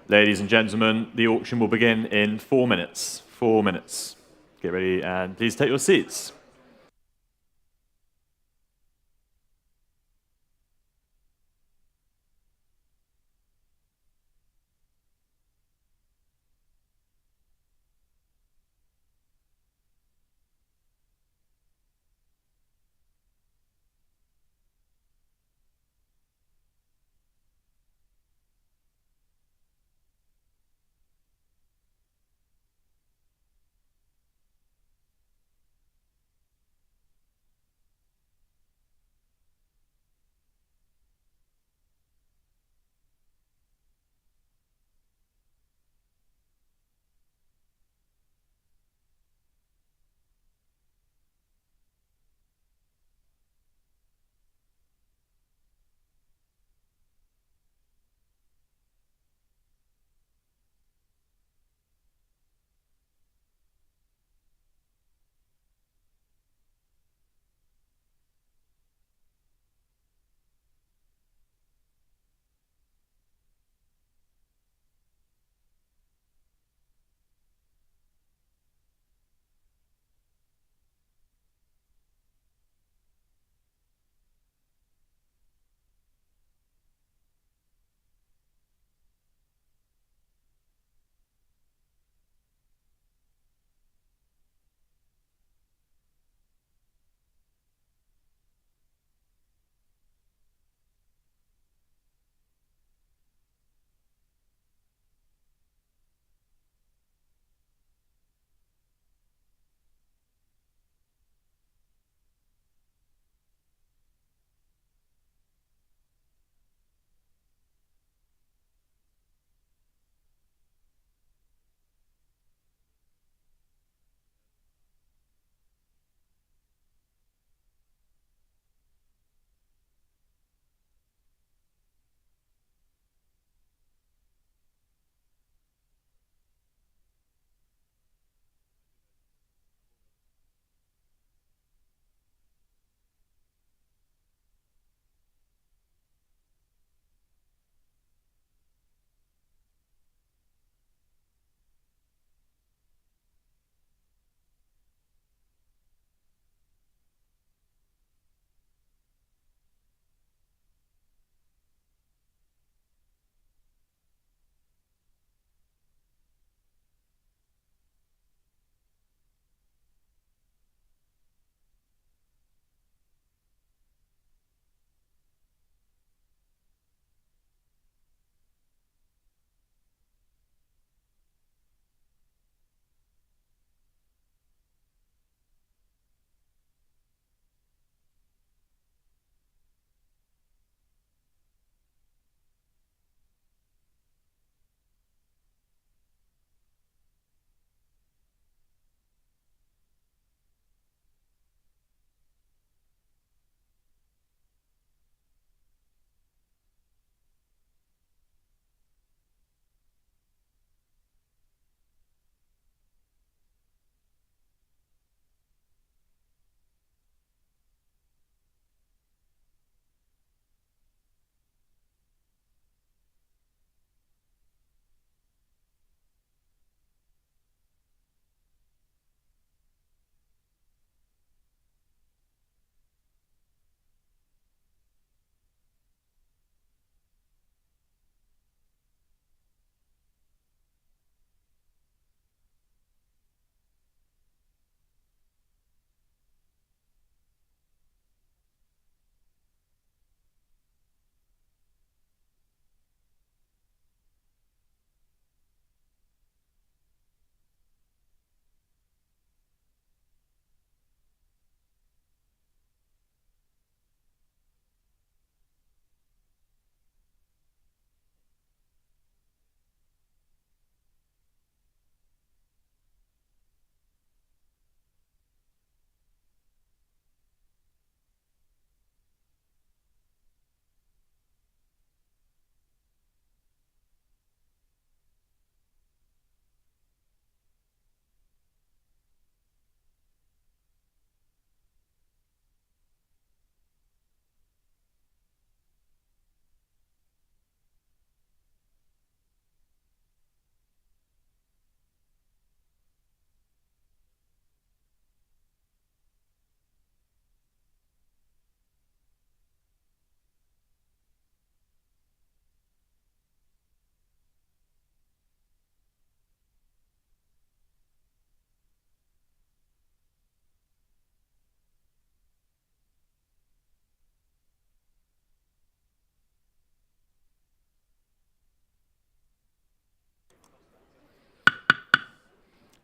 Ladies and gentlemen, the auction will begin in 4 minutes. 4 minutes. Get ready and please take your seats.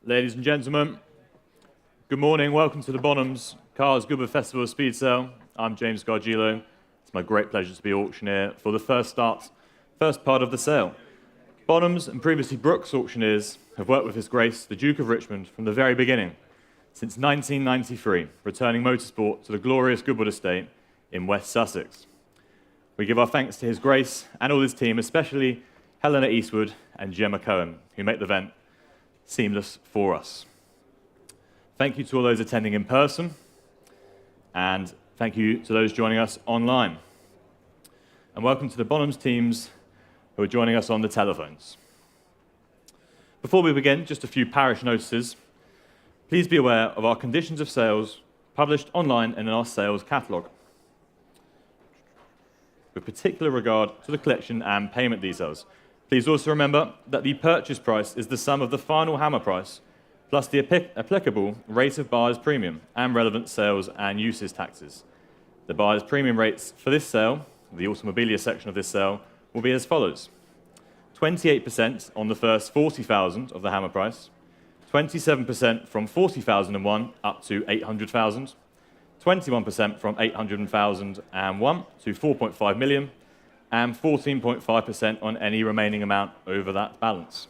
Ladies and gentlemen, good morning. Welcome to the Bonhams Cars Goodwood Festival Speed Sale. I'm James Gargillo. It's my great pleasure to be auctioneer for the first part of the sale. Bonhams and previously Brooks auctioneers have worked with His Grace, the Duke of Richmond, from the very beginning, since 1993, returning motorsport to the glorious Goodwood estate in West Sussex. We give our thanks to His Grace and all his team, especially Helena Eastwood and Gemma Cohen, who make the event seamless for us. Thank you to all those attending in person, and thank you to those joining us online. And welcome to the Bonhams teams who are joining us on the telephones. Before we begin, just a few parish notices. Please be aware of our conditions of sales published online and in our sales catalogue, with particular regard to the collection and payment details. Please also remember that the purchase price is the sum of the final hammer price plus the applicable rate of buyer's premium and relevant sales and uses taxes. The buyer's premium rates for this sale, the Automobilia section of this sale, will be as follows: 28% on the first 40,000 of the hammer price, 27% from 40,001 up to 800,000, 21% from 800,001 to 4.5 million, and 14.5% on any remaining amount over that balance.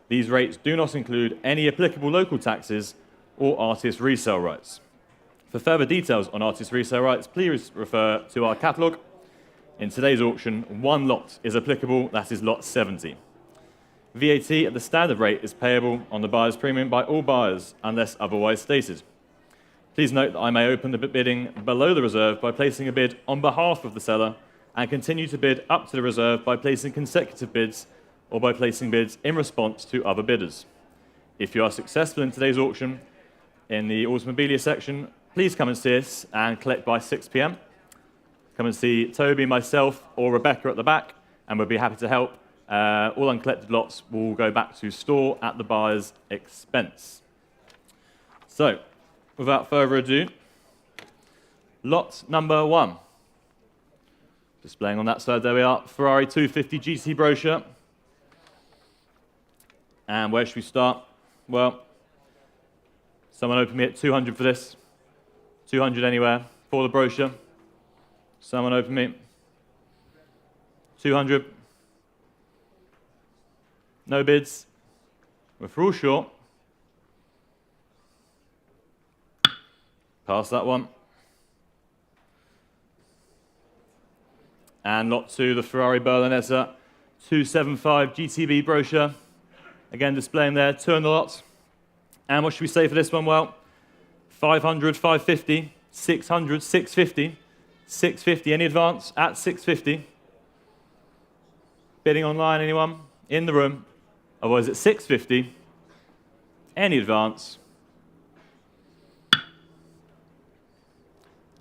These rates do not include any applicable local taxes or artist resale rights. For further details on artist resale rights, please refer to our catalogue. In today's auction, one lot is applicable, that is lot 70. VAT at the standard rate is payable on the buyer's premium by all buyers unless otherwise stated. Please note that I may open the bidding below the reserve by placing a bid on behalf of the seller and continue to bid up to the reserve by placing consecutive bids or by placing bids in response to other bidders. If you are successful in today's auction in the Automobilia section, please come and see us and collect by 6 p.m. Come and see Toby, myself, or Rebecca at the back, and we'll be happy to help. All uncollected lots will go back to store at the buyer's expense. So, without further ado, lot number 1. Displaying on that side, there we are, Ferrari 250 GT brochure. And where should we start? Well, someone open me at 200 for this. 200 anywhere for the brochure. Someone open me. 200. No bids. We're all short. Pass that one. And lot 2, the Ferrari Berlinetta 275 GTB brochure. Again, displaying there, 2 in the lot. And what should we say for this one? Well, 500, 550, 600, 650, 650. Any advance at 650? Bidding online, anyone? In the room? Otherwise, at 650. Any advance?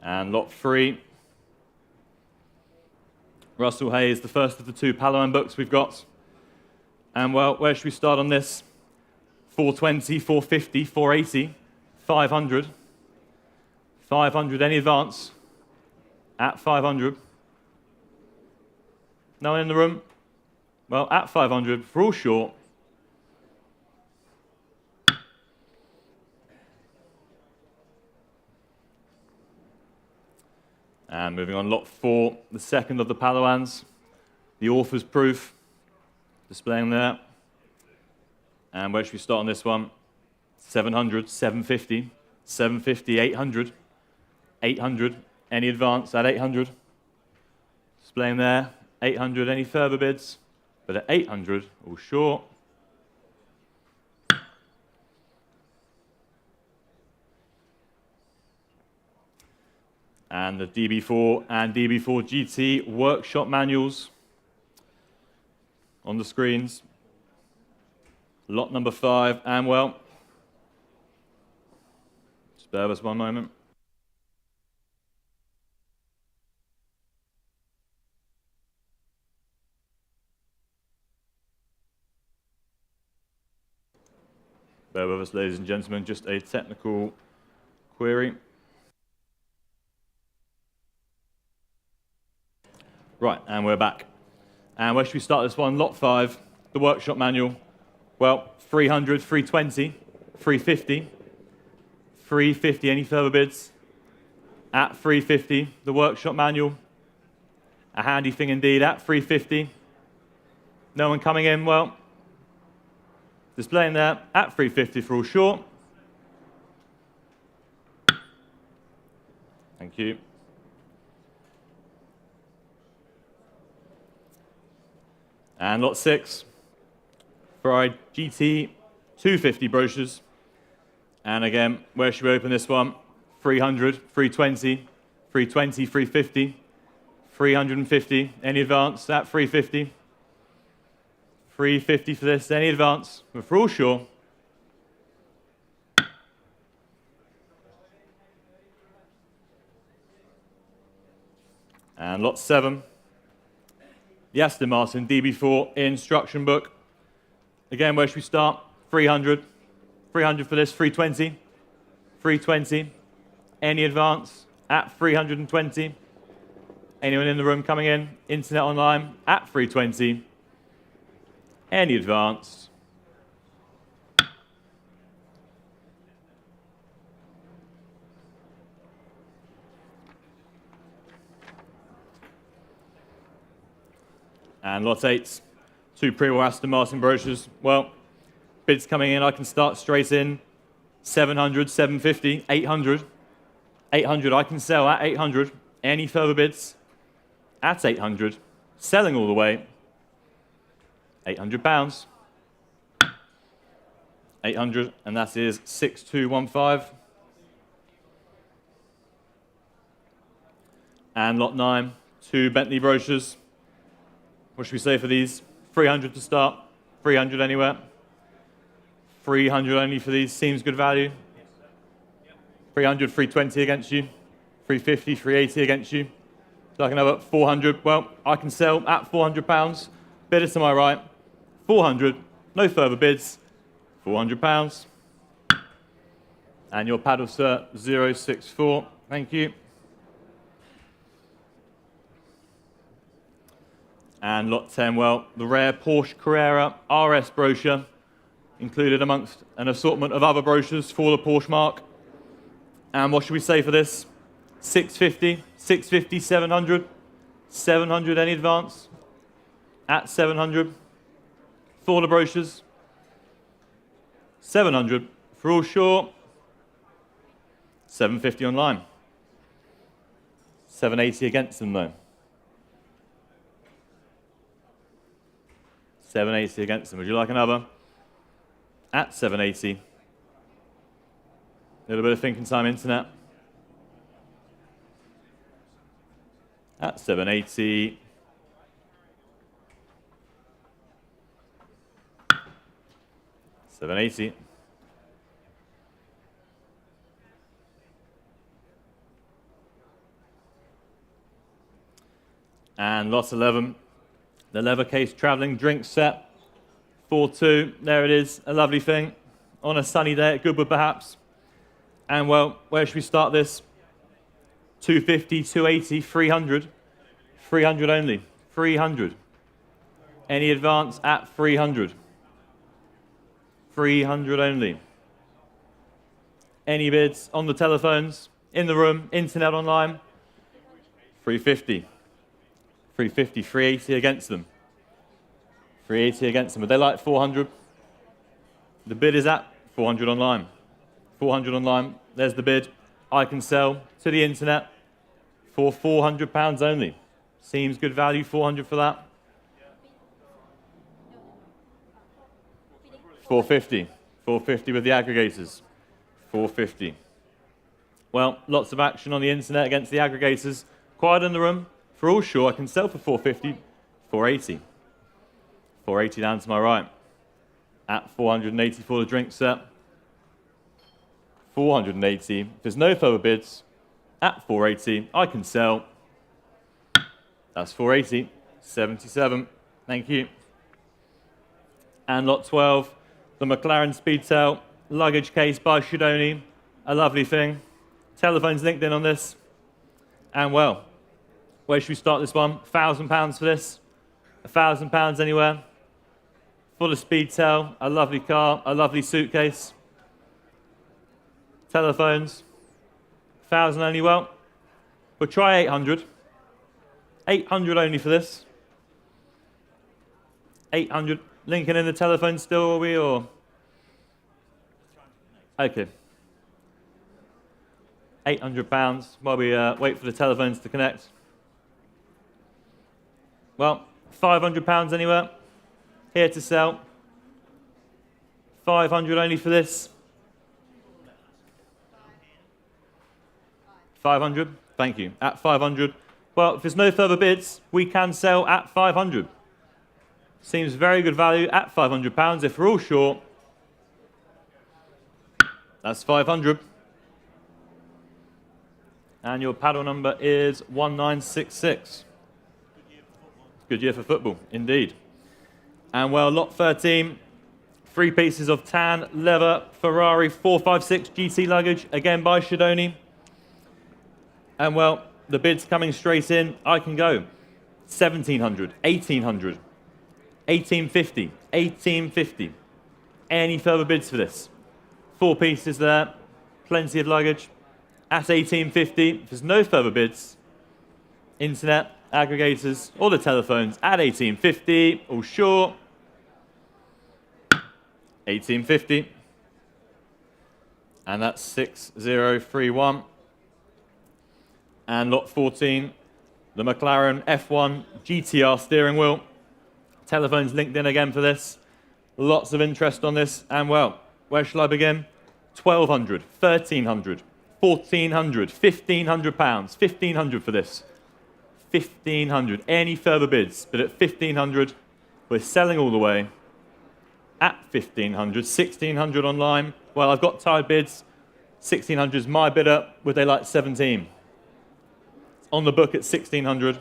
And lot 3. Russell Hayes, the first of the 2 Paloman books we've got. And well, where should we start on this? 420, 450, 480, 500. 500, any advance? At 500. No one in the room? Well, at 500, we're all short. And moving on, lot 4, the second of the Palawans, the author's proof, displaying there. And where should we start on this one? 700, 750, 750, 800, 800, any advance at 800? Displaying there, 800, any further bids? But at 800, all short. And the DB4 and DB4 GT workshop manuals on the screens. Lot number 5, and well, just bear with us one moment. Bear with us, ladies and gentlemen, just a technical query. Right, and we're back. And where should we start this one? Lot 5, the workshop manual. Well, 300, 320, 350. 350, any further bids? At 350, the workshop manual. A handy thing indeed, at 350. No one coming in, well, displaying there, at 350 for all short. Thank you. And lot 6, Ferrari GT 250 brochures. And again, where should we open this one? 300, 320, 320, 350, 350. Any advance at 350? 350 for this. Any advance? We're for all sure. And lot 7, the Aston Martin DB4 instruction book. Again, where should we start? 300. 300 for this, 320. 320. Any advance? At 320. Anyone in the room coming in? Internet online? At 320. Any advance? And lot 8, 2 pre-war Aston Martin brochures. Well, bids coming in, I can start straight in. 700, 750, 800. 800, I can sell at 800. Any further bids? At 800. Selling all the way. £800. 800, and that is 6215. And lot 9, 2 Bentley brochures. What should we say for these? 300 to start. 300 anywhere. 300 only for these. Seems good value. 300, 320 against you. 350, 380 against you. So I can have a 400. Well, I can sell at £400. Bidder to my right. 400. No further bids. £400. And your paddle, sir, 064. Thank you. And lot 10, well, the rare Porsche Carrera RS brochure, included amongst an assortment of other brochures for the Porsche mark. And what should we say for this? 650, 650, 700. 700, any advance? At 700. For the brochures. 700. For all sure. 750 online. 780 against them, though. 780 against them. Would you like another? At 780. A little bit of thinking time, internet. At 780. $780. And lot 11. The leather case travelling drink set, 4-2, there it is, a lovely thing, on a sunny day at Goodwood perhaps. And well, where should we start this? 250, 280, 300, 300 only, 300. Any advance at 300? 300 only. Any bids on the telephones, in the room, internet online? 350. 350, 380 against them. 380 against them. Would they like 400? The bid is at 400 online. 400 online. There's the bid. I can sell to the internet for £400 only. Seems good value, 400 for that. 450. 450 with the aggregators. 450. Well, lots of action on the internet against the aggregators. Quiet in the room. For all sure, I can sell for 450, 480. 480 down to my right. At 480 for the drink set. 480. If there's no further bids, at 480, I can sell. That's 480. 77. Thank you. And lot 12, the McLaren Speedtail luggage case by Shidoni. A lovely thing. Telephone's linked in on this. And well, where should we start this one? £1,000 for this. £1,000 anywhere. For the Speedtail, a lovely car, a lovely suitcase. Telephones, 1,000 only. Well, we'll try 800. 800 only for this. 800. Linking in the telephone still, are we, or? Okay. £800 while we wait for the telephones to connect. Well, £500 anywhere. Here to sell. 500 only for this. 500. Thank you. At 500. Well, if there's no further bids, we can sell at 500. Seems very good value at £500. If we're all short, that's 500. And your paddle number is 1966. Good year for football, indeed. And well, lot 13, 3 pieces of tan leather Ferrari 456 GT luggage, again by Shadoni. And well, the bid's coming straight in. I can go 1,700, 1,800, 1,850, 1,850. Any further bids for this? 4 pieces there, plenty of luggage. At 1,850, if there's no further bids, internet, aggregators, or the telephones at 1,850, all short. 1,850. And that's 6031. And lot 14, the McLaren F1 GTR steering wheel. Telephones linked in again for this. Lots of interest on this. And well, where shall I begin? 1,200, 1,300, 1,400, £1,500. 1,500 for this. 1,500. Any further bids? But at 1,500, we're selling all the way. At 1,500, 1,600 online. Well, I've got tied bids. 1,600 is my bidder. Would they like 17? On the book at 1,600.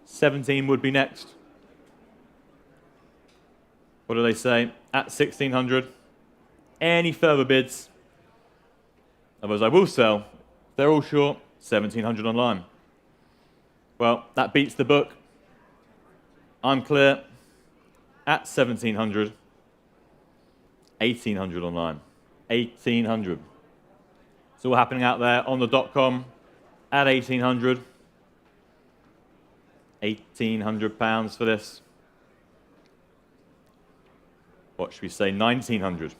17 would be next. What do they say? At 1,600. Any further bids? Otherwise, I will sell. They're all short. 1,700 online. Well, that beats the book. I'm clear. At 1,700. 1,800 online. 1,800. It's all happening out there on the .com. At 1,800. £1,800 for this. What should we say? 1,900.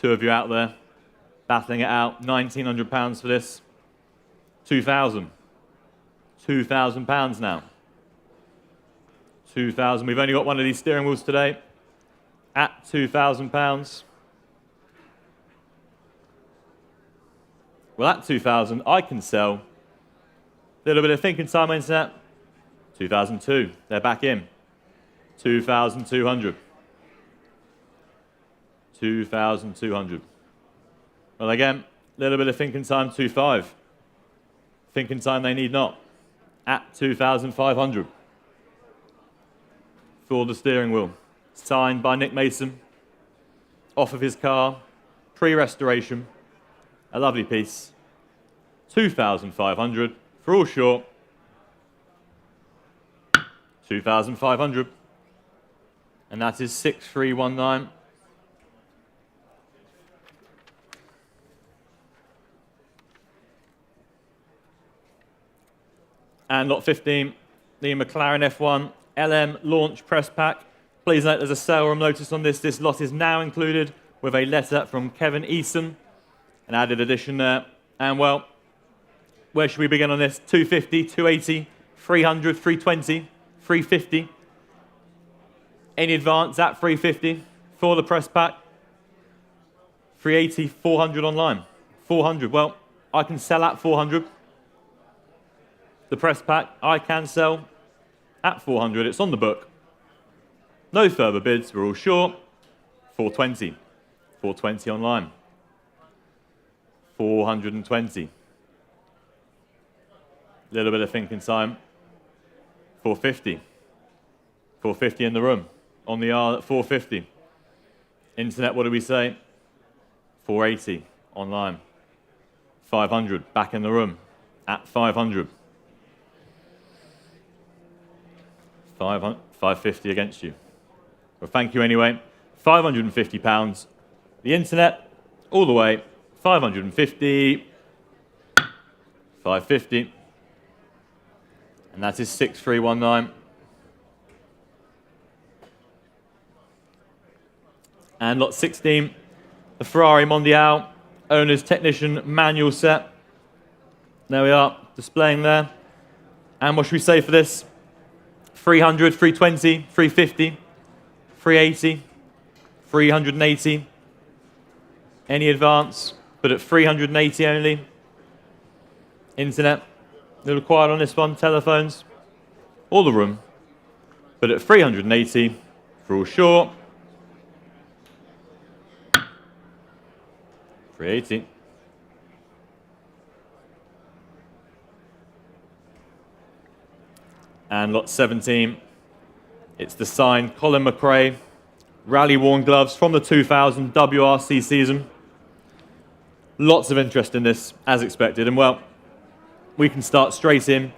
2 of you out there battling it out. £1,900 for this. 2,000. £2,000 now. 2,000. We've only got one of these steering wheels today. At £2,000. Well, at 2,000, I can sell. A little bit of thinking time on internet. 2,002. They're back in. 2,200. 2,200. Well, again, a little bit of thinking time. 2,500. Thinking time they need not. At 2,500. For the steering wheel. Signed by Nick Mason. Off of his car. Pre-restoration. A lovely piece. 2,500. For all short. 2,500. And that is 6319. And lot 15, the McLaren F1 LM launch press pack. Please note there's a sale room notice on this. This lot is now included with a letter from Kevin Eason. An added addition there. And well, where should we begin on this? 250, 280, 300, 320, 350. Any advance at 350 for the press pack? 380, 400 online. 400, well, I can sell at 400. The press pack, I can sell at 400. It's on the book. No further bids, we're all short. 420. 420 online. 420. Little bit of thinking time. 450. 450 in the room. On the R at 450. Internet, what do we say? 480 online. 500 back in the room at 500. 550 against you. Well, thank you anyway. £550. The internet, all the way, 550, 550, and that is 6319. And lot 16, the Ferrari Mondial, owner's technician manual set. There we are, displaying there. And what should we say for this? 300, 320, 350, 380, 380. Any advance, but at 380 only. Internet, a little quiet on this one. Telephones, all the room, but at 380 for all short. 380. And lot 17, it's the signed Colin McRae rally-worn gloves from the 2000 WRC season. Lots of interest in this, as expected. And well, we can start straight in.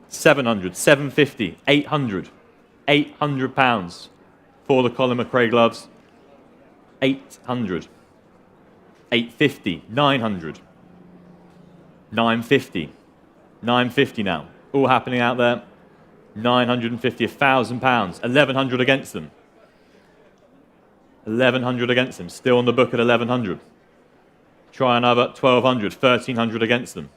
700, 750, 800, 800 pounds for the Colin McRae gloves. 800, 850, 900, 950, 950 now. All happening out there. 950, £1,000, 1,100 against them. 1,100 against them, still on the book at 1,100. Try another, 1,200, 1,300 against them.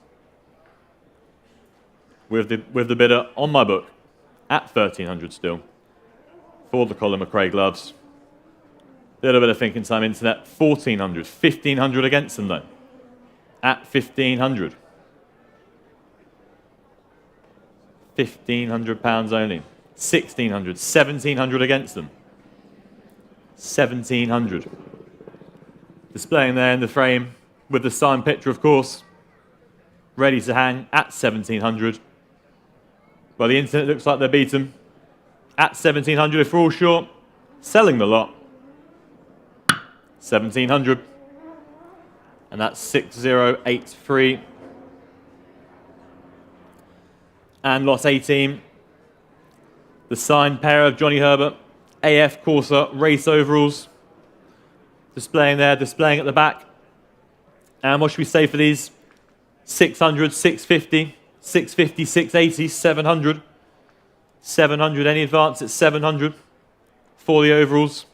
With the bidder on my book at 1,300 still for the Colin McRae gloves. A little bit of thinking time, internet, 1,400, 1,500 against them though, at 1,500. £1,500 only. 1,600, 1,700 against them. 1,700. Displaying there in the frame with the signed picture, of course. Ready to hang at 1,700. Well, the internet looks like they're beaten. At 1,700 if we're all short. Selling the lot. 1,700. And that's 6,083. And lot 18, the signed pair of Johnny Herbert AF Corsa race overalls. Displaying there, displaying at the back. And what should we say for these? 600, 650, 650, 680, 700. 700, any advance at 700 for the overalls.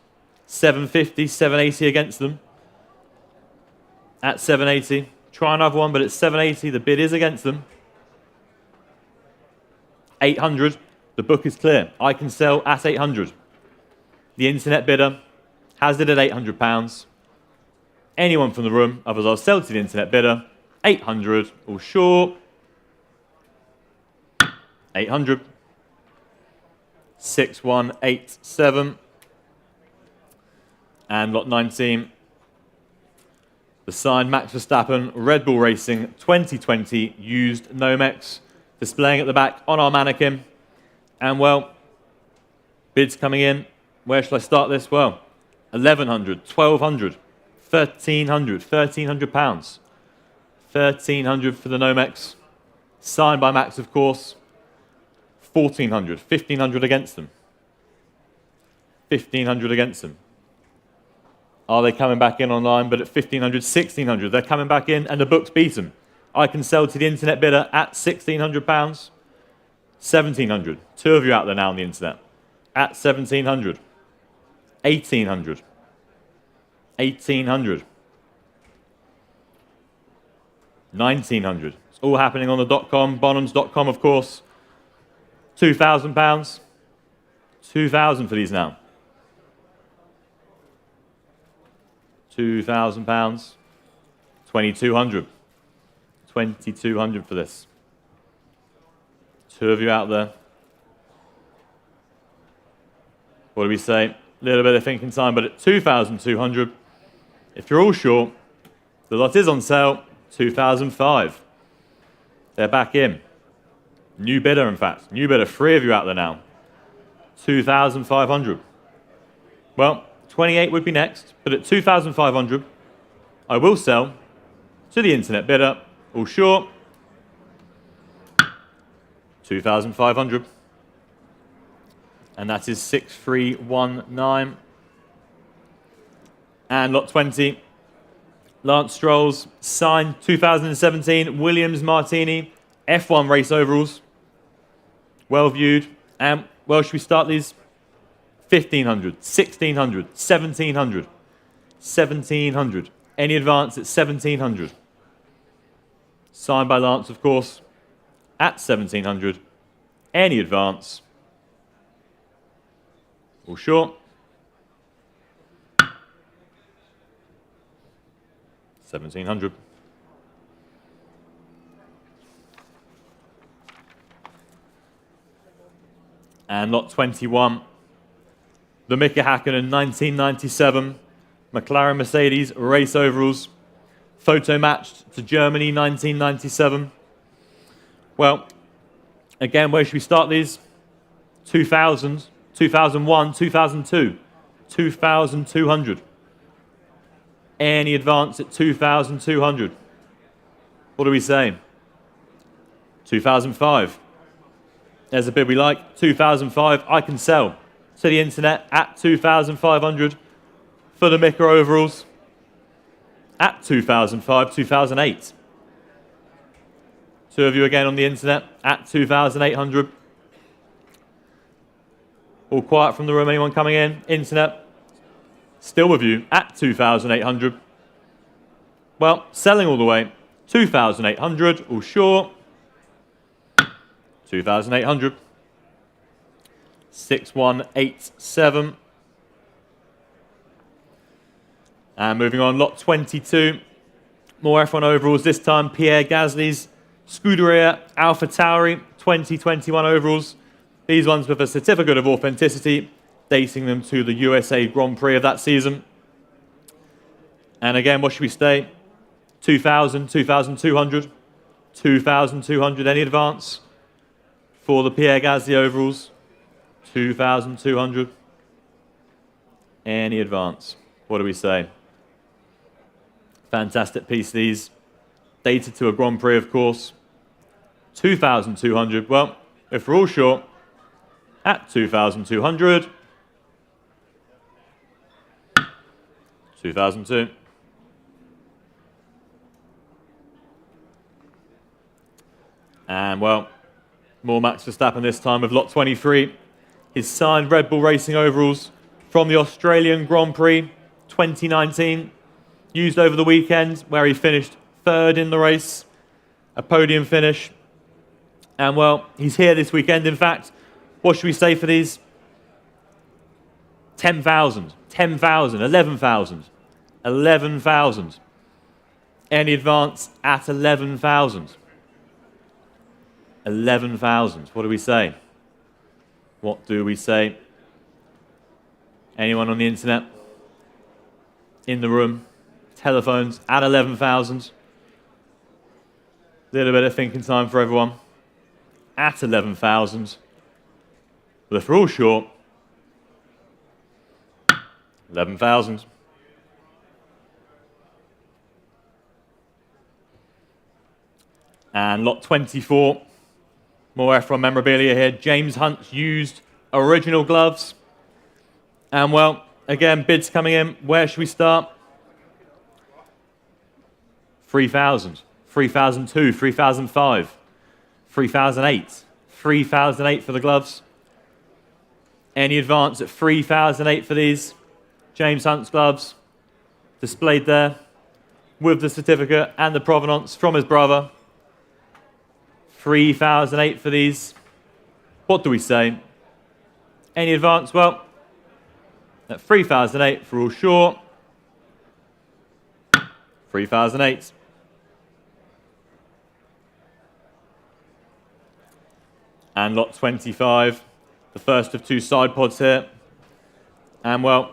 750, 780 against them. At 780. Try another one, but at 780, the bid is against them. 800, the book is clear. I can sell at 800. The internet bidder has it at £800. Anyone from the room, others I'll sell to the internet bidder. 800, all short. 800. 6187. And lot 19, the signed Max Verstappen Red Bull Racing 2020 used Nomex. Displaying at the back on our mannequin. And well, bids coming in. Where shall I start this? Well, 1,100, 1,200, 1,300, £1,300. 1,300 for the Nomex. Signed by Max, of course. 1,400, 1,500 against them. 1,500 against them. Are they coming back in online? But at 1,500, 1,600, they're coming back in and the book's beaten. I can sell to the internet bidder at £1,600, 1,700. Two of you out there now on the internet. At 1,700, 1,800, 1,800, 1,900. It's all happening on the .com, Bonhams.com, of course. £2,000, 2,000 for these now. £2,000, 2,200. 2,200 for this. Two of you out there. What do we say? A little bit of thinking time, but at 2,200, if you're all short, the lot is on sale, 2,005. They're back in. New bidder, in fact. New bidder, three of you out there now. 2,500. Well, 28 would be next, but at 2,500, I will sell to the internet bidder. All short, 2,500. And that is 6,319. And lot 20, Lance Stroll's signed 2017 Williams Martini F1 race overalls. Well viewed. And well, should we start these? 1500, 1600, 1700, 1700. Any advance at 1700? Signed by Lance, of course, at 1700. Any advance? All short? 1700. And lot 21, the Mika Hakkinen 1997 McLaren Mercedes race overalls, photo matched to Germany 1997. Well, again, where should we start these? 2000, 2001, 2002, 2200. Any advance at 2200? What are we saying? 2005. There's a bid we like. 2005, I can sell to the internet at 2,500 for the Mika overalls. At 2005, 2008. Two of you again on the internet at 2,800. All quiet from the room, anyone coming in? Internet, still with you at 2,800. Well, selling all the way. 2,800, all short. 2,800. 6187. And moving on, lot 22. More F1 overalls, this time Pierre Gasly's Scuderia Alpha Tauri 2021 overalls. These ones with a certificate of authenticity, dating them to the USA Grand Prix of that season. And again, what should we stay? 2,000, 2,200, 2,200, any advance for the Pierre Gasly overalls? 2,200, any advance? What do we say? Fantastic piece, these. Dated to a Grand Prix, of course. 2,200. Well, if we're all short, at 2,200. 2002. And, well, more Max Verstappen this time with lot 23. His signed Red Bull Racing overalls from the Australian Grand Prix 2019. Used over the weekend, where he finished third in the race. A podium finish. And, well, he's here this weekend, in fact. What should we say for these? 10,000, 10,000, 11,000, 11,000. Any advance at 11,000? 11,000. What do we say? What do we say? Anyone on the internet? In the room? Telephones at 11,000. Little bit of thinking time for everyone. At 11,000. But if we're all short, 11,000. And lot 24. More F1 memorabilia here. James Hunt's used original gloves. And, well, again, bids coming in. Where should we start? 3,000, 3,002, 3,005, 3,008, 3,008 for the gloves. Any advance at 3,008 for these James Hunt's gloves, displayed there with the certificate and the provenance from his brother. 3,008 for these. What do we say? Any advance? Well, at 3,008 for all short. 3,008. And lot 25, the first of two side pods here. And, well,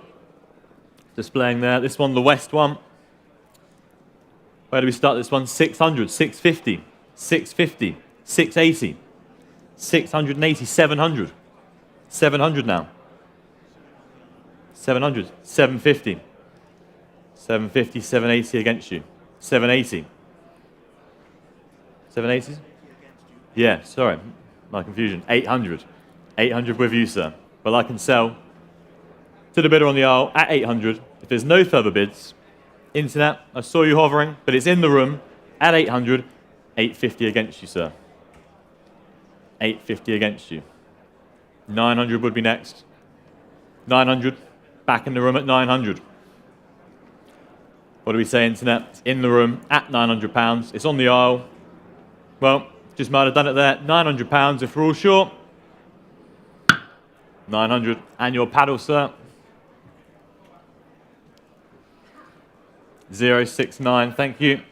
displaying there. This one, the West one. Where do we start this one? 600, 650, 650, 680, 680, 700. 700 now. 700, 750. 750, 780 against you. 780. 780? Yeah, sorry. My confusion. 800. 800 with you, sir. Well, I can sell to the bidder on the aisle at 800. If there's no further bids, Internet, I saw you hovering, but it's in the room at 800. 850 against you, sir. 850 against you. 900 would be next. 900, back in the room at 900. What do we say, Internet? It's in the room at £900. It's on the aisle. Well, just might have done it there. £900 if we're all short. 900. And your paddle, sir. 069, thank you.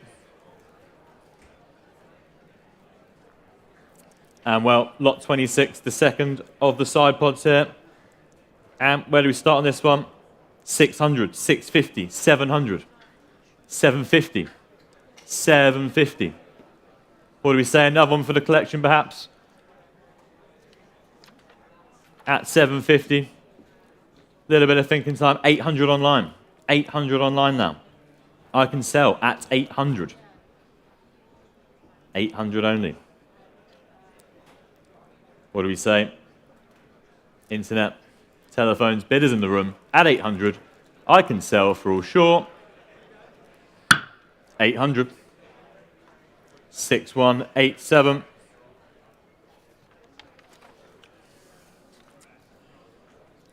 And well, lot 26, the second of the side pods here. And where do we start on this one? 600, 650, 700, 750, 750. What do we say? Another one for the collection, perhaps? At 750. Little bit of thinking time. 800 online. 800 online now. I can sell at 800. 800 only. What do we say? Internet, telephones, bidders in the room at 800. I can sell for all short. 800. 6187.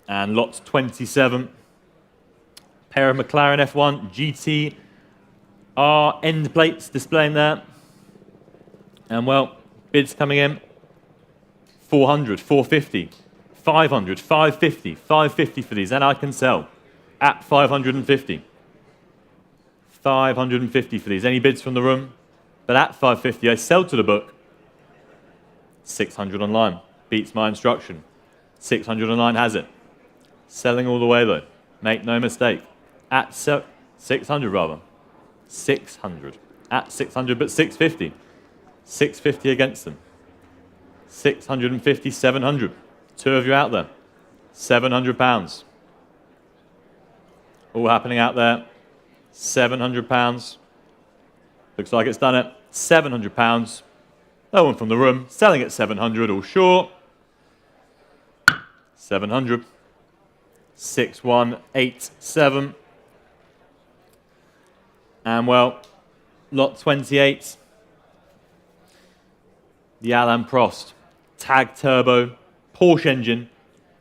And lot 27. Pair of McLaren F1 GT-R end plates displaying there. And well, bids coming in. 400, 450, 500, 550, 550 for these, and I can sell at 550. 550 for these. Any bids from the room? But at 550, I sell to the book. 600 online. Beats my instruction. 600 online has it. Selling all the way though. Make no mistake. At 600 rather. 600. At 600, but 650. 650 against them. 650, 700. Two of you out there. £700. All happening out there. £700. Looks like it's done it. £700. No one from the room. Selling at 700, all short. 700. 6187. And well, lot 28. The Alain Prost Tag Turbo Porsche engine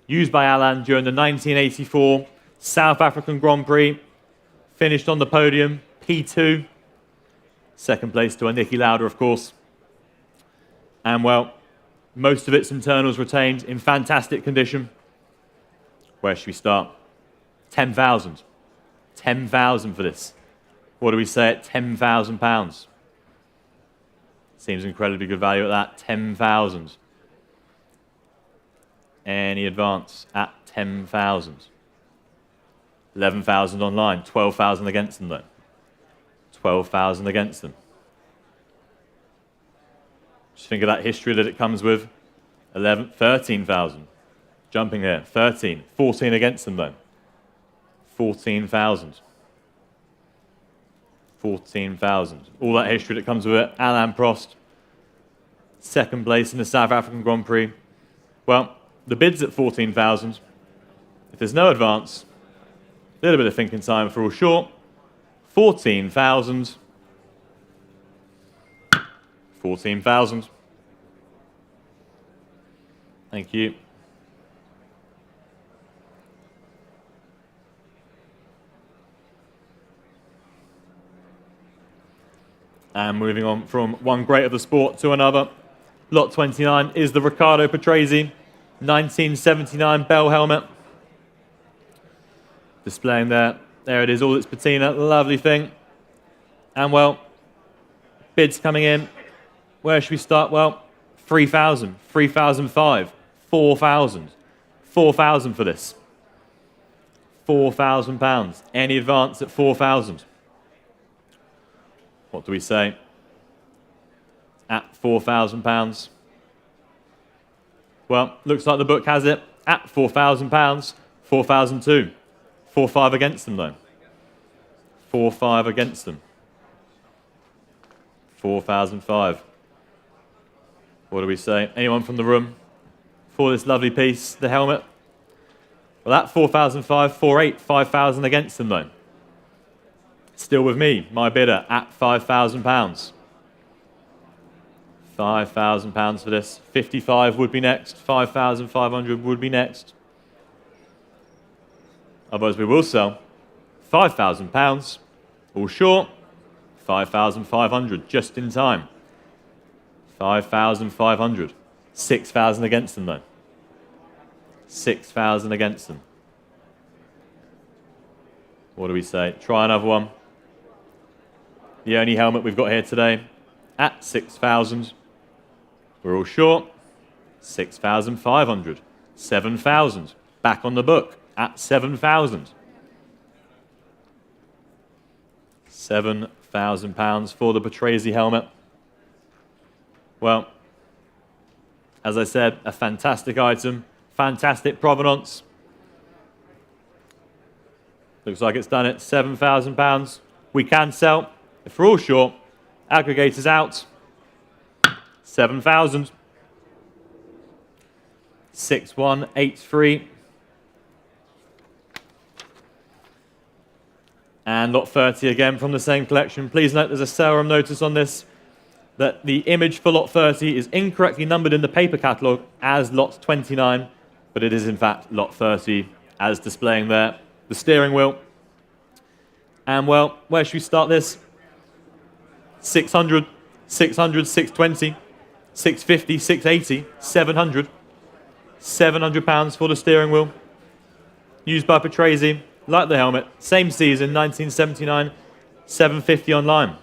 used by Alain during the 1984 South African Grand Prix. Finished on the podium, P2. Second place to a Niki Lauda, of course. And well, most of its internals retained in fantastic condition. Where should we start? 10,000. 10,000 for this. What do we say at £10,000? Seems incredibly good value at that. 10,000. Any advance at 10,000? 11,000 online. 12,000 against them though. 12,000 against them. Just think of that history that it comes with. 13,000. Jumping here. 13. 14 against them though. 14,000. 14,000. All that history that comes with it. Alain Prost. Second place in the South African Grand Prix. Well, the bid's at 14,000. If there's no advance, a little bit of thinking time for all short. 14,000. 14,000. Thank you. And moving on from one great of the sport to another. Lot 29 is the Riccardo Patrese 1979 bell helmet. Displaying there. There it is, all its patina. Lovely thing. And well, bids coming in. Where should we start? Well, 3,000, 3,005, 4,000. 4,000 for this. £4,000. Any advance at 4,000? What do we say? At £4,000. Well, looks like the book has it at £4,000. 4,002. 4-5 against them though. 4-5 against them. 4,005. What do we say? Anyone from the room for this lovely piece, the helmet? Well, at 4,005, 4-8, 5,000 against them though. Still with me, my bidder at £5,000. £5,000 for this. 55 would be next. 5,500 would be next. Otherwise, we will sell. £5,000. All short. 5,500 just in time. 5,500. 6,000 against them though. 6,000 against them. What do we say? Try another one. The only helmet we've got here today at 6,000. We're all short. 6,500. 7,000. Back on the book at 7,000. £7,000 for the Patrese helmet. Well, as I said, a fantastic item, fantastic provenance. Looks like it's done at £7,000. We can sell. If we're all short, aggregators out. 7,000. 6183. And lot 30 again from the same collection. Please note there's a sale room notice on this that the image for lot 30 is incorrectly numbered in the paper catalogue as lot 29, but it is in fact lot 30 as displaying there. The steering wheel. And well, where should we start this? 600, 600, 620, 650, 680, 700. £700 for the steering wheel. Used by Patrese, like the helmet. Same season, 1979, 750 online.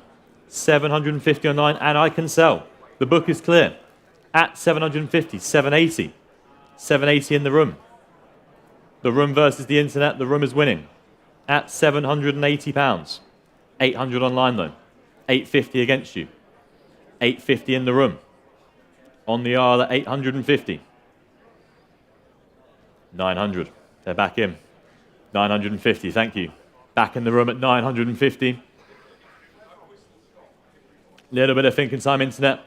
750 online, and I can sell. The book is clear. At 750, 780. 780 in the room. The room versus the internet, the room is winning. At £780. 800 online though. 850 against you. 850 in the room. On the aisle at 850. 900. They're back in. 950, thank you. Back in the room at 950. Little bit of thinking time, internet.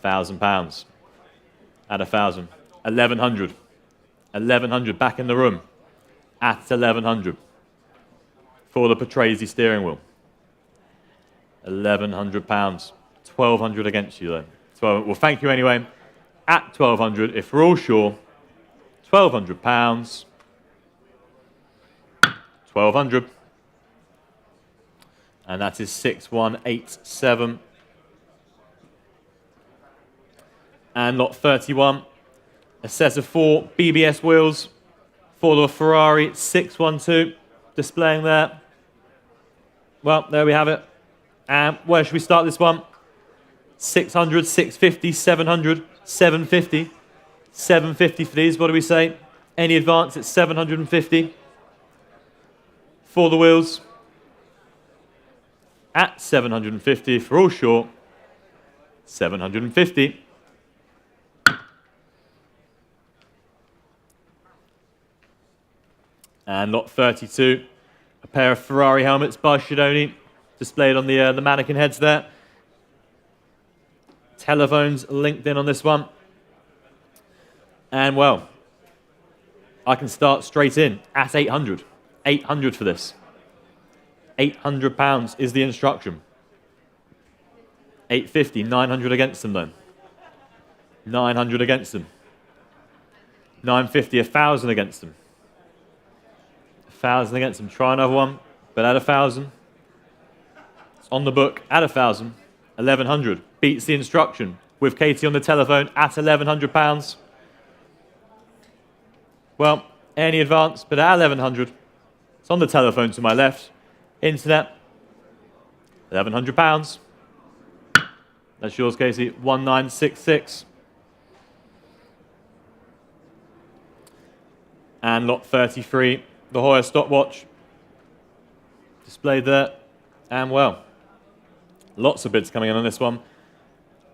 £1,000. At 1,000. 1,100. 1,100 back in the room. At 1,100. For the Patrese steering wheel. £1,100. 1,200 against you though. 12, well, thank you anyway. At 1,200, if we're all sure, £1,200. 1,200. And that is 6187. And lot 31, a set of 4 BBS wheels for the Ferrari 612, displaying there. Well, there we have it. And where should we start this one? 600, 650, 700, 750. 750 for these, what do we say? Any advance at 750 for the wheels. At 750, if we're all short, 750. And lot 32, a pair of Ferrari helmets by Shidoni, displayed on the mannequin heads there. Telephones linked in on this one. And well, I can start straight in at 800. 800 for this. £800 is the instruction. 850, 900 against them though. 900 against them. 950, 1,000 against them. 1,000 against them. Try another one, but at 1,000. It's on the book at 1,000. 1,100 beats the instruction with Katie on the telephone at £1,100. Well, any advance, but at 1,100. It's on the telephone to my left. Internet, £1,100. That's yours, Casey. 1966. And lot 33, the Hoyer stopwatch, displayed there. And well, lots of bids coming in on this one.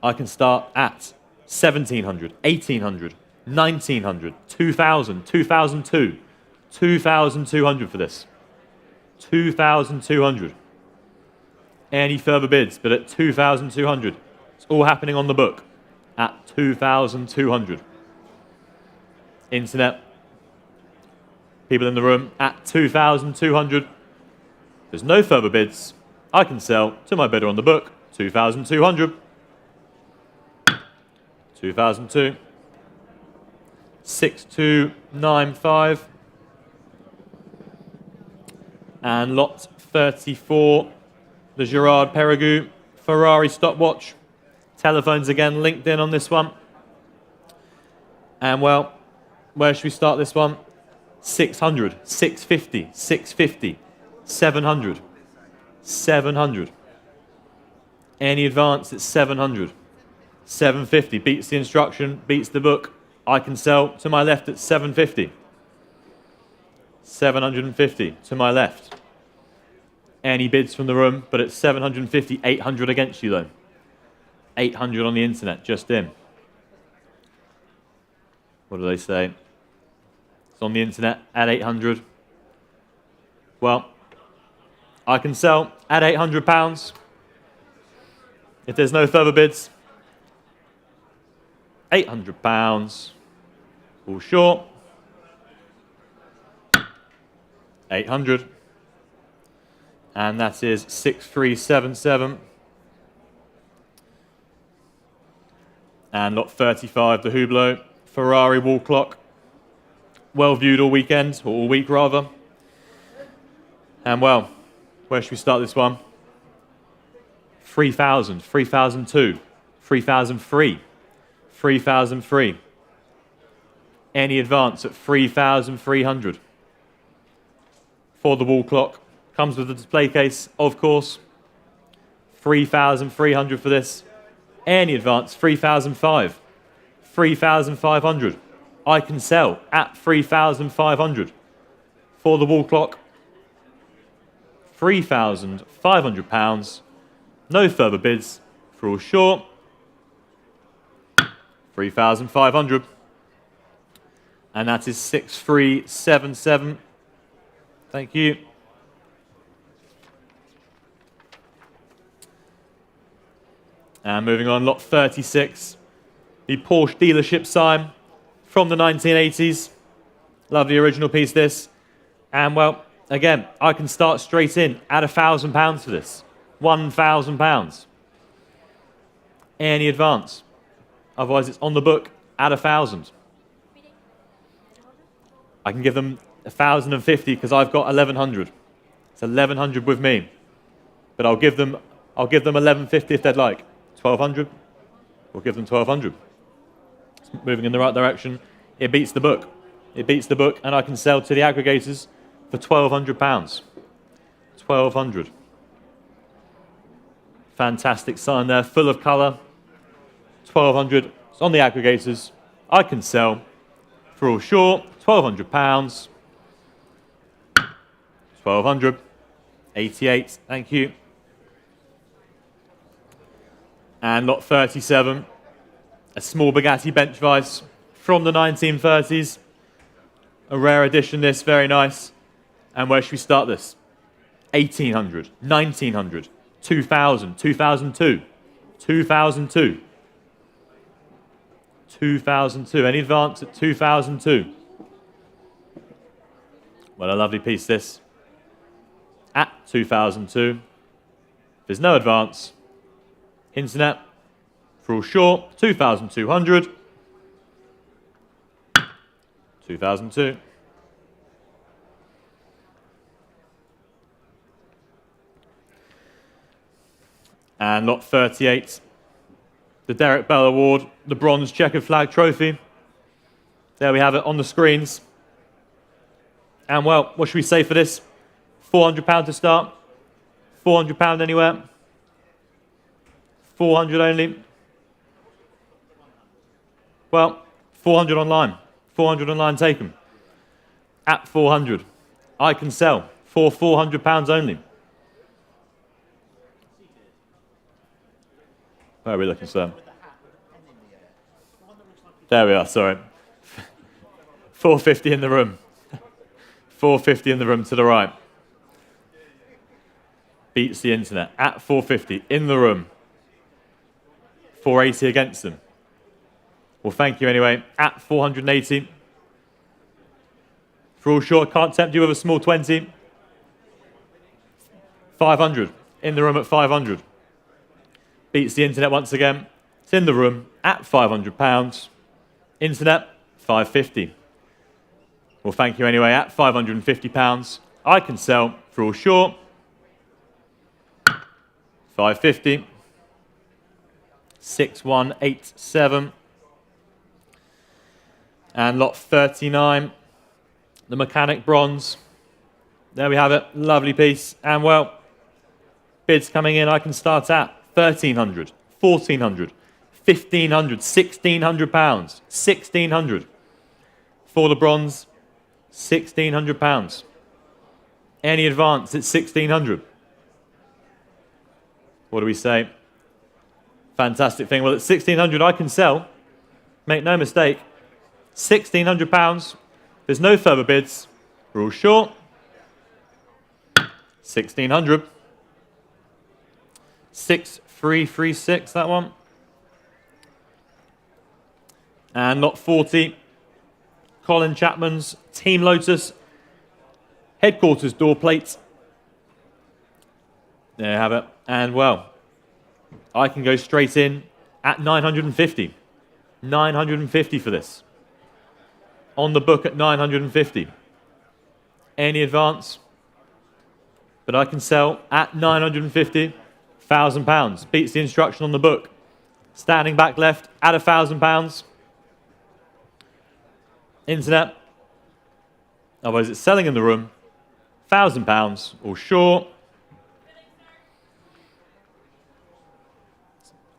I can start at 1,700, 1,800, 1,900, 2,000, 2,002, 2,200 for this. 2,200. Any further bids, but at 2,200. It's all happening on the book at 2,200. Internet. People in the room at 2,200. There's no further bids. I can sell to my bidder on the book, 2,200. 2002. 6295. And lot 34, the Gerard Perregaux Ferrari stopwatch. Telephones again linked in on this one. And well, where should we start this one? 600, 650, 650, 700, 700. Any advance at 700. 750 beats the instruction, beats the book. I can sell to my left at 750. 750 to my left. Any bids from the room, but at 750, 800 against you though. 800 on the internet, just in. What do they say? It's on the internet at 800. Well, I can sell at £800. If there's no further bids, £800. All short. 800. And that is 6377. And lot 35, the Hublot Ferrari wall clock. Well viewed all weekend, or all week rather. And well, where should we start this one? 3,000, 3,002, 3,003, 3,003. Any advance at 3,300. For the wall clock. Comes with the display case, of course. 3,300 for this. Any advance, 3,005. 3,500. I can sell at 3,500. For the wall clock. £3,500. No further bids. For all short. 3,500. And that is 6377. Thank you. And moving on, lot 36. The Porsche dealership sign from the 1980s. Lovely original piece, this. And well, again, I can start straight in at £1,000 for this. £1,000. Any advance. Otherwise, it's on the book at 1,000. I can give them 1,050 because I've got 1,100. It's 1,100 with me. But I'll give them 1,150 if they'd like. 1,200. We'll give them 1,200. It's moving in the right direction. It beats the book. It beats the book, and I can sell to the aggregators for £1,200. 1,200. Fantastic sign there, full of colour. 1,200. It's on the aggregators. I can sell for all short £1,200. 1,200. 88. Thank you. And lot 37, a small Bugatti bench vise from the 1930s. A rare edition, this, very nice. And where should we start this? 1,800, 1,900, 2,000, 2002, 2002, 2002. Any advance at 2002? Well, a lovely piece, this. At 2002. There's no advance. Internet, for all short, 2,200. 2002. And lot 38, the Derek Bell Award, the bronze checkered flag trophy. There we have it on the screens. And well, what should we say for this? £400 to start. £400 anywhere. 400 only. Well, 400 online. 400 online taken. At 400. I can sell for £400 only. Where are we looking, sir? There we are, sorry. 450 in the room. 450 in the room to the right. Beats the internet. At 450 in the room. 480 against them. Well, thank you anyway. At 480. For all short, can't tempt you with a small 20. 500. in the room at 500. Beats the internet once again. It's in the room at £500. Internet, 550. Well, thank you anyway. At £550, I can sell for all short 550. 6187. And lot 39, the mechanic bronze. There we have it. Lovely piece. And well, bids coming in, I can start at 1,300, 1,400, 1,500, 1,600 pounds, 1,600 for the bronze, 1,600 pounds. Any advance at 1,600. What do we say? Fantastic thing. Well, at 1,600 I can sell. Make no mistake. 1,600 pounds. There's no further bids. We're all short. 1,600. 6,336, that one. And lot 40, Colin Chapman's Team Lotus headquarters door plates. There you have it. And well, I can go straight in at 950. 950 for this. On the book at 950. Any advance? But I can sell at 950. £1,000. Beats the instruction on the book. Standing back left at £1,000. Internet. Otherwise it's selling in the room. £1,000 or short.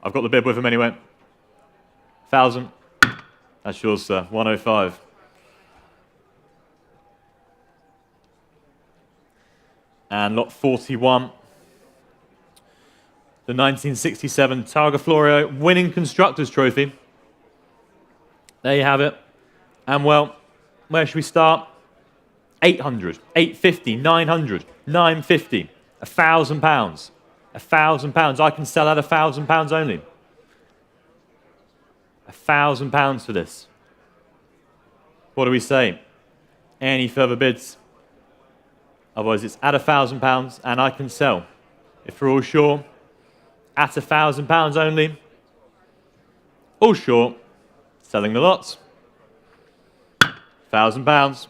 I've got the bid with him anyway. 1,000. That's yours, sir. 105. And lot 41. The 1967 Targa Florio winning Constructors Trophy. There you have it. And well, where should we start? 800, 850, 900, 950, £1,000. £1,000. I can sell at £1,000 only. £1,000 for this. What do we say? Any further bids? Otherwise, it's at £1,000, and I can sell. If we're all sure, at £1,000 only. All short. Selling the lots. £1,000.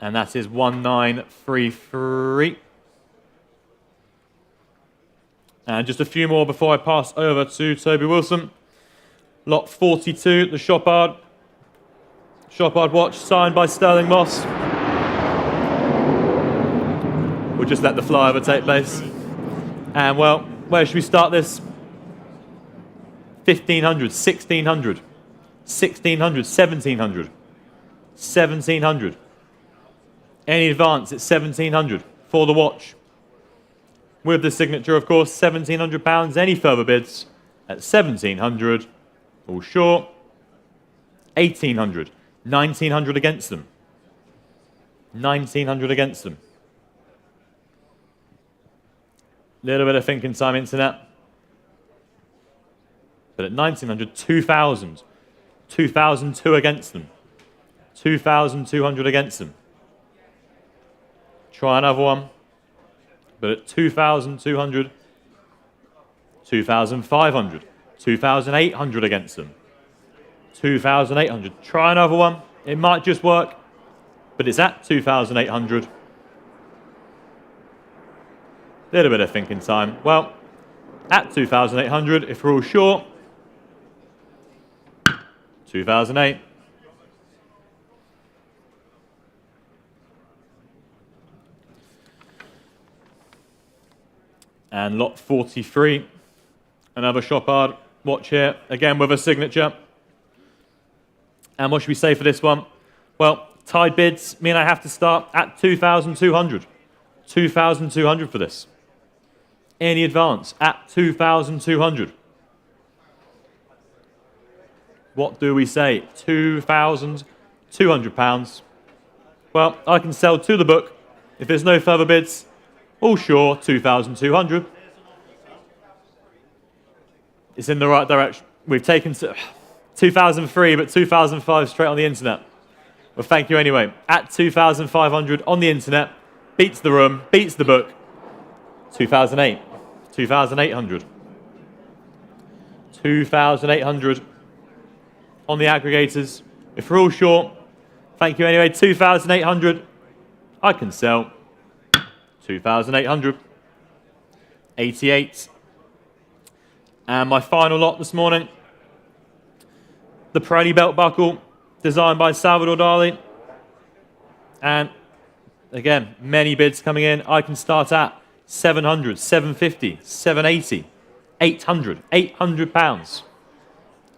And that is 1933. And just a few more before I pass over to Toby Wilson. Lot 42, the Chopard. Chopard watch signed by Sterling Moss. We'll just let the flyover take place. And well, where should we start this? 1,500, 1,600, 1,600, 1,700, 1,700. Any advance at 1,700 for the watch. With the signature, of course, £1,700. Any further bids at 1,700. All short. 1,800. 1,900 against them. 1,900 against them. Little bit of thinking time, internet. But at 1,900, 2,000. 2,002 against them. 2,200 against them. Try another one. But at 2,200, 2,500, 2,800 against them. 2,800. Try another one. It might just work. But it's at 2,800. Little bit of thinking time. Well, at 2,800, if we're all short, 2,008. And lot 43, another Chopard watch here, again with a signature. And what should we say for this one? Well, tied bids mean I have to start at 2,200. 2,200 for this. Any advance at 2,200. What do we say? £2,200. Well, I can sell to the book. If there's no further bids, all sure, 2,200. It's in the right direction. We've taken 2,003, but 2,005 straight on the internet. Well, thank you anyway. At 2,500 on the internet, beats the room, beats the book. 2008, 2,800, 2,800 on the aggregators. If we're all short, thank you anyway. 2,800. I can sell 2,800. 88. And my final lot this morning, the Pirelli belt buckle, designed by Salvador Dali. And again, many bids coming in. I can start at 700, 750, 780, 800, 800 pounds.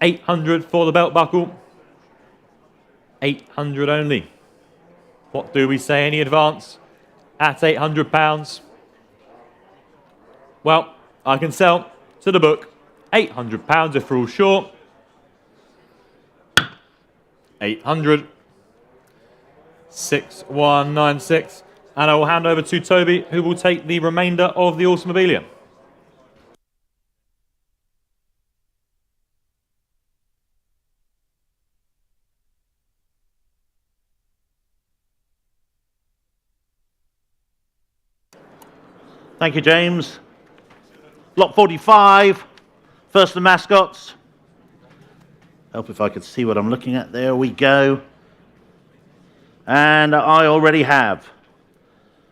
800 for the belt buckle. 800 only. What do we say? Any advance at 800 pounds? Well, I can sell to the book 800 pounds if we're all short. 800. 6196. And I will hand over to Toby, who will take the remainder of the Automobilia. Thank you, James. Lot 45, first the Mascots. Help if I could see what I'm looking at. There we go. And I already have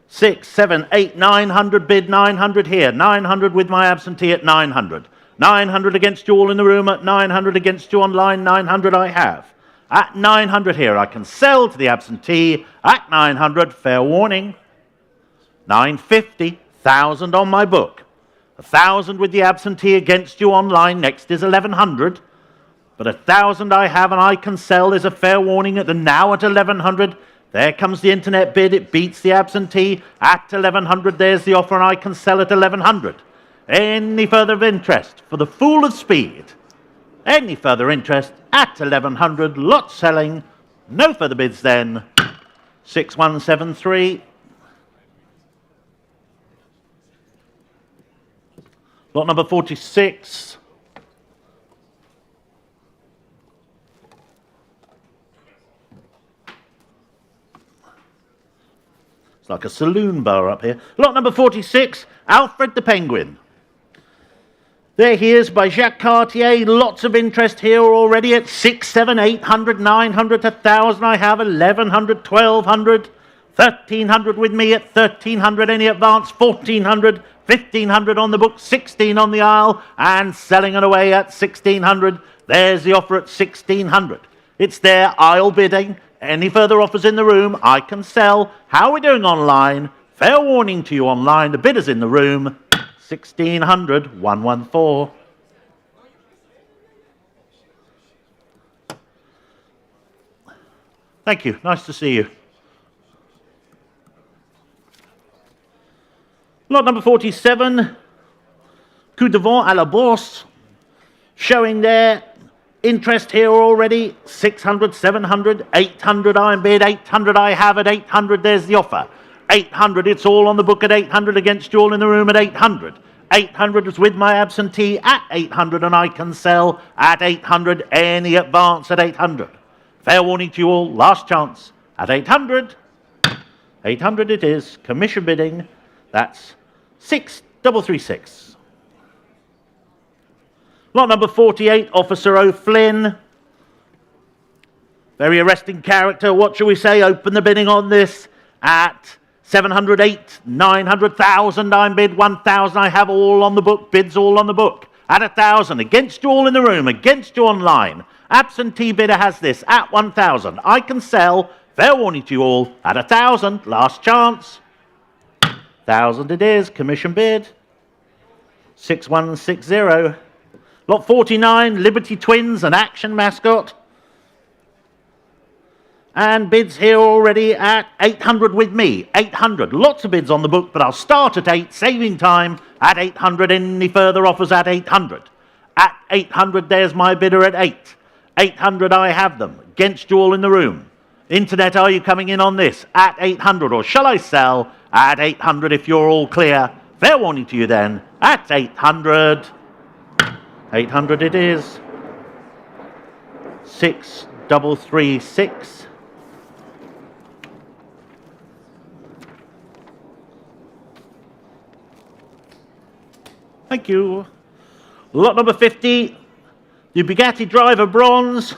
6, 7, 8, 900 bid, 900 here, 900 with my absentee at 900. 900 against you all in the room at 900 against you online, 900 I have. At 900 here, I can sell to the absentee at 900, fair warning. 950, 1,000 on my book. 1,000 with the absentee against you online, next is 1,100. But 1,000 I have and I can sell. There's a fair warning at the now at 1,100. There comes the internet bid. It beats the absentee at 1,100. There's the offer and I can sell at 1,100. Any further interest for the Fool of Speed? Any further interest at 1,100. Lot selling. No further bids then. 6173. Lot number 46. It's like a saloon bar up here. Lot number 46, Alfred the Penguin. There he is by Jacques Cartier. Lots of interest here already at 6, 7, 800, 900, 1,000. I have 1,100, 1,200, 1,300 with me at 1,300. Any advance? 1,400, 1,500 on the book, 16 on the aisle, and selling it away at 1,600. There's the offer at 1,600. It's there, aisle bidding. Any further offers in the room, I can sell. How are we doing online? Fair warning to you online, the bidder's in the room. 1,600, 114. Thank you, nice to see you. Lot number 47, Coup de Vent à la Bourse, showing there. Interest here already, 600, 700, 800 I bid, 800 I have at 800, there's the offer. 800, it's all on the book at 800 against you all in the room at 800. 800 is with my absentee at 800 and I can sell at 800, any advance at 800. Fair warning to you all, last chance at 800. 800 it is, commission bidding, that's 6336. Lot number 48, Officer O'Flynn. Very arresting character. What shall we say? Open the bidding on this at 708, 900,000. I'm bid 1,000. I have all on the book. Bids all on the book at 1,000. Against you all in the room. Against you online. Absentee bidder has this at 1,000. I can sell. Fair warning to you all at 1,000. Last chance. 1,000 it is. Commission bid. 6160. Lot 49, Liberty Twins, an action mascot. And bids here already at 800 with me. 800. Lots of bids on the book, but I'll start at 8, saving time at 800. Any further offers at 800? At 800, there's my bidder at 8. 800, I have them. Against you all in the room. Internet, are you coming in on this? At 800, or shall I sell at 800 if you're all clear? Fair warning to you then. At 800. 800 it is. 6336. Thank you. Lot number 50, the Bugatti Driver Bronze,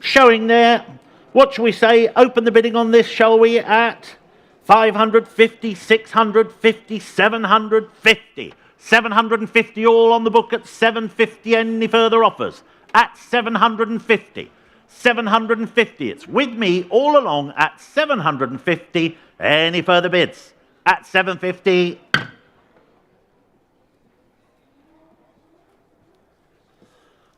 showing there. What shall we say? Open the bidding on this, shall we, at 550, 650, 750. 750 all on the book at 750. Any further offers? At 750. 750. It's with me all along at 750. Any further bids? At 750.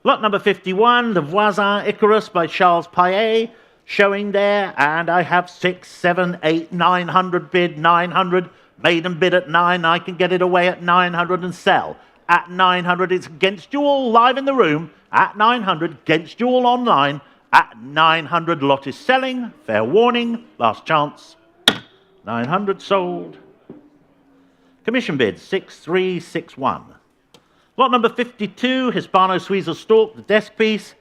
Lot number 51, the Voisin Icarus by Charles Paillet, showing there, and I have 6, 7, 8, 900 bid, 900, maiden bid at 9, I can get it away at 900 and sell. At 900, it's against you all live in the room, at 900, against you all online, at 900, lot is selling, fair warning, last chance, 900 sold. Commission bid, 6361. Lot number 52, Hispano Suiza Stork, the desk piece.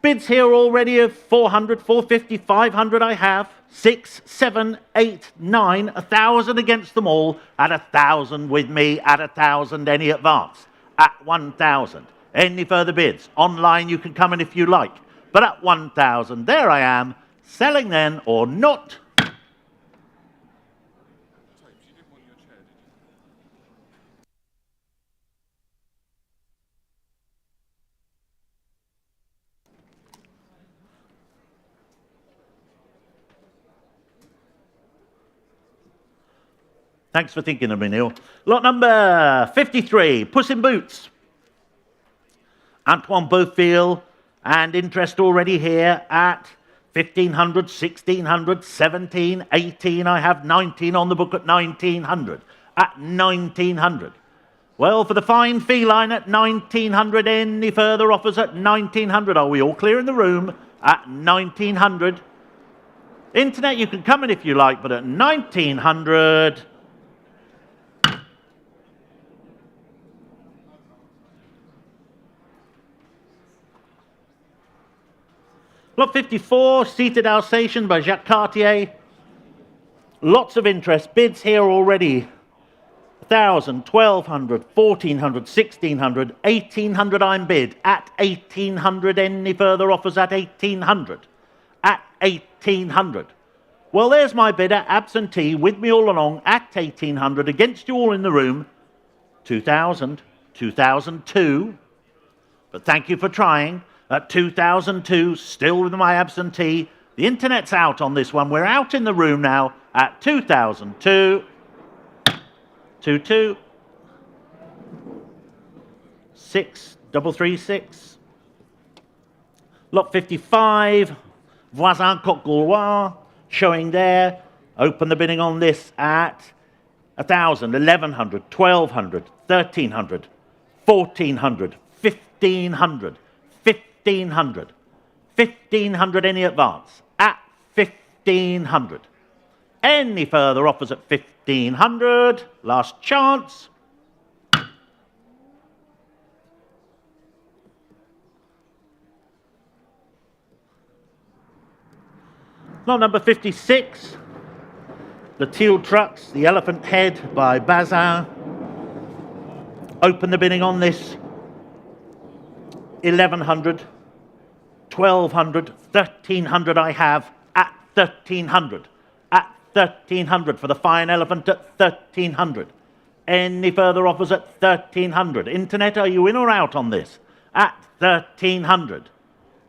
Bids here already of 400, 450, 500 I have. 6, 7, 8, 9, 1,000 against them all. At 1,000 with me, at 1,000 any advance. At 1,000. Any further bids? Online you can come in if you like. But at 1,000, there I am. Selling then or not. Thanks for thinking of me, Neil. Lot number 53, Puss in Boots. Antoine Beaufil, and interest already here at 1,500, 1,600, 17, 18. I have 19 on the book at 1,900. At 1,900. Well, for the fine feline at 1,900. Any further offers at 1,900? Are we all clear in the room? At 1,900. Internet, you can come in if you like, but at 1,900... Lot 54, Seated Alsatian by Jacques Cartier. Lots of interest. Bids here already. 1,000, 1,200, 1,400, 1,600, 1,800 I'm bid. At 1,800. Any further offers at 1,800? At 1,800. Well, there's my bidder, absentee, with me all along at 1,800. Against you all in the room. 2,000, 2,002. But thank you for trying. At 2002, still with my absentee. The internet's out on this one. We're out in the room now at 2002. 22. 6336. Lot 55. Voisin Coq Gaulois, showing there. Open the bidding on this at 1,000, 1,100, 1,200, 1,300, 1,400, 1,500. 1,500. 1,500 any advance. At 1,500. Any further offers at 1,500? Last chance. Lot number 56. The Teal Trucks, the Elephant Head by Bazin. Open the bidding on this. 1,100, 1,200, 1,300 I have at 1,300. At 1,300 for the fine elephant at 1,300. Any further offers at 1,300? Internet, are you in or out on this? At 1,300.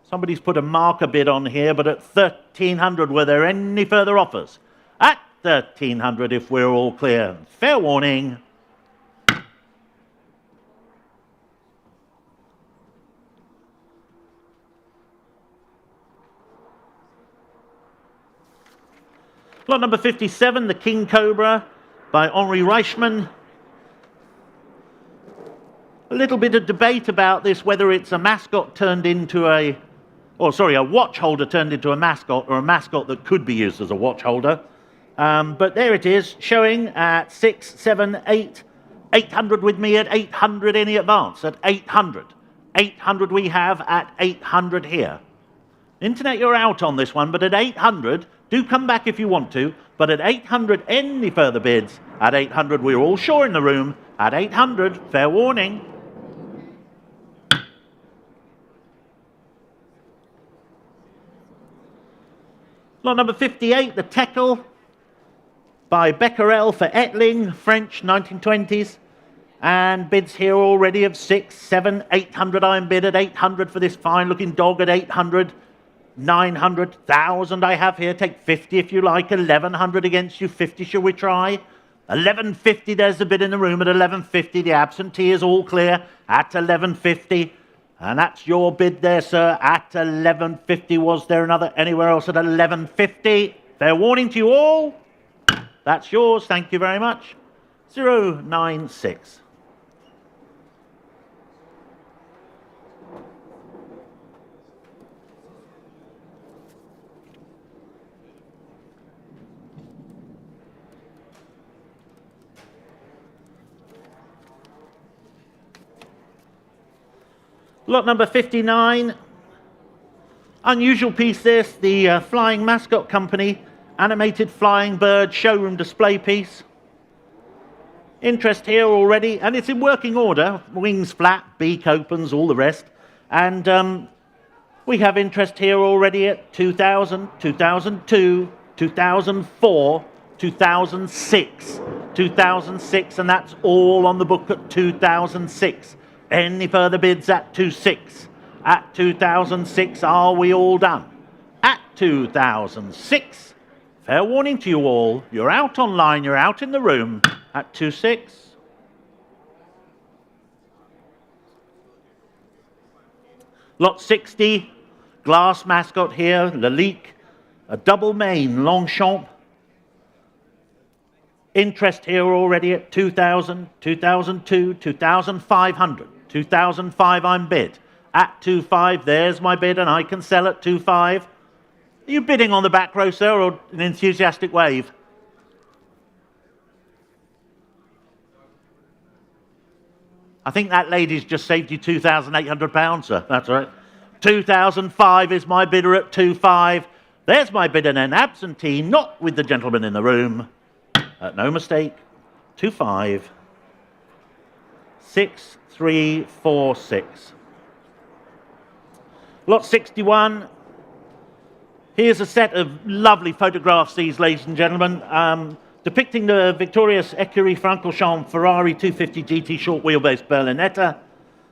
Somebody's put a marker bid on here, but at 1,300, were there any further offers? At 1,300 if we're all clear. Fair warning. Lot number 57, the King Cobra by Henri Reichmann. A little bit of debate about this, whether it's a mascot turned into a watch holder turned into a mascot, or a mascot that could be used as a watch holder. But there it is, showing at 6, 7, 8, 800 with me at 800. Any advance at 800. 800 we have at 800 here. Internet, you're out on this one, but at 800, do come back if you want to, but at 800, any further bids? At 800, we're all sure in the room. at 800. Fair warning. Lot number 58, the Tekel by Becquerel for Etling, French, 1920s. And bids here already of 6, 7, 800. I'm bid at 800 for this fine looking dog at 800. 900, 1,000 I have here. Take 50 if you like. 1,100 against you. 50 shall we try? 1150, there's the bid in the room at 1150. The absentee is all clear at 1150. And that's your bid there, sir, at 1150. Was there another anywhere else at 1150? Fair warning to you all. That's yours. Thank you very much. 096. Lot number 59, unusual piece this, the Flying Mascot Company, animated flying bird showroom display piece. Interest here already, and it's in working order, wings flat, beak opens, all the rest. And we have interest here already at 2000, 2002, 2004, 2006, 2006, and that's all on the book at 2006. Any further bids at 26? At 2006, are we all done? At 2006, fair warning to you all, you're out online, you're out in the room at 26. Lot 60, glass mascot here, Lalique, a double main, Longchamp. Interest here already at 2000, 2002, 2500. 2005 I'm bid. At 25, there's my bid, and I can sell at 25. Are you bidding on the back row, sir, or an enthusiastic wave? I think that lady's just saved you £2,800, sir. That's all right. 2005 is my bidder at 25. There's my bid, and an absentee, not with the gentleman in the room. No mistake. 25. 6346. Lot 61. Here's a set of lovely photographs, these, ladies and gentlemen, depicting the victorious Écurie Francorchamps Ferrari 250 GT short wheelbase Berlinetta,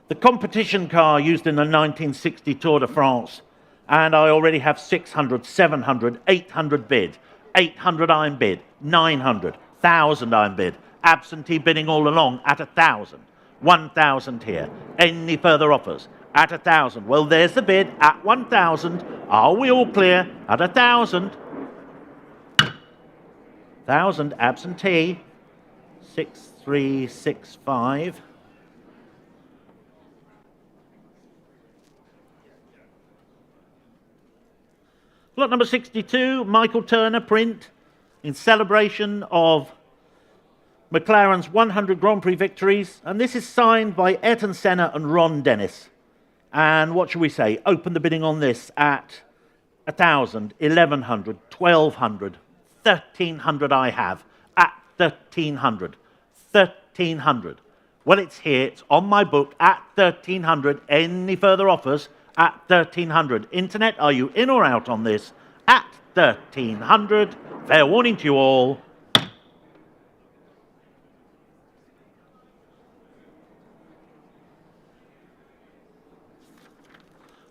the competition car used in the 1960 Tour de France. And I already have 600, 700, 800 bid. 800 I'm bid. 900, 1,000 I'm bid. Absentee bidding all along at 1,000. 1,000 here. Any further offers? At 1,000. Well, there's the bid at 1,000. Are we all clear? At 1,000. 1,000 absentee. 6365. Lot number 62, Michael Turner print in celebration of McLaren's 100 Grand Prix victories. And this is signed by Ayrton Senna and Ron Dennis. And what shall we say? Open the bidding on this at 1,000, 1,100, 1,200, 1,300 I have. At 1,300. 1,300. Well, it's here. It's on my book at 1,300. Any further offers? At 1,300. Internet, are you in or out on this? At 1,300. Fair warning to you all.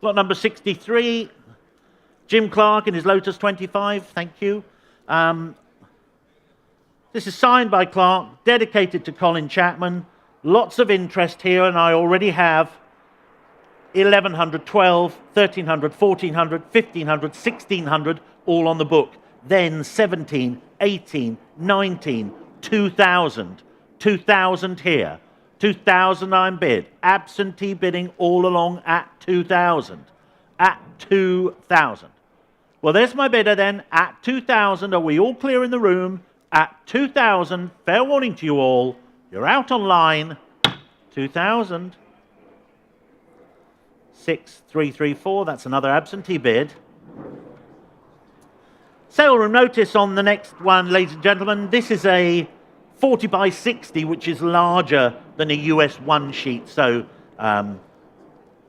Lot number 63, Jim Clark in his Lotus 25, thank you. This is signed by Clark, dedicated to Colin Chapman. Lots of interest here, and I already have 1,100, 12, 1,300, 1,400, 1,500, 1,600, all on the book. Then 17, 18, 19, 2,000. 2,000 here. 2,000 I'm bid. Absentee bidding all along at 2,000. At 2,000. Well, there's my bidder then. At 2,000. Are we all clear in the room? At 2,000. Fair warning to you all. You're out online. 2,000. 6334. That's another absentee bid. Sale room notice on the next one, ladies and gentlemen. This is a 40 by 60, which is larger than a US 1 sheet. So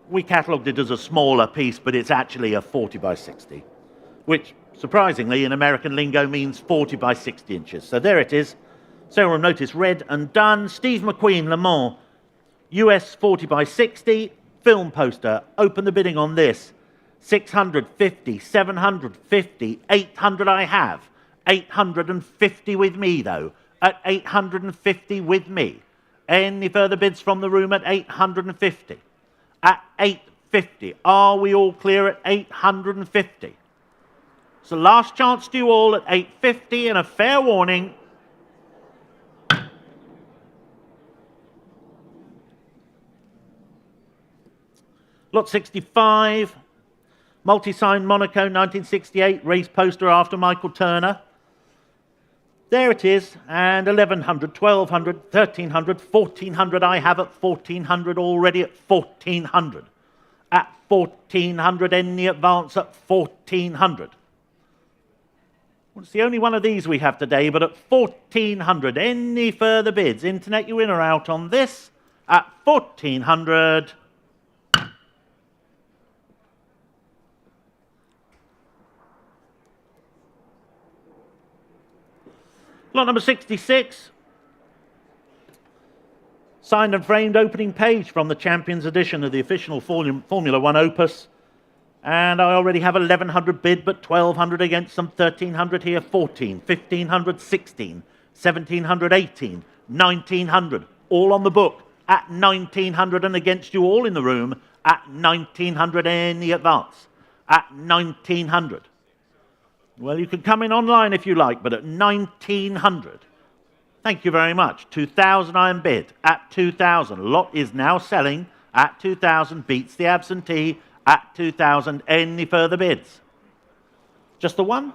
we catalogued it as a smaller piece, but it's actually a 40 by 60, which surprisingly in American lingo means 40 by 60 inches. So there it is. Serial notice read and done. Steve McQueen, Le Mans, US 40 by 60, film poster. Open the bidding on this. 650, 750, 800 I have. 850 with me though. At 850 with me. Any further bids from the room at 850? At 850. Are we all clear at 850? So last chance to you all at 850 and a fair warning. Lot 65, multi-sign Monaco 1968, race poster after Michael Turner. There it is, and 1100, 1200, 1300, 1400 I have at 1400 already at 1400. At 1400, any advance at 1400. Well, it's the only one of these we have today, but at 1400, any further bids? Internet, you in or out on this? At 1400. Lot number 66, signed and framed opening page from the Champions edition of the official Formula One opus. And I already have 1100 bid, but 1200 against some 1300 here, 14, 1500, 16, 1700, 18, 1900, all on the book at 1900 and against you all in the room at 1900 any advance, at 1900. Well, you can come in online if you like, but at 1900. Thank you very much. 2000 I am bid at 2000. Lot is now selling at 2000, beats the absentee at 2000. Any further bids? Just the one?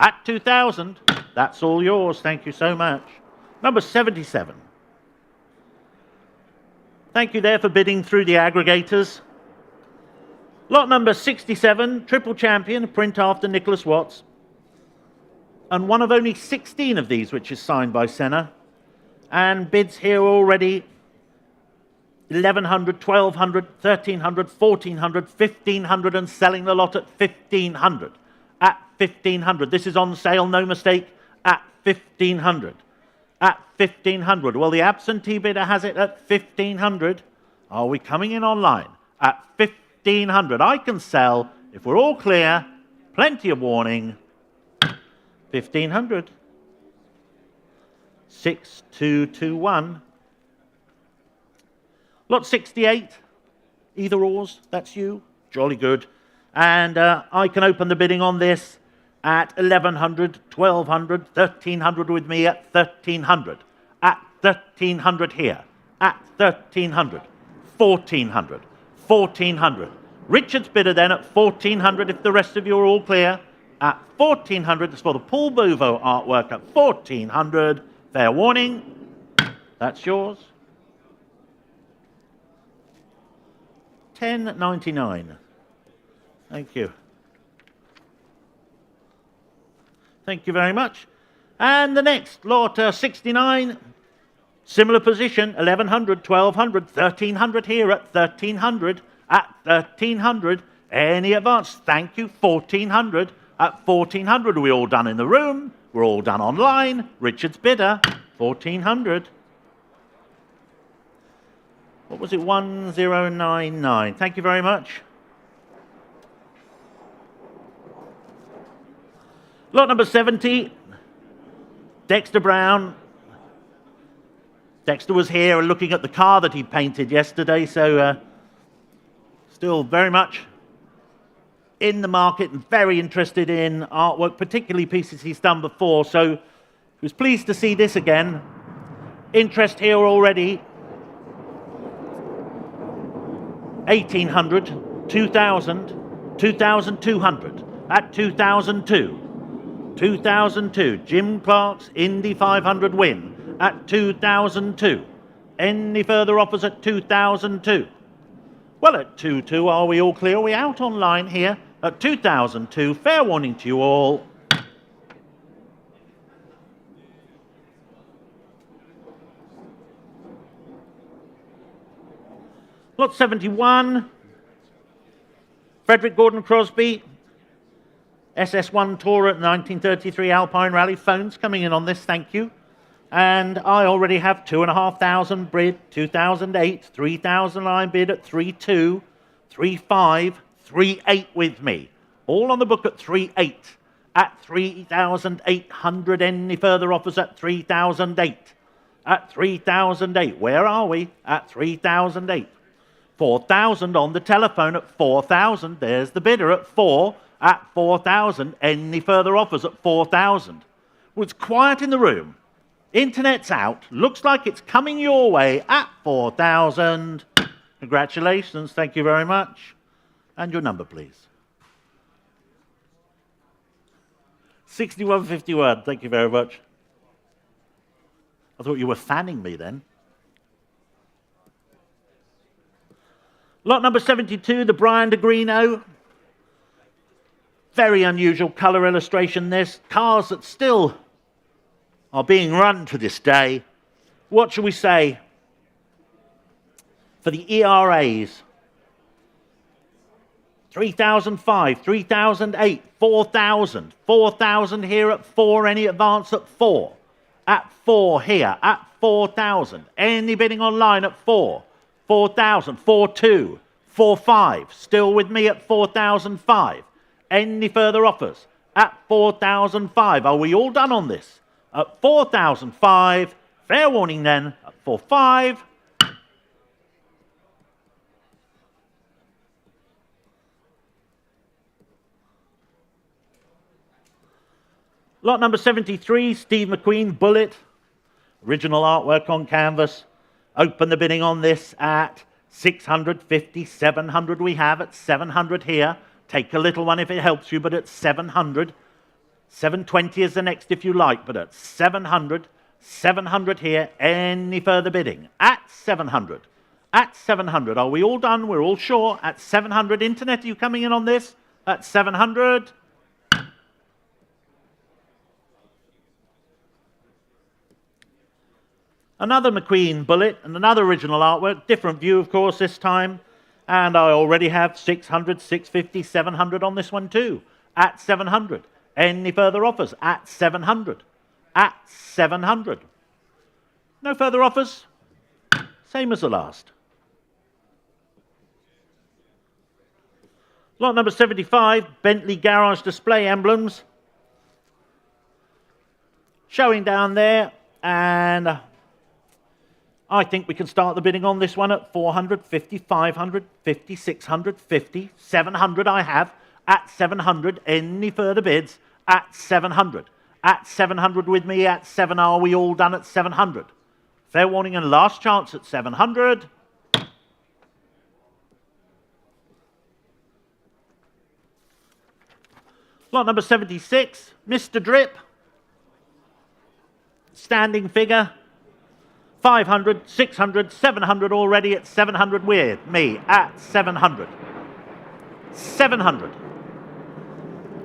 At 2000. That's all yours. Thank you so much. Number 77. Thank you there for bidding through the aggregators. Lot number 67, triple champion, print after Nicholas Watts. And one of only 16 of these which is signed by Senna. And bids here already 1100, 1200, 1300, 1400, 1500 and selling the lot at 1500. At 1500. This is on sale, no mistake, at 1500. At 1500. Well, the absentee bidder has it at 1500. Are we coming in online? At 1500. I can sell, if we're all clear, plenty of warning, 1500. 6221. Lot 68, either ors, that's you, jolly good. And I can open the bidding on this at 1100, 1200, 1300 with me at 1300. At 1300 here, at 1300, 1400. 1400. Richard's bidder then at 1400 if the rest of you are all clear. At 1400, it's for the Paul Bouveau artwork at 1400. Fair warning. That's yours. 10.99. Thank you. Thank you very much. And the next, lot 69. Similar position, 1100, 1200, 1300 here at 1300. At 1300, any advance? Thank you, 1400. At 1400, are we all done in the room? We're all done online. Richard's bidder, 1400. What was it? 1099. Thank you very much. Lot number 70. Dexter Brown. Dexter was here looking at the car that he painted yesterday, so still very much in the market and very interested in artwork, particularly pieces he's done before. So he was pleased to see this again. Interest here already. 1800, 2000, 2200 at 2002. 2002, Jim Clark's Indy 500 win at 2002. Any further offers at 2002? Well, at 22, are we all clear? Are we out online here? At 2002, fair warning to you all. Lot 71, Frederick Gordon Crosby, SS1 Tourer at 1933 Alpine Rally. Phones coming in on this, thank you. And I already have 2,500 bid, 2008, 3,000 I bid at 3.2, 3.5, 3.8 with me. All on the book at 3.8. At 3,800, any further offers at 3,008. At 3,008, where are we? At 3,008. 4,000 on the telephone at 4,000. There's the bidder at 4. At 4,000, any further offers at 4,000. Well, it's quiet in the room. Internet's out. Looks like it's coming your way at 4,000. Congratulations. Thank you very much. And your number, please. 6151. Thank you very much. I thought you were fanning me then. Lot number 72, the Brian de Greeno. Very unusual colour illustration this. Cars that still are being run to this day. What shall we say for the ERAs? 3,005, 3,008, 4,000. 4,000 here at 4, any advance at 4. At 4 here, at 4,000. Any bidding online at 4. 4,000, 4,2, 4,5. Still with me at 4,005. Any further offers? At 4,005. Are we all done on this? At 4,005. Fair warning then. At 4,5. Lot number 73, Steve McQueen, Bullet. Original artwork on canvas. Open the bidding on this at 650, 700 we have at 700 here. Take a little one if it helps you, but at 700. 720 is the next if you like, but at 700. 700 here. Any further bidding? At 700. At 700. Are we all done? We're all sure. At 700. Internet, are you coming in on this? At 700. Another McQueen Bullet and another original artwork. Different view, of course, this time. And I already have 600, 650, 700 on this one too. At 700. Any further offers? At 700. At 700. No further offers? Same as the last. Lot number 75, Bentley Garage Display Emblems. Showing down there, and I think we can start the bidding on this one at 450, 550, 650, 700 I have. At 700, any further bids? At 700. At 700 with me, at 7, are we all done at 700? Fair warning and last chance at 700. Lot number 76, Mr. Drip. Standing figure. 500, 600, 700 already at 700 with me at 700. 700.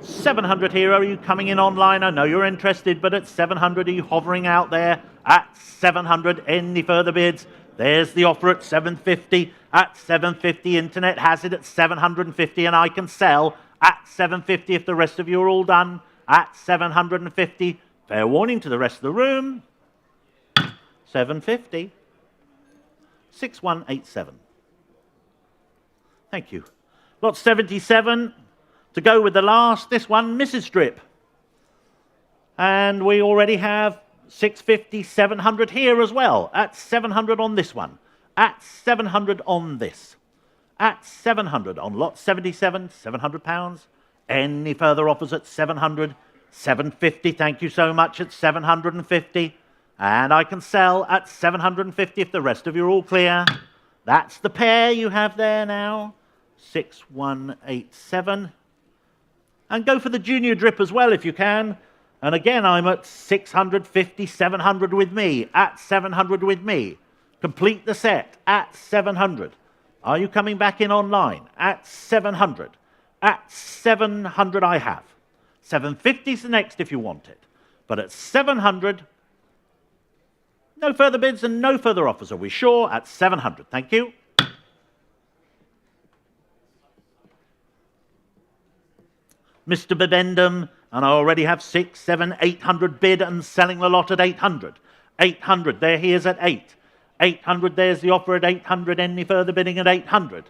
700 here. Are you coming in online? I know you're interested, but at 700, are you hovering out there? At 700, any further bids? There's the offer at 750. At 750, Internet has it at 750, and I can sell at 750 if the rest of you are all done. At 750. Fair warning to the rest of the room. 750. 6187. Thank you. Lot 77. To go with the last, this one, Mrs. Drip. And we already have 650, 700 here as well. At 700 on this one. At 700 on this. At 700 on lot 77, £700. Any further offers at 700? 750, thank you so much, at 750. And I can sell at 750 if the rest of you are all clear. That's the pair you have there now. 6187. And go for the junior drip as well if you can. And again, I'm at 650, 700 with me. At 700 with me. Complete the set at 700. Are you coming back in online? At 700. At 700 I have. 750 is the next if you want it. But at 700... no further bids and no further offers. Are we sure? At 700. Thank you. Mr. Bibendum, and I already have 6, 7, 800 bid and selling the lot at 800. 800, there he is at 8. 800, there's the offer at 800. Any further bidding at 800?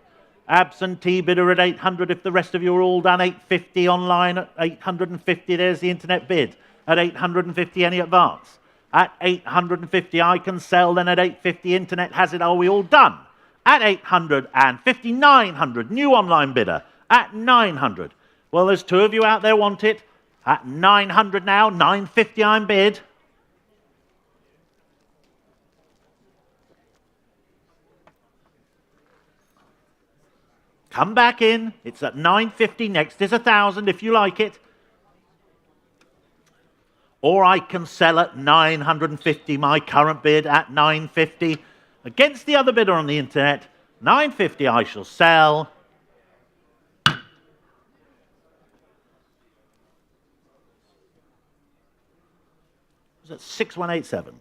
Absentee bidder at 800. If the rest of you are all done, 850 online at 850. There's the internet bid at 850. Any advance? At 850, I can sell. Then at 850, internet has it. Are we all done? At 850, 900. New online bidder at 900. Well, there's 2 of you out there want it. At 900 now, 950 I'm bid. Come back in. It's at 950. Next is 1,000 if you like it. Or I can sell at 950. My current bid at 950. Against the other bidder on the internet. 950 I shall sell. It's at 6187.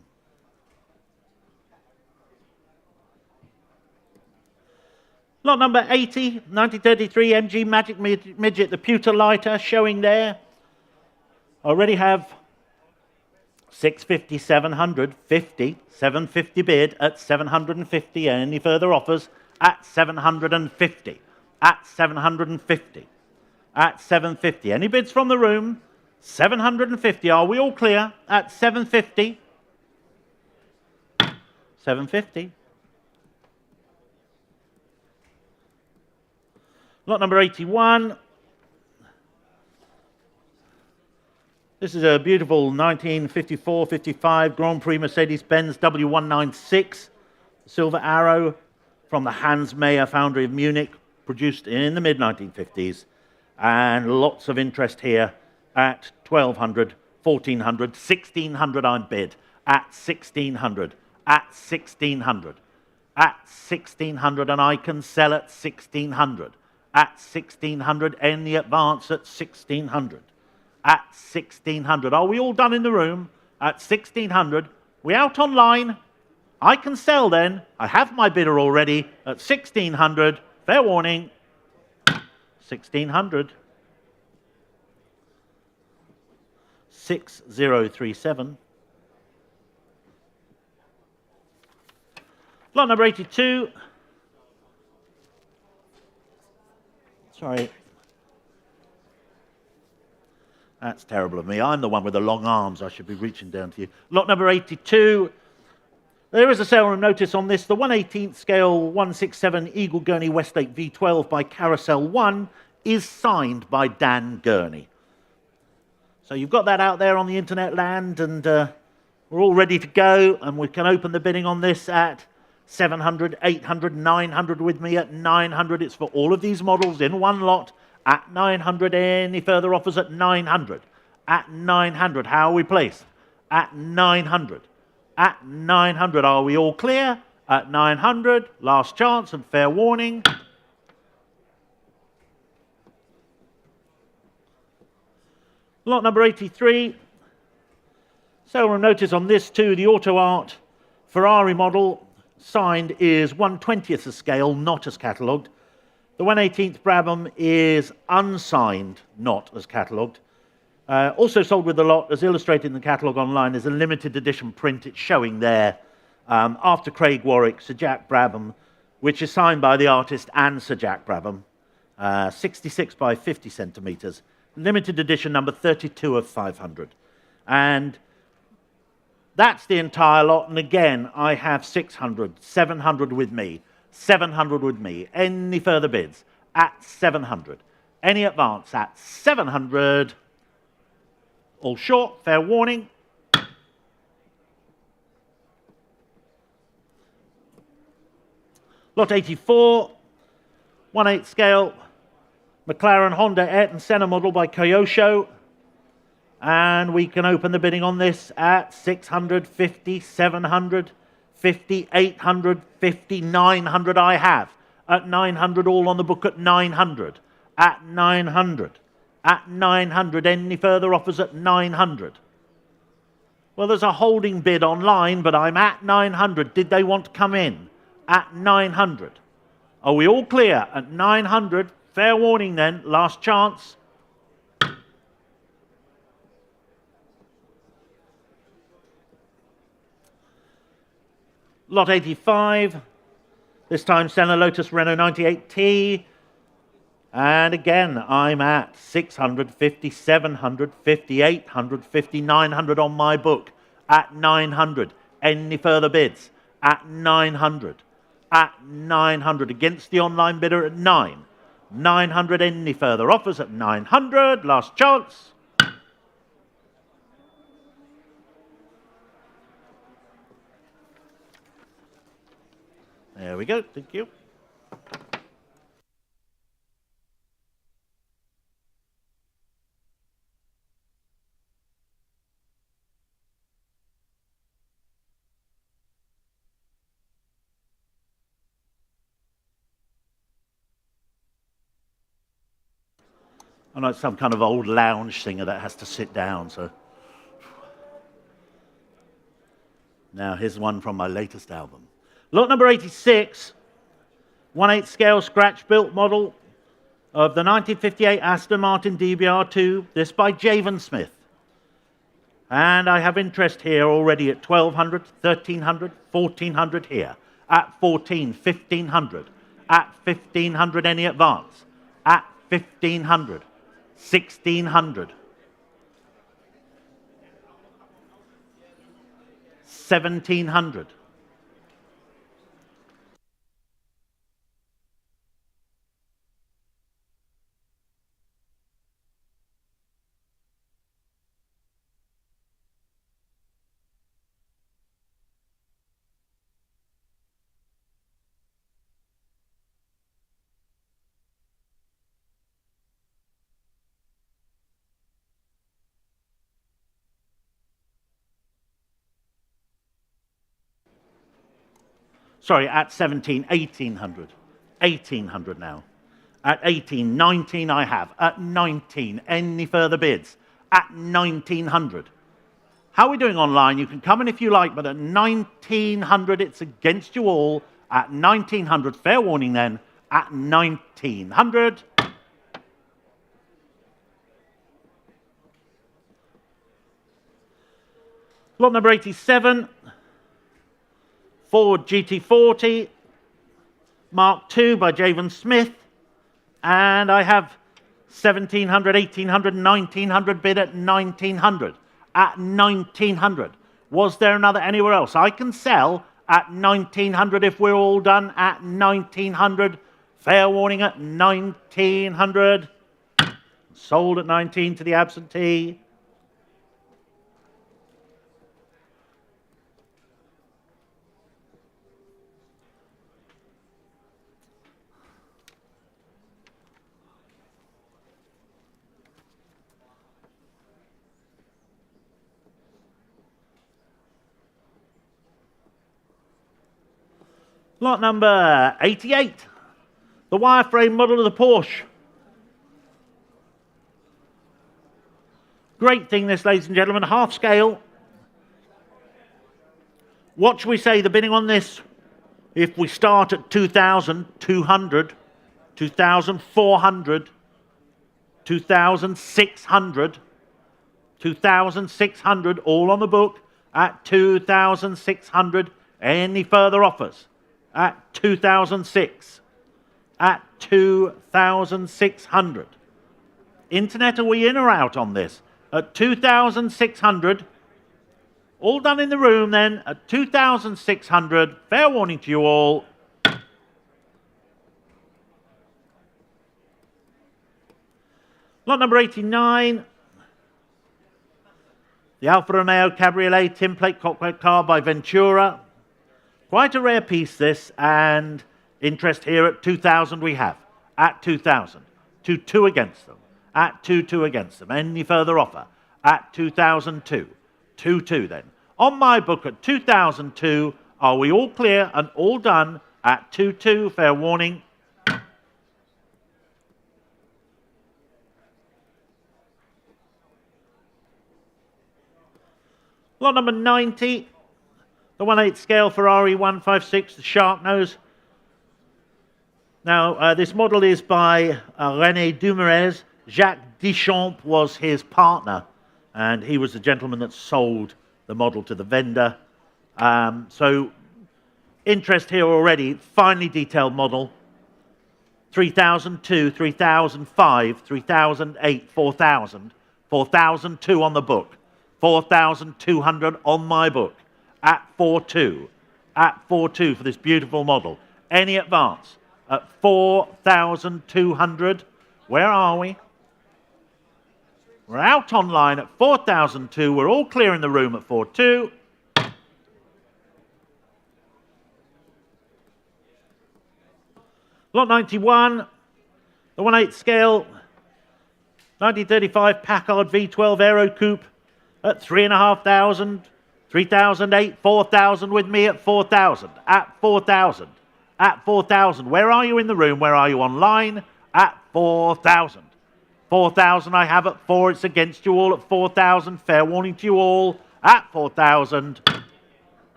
Lot number 80, 1933 MG Magic Midget, the pewter lighter showing there. I already have 650, 750, 750 bid at 750. Any further offers? At 750. At 750. At 750. Any bids from the room? 750. Are we all clear? At 750. 750. Lot number 81. This is a beautiful 1954-55 Grand Prix Mercedes-Benz W196 Silver Arrow from the Hans Meyer foundry of Munich, produced in the mid-1950s. And lots of interest here at 1,200, 1,400, 1,600 I'm bid. At 1,600, at 1,600, at 1,600, and I can sell at 1,600. At 1,600, any advance at 1,600. At 1,600. Are we all done in the room? At 1,600. We out online? I can sell then. I have my bidder already at 1,600. Fair warning. 1,600. 6037. Lot number 82. Sorry. That's terrible of me. I'm the one with the long arms. I should be reaching down to you. Lot number 82. There is a sale room notice on this. The 1/18th scale 167 Eagle Gurney Westlake V12 by Carousel 1 is signed by Dan Gurney. So you've got that out there on the internet land, and we're all ready to go, and we can open the bidding on this at 700, 800, 900 with me at 900. It's for all of these models in one lot at 900. Any further offers at 900? At 900. How are we placed? At 900. At 900. Are we all clear? At 900. Last chance and fair warning. Lot number 83. Sale room notice on this too. The Auto Art Ferrari model. Signed is 1/20th of scale, not as catalogued. The 1/18th Brabham is unsigned, not as catalogued. Also sold with the lot, as illustrated in the catalogue online, is a limited edition print. It's showing there, after Craig Warwick, Sir Jack Brabham, which is signed by the artist and Sir Jack Brabham. 66 by 50 centimetres. Limited edition number 32 of 500. And that's the entire lot, and again, I have 600, 700 with me, 700 with me. Any further bids? At 700. Any advance? At 700. All short, fair warning. Lot 84, 1/8 scale, McLaren Honda Ayrton Senna model by Kyosho. And we can open the bidding on this at 650, 750, 850, 900 I have. At 900, all on the book at 900. At 900. At 900. Any further offers at 900? Well, there's a holding bid online, but I'm at 900. Did they want to come in? At 900. Are we all clear? At 900. Fair warning then. Last chance. Lot 85. This time Senna Lotus Renault 98T. And again, I'm at 600, 50, 700, 50, 800, 50, 900 on my book. At 900. Any further bids? At 900. At 900. Against the online bidder at 9. 900. Any further offers at 900. Last chance. There we go. Thank you. I'm like some kind of old lounge singer that has to sit down, so. Now, here's one from my latest album. Lot number 86, 1/8 scale scratch-built model of the 1958 Aston Martin DBR2, this by Javen Smith. And I have interest here already at 1,200, 1,300, 1,400 here. At 14, 1,500. At 1,500, any advance? At 1,500. 1,600, 1,700, sorry, at 17, 1,800. 1,800 now. At 18, 19 I have. At 19, any further bids? At 1,900. How are we doing online? You can come in if you like, but at 1,900 it's against you all. At 1,900, fair warning then, at 1,900. Lot number 87. Ford GT40, Mark II by Javen Smith, and I have 1,700, 1,800, 1,900 bid at 1,900. At 1,900. Was there another anywhere else? I can sell at 1,900 if we're all done at 1,900. Fair warning at 1,900. Sold at 19 to the absentee. Lot number 88, the wireframe model of the Porsche. Great thing this, ladies and gentlemen, half scale. What should we say the bidding on this? If we start at 2,200, 2,400, 2,600, 2,600, all on the book at 2,600. Any further offers? At 2,006, at 2,600. Internet, are we in or out on this? At 2,600, all done in the room then, at 2,600, fair warning to you all. Lot number 89, the Alfa Romeo Cabriolet tinplate cockpit car by Ventura. Quite a rare piece this, and interest here at 2,000 we have. At 2,000. 2-2 against them. At 2-2 against them. Any further offer? At 2,002. 2-2 then. On my book at 2,002, are we all clear and all done? At 2-2, fair warning. Lot number 90. The 1/8 scale Ferrari 156, the shark nose. Now, this model is by René Dumerez. Jacques Deschamps was his partner, and he was the gentleman that sold the model to the vendor. So Interest here already. Finely detailed model. 3002, 3005, 3008, 4000. 4002 on the book. 4200 on my book. At 42. At 42 for this beautiful model. Any advance? At 4,200. Where are we? We're out online at 4,002. We're all clear in the room at 42. Lot 91, the 1/8 scale, 1935 Packard V12 Aero Coupe at 3,500, 3,008, 4,000 with me at 4,000, at 4,000, at 4,000. Where are you in the room? Where are you online? At 4,000. 4,000 I have at 4. It's against you all at 4,000. Fair warning to you all at 4,000.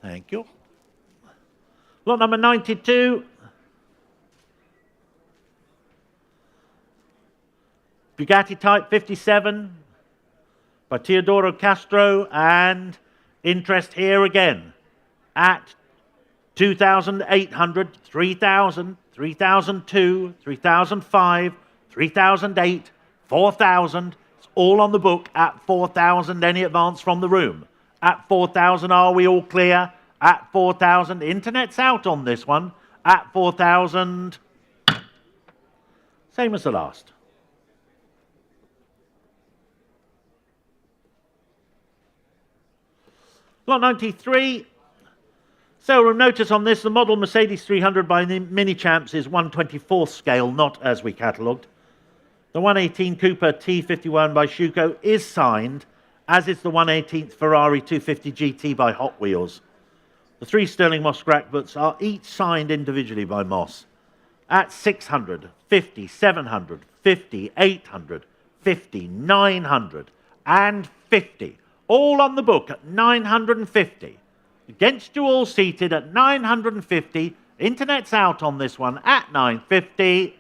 Thank you. Lot number 92. Bugatti Type 57 by Teodoro Castro, and interest here again at 2,800, 3,000, 3,002, 3,005, 3,008, 4,000. It's all on the book at 4,000. Any advance from the room? At 4,000, are we all clear? At 4,000, internet's out on this one. At 4,000, same as the last. Lot 93, sale room notice on this. The model Mercedes 300 by Mini Champs is 1/24th scale, not as we catalogued. The 118 Cooper T51 by Schuco is signed, as is the 1/18th Ferrari 250 GT by Hot Wheels. The 3 Sterling Moss Scrapbooks are each signed individually by Moss at 600, 50, 700, 50, 800, 50, 900 and 50. All on the book at 950. Against you all seated at 950. Internet's out on this one at 950.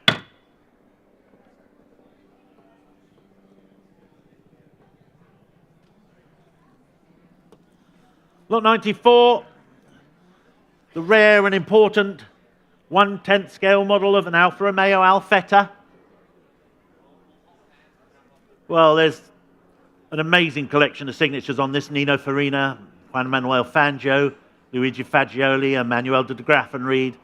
Lot 94, the rare and important 1/10th scale model of an Alfa Romeo Alfetta. Well, there's an amazing collection of signatures on this. Nino Farina, Juan Manuel Fangio, Luigi Fagioli, Emmanuel de Graffenried,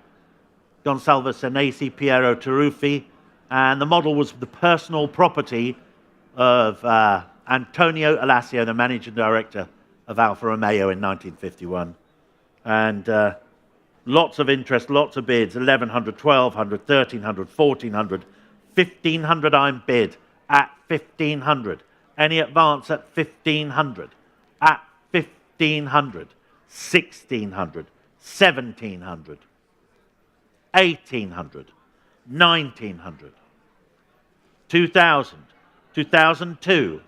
Gonsalvo Senesi, Piero Taruffi, and the model was the personal property of Antonio Alassio, the managing director of Alfa Romeo in 1951. And lots of interest, lots of bids, 1,100, 1,200, 1,300, 1,400, 1,500 I'm bid at 1,500. Any advance at 1,500, at 1,500, 1,600, 1,700, 1,800, 1,900, 2,000, 2,002.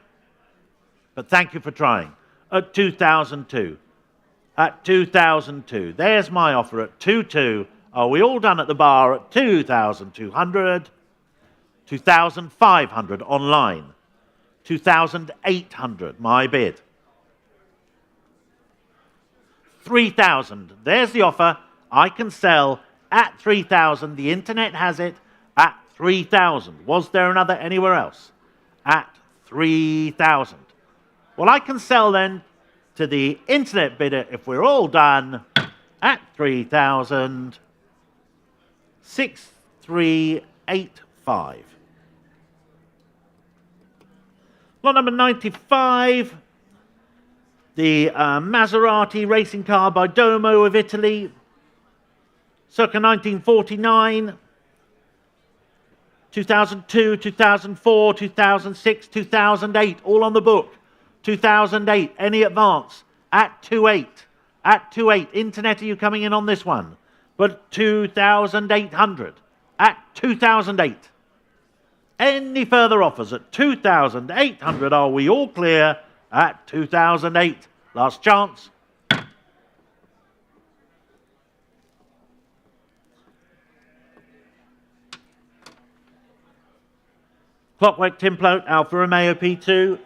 But thank you for trying. At 2,002. At 2,002. There's my offer at 2,2. Are we all done at the bar at 2,200? 2,500 online. 2,800, my bid. 3,000. There's the offer. I can sell at 3,000. The internet has it at 3,000. Was there another anywhere else? At 3,000. Well, I can sell then to the internet bidder, if we're all done, at 3,000. 6,385. Lot number 95, the Maserati racing car by Domo of Italy, circa 1949, 2002, 2004, 2006, 2008, all on the book. 2008, any advance? At 2.8. At 2.8. Internet, are you coming in on this one? But 2,800. At 2008. Any further offers at 2,800? Are we all clear at 2008? Last chance. Clockwork Timplate, Alfa Romeo P2.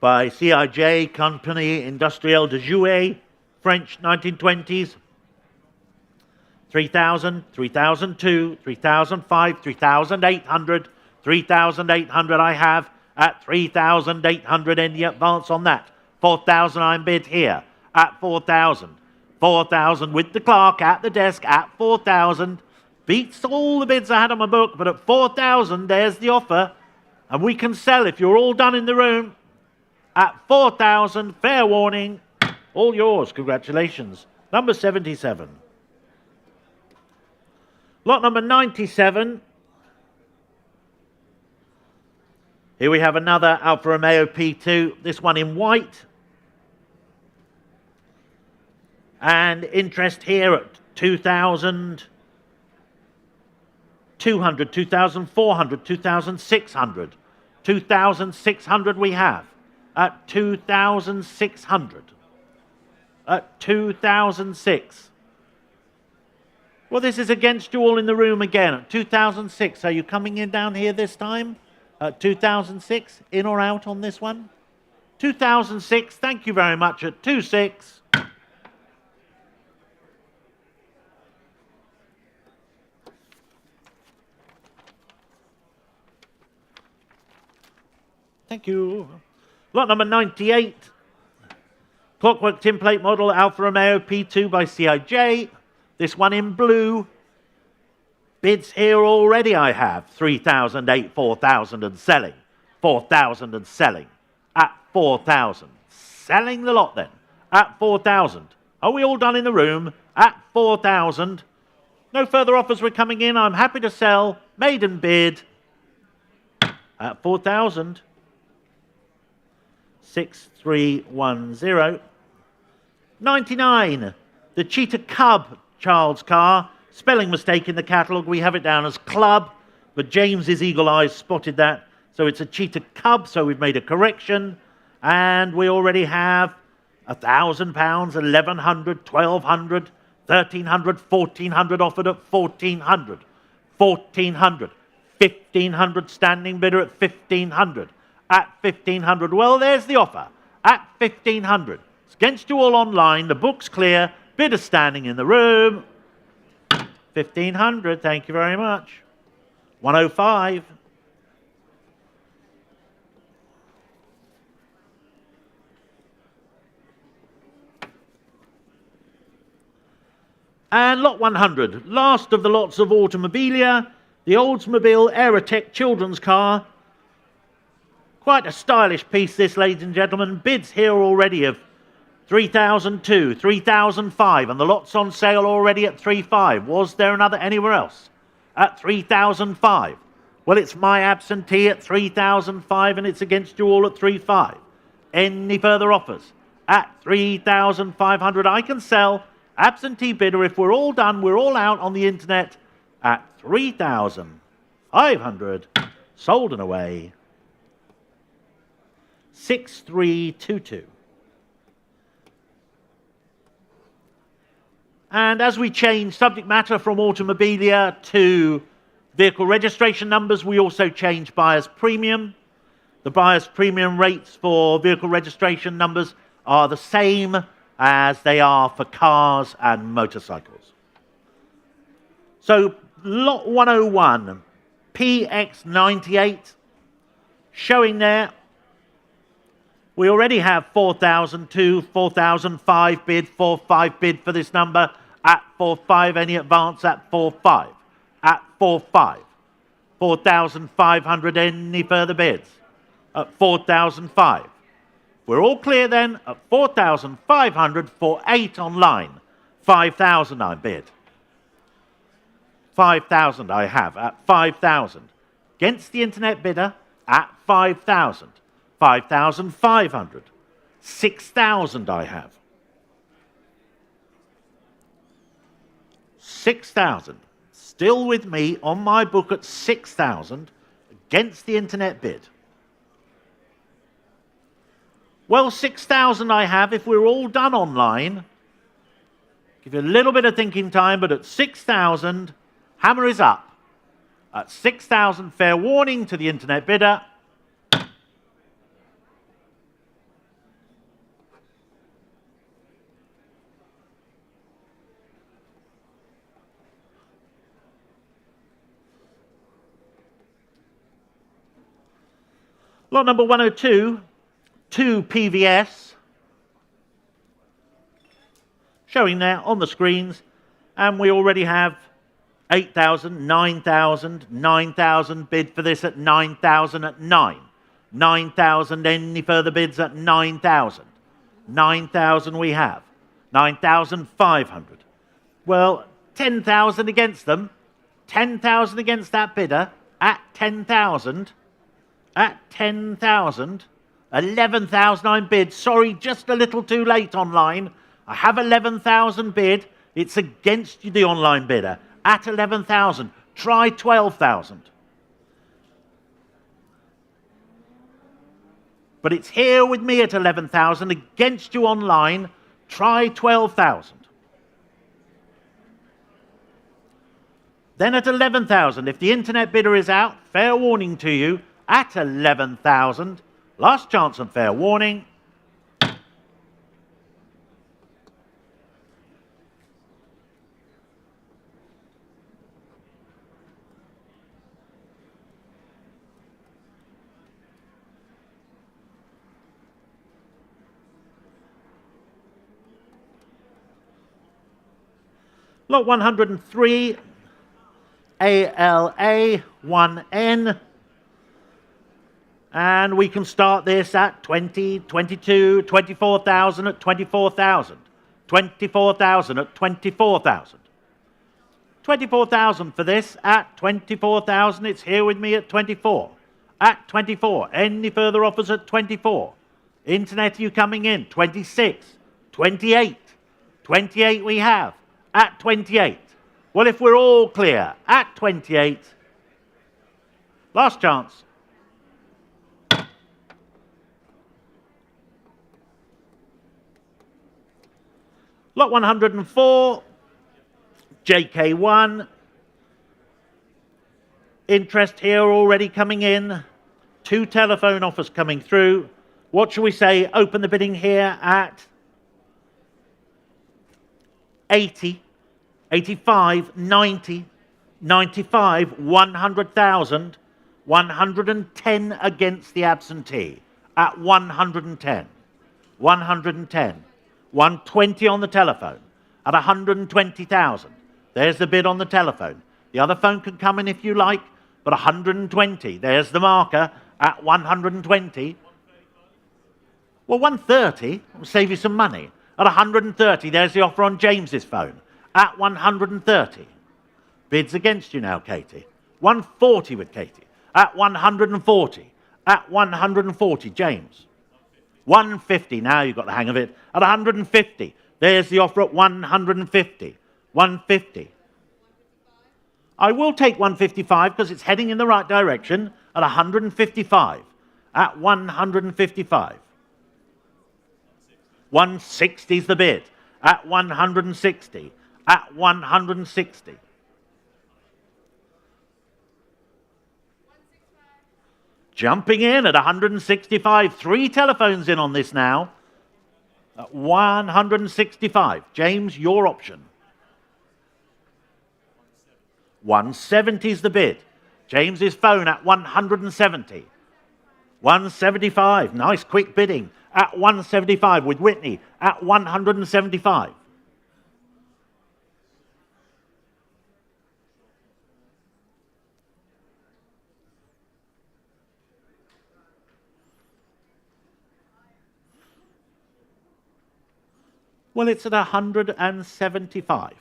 By CIJ, Compagnie Industrielle de Jouet, French, 1920s. 3,000, 3,002, 3,005, 3,800, 3,800 I have at 3,800. Any advance on that? 4,000 I'm bid here at 4,000. 4,000 with the clerk at the desk at 4,000. Beats all the bids I had on my book, but at 4,000 there's the offer. And we can sell if you're all done in the room. At 4,000, fair warning, all yours, congratulations. Number 77. Lot number 97. Here we have another Alfa Romeo P2, this one in white. And interest here at 2,200, 2,400, 2,600. 2,600 we have at 2,600. At 2,006. Well, this is against you all in the room again at 2006. Are you coming in down here this time? At 2006, in or out on this one? 2006, thank you very much at 26. Thank you. Lot number 98. Clockwork Timplate model Alfa Romeo P2 by CIJ. This one in blue. Bids here already I have. 3,008, 4,000 and selling. 4,000 and selling. At 4,000. Selling the lot then. At 4,000. Are we all done in the room? At 4,000. No further offers were coming in. I'm happy to sell. Maiden bid. At 4,000. 6310. 99. The Cheetah Cub child's car. Spelling mistake in the catalogue. We have it down as Club, but James's eagle eyes spotted that. So it's a Cheetah Cub, so we've made a correction. And we already have £1,000, 1,100, 1,200, 1,300, 1,400 offered at 1,400. 1,400. 1,500 standing bidder at 1,500. At 1,500. Well, there's the offer. At 1,500. It's against you all online. The book's clear. Bidder standing in the room. 1,500. Thank you very much. 105. And lot 100. Last of the lots of Automobilia. The Oldsmobile Aerotech children's car. Quite a stylish piece this, ladies and gentlemen. Bids here already of 3,002, 3,005, and the lot's on sale already at 3,500. Was there another anywhere else? At 3,005. Well, it's my absentee at 3,005, and it's against you all at 3,500. Any further offers? At 3,500, I can sell. Absentee bidder, if we're all done, we're all out on the internet at 3,500. Sold and away. 6322. And as we change subject matter from Automobilia to vehicle registration numbers, we also change buyer's premium. The buyer's premium rates for vehicle registration numbers are the same as they are for cars and motorcycles. So lot 101, PX98, showing there. We already have 4,002, 4,005 bid, 4,500 bid for this number. At 4,500, any advance at 4,500. At 4,500. 4,500, any further bids? At 4,500. We're all clear then at 4,500 for 8 online. 5,000 I bid. 5,000 I have at 5,000. Against the internet bidder at 5,000. 5,500. 6,000 I have. 6,000. Still with me on my book at 6,000 against the internet bid. Well, 6,000 I have if we're all done online. Give you a little bit of thinking time, but at 6,000, Hammer is up at 6,000. Fair warning to the internet bidder. Lot number 102, 2 PVS, showing there on the screens, and we already have 8,000, 9,000, 9,000, bid for this at 9,000 at 9. 9,000, any further bids at 9,000. 9,000 we have. 9,500. Well, 10,000 against them. 10,000 against that bidder at 10,000. At 10,000. 11,000 I'm bid. Sorry, just a little too late online. I have 11,000 bid. It's against the online bidder. At 11,000. Try 12,000. But it's here with me at 11,000 against you online. Try 12,000. Then at 11,000, if the internet bidder is out, fair warning to you, at 11,000, last chance and fair warning. Lot 103, ALA 1N. And we can start this at 20, 22, 24,000 at 24,000. 24,000 at 24,000. 24,000 for this at 24,000. It's here with me at 24. At 24. Any further offers at 24? Internet, you coming in? 26. 28. 28 we have. At 28. Well, if we're all clear, at 28. Last chance. Lot 104, JK1. Interest here already coming in. 2 telephone offers coming through. What shall we say? Open the bidding here at 80, 85, 90, 95, 100,000, 110 against the absentee at 110, 110. 120 on the telephone at 120,000. There's the bid on the telephone. The other phone can come in if you like, but 120. There's the marker at 120. Well, 130 will save you some money. At 130, there's the offer on James's phone at 130. Bids against you now, Katie. 140 with Katie. At 140. At 140, James. 150, now you've got the hang of it. At 150, there's the offer at 150. 150. I will take 155 because it's heading in the right direction at 155. At 155. 160 is the bid. At 160. At 160. Jumping in at 165. 3 telephones in on this now. At 165. James, your option. 170 is the bid. James's phone at 170. 175. Nice quick bidding. At 175 with Whitney. At 175. Well, it's at 175.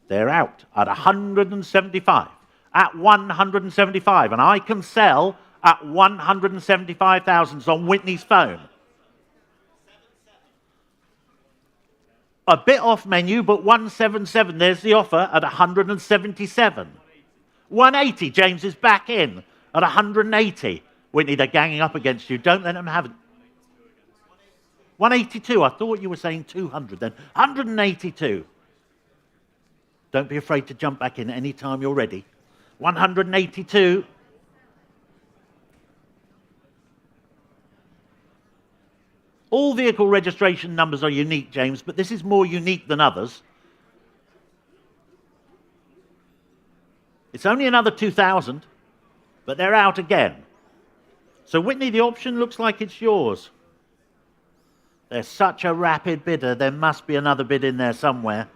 They're out at 175. At 175. And I can sell at 175,000 on Whitney's phone. A bit off menu, but 177. There's the offer at 177. 180. James is back in at 180. Whitney, they're ganging up against you. Don't let them have it. 182. I thought you were saying 200 then. 182. Don't be afraid to jump back in any time you're ready. 182. All vehicle registration numbers are unique, James, but this is more unique than others. It's only another 2,000, but they're out again. So, Whitney, the option looks like it's yours. They're such a rapid bidder, there must be another bid in there somewhere.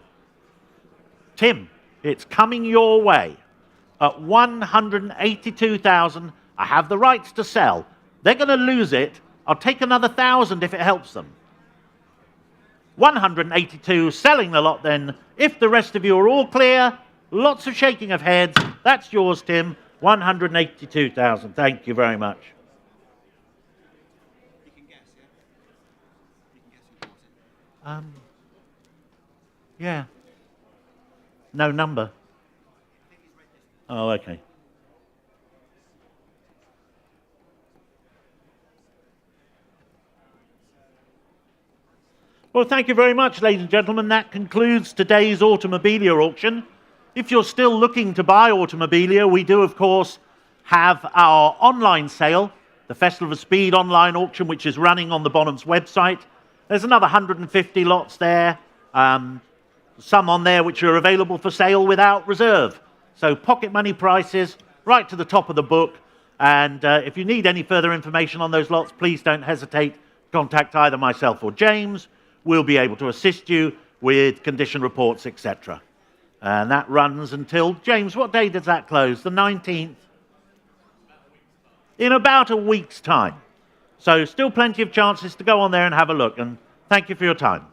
Tim, it's coming your way. At 182,000, I have the rights to sell. They're going to lose it. I'll take another 1,000 if it helps them. 182, selling the lot then. If the rest of you are all clear, lots of shaking of heads. That's yours, Tim. 182,000. Thank you very much. You can guess, yeah? You can guess who bought it. Yeah. No number. Oh, okay. Well, thank you very much, ladies and gentlemen. That concludes today's Automobilia auction. If you're still looking to buy Automobilia, we do, of course, have our online sale, the Festival of Speed online auction, which is running on the Bonhams website. There's another 150 lots there, some on there which are available for sale without reserve. So pocket money prices, right to the top of the book. And if you need any further information on those lots, please don't hesitate to contact either myself or James. We'll be able to assist you with condition reports, etc. And that runs until, James, what day does that close? The 19th? In about a week's time. So still plenty of chances to go on there and have a look. And thank you for your time.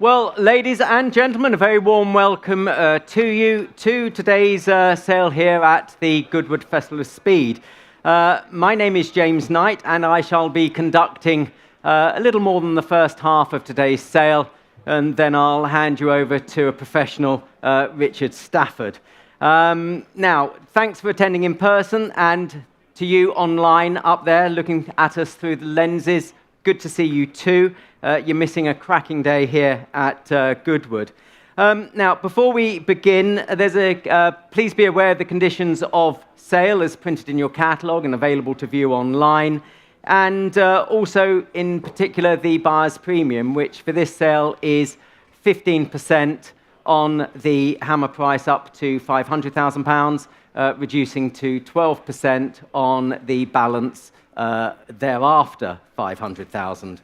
Well, ladies and gentlemen, a very warm welcome to you to today's sale here at the Goodwood Festival of Speed. My name is James Knight, and I shall be conducting a little more than the first half of today's sale, and then I'll hand you over to a professional, Richard Stafford. Now, thanks for attending in person, and to you online up there looking at us through the lenses. Good to see you too. You're missing a cracking day here at Goodwood. Now, before we begin, please be aware of the conditions of sale as printed in your catalogue and available to view online. And also, in particular, the buyer's premium, which for this sale is 15% on the hammer price up to £500,000, reducing to 12% on the balance thereafter, £500,000.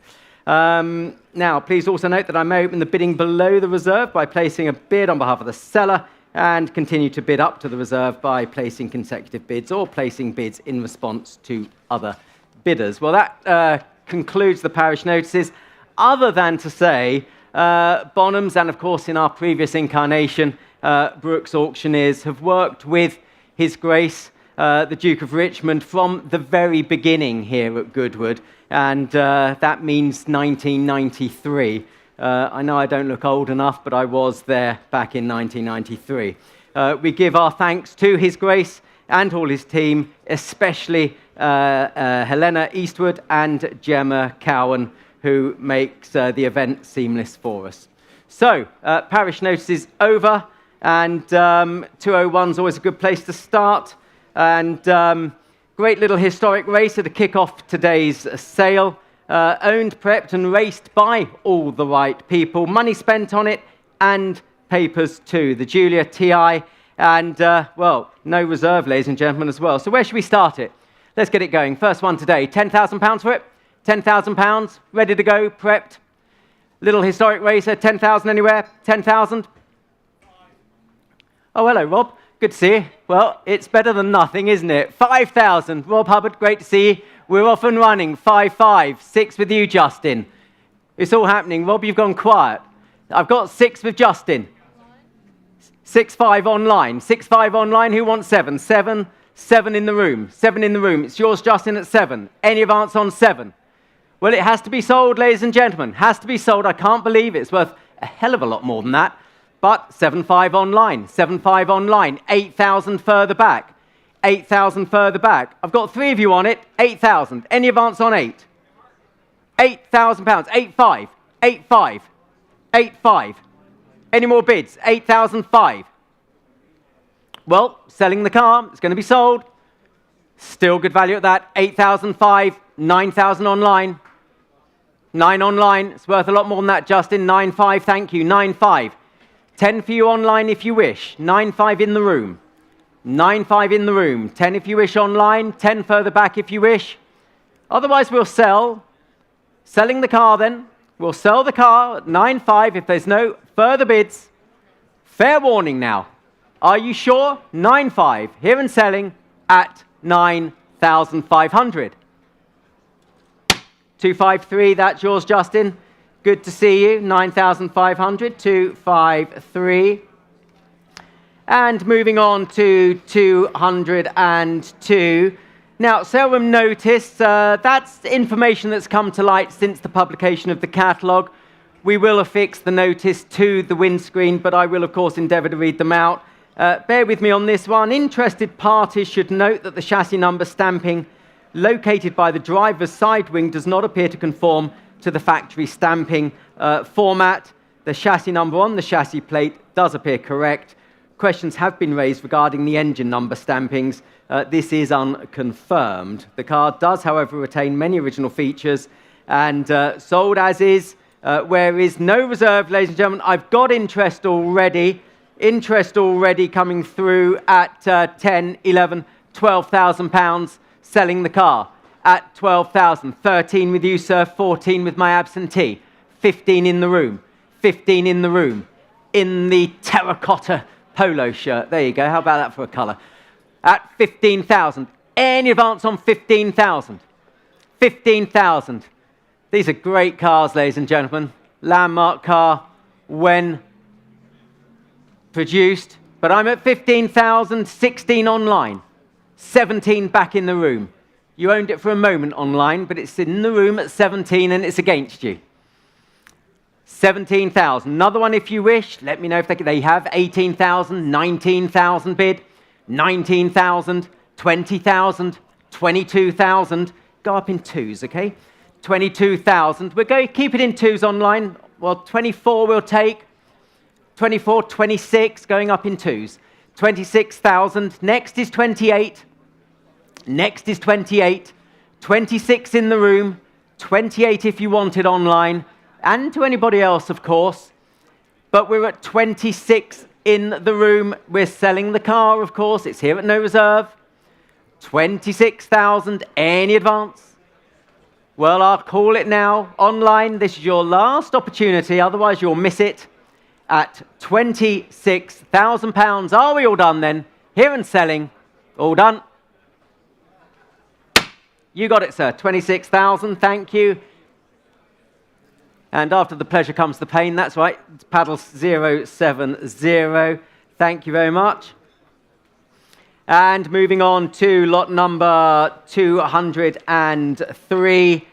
Now, please also note that I may open the bidding below the reserve by placing a bid on behalf of the seller and continue to bid up to the reserve by placing consecutive bids or placing bids in response to other bidders. Well, that concludes the parish notices, other than to say Bonhams and, of course, in our previous incarnation, Brooks Auctioneers have worked with His Grace, the Duke of Richmond, from the very beginning here at Goodwood, and that means 1993. I know I don't look old enough, but I was there back in 1993. We give our thanks to His Grace and all his team, especially Helena Eastwood and Gemma Cowan, who makes the event seamless for us. So, parish notices over, and 201 is always a good place to start. And great little historic race to kick off today's sale. Owned, prepped and raced by all the right people. Money spent on it and papers too. The Julia TI and, well, no reserve, ladies and gentlemen, as well. So where should we start it? Let's get it going. First one today, £10,000 for it. £10,000, ready to go, prepped. Little historic racer, 10,000 anywhere? 10,000? Oh, hello, Rob. Good to see you. Well, it's better than nothing, isn't it? 5,000. Rob Hubbard, great to see you. We're off and running. 5-5. 6 with you, Justin. It's all happening. Rob, you've gone quiet. I've got 6 with Justin. 6-5 online. 6-5 online. Who wants 7? 7. 7 in the room. 7 in the room. It's yours, Justin, at 7. Any advance on 7? Well, it has to be sold, ladies and gentlemen. Has to be sold. I can't believe it. It's worth a hell of a lot more than that. But 7-5 online, 7-5 online, 8,000 further back, 8,000 further back. I've got 3 of you on it, 8,000. Any advance on 8? £8,000, 8-5, 8-5, 8-5. Any more bids? 8,005. Well, selling the car, it's going to be sold. Still good value at that, 8,005, 9,000 online. 9 online, it's worth a lot more than that, Justin. 9-5, thank you, 9-5. 10 for you online if you wish. 9-5 in the room. 9-5 in the room. 10 if you wish online. 10 further back if you wish. Otherwise, we'll sell. Selling the car then. We'll sell the car at 9-5 if there's no further bids. Fair warning now. Are you sure? 9-5. Here and selling at 9,500. 253, that's yours, Justin. Good to see you, 9,500, 253. And moving on to 202. Now, sale room notice, that's information that's come to light since the publication of the catalogue. We will affix the notice to the windscreen, but I will, of course, endeavour to read them out. Bear with me on this one. Interested parties should note that the chassis number stamping located by the driver's side wing does not appear to conform to the factory stamping format. The chassis number on the chassis plate does appear correct. Questions have been raised regarding the engine number stampings. This is unconfirmed. The car does, however, retain many original features and sold as is, where is no reserve, ladies and gentlemen. I've got interest already coming through at 10, 11, 12,000 pounds selling the car. At 12,000, 13 with you, sir, 14 with my absentee, 15 in the room, 15 in the room, in the terracotta polo shirt. There you go, how about that for a colour? At 15,000, any advance on 15,000? 15,000. These are great cars, ladies and gentlemen. Landmark car, when produced. But I'm at 15,000, 16 online, 17 back in the room. You owned it for a moment online, but it's in the room at 17 and it's against you. 17,000. Another one if you wish. Let me know if they have 18,000, 19,000 bid, 19,000, 20,000, 22,000. Go up in twos, okay? 22,000. We're going to keep it in twos online. Well, 24 we'll take. 24, 26, going up in twos. 26,000. Next is 28. Next is 28. 26 in the room. 28 if you want it online. And to anybody else, of course. But we're at 26 in the room. We're selling the car, of course. It's here at no reserve. 26,000. Any advance? Well, I'll call it now. Online, this is your last opportunity. Otherwise, you'll miss it. At £26,000. Are we all done then? Here and selling. All done. You got it, sir. 26,000. Thank you. And after the pleasure comes the pain. That's right. It's paddle 070. Thank you very much. And moving on to lot number 203.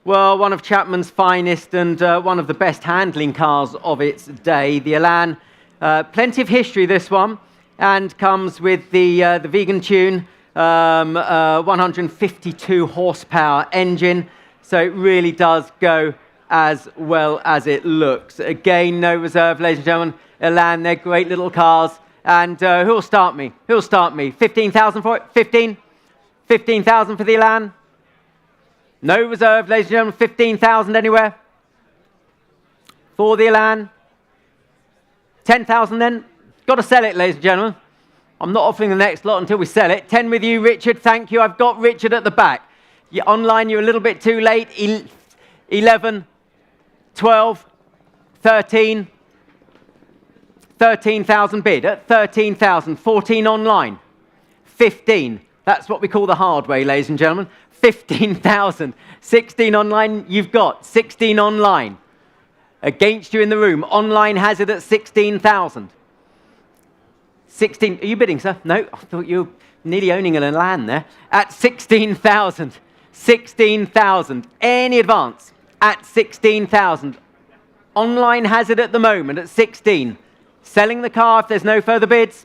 Well, one of Chapman's finest and one of the best handling cars of its day, the Elan. Plenty of history, this one, and comes with the vegan tune, 152 horsepower engine, so it really does go as well as it looks. Again, no reserve, ladies and gentlemen. Elan, they're great little cars. And who'll start me? Who'll start me? 15,000 for it? 15? 15,000 for the Elan? No reserve, ladies and gentlemen. 15,000 anywhere? For the Elan? 10,000 then? Got to sell it, ladies and gentlemen. I'm not offering the next lot until we sell it. 10 with you, Richard. Thank you. I've got Richard at the back. Online, you're a little bit too late. 11, 12, 13. 13,000 bid at 13,000. 14 online. 15. That's what we call the hard way, ladies and gentlemen. 15,000. 16 online, you've got 16 online. Against you in the room. Online has it at 16,000. 16. Are you bidding, sir? No, I thought you were nearly owning a land there. At 16,000. 16,000. Any advance? At 16,000. Online has it at the moment at 16. Selling the car if there's no further bids.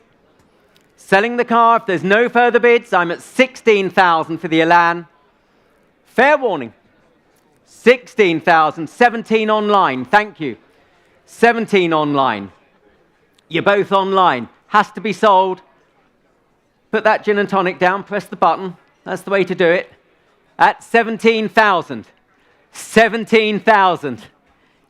Selling the car if there's no further bids. I'm at 16,000 for the Elan. Fair warning. 16,000. 17 online. Thank you. 17 online. You're both online. Has to be sold. Put that gin and tonic down. Press the button. That's the way to do it. At 17,000. 17,000.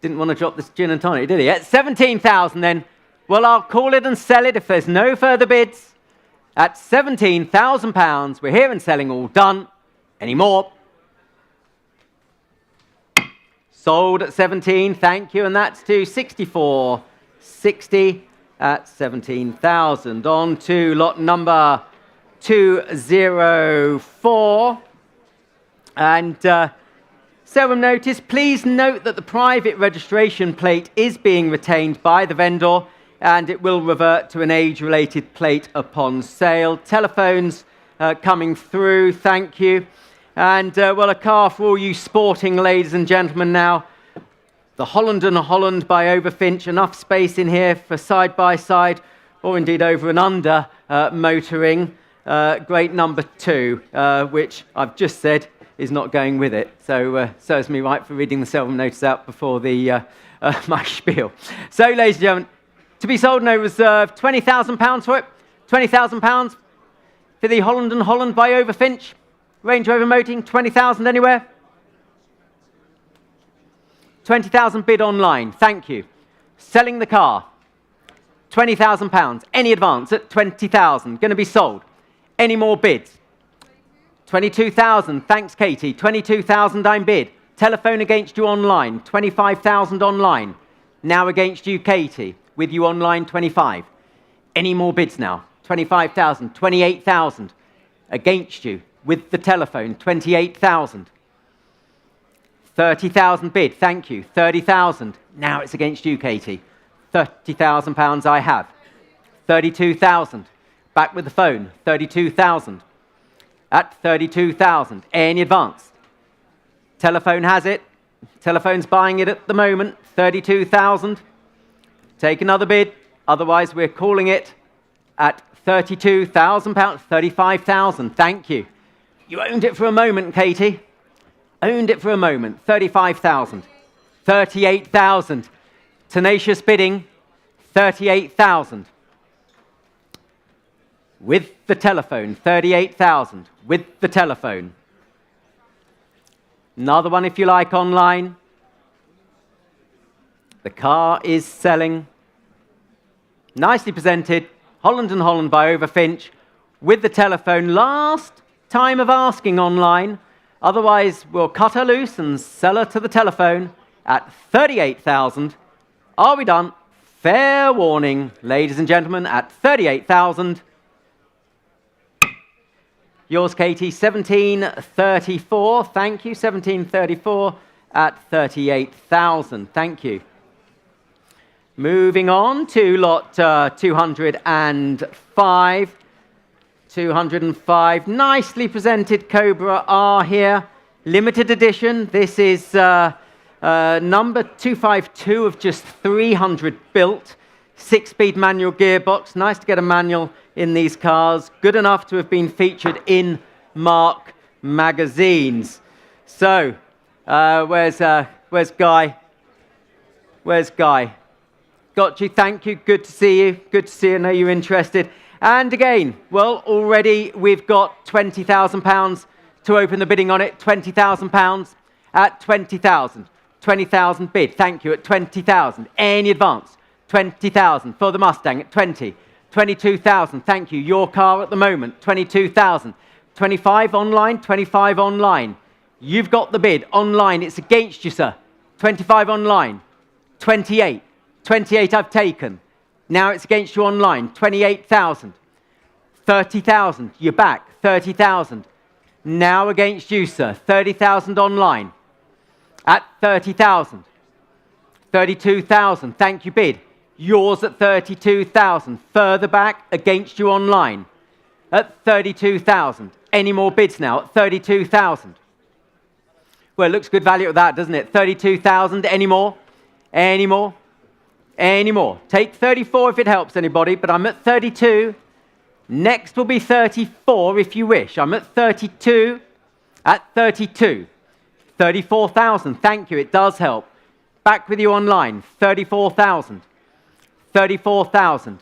Didn't want to drop this gin and tonic, did he? At 17,000 then. Well, I'll call it and sell it if there's no further bids. At £17,000. We're here and selling, all done. Any more? Sold at 17, thank you, and that's to 64.60 at 17,000. On to lot number 204. And serum notice, please note that the private registration plate is being retained by the vendor and it will revert to an age-related plate upon sale. Telephones coming through, thank you. And, well, a car for all you sporting ladies and gentlemen now. The Holland and Holland by Overfinch. Enough space in here for side-by-side, or indeed over and under motoring. Great number 2, which I've just said is not going with it. So serves me right for reading the seldom notice out before the my spiel. So, ladies and gentlemen, to be sold, no reserve. £20,000 for it. £20,000 for the Holland and Holland by Overfinch. Range Rover Moting, 20,000 anywhere? 20,000 bid online, thank you. Selling the car, £20,000. Any advance at 20,000, going to be sold. Any more bids? 22,000, thanks Katie. 22,000 I'm bid. Telephone against you online, 25,000 online. Now against you, Katie, with you online, 25. Any more bids now? 25,000, 28,000 against you. With the telephone, 28,000. 30,000 bid, thank you. 30,000. Now it's against you, Katie. £30,000 I have. 32,000. Back with the phone. 32,000. At 32,000. Any advance? Telephone has it. Telephone's buying it at the moment. 32,000. Take another bid. Otherwise, we're calling it at £32,000. 35,000. Thank you. You owned it for a moment, Katie. Owned it for a moment. 35,000. 38,000. Tenacious bidding. 38,000. With the telephone. 38,000. With the telephone. Another one if you like online. The car is selling. Nicely presented. Holland and Holland by Overfinch. With the telephone. Last time of asking online. Otherwise, we'll cut her loose and sell her to the telephone at 38,000. Are we done? Fair warning, ladies and gentlemen, at 38,000. Yours, Katie, 1734. Thank you, 1734 at 38,000. Thank you. Moving on to lot 205. 205. Nicely presented Cobra R here. Limited edition. This is number 252 of just 300 built. 6-speed manual gearbox. Nice to get a manual in these cars. Good enough to have been featured in Mark magazines. So, where's Guy? Where's Guy? Got you. Thank you. Good to see you. Good to see you. I know you're interested. And again, well, already we've got £20,000 to open the bidding on it. £20,000 at 20,000. 20,000 bid. Thank you. At 20,000. Any advance? 20,000 for the Mustang at 20. 22,000. Thank you. Your car at the moment. 22,000. 25 online. 25 online. You've got the bid online. It's against you, sir. 25 online. 28. 28 I've taken. Now it's against you online. 28,000. 30,000. You're back. 30,000. Now against you, sir. 30,000 online. At 30,000. 32,000. Thank you, bid. Yours at 32,000. Further back against you online. At 32,000. Any more bids now? At 32,000. Well, it looks good value at that, doesn't it? 32,000. Any more? Any more? Any more? Take 34 if it helps anybody, but I'm at 32. Next will be 34 if you wish. I'm at 32. At 32. 34,000. Thank you. It does help. Back with you online. 34,000. 34,000.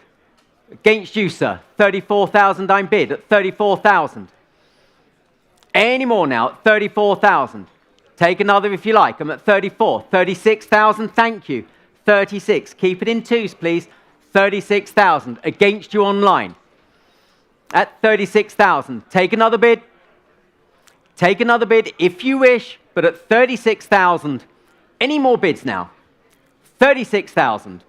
Against you, sir. 34,000 I'm bid at 34,000. Any more now at 34,000. Take another if you like. I'm at 34. 36,000. Thank you. 36. Keep it in twos, please. 36,000. Against you online. At 36,000. Take another bid. Take another bid if you wish, but at 36,000. Any more bids now? 36,000.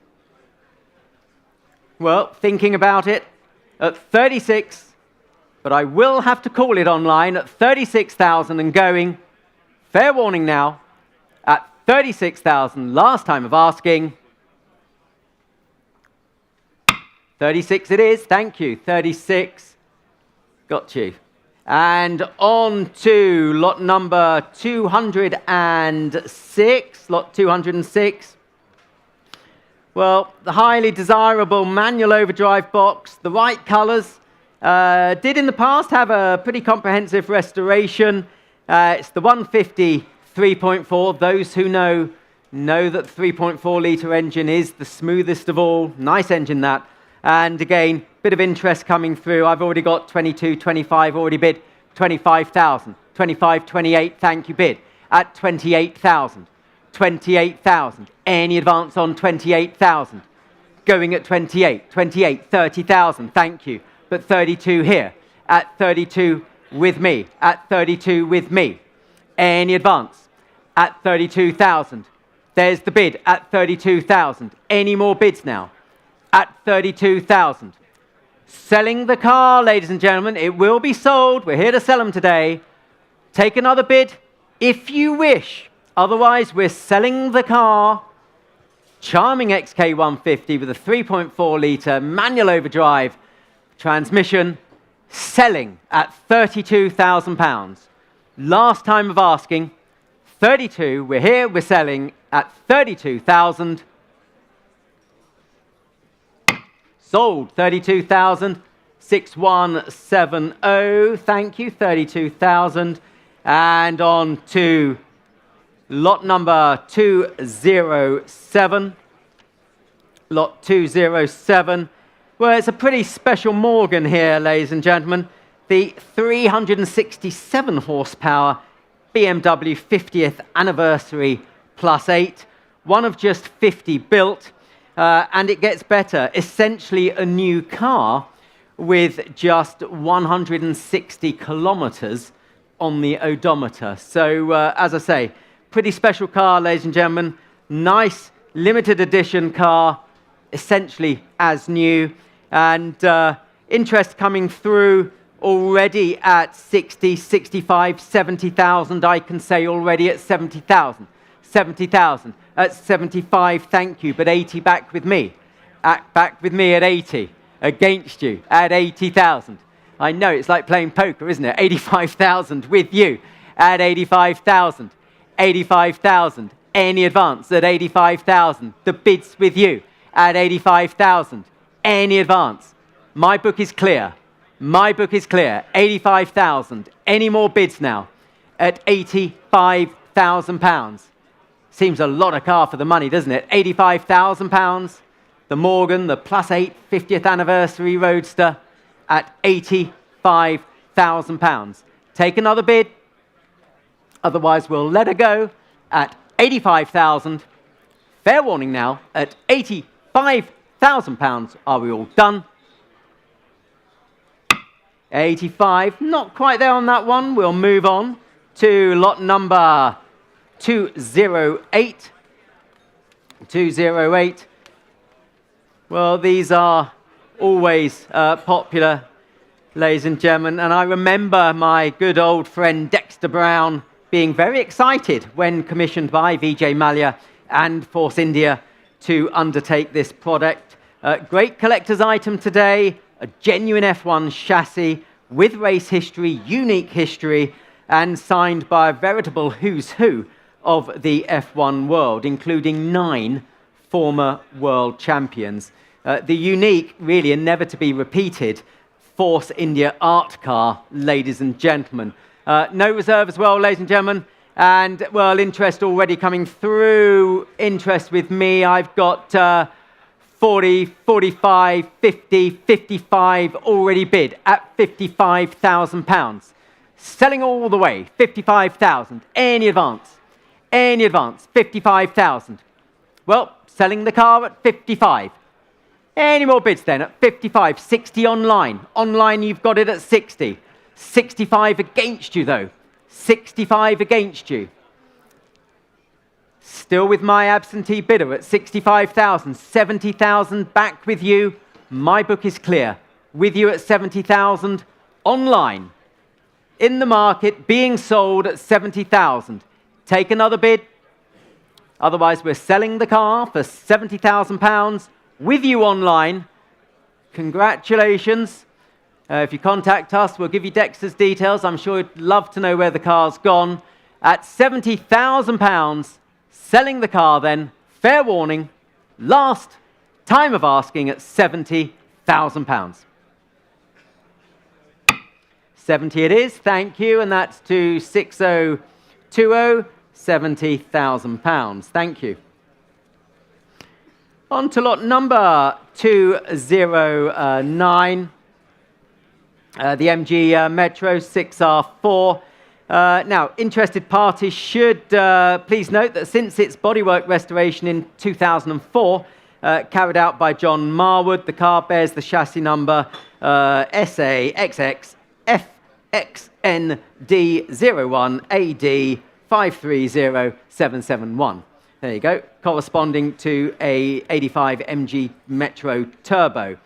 Well, thinking about it, at 36, but I will have to call it online at 36,000 and going. Fair warning now. At 36,000, last time of asking. 36 it is, thank you. 36, got you. And on to lot number 206, lot 206. Well, the highly desirable manual overdrive box, the right colours, did in the past have a pretty comprehensive restoration. It's the 150 3.4. Those who know that the 3.4 litre engine is the smoothest of all. Nice engine that. And again, bit of interest coming through. I've already got 22, 25 already bid. 25,000. 25, 28, thank you bid. At 28,000. 28,000. Any advance on 28,000? Going at 28. 28, 30,000, thank you. But 32 here. At 32 with me. At 32 with me. Any advance? At 32,000. There's the bid at 32,000. Any more bids now? At 32,000. Selling the car, ladies and gentlemen. It will be sold. We're here to sell them today. Take another bid if you wish. Otherwise, we're selling the car charming XK150 with a 3.4 litre manual overdrive transmission, selling at £32,000. Last time of asking, 32, we're here, we're selling at 32,000. Sold, 32,000. 6170, thank you, 32,000. And on to lot number 207. Lot 207. Well, it's a pretty special Morgan here, ladies and gentlemen. The 367 horsepower BMW 50th anniversary +8, one of just 50 built, and it gets better. Essentially a new car with just 160 kilometers on the odometer. So, as I say, pretty special car, ladies and gentlemen. Nice limited edition car, essentially as new. And interest coming through already at 60, 65, 70,000. I can say already at 70,000. 70,000. At 75, thank you, but 80 back with me. Back with me at 80. Against you at 80,000. I know, it's like playing poker, isn't it? 85,000 with you at 85,000. 85,000. Any advance at 85,000. The bids with you at 85,000. Any advance. My book is clear. My book is clear. 85,000. Any more bids now at 85,000 pounds. Seems a lot of car for the money, doesn't it? 85,000 pounds. The Morgan, the +8 50th anniversary Roadster at £85,000. Take another bid, otherwise we'll let her go at 85,000. Fair warning now, at £85,000. Are we all done? 85, not quite there on that one. We'll move on to lot number 208. 208. Well, these are always popular, ladies and gentlemen, and I remember my good old friend Dexter Brown being very excited when commissioned by Vijay Mallya and Force India to undertake this product. Great collector's item today, a genuine F1 chassis with race history, unique history, and signed by a veritable who's who of the F1 world, including 9 former world champions. The unique, really, and never to be repeated, Force India art car, ladies and gentlemen. No reserve as well, ladies and gentlemen. And, well, interest already coming through. Interest with me. I've got 40, 45, 50, 55 already bid at £55,000. Selling all the way, 55,000. Any advance? Any advance? 55,000. Well, selling the car at 55. Any more bids then at 55, 60 online. Online you've got it at 60. 65 against you though. 65 against you. Still with my absentee bidder at 65,000. 70,000 back with you. My book is clear. With you at 70,000. Online. In the market, being sold at 70,000. Take another bid. Otherwise we're selling the car for £70,000. With you online. Congratulations. If you contact us, we'll give you Dexter's details. I'm sure you'd love to know where the car's gone. At £70,000, selling the car then, fair warning, last time of asking at £70,000. 70 it is, thank you, and that's to 6020, £70,000. Thank you. On to lot number 209, the MG Metro 6R4. Now, interested parties should please note that since its bodywork restoration in 2004, carried out by John Marwood, the car bears the chassis number SAXXFXND01AD530771. There you go, corresponding to a 85 MG Metro Turbo.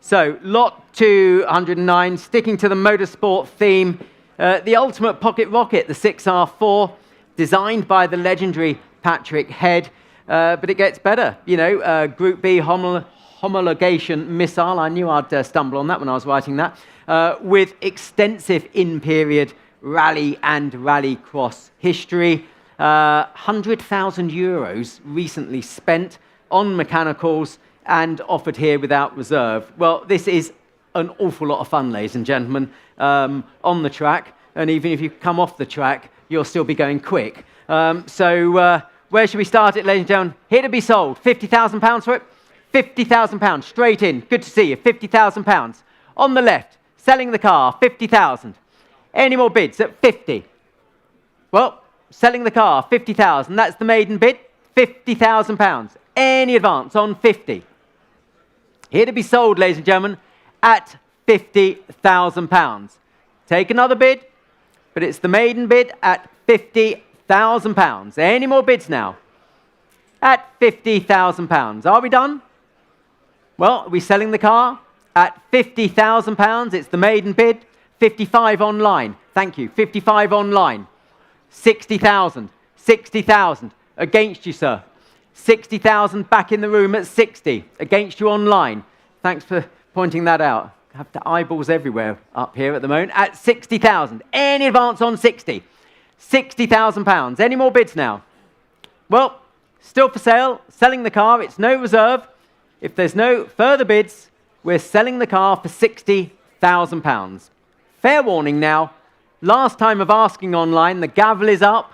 So, lot 209, sticking to the motorsport theme, the ultimate pocket rocket, the 6R4, designed by the legendary Patrick Head. but it gets better. You know, Group B homologation missile. I knew I'd stumble on that when I was writing that. With extensive in-period rally and rallycross history. 100,000 euros recently spent on mechanicals and offered here without reserve. Well, this is an awful lot of fun, ladies and gentlemen, on the track. And even if you come off the track, you'll still be going quick. So where should we start it, ladies and gentlemen? Here to be sold. £50,000 for it? £50,000 straight in. Good to see you. £50,000. On the left, selling the car, 50,000. Any more bids at 50? Well, selling the car, 50,000. That's the maiden bid, £50,000. Any advance on 50? Here to be sold, ladies and gentlemen, at £50,000. Take another bid, but it's the maiden bid at £50,000. Any more bids now? At £50,000. Are we done? Well, are we selling the car at £50,000? It's the maiden bid. 55 online. Thank you. 55 online. 60,000. 60,000. Against you, sir. 60,000 back in the room at 60. Against you online. Thanks for pointing that out. I have the eyeballs everywhere up here at the moment. At 60,000. Any advance on 60? £60,000. Any more bids now? Well, still for sale. Selling the car. It's no reserve. If there's no further bids, we're selling the car for £60,000. Fair warning now. Last time of asking online, the gavel is up,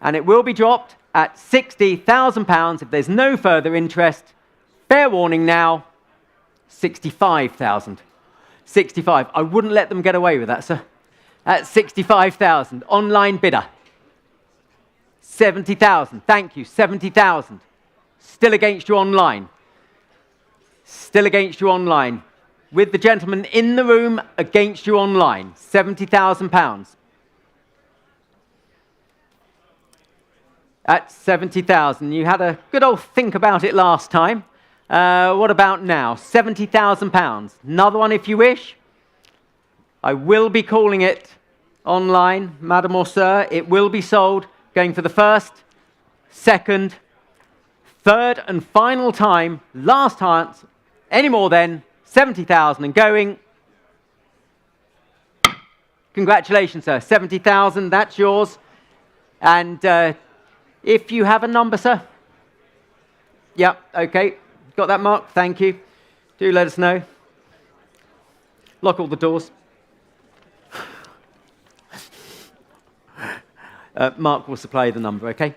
and it will be dropped at £60,000 if there's no further interest. Fair warning now, 65,000. 65. I wouldn't let them get away with that, sir. At 65,000. Online bidder. 70,000. Thank you. 70,000. Still against you online. Still against you online. With the gentleman in the room against you online. £70,000. At 70,000. You had a good old think about it last time. What about now? £70,000. Another one if you wish. I will be calling it online, madam or sir. It will be sold. Going for the first, second, third and final time. Last chance. Any more then? 70,000 and going. Congratulations, sir. 70,000, that's yours. And if you have a number, sir. Yep, okay. Got that, Mark? Thank you. Do let us know. Lock all the doors. Mark will supply the number, okay?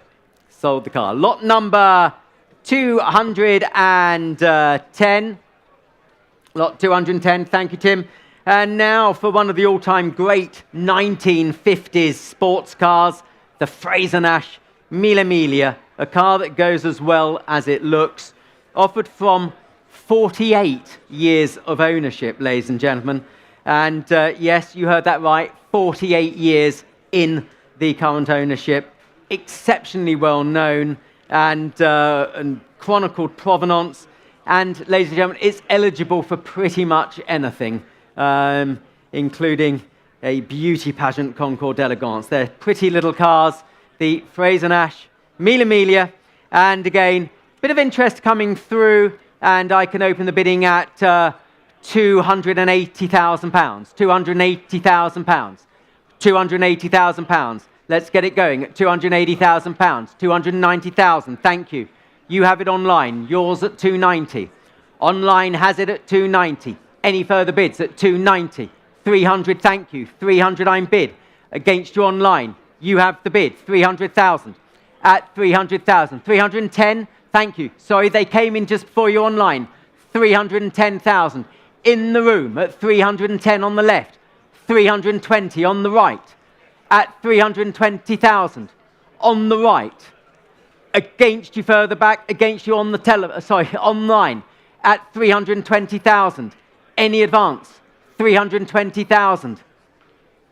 Sold the car. Lot number 210. Lot 210, thank you, Tim. And now for one of the all-time great 1950s sports cars, the Fraser-Nash Memorabilia, a car that goes as well as it looks, offered from 48 years of ownership, ladies and gentlemen. And yes, you heard that right, 48 years in the current ownership, exceptionally well known and chronicled provenance. And, ladies and gentlemen, it's eligible for pretty much anything, including a beauty pageant Concorde d'Elegance. They're pretty little cars, the Fraser-Nash Memorabilia. And again, bit of interest coming through, and I can open the bidding at £280,000. £280,000. £280,000. Let's get it going at £280,000. £290,000. Thank you. You have it online. Yours at £290. Online has it at £290. Any further bids at £290? £300. Thank you. £300. I'm bid. Against you online. You have the bid. £300,000. At £300,000. £310. Thank you. Sorry, they came in just before you online. £310,000. In the room at £310 on the left. £320 on the right. At £320,000 on the right. Against you further back, against you on the online at £320,000. Any advance? £320,000.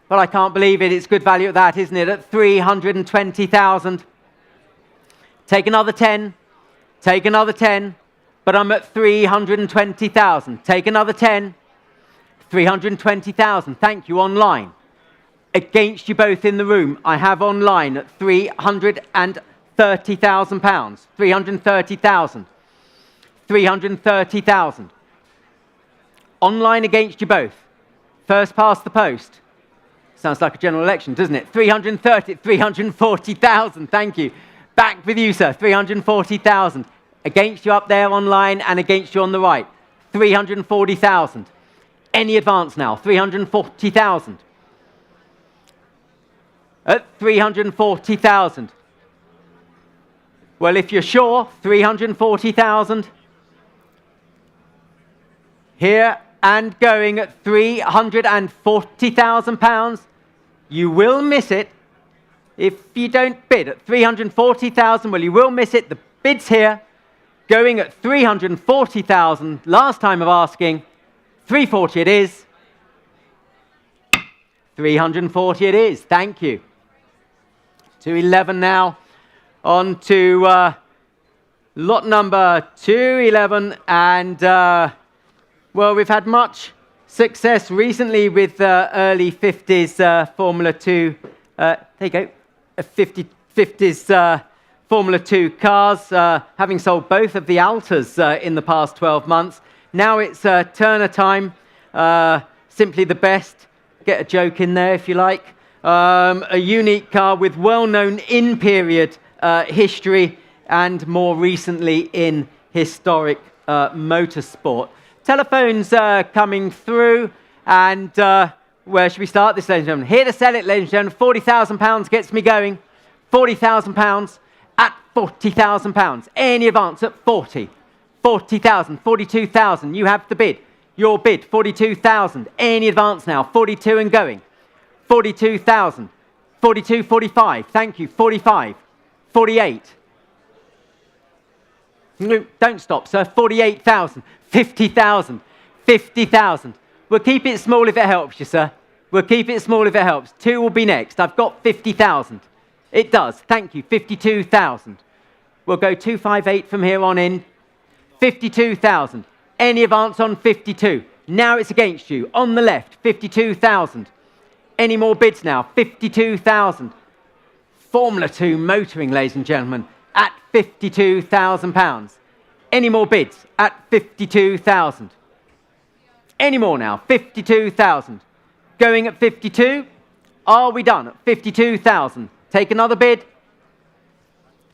Well, I can't believe it. It's good value at that, isn't it? At £320,000. Take another 10. Take another 10. But I'm at £320,000. Take another 10. £320,000. Thank you, online. Against you both in the room, I have online at £330,000. £330,000. 330,000. 330,000. Online against you both. First past the post. Sounds like a general election, doesn't it? 330, 340,000. Thank you. Back with you, sir. 340,000. Against you up there online and against you on the right. 340,000. Any advance now? 340,000. At 340,000. Well, if you're sure, 340,000. Here and going at £340,000. You will miss it if you don't bid at 340,000. Well, you will miss it. The bid's here, going at 340,000. Last time of asking, 340 it is. 340 it is. Thank you. 211 now. On to lot number 211, and well, we've had much success recently with early 50s Formula 2. There you go, 50s Formula 2 cars, having sold both of the Altas in the past 12 months. Now it's Turner time, simply the best. Get a joke in there if you like. A unique car with well-known in-period history and more recently in historic motorsport. Telephones coming through, and where should we start this, ladies and gentlemen? Here to sell it, ladies and gentlemen. £40,000 gets me going. £40,000 at £40,000. Any advance at 40. 40,000, 42,000. You have the bid. Your bid, 42,000. Any advance now? 42 and going. 42,000. 42, 45. Thank you. 45. 48. No, don't stop, sir. 48,000. 50,000. 50,000. We'll keep it small if it helps you, sir. We'll keep it small if it helps. 2 will be next. I've got 50,000. It does. Thank you. 52,000. We'll go 258 from here on in. 52,000. Any advance on 52? Now it's against you. On the left, 52,000. Any more bids now? 52,000. Formula 2 motoring, ladies and gentlemen, at £52,000. Any more bids at 52,000? Any more now? 52,000. Going at 52? Are we done at 52,000? Take another bid.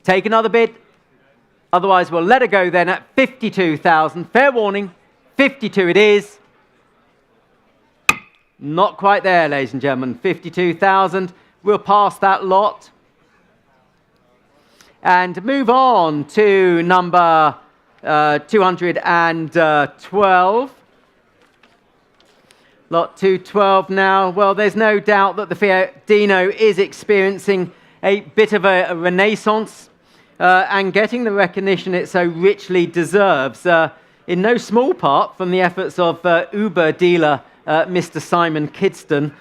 Take another bid. Otherwise, we'll let her go then at 52,000. Fair warning, 52 it is. Not quite there, ladies and gentlemen. 52,000. We'll pass that lot. And move on to number 212. Lot 212 now. Well, there's no doubt that the Fiat Dino is experiencing a bit of a renaissance and getting the recognition it so richly deserves, in no small part from the efforts of Uber dealer Mr. Simon Kidston,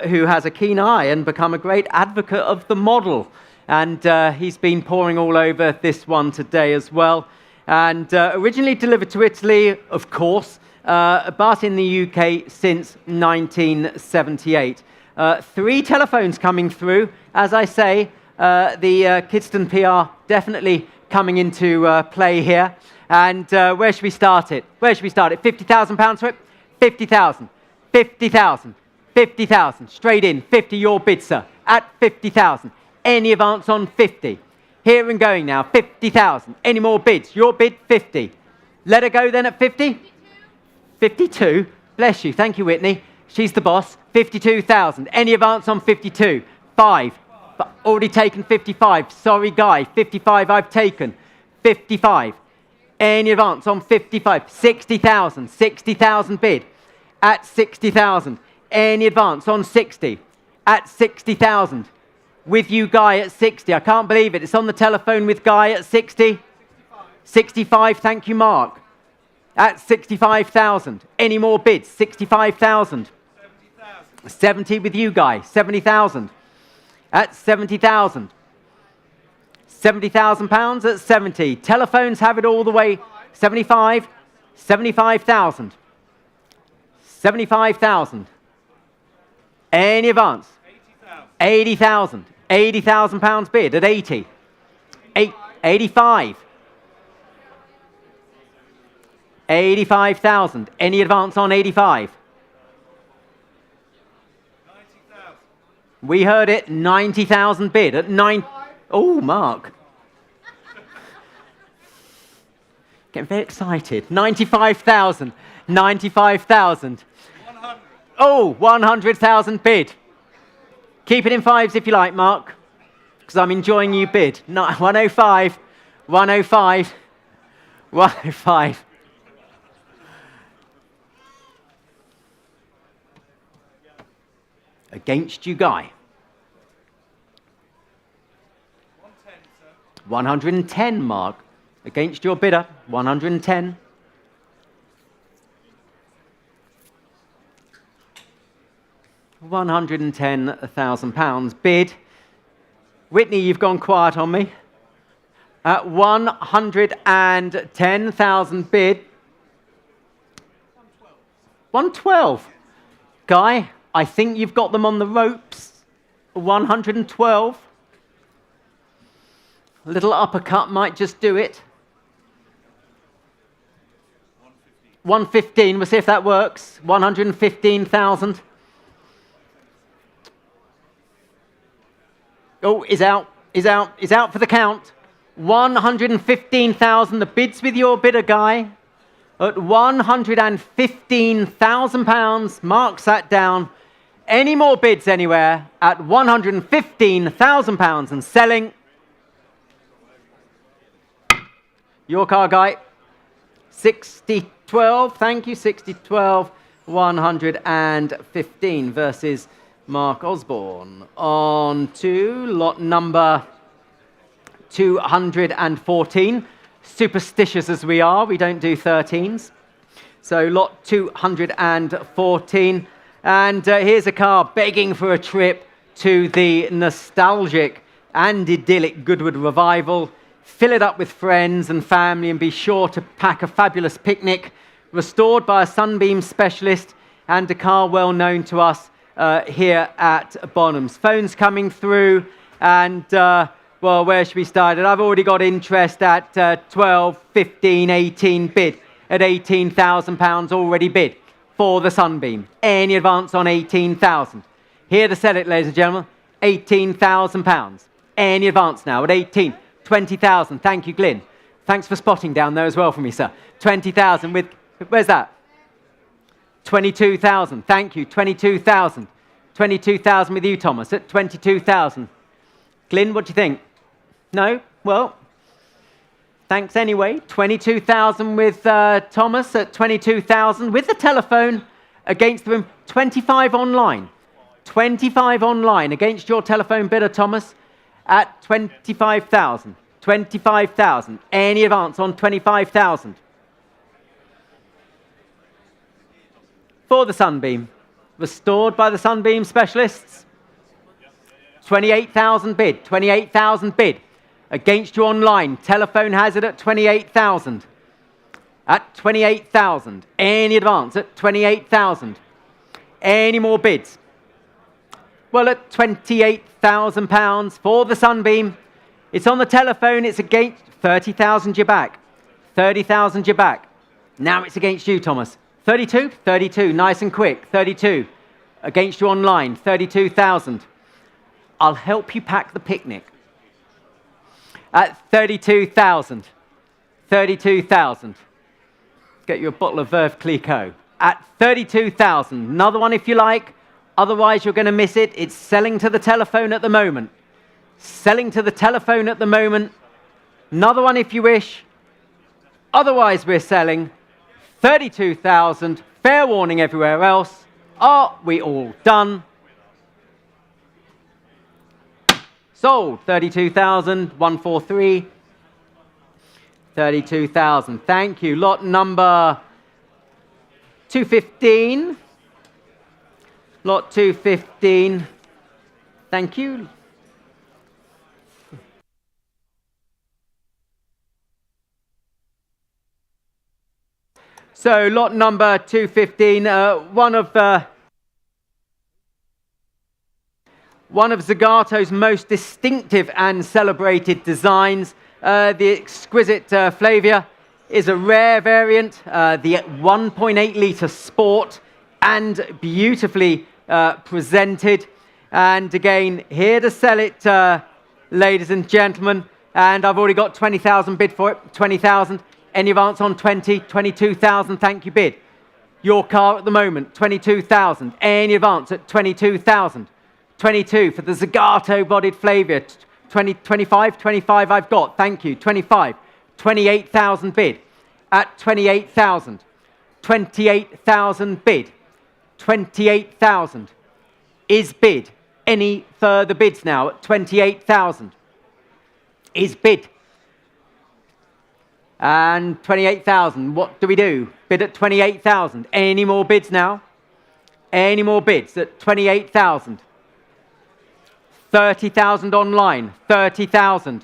who has a keen eye and become a great advocate of the model. And he's been pouring all over this one today as well. And originally delivered to Italy, of course, but in the UK since 1978. 3 telephones coming through. As I say, the Kidston PR definitely coming into play here. And where should we start it? Where should we start it? £50,000 for it? 50,000. 50,000. 50,000. Straight in. 50 your bid, sir. At 50,000. Any advance on 50? Here and going now. 50,000. Any more bids? Your bid, 50. Let her go then at 50? 52? Bless you. Thank you, Whitney. She's the boss. 52,000. Any advance on 52? 5. Already taken 55. Sorry, Guy. 55 I've taken. 55. Any advance on 55? 60,000. 60,000 bid. At 60,000. Any advance on 60? At 60,000. With you, Guy, at 60. I can't believe it. It's on the telephone with Guy at 60. 65. Thank you, Mark. At 65,000. Any more bids? 65,000. 70 with you, Guy. 70,000. At 70,000. £70,000 at 70. Telephones have it all the way. 75. 75,000. 75,000. Any advance? 80,000. £80,000 bid at 80. 85. 85,000. Any advance on 85? 90,000. We heard it. 90,000 bid at 9. Oh, Mark. Getting very excited. 95,000. 95,000. 100. Oh, 100,000 bid. Keep it in fives if you like, Mark, because I'm enjoying you bid. 105. 105. 105. Against you, Guy. 110, sir. 110, Mark. Against your bidder. 110. £110,000 bid. Whitney, you've gone quiet on me. 110,000 bid. 112. Guy, I think you've got them on the ropes. 112. A little uppercut might just do it. 115. We'll see if that works. 115,000. Oh, is out for the count. 115,000. The bid's with your bidder, Guy. At £115,000. Mark sat down. Any more bids anywhere at £115,000 and selling? Your car, Guy. 6012. Thank you. 6012. 115 versus Mark Osborne. On to lot number 214. Superstitious as we are, we don't do 13s. So lot 214. And here's a car begging for a trip to the nostalgic and idyllic Goodwood revival. Fill it up with friends and family and be sure to pack a fabulous picnic. Restored by a Sunbeam specialist and a car well known to us here at Bonhams. Phones coming through and, well, where should we start? I've already got interest at 12, 15, 18 bid. At £18,000 already bid for the Sunbeam. Any advance on 18,000? Here to sell it, ladies and gentlemen. £18,000. Any advance now at 18, 20,000. Thank you, Glyn. Thanks for spotting down there as well for me, sir. 20,000 with, where's that? 22,000. Thank you. 22,000. 22,000 with you, Thomas, at 22,000. Glyn, what do you think? No? Well, thanks anyway. 22,000 with Thomas at 22,000 with the telephone against the room. 25 online. 25 online against your telephone bidder, Thomas, at 25,000. 25,000. Any advance on 25,000? For the Sunbeam. Restored by the Sunbeam specialists. 28,000 bid. 28,000 bid. Against you online. Telephone has it at 28,000. At 28,000. Any advance at 28,000. Any more bids? Well, at £28,000 for the Sunbeam. It's on the telephone. It's against 30,000 you're back. 30,000 you're back. Now it's against you, Thomas. 32? 32. Nice and quick. 32. Against you online. 32,000. I'll help you pack the picnic. At 32,000. 32,000. Get you a bottle of Veuve Clicquot. At 32,000. Another one if you like. Otherwise, you're going to miss it. It's selling to the telephone at the moment. Selling to the telephone at the moment. Another one if you wish. Otherwise, we're selling 32,000. Fair warning everywhere else. Are we all done? Sold. 32,000. 143. 32,000. Thank you. Lot number 215. Lot 215. Thank you. So lot number 215, one one of Zagato's most distinctive and celebrated designs. The exquisite Flavia is a rare variant, the 1.8-litre Sport, and beautifully presented. And again, here to sell it, ladies and gentlemen. And I've already got 20,000 bid for it, 20,000. Any advance on 20, 22,000, thank you bid. Your car at the moment, 22,000. Any advance at 22,000. 22 for the Zagato-bodied Flavia. 20, 25, 25 I've got, thank you. 25, 28,000 bid at 28,000. 28,000 bid. 28,000 is bid. Any further bids now at 28,000 is bid. And 28,000, what do we do? Bid at 28,000. Any more bids now? Any more bids at 28,000? 30,000 online, 30,000.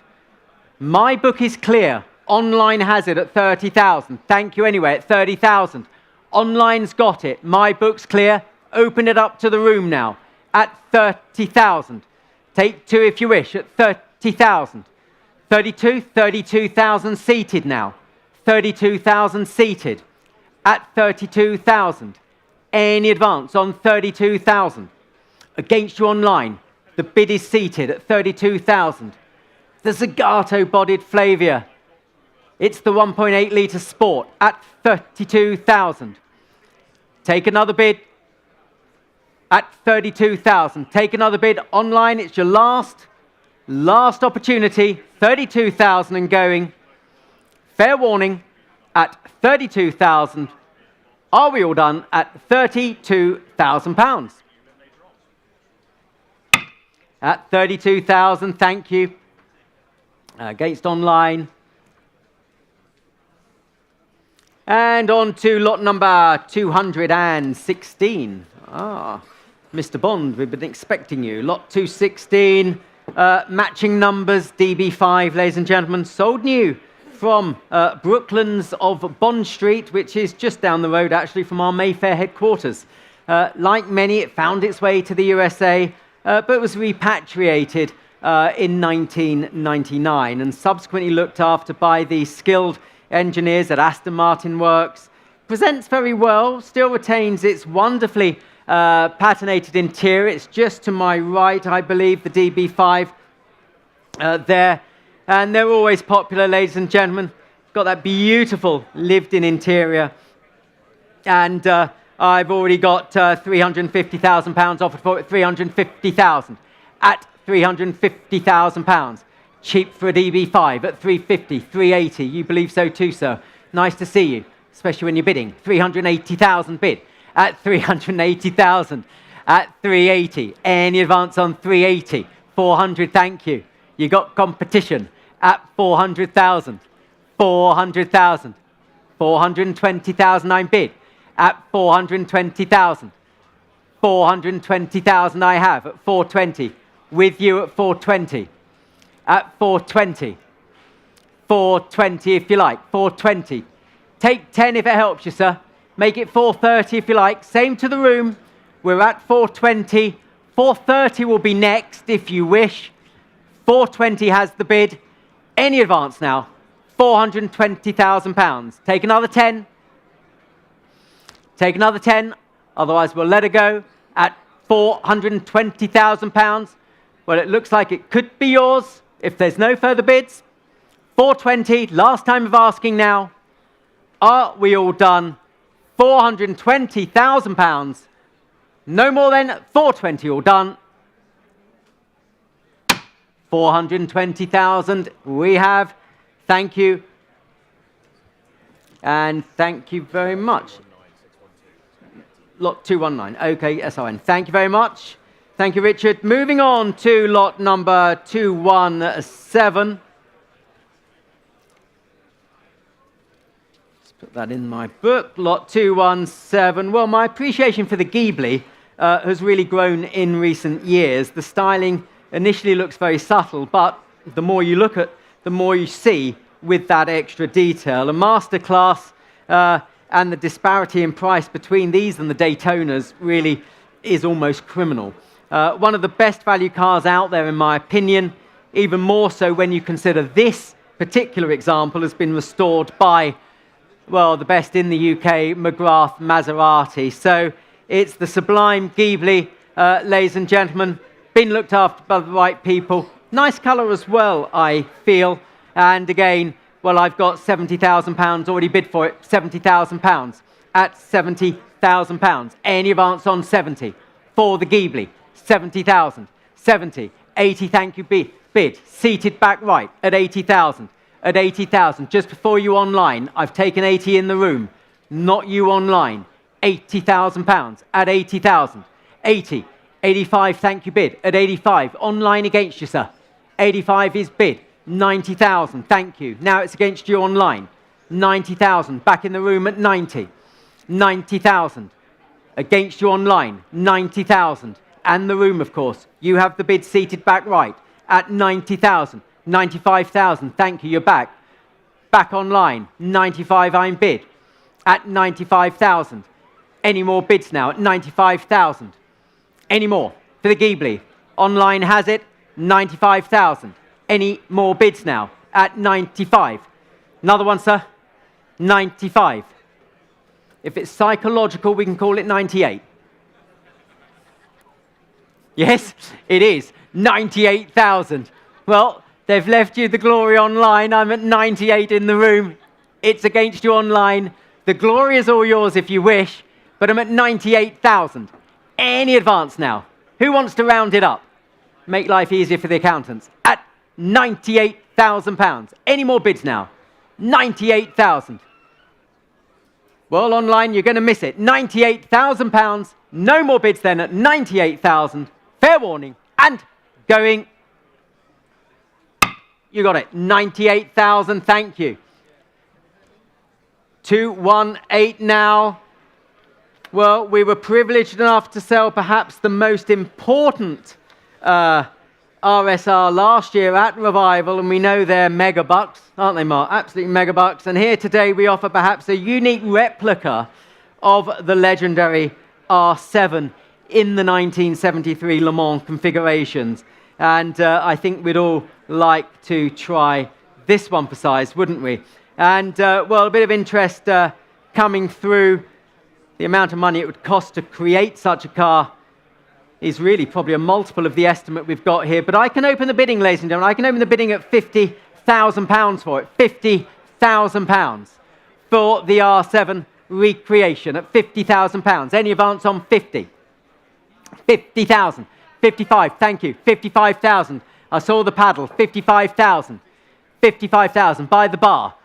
My book is clear. Online has it at 30,000. Thank you anyway, at 30,000. Online's got it. My book's clear. Open it up to the room now at 30,000. Take two if you wish at 30,000. 32,000 seated now. 32,000 seated at 32,000. Any advance on 32,000? Against you online. The bid is seated at 32,000. The Zagato-bodied Flavia. It's the 1.8-litre Sport at 32,000. Take another bid at 32,000. Take another bid online. It's your last opportunity. 32,000 and going. Fair warning at 32,000. Are we all done at £32,000? At 32,000, thank you. Against online. And on to lot number 216. Mr. Bond, we've been expecting you. Lot 216, matching numbers, DB5, ladies and gentlemen. Sold new from Brooklands of Bond Street, which is just down the road, actually, from our Mayfair headquarters. Like many, it found its way to the USA, but was repatriated in 1999 and subsequently looked after by the skilled engineers at Aston Martin Works. Presents very well, still retains its wonderfully patinated interior. It's just to my right, I believe, the DB5 there. And they're always popular, ladies and gentlemen. Got that beautiful lived-in interior. And I've already got £350,000 offered for it, 350,000 at £350,000. Cheap for a DB5 at 350, 380. You believe so too, sir. Nice to see you, especially when you're bidding. 380,000 bid at 380,000 at 380. Any advance on 380? 400, thank you. You got competition at 400,000. 400,000. 420,000 I bid at 420,000. 420,000 I have at 420. With you at 420. At 420. 420 if you like. 420. Take 10 if it helps you, sir. Make it 430 if you like. Same to the room. We're at 420. 430 will be next if you wish. 420 has the bid. Any advance now? £420,000. Take another 10. Take another 10. Otherwise, we'll let it go at £420,000. Well, it looks like it could be yours if there's no further bids. 420, last time of asking now. Are we all done? £420,000. No more then, 420 all done. 420,000 we have. Thank you. And thank you very much. Lot 219. Okay, SIN. Thank you very much. Thank you, Richard. Moving on to lot number 217. Let's put that in my book. Lot 217. Well, my appreciation for the Ghibli has really grown in recent years. The styling initially looks very subtle, but the more you look at, the more you see with that extra detail. A masterclass, and the disparity in price between these and the Daytonas really is almost criminal. One of the best value cars out there, in my opinion, even more so when you consider this particular example has been restored by, well, the best in the UK, McGrath Maserati. So it's the sublime Ghibli, ladies and gentlemen, been looked after by the right people. Nice colour as well, I feel. And again, well, I've got £70,000 already bid for it, £70,000 at £70,000. Any advance on 70 for the Ghibli, 70,000, 70, 80, thank you, bid, seated back right at 80,000, at 80,000. Just before you online, I've taken 80 in the room, not you online, £80,000 at 80,000, 80, 85, thank you, bid, at 85, online against you, sir, 85 is bid, 90,000, thank you. Now it's against you online, 90,000, back in the room at 90, 90,000, against you online, 90,000, and the room, of course. You have the bid seated back right at 90,000, 95,000, thank you, you're back. Back online, 95, I'm bid, at 95,000. Any more bids now at 95,000? Any more for the Ghibli? Online has it, 95,000. Any more bids now at 95? Another one, sir, 95. If it's psychological, we can call it 98. Yes, it is, 98,000. Well, they've left you the glory online. I'm at 98 in the room. It's against you online. The glory is all yours if you wish, but I'm at 98,000. Any advance now? Who wants to round it up? Make life easier for the accountants. At £98,000. Any more bids now? 98,000. Well, online, you're going to miss it. £98,000. No more bids then at 98,000. Fair warning. And going. You got it. 98,000. Thank you. 218 now. Well, we were privileged enough to sell perhaps the most important RSR last year at Revival, and we know they're mega bucks, aren't they, Mark? Absolutely mega bucks. And here today we offer perhaps a unique replica of the legendary R7 in the 1973 Le Mans configurations. And I think we'd all like to try this one for size, wouldn't we? And, well, a bit of interest coming through. The amount of money it would cost to create such a car is really probably a multiple of the estimate we've got here. But I can open the bidding, ladies and gentlemen. I can open the bidding at £50,000 for it. £50,000 for the R7 recreation at £50,000. Any advance on 50? 50,000. 55, thank you. 55,000. I saw the paddle. 55,000. 55,000 by the bar.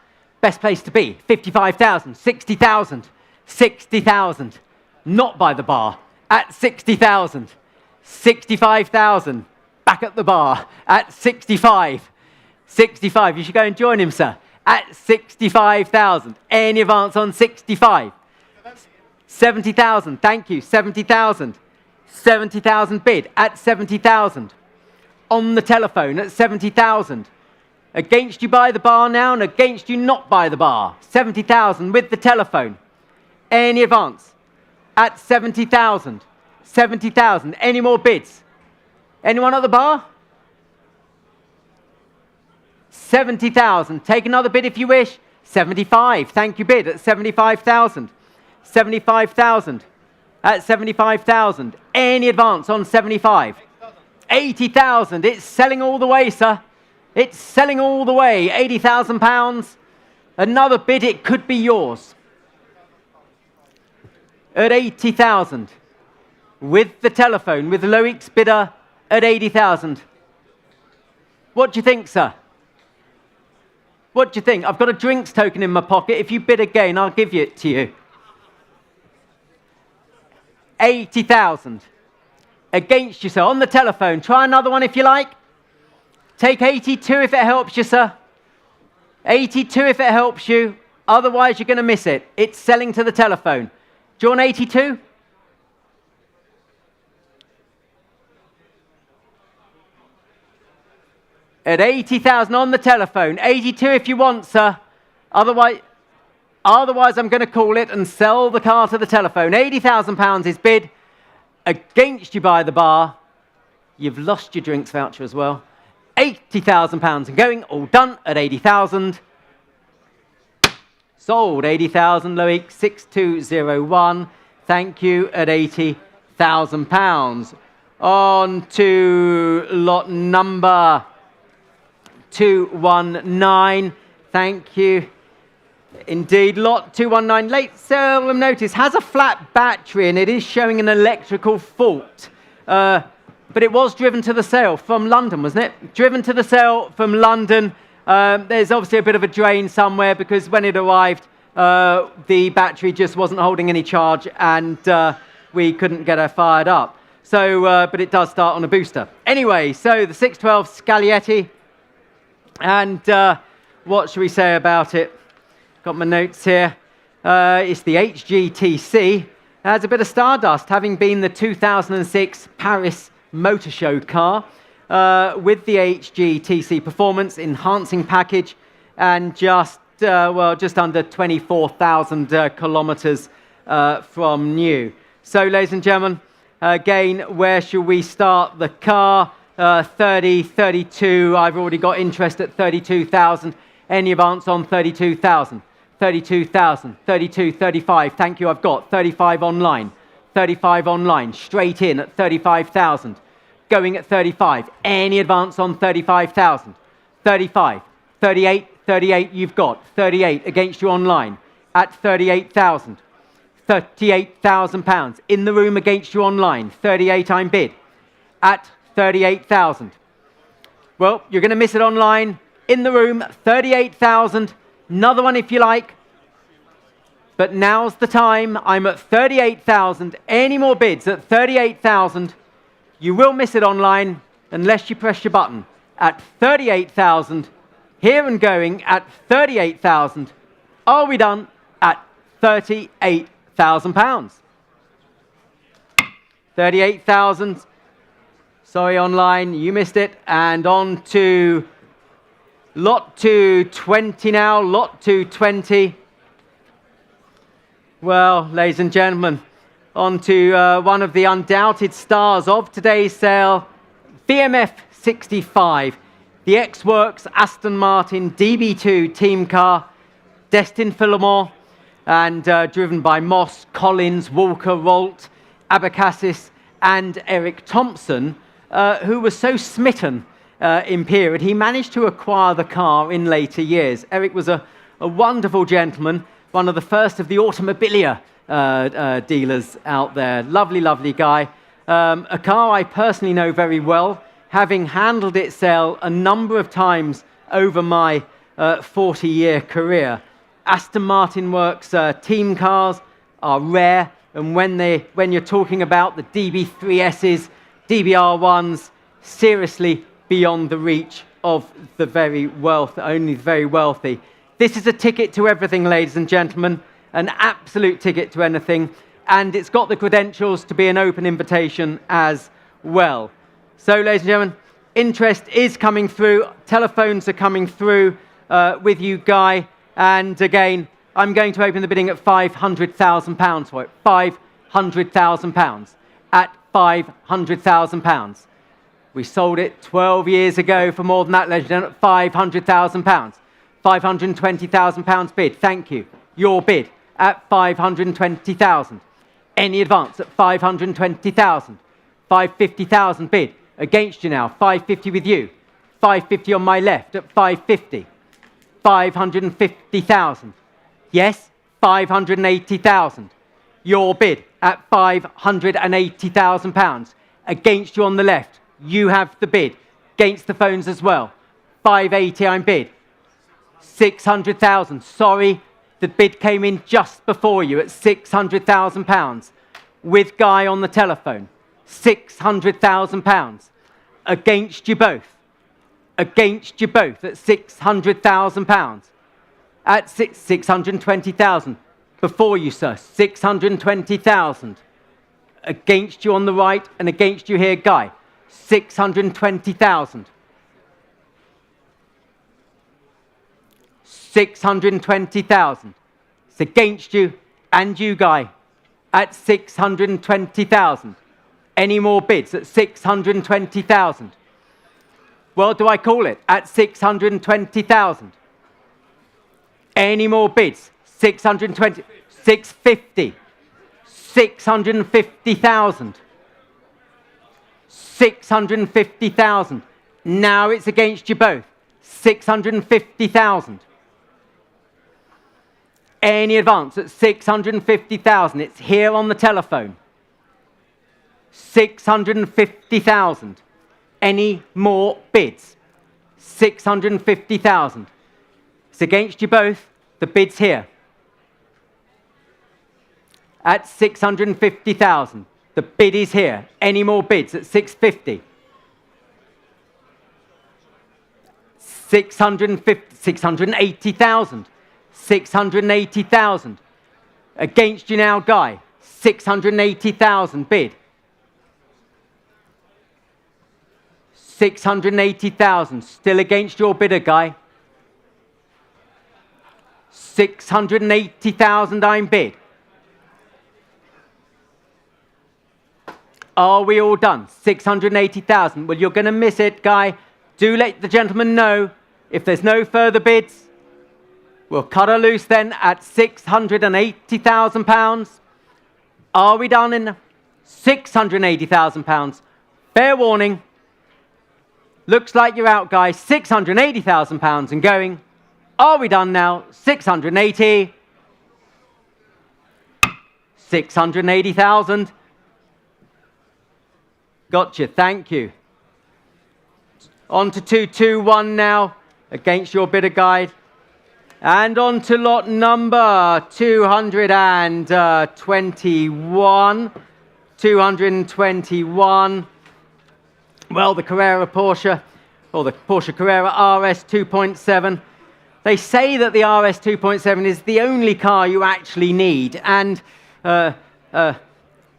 Best place to be. 55,000. 60,000. 60,000. Not by the bar. At 60,000. 65,000. Back at the bar. At 65. 65. You should go and join him, sir. At 65,000. Any advance on 65? 70,000. Thank you. 70,000. 70,000 bid at 70,000. On the telephone at 70,000. Against you by the bar now and against you not by the bar. 70,000 with the telephone. Any advance? At 70,000. 70,000. Any more bids? Anyone at the bar? 70,000. Take another bid if you wish. 75. Thank you, bid at 75,000. 75,000. At 75,000. Any advance on 75? 80,000. It's selling all the way, sir. It's selling all the way. £80,000. Another bid, it could be yours. At 80,000. With the telephone, with Loic's bidder at 80,000. What do you think, sir? What do you think? I've got a drinks token in my pocket. If you bid again, I'll give it to you. 80,000. Against you, sir. On the telephone. Try another one if you like. Take 82 if it helps you, sir. 82 if it helps you. Otherwise, you're going to miss it. It's selling to the telephone. Do you want 82? At 80,000 on the telephone. 82 if you want, sir. Otherwise, I'm going to call it and sell the car to the telephone. £80,000 is bid. Against you by the bar. You've lost your drinks voucher as well. £80,000 and going, all done at 80,000. Sold, 80,000, Loic, 6201. Thank you, at £80,000. On to lot number 219. Thank you. Indeed, lot 219, late sale notice, has a flat battery and it is showing an electrical fault. But it was driven to the sale from London, wasn't it? Driven to the sale from London. There's obviously a bit of a drain somewhere because when it arrived, the battery just wasn't holding any charge and we couldn't get her fired up. So, but it does start on a booster. Anyway, so the 612 Scaglietti. And what should we say about it? Got my notes here. It's the HGTC. It has a bit of stardust, having been the 2006 Paris Motor Show car with the HGTC performance enhancing package and just under 24,000 kilometers from new. So, ladies and gentlemen, again, where should we start the car? 30, 32. I've already got interest at 32,000. Any advance on 32,000? 32,000, 32, 35. Thank you, I've got 35 online. 35 online, straight in at 35,000. Going at 35. Any advance on 35,000? 35, 38, 38 you've got. 38 against you online at 38,000. £38,000 in the room against you online. 38 I'm bid at 38,000. Well, you're going to miss it online. In the room, 38,000. Another one if you like. But now's the time. I'm at 38,000. Any more bids at 38,000? You will miss it online unless you press your button. At 38,000. Here and going at 38,000. Are we done? At £38,000. 38,000. Sorry, online, you missed it. And on to lot 220 now. Lot 220. Well, ladies and gentlemen, on to one of the undoubted stars of today's sale, VMF 65, the X-Works Aston Martin DB2 team car, destined for Le Mans, and driven by Moss, Collins, Walker, Rolt, Abacassis, and Eric Thompson, who was so smitten in period, he managed to acquire the car in later years. Eric was a wonderful gentleman, one of the first of the Automobilia dealers out there. Lovely, lovely guy. A car I personally know very well, having handled its sale a number of times over my 40-year career. Aston Martin Works team cars are rare, and when you're talking about the DB3Ss, DBR1s, seriously beyond the reach of the only the very wealthy. This is a ticket to everything, ladies and gentlemen, an absolute ticket to anything, and it's got the credentials to be an open invitation as well. So, ladies and gentlemen, interest is coming through, telephones are coming through with you, Guy, and again, I'm going to open the bidding at £500,000 for it. £500,000 at £500,000. We sold it 12 years ago for more than that, ladies and gentlemen, at £500,000. £520,000 bid. Thank you. Your bid at 520,000. Any advance at 520,000. 550,000 bid. Against you now. 550 with you. 550 on my left at 550. 550,000. Yes, 580,000. Your bid at £580,000. Against you on the left. You have the bid. Against the phones as well. 580 I'm bid. 600,000. Sorry, the bid came in just before you at £600,000 with Guy on the telephone. £600,000 against you both. Against you both at £600,000 at 620,000 before you, sir. 620,000 against you on the right and against you here, Guy. 620,000. 620,000. It's against you and you, Guy, at 620,000. Any more bids at 620,000? What do I call it? At 620,000. Any more bids? 620, 650, 650,000, 650,000. Now it's against you both. 650,000. Any advance at 650,000? It's here on the telephone. 650,000. Any more bids? 650,000. It's against you both. The bid's here. At 650,000. The bid is here. Any more bids at 650? 650, 680,000. 680,000. Against you now, Guy. 680,000 bid. 680,000. Still against your bidder, Guy. 680,000 I'm bid. Are we all done? 680,000. Well, you're going to miss it, Guy. Do let the gentleman know. If there's no further bids, we'll cut her loose then at £680,000. Are we done in £680,000? Fair warning. Looks like you're out, Guy. £680,000 and going. Are we done now? 680. 680,000. Gotcha, thank you. On to 221 now, against your bidder guide. And on to lot number 221. 221. Well, the Carrera Porsche, or the Porsche Carrera RS 2.7. They say that the RS 2.7 is the only car you actually need, and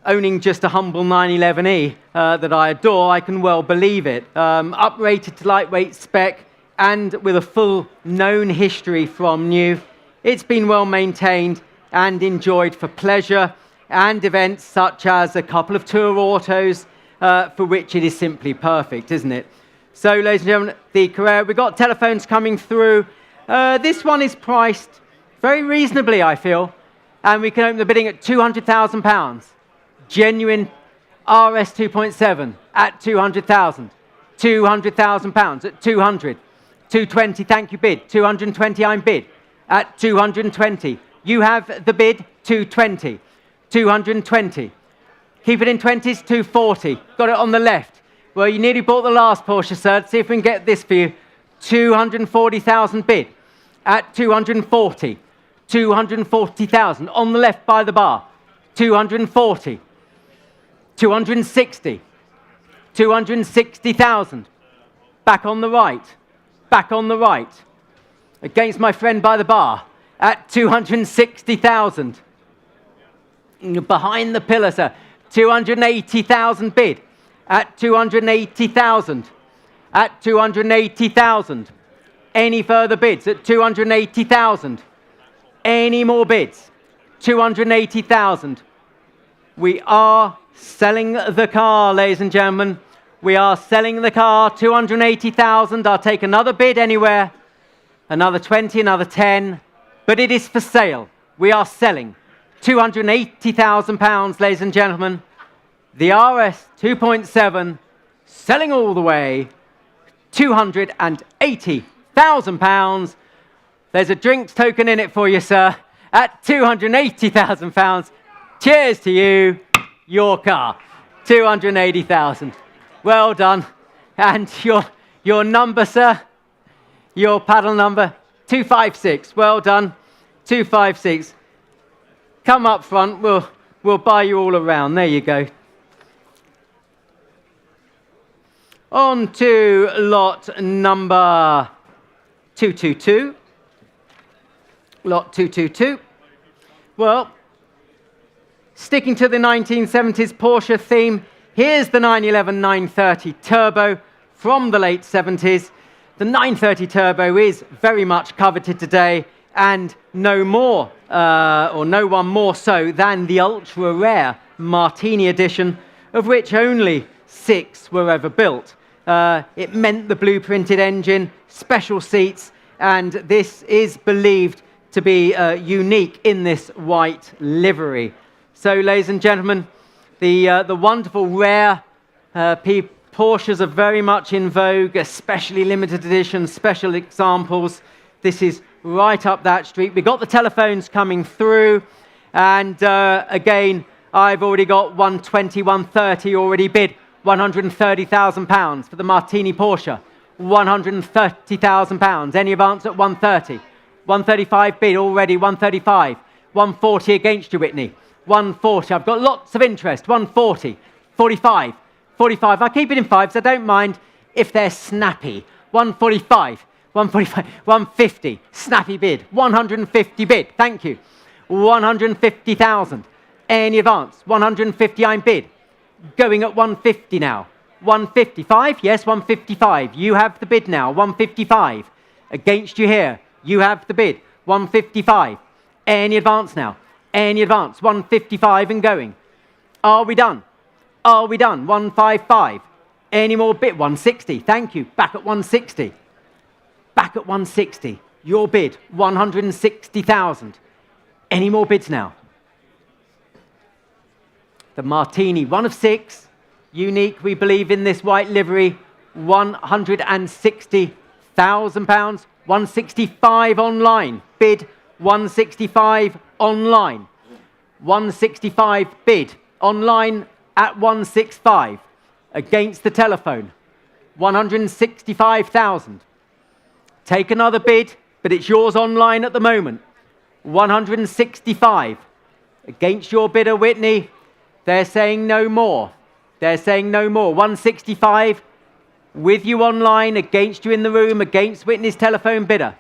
owning just a humble 911E that I adore, I can well believe it. Uprated to lightweight spec and with a full known history from new. It's been well maintained and enjoyed for pleasure and events such as a couple of tour autos, for which it is simply perfect, isn't it? So, ladies and gentlemen, the Carrera, we've got telephones coming through. This one is priced very reasonably, I feel, and we can open the bidding at £200,000. Genuine RS 2.7 at 200,000. £200,000 at 200. 220, thank you, bid. 220, I'm bid. At 220. You have the bid, 220. 220. Keep it in 20s, 240. Got it on the left. Well, you nearly bought the last Porsche, sir. Let's see if we can get this for you. 240,000 bid. At 240. 240,000. On the left by the bar. 240. 260. 260,000. Back on the right. Back on the right. Against my friend by the bar. At 260,000. Behind the pillar, sir. 280,000 bid. At 280,000. At 280,000. Any further bids at 280,000? Any more bids? 280,000. We are selling the car, ladies and gentlemen. We are selling the car, 280,000. I'll take another bid anywhere. Another 20, another 10. But it is for sale. We are selling £280,000, ladies and gentlemen. The RS 2.7, selling all the way, £280,000. There's a drinks token in it for you, sir, at £280,000. Cheers to you, your car, 280,000. Well done. And your number, sir, your paddle number, 256. Well done, 256. Come up front, we'll buy you all around. There you go. On to lot number 222. Lot 222. Well, sticking to the 1970s Porsche theme, here's the 911 930 Turbo from the late 70s. The 930 Turbo is very much coveted today, and no more, or no one more so than the ultra-rare Martini edition, of which only 6 were ever built. It meant the blueprinted engine, special seats, and this is believed to be unique in this white livery. So, ladies and gentlemen, the wonderful rare Porsches are very much in vogue, especially limited editions, special examples. This is right up that street. We've got the telephones coming through, and again, I've already got 120, 130 already bid. £130,000 for the Martini Porsche. £130,000. Any advance at 130? 135 bid already, 135. 140 against you, Whitney. 140. I've got lots of interest. 140. 45. 45. I keep it in fives. I don't mind if they're snappy. 145. 145. 150. Snappy bid. 150 bid. Thank you. 150,000. Any advance? 150 I'm bid. Going at 150 now. 155? Yes, 155. You have the bid now. 155. Against you here. You have the bid. 155. Any advance now? Any advance? 155 and going. Are we done? Are we done? 155. Any more bid? 160. Thank you. Back at 160. Back at 160. Your bid. 160,000. Any more bids now? The Martini, 1 of 6, unique, we believe, in this white livery, £160,000, 165 online, bid 165 online, 165 bid online at 165, against the telephone, 165,000. Take another bid, but it's yours online at the moment, 165, against your bidder, Whitney. They're saying no more. They're saying no more. 165 with you online, against you in the room, against Whitney's telephone bidder.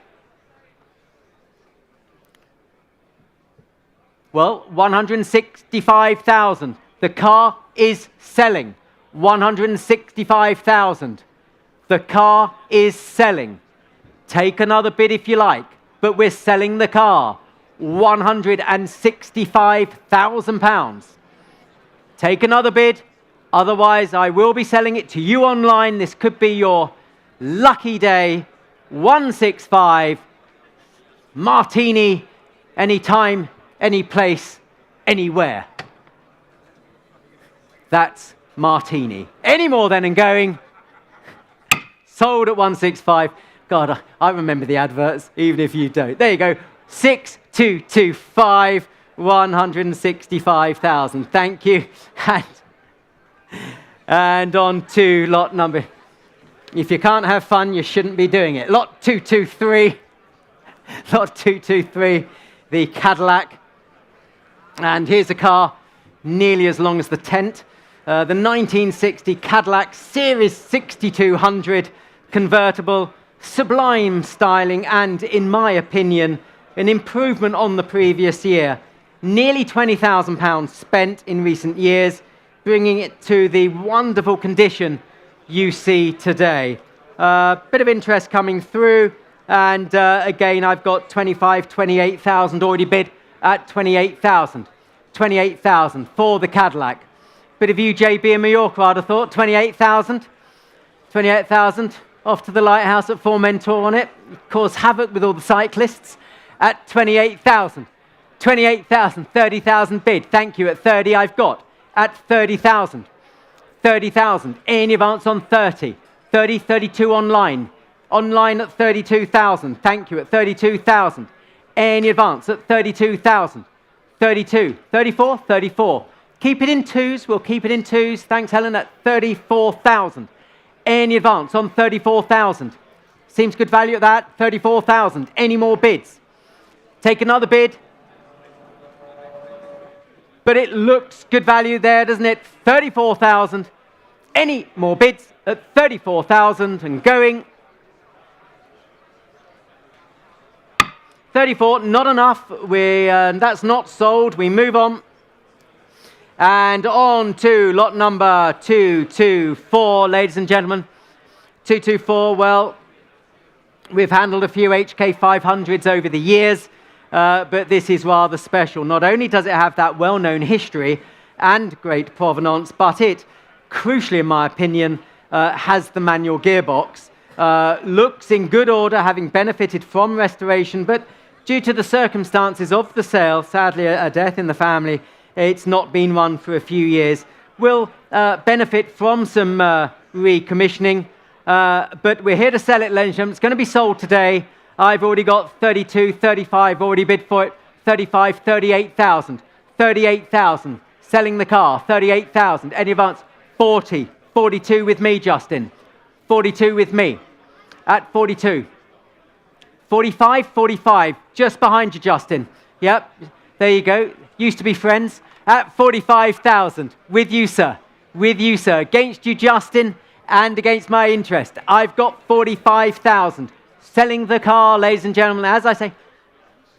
Well, 165,000. The car is selling. 165,000. The car is selling. Take another bid if you like, but we're selling the car. £165,000. Take another bid, otherwise I will be selling it to you online. This could be your lucky day. 165, Martini, anytime, any place, anywhere. That's Martini. Any more then and going. Sold at 165. God, I remember the adverts, even if you don't. There you go. 6225. 165,000. Thank you. And on to lot number. If you can't have fun, you shouldn't be doing it. Lot 223. Lot 223, the Cadillac. And here's a car nearly as long as the tent. The 1960 Cadillac Series 6200 convertible, sublime styling, and in my opinion, an improvement on the previous year. Nearly £20,000 spent in recent years, bringing it to the wonderful condition you see today. Bit of interest coming through, and again, I've got 28,000 already bid at 28,000. 28,000 for the Cadillac. Bit of UJB in Mallorca, I'd have thought. 28,000. 28,000. Off to the lighthouse at Formentor on it. Cause havoc with all the cyclists at 28,000. 28,000, 30,000 bid. Thank you. At 30, I've got. At 30,000. 30,000. Any advance on 30. 30, 32 online. Online at 32,000. Thank you. At 32,000. Any advance at 32,000. 32. 34, 34. Keep it in twos. We'll keep it in twos. Thanks, Helen. At 34,000. Any advance on 34,000. Seems good value at that. 34,000. Any more bids? Take another bid. But it looks good value there, doesn't it? 34,000. Any more bids at 34,000 and going. 34, not enough. That's not sold. We move on. And on to lot number 224, ladies and gentlemen. 224, well, we've handled a few HK 500s over the years. But this is rather special. Not only does it have that well-known history, and great provenance, but it, crucially in my opinion, has the manual gearbox. Looks in good order, having benefited from restoration, but due to the circumstances of the sale, sadly a death in the family, it's not been run for a few years. Will benefit from some recommissioning, but we're here to sell it, ladies and gentlemen. It's going to be sold today. I've already got 32, 35, already bid for it, 35, 38,000, 38,000. Selling the car, 38,000. Any advance? 40, 42 with me, Justin. 42 with me. At 42. 45, 45. Just behind you, Justin. Yep, there you go. Used to be friends. At 45,000. With you, sir. With you, sir. Against you, Justin, and against my interest. I've got 45,000. Selling the car, ladies and gentlemen, as I say,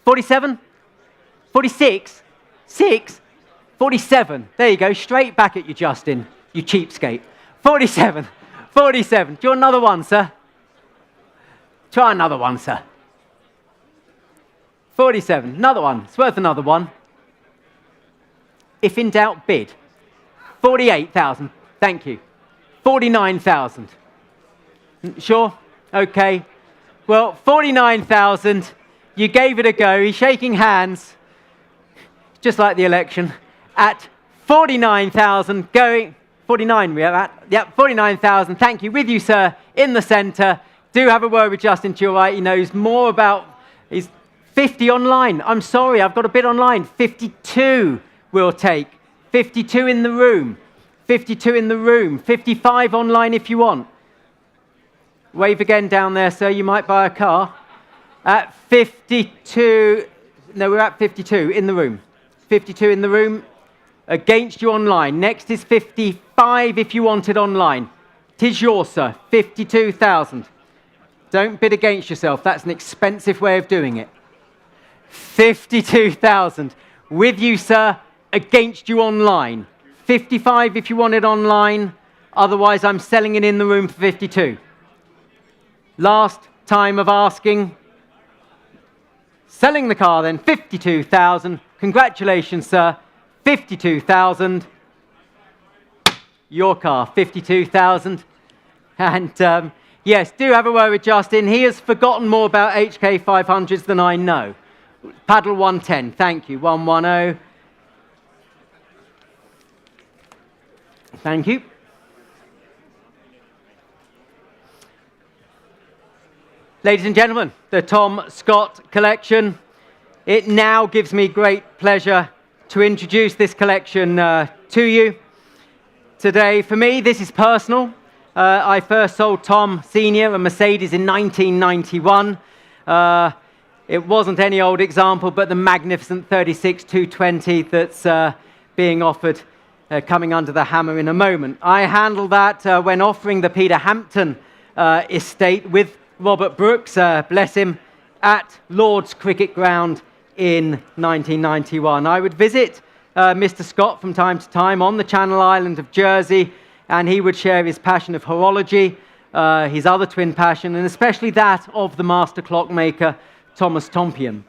47, 46, 6, 47. There you go, straight back at you, Justin, you cheapskate. 47, 47. Do you want another one, sir? Try another one, sir. 47, another one. It's worth another one. If in doubt, bid. 48,000. Thank you. 49,000. Sure? Okay. Well, 49,000. You gave it a go. He's shaking hands, just like the election. At 49,000, going 49. We are at. Yep, 49,000. Thank you. With you, sir, in the centre. Do have a word with Justin to your right. He knows more about. He's 50 online. I'm sorry, I've got a bid online. 52 we'll take. 52 in the room. 52 in the room. 55 online if you want. Wave again down there, sir. You might buy a car. At 52. No, we're at 52 in the room. 52 in the room. Against you online. Next is 55 if you want it online. 'Tis yours, sir. 52,000. Don't bid against yourself. That's an expensive way of doing it. 52,000. With you, sir. Against you online. 55 if you want it online. Otherwise, I'm selling it in the room for 52. Last time of asking. Selling the car then. 52,000. Congratulations, sir. 52,000. Your car. 52,000. And yes, do have a word with Justin. He has forgotten more about HK 500s than I know. Paddle 110. Thank you. 110. Thank you. Ladies and gentlemen, the Tom Scott collection. It now gives me great pleasure to introduce this collection to you today. For me, this is personal. I first sold Tom Sr. a Mercedes in 1991. It wasn't any old example, but the magnificent 36 220 that's being offered, coming under the hammer in a moment. I handled that when offering the Peter Hampton estate with Robert Brooks, bless him, at Lord's Cricket Ground in 1991. I would visit Mr. Scott from time to time on the Channel Island of Jersey, and he would share his passion of horology, his other twin passion, and especially that of the master clockmaker, Thomas Tompion.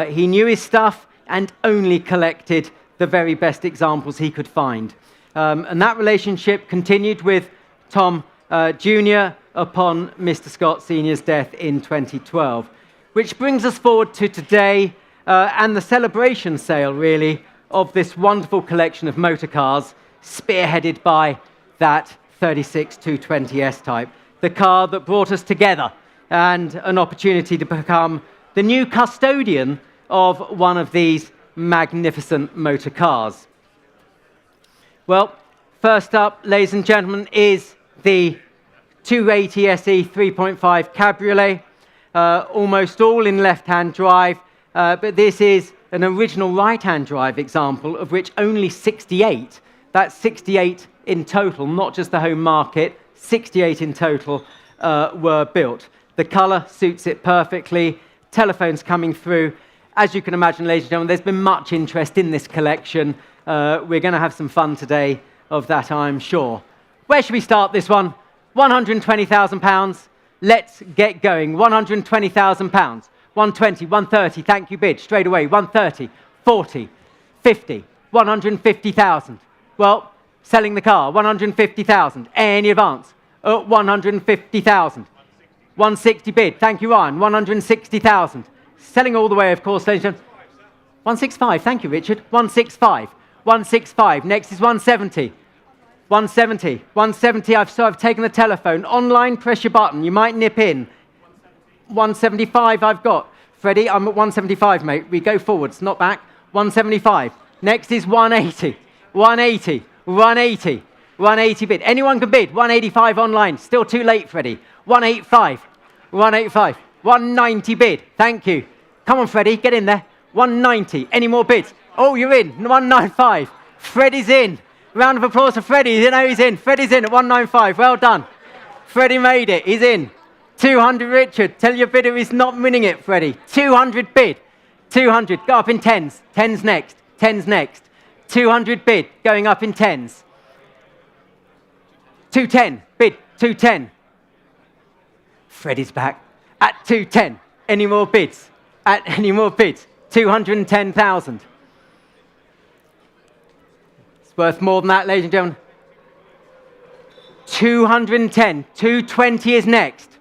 He knew his stuff and only collected the very best examples he could find. And that relationship continued with Tom Jr. upon Mr. Scott Sr.'s death in 2012. Which brings us forward to today and the celebration sale, really, of this wonderful collection of motor cars, spearheaded by that 36 220 S-Type, the car that brought us together and an opportunity to become the new custodian of one of these magnificent motor cars. Well, first up, ladies and gentlemen, is the 280 SE 3.5 Cabriolet, almost all in left-hand drive, but this is an original right-hand drive example of which only 68, that's 68 in total, not just the home market, 68 in total were built. The colour suits it perfectly, telephones coming through. As you can imagine, ladies and gentlemen, there's been much interest in this collection. We're going to have some fun today of that, I'm sure. Where should we start this one? £120,000. Let's get going. £120,000. 120, 130, thank you, bid. Straight away, 130, 40, 50, 150,000. Well, selling the car, 150,000. Any advance? 150,000. 160 bid. Thank you, Ryan. 160,000. Selling all the way, of course, ladies and gentlemen. 165. Thank you, Richard. 165. 165. Next is 170. 170. 170. I've taken the telephone. Online, press your button. You might nip in. 175 I've got. Freddie, I'm at 175, mate. We go forwards, not back. 175. Next is 180. 180. 180. 180 bid. Anyone can bid. 185 online. Still too late, Freddie. 185. 185. 190 bid. Thank you. Come on, Freddie, get in there. 190. Any more bids? Oh, you're in. 195. Freddie's in. Round of applause for Freddie. You know he's in. Freddie's in at 195. Well done. Freddie made it. He's in. 200, Richard. Tell your bidder he's not winning it, Freddie. 200 bid. 200. Go up in tens. Tens next. Tens next. 200 bid. Going up in tens. 210. Bid. 210. Freddie's back at 210. Any more bids? At any more bids? 210,000. It's worth more than that, ladies and gentlemen. 210. 220 is next.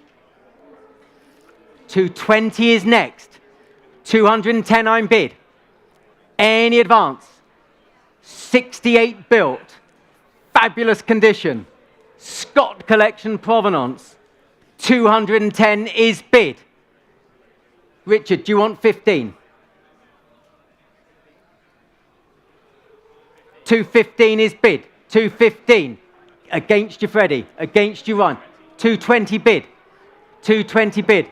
220 is next. 210 I'm bid. Any advance? 68 built. Fabulous condition. Scott collection provenance. 210 is bid. Richard, do you want 15? 215 is bid. 215. Against you, Freddie. Against you, Ryan. 220 bid. 220 bid.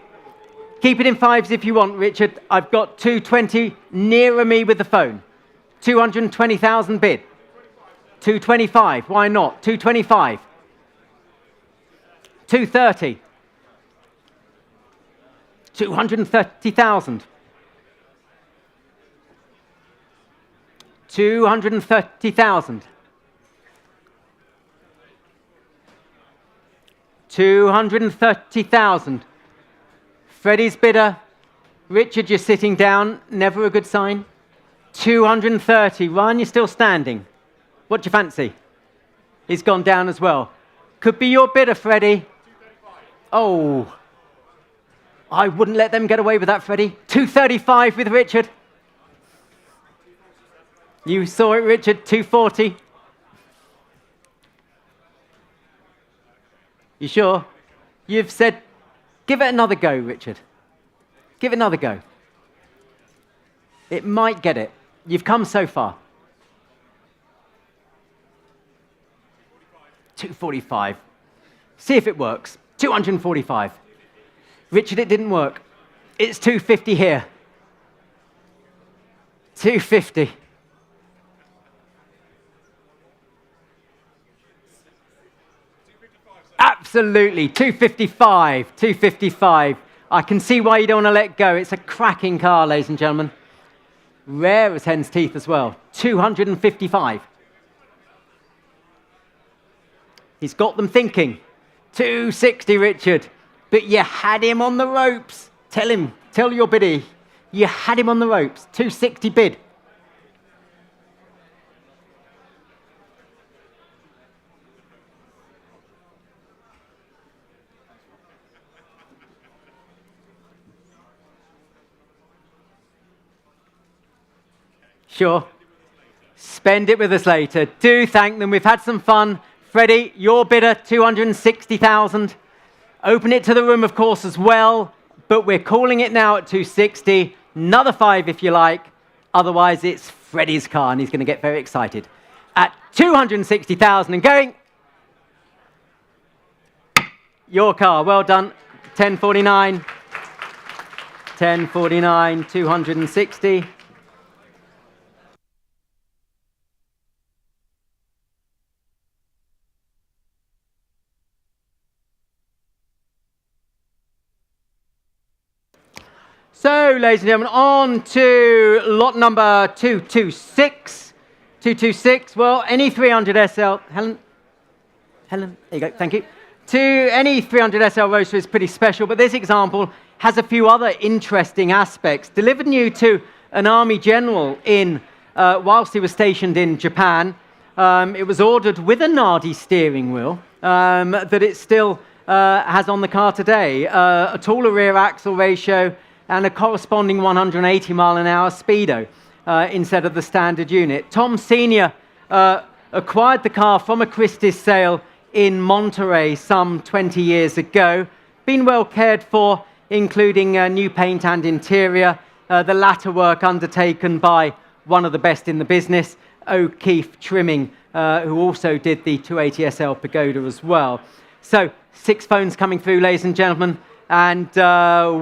Keep it in fives if you want, Richard. I've got 220 nearer me with the phone. 220,000 bid. 225. Why not? 225. 230. 230,000. 230,000. 230,000. Freddie's bidder. Richard, you're sitting down. Never a good sign. 230. Ryan, you're still standing. What do you fancy? He's gone down as well. Could be your bidder, Freddie. Oh. I wouldn't let them get away with that, Freddie. 235 with Richard. You saw it, Richard. 240. You sure? You've said, give it another go, Richard. Give it another go. It might get it. You've come so far. 245. See if it works. 245. Richard, it didn't work. It's 250 here. 250. Absolutely. 255. 255. I can see why you don't want to let go. It's a cracking car, ladies and gentlemen. Rare as hen's teeth as well. 255. He's got them thinking. 260, Richard. But you had him on the ropes. Tell him. Tell your biddy. You had him on the ropes. 260 bid. Sure. Spend it with us later. Do thank them. We've had some fun. Freddie, your bidder, 260,000. Open it to the room, of course, as well. But we're calling it now at 260. Another 5 if you like. Otherwise, it's Freddie's car, and he's going to get very excited. At 260,000 and going. Your car. Well done. 1049. 1049, 260. So, ladies and gentlemen, on to lot number 226. 226, well, any 300 SL, Helen, there you go, thank you. Any 300 SL Roadster is pretty special, but this example has a few other interesting aspects. Delivered new to an Army General in whilst he was stationed in Japan. It was ordered with a Nardi steering wheel that it still has on the car today. A taller rear axle ratio and a corresponding 180 mile an hour speedo instead of the standard unit. Tom Sr. Acquired the car from a Christie's sale in Monterey some 20 years ago. Been well cared for, including new paint and interior. The latter work undertaken by one of the best in the business, O'Keefe Trimming, who also did the 280SL Pagoda as well. So, 6 phones coming through, ladies and gentlemen. And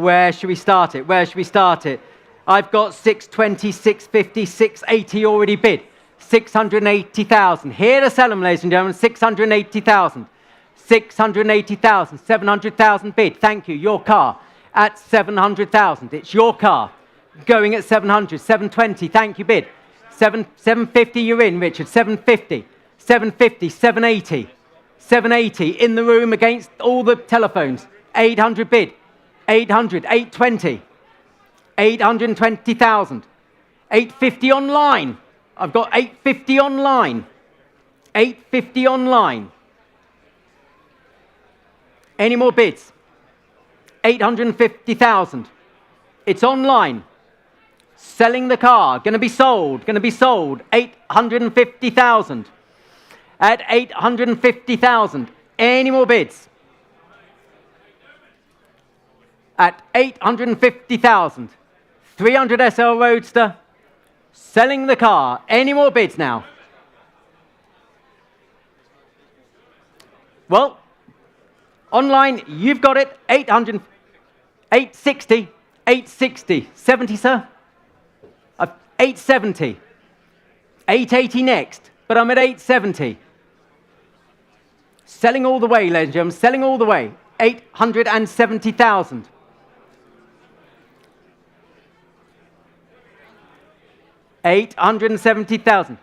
where should we start it? Where should we start it? I've got 620, 650, 680 already bid. 680,000. Here to sell them, ladies and gentlemen. 680,000. 680,000. 700,000 bid. Thank you. Your car at 700,000. It's your car. Going at 700. 720. Thank you. Bid. 750. You're in, Richard. 750. 750. 780. 780 in the room against all the telephones. 800 bid. 800. 820. 820,000. 850 online. I've got 850 online. 850 online. Any more bids? 850,000. It's online. Selling the car. Going to be sold. Going to be sold. 850,000. At 850,000. Any more bids? At 850,000. 300 SL Roadster. Selling the car. Any more bids now? Well, online, you've got it. 800, 860, 860. 70, sir? 870. 880 next, but I'm at 870. Selling all the way, ladies and gentlemen. Selling all the way. 870,000. 870,000.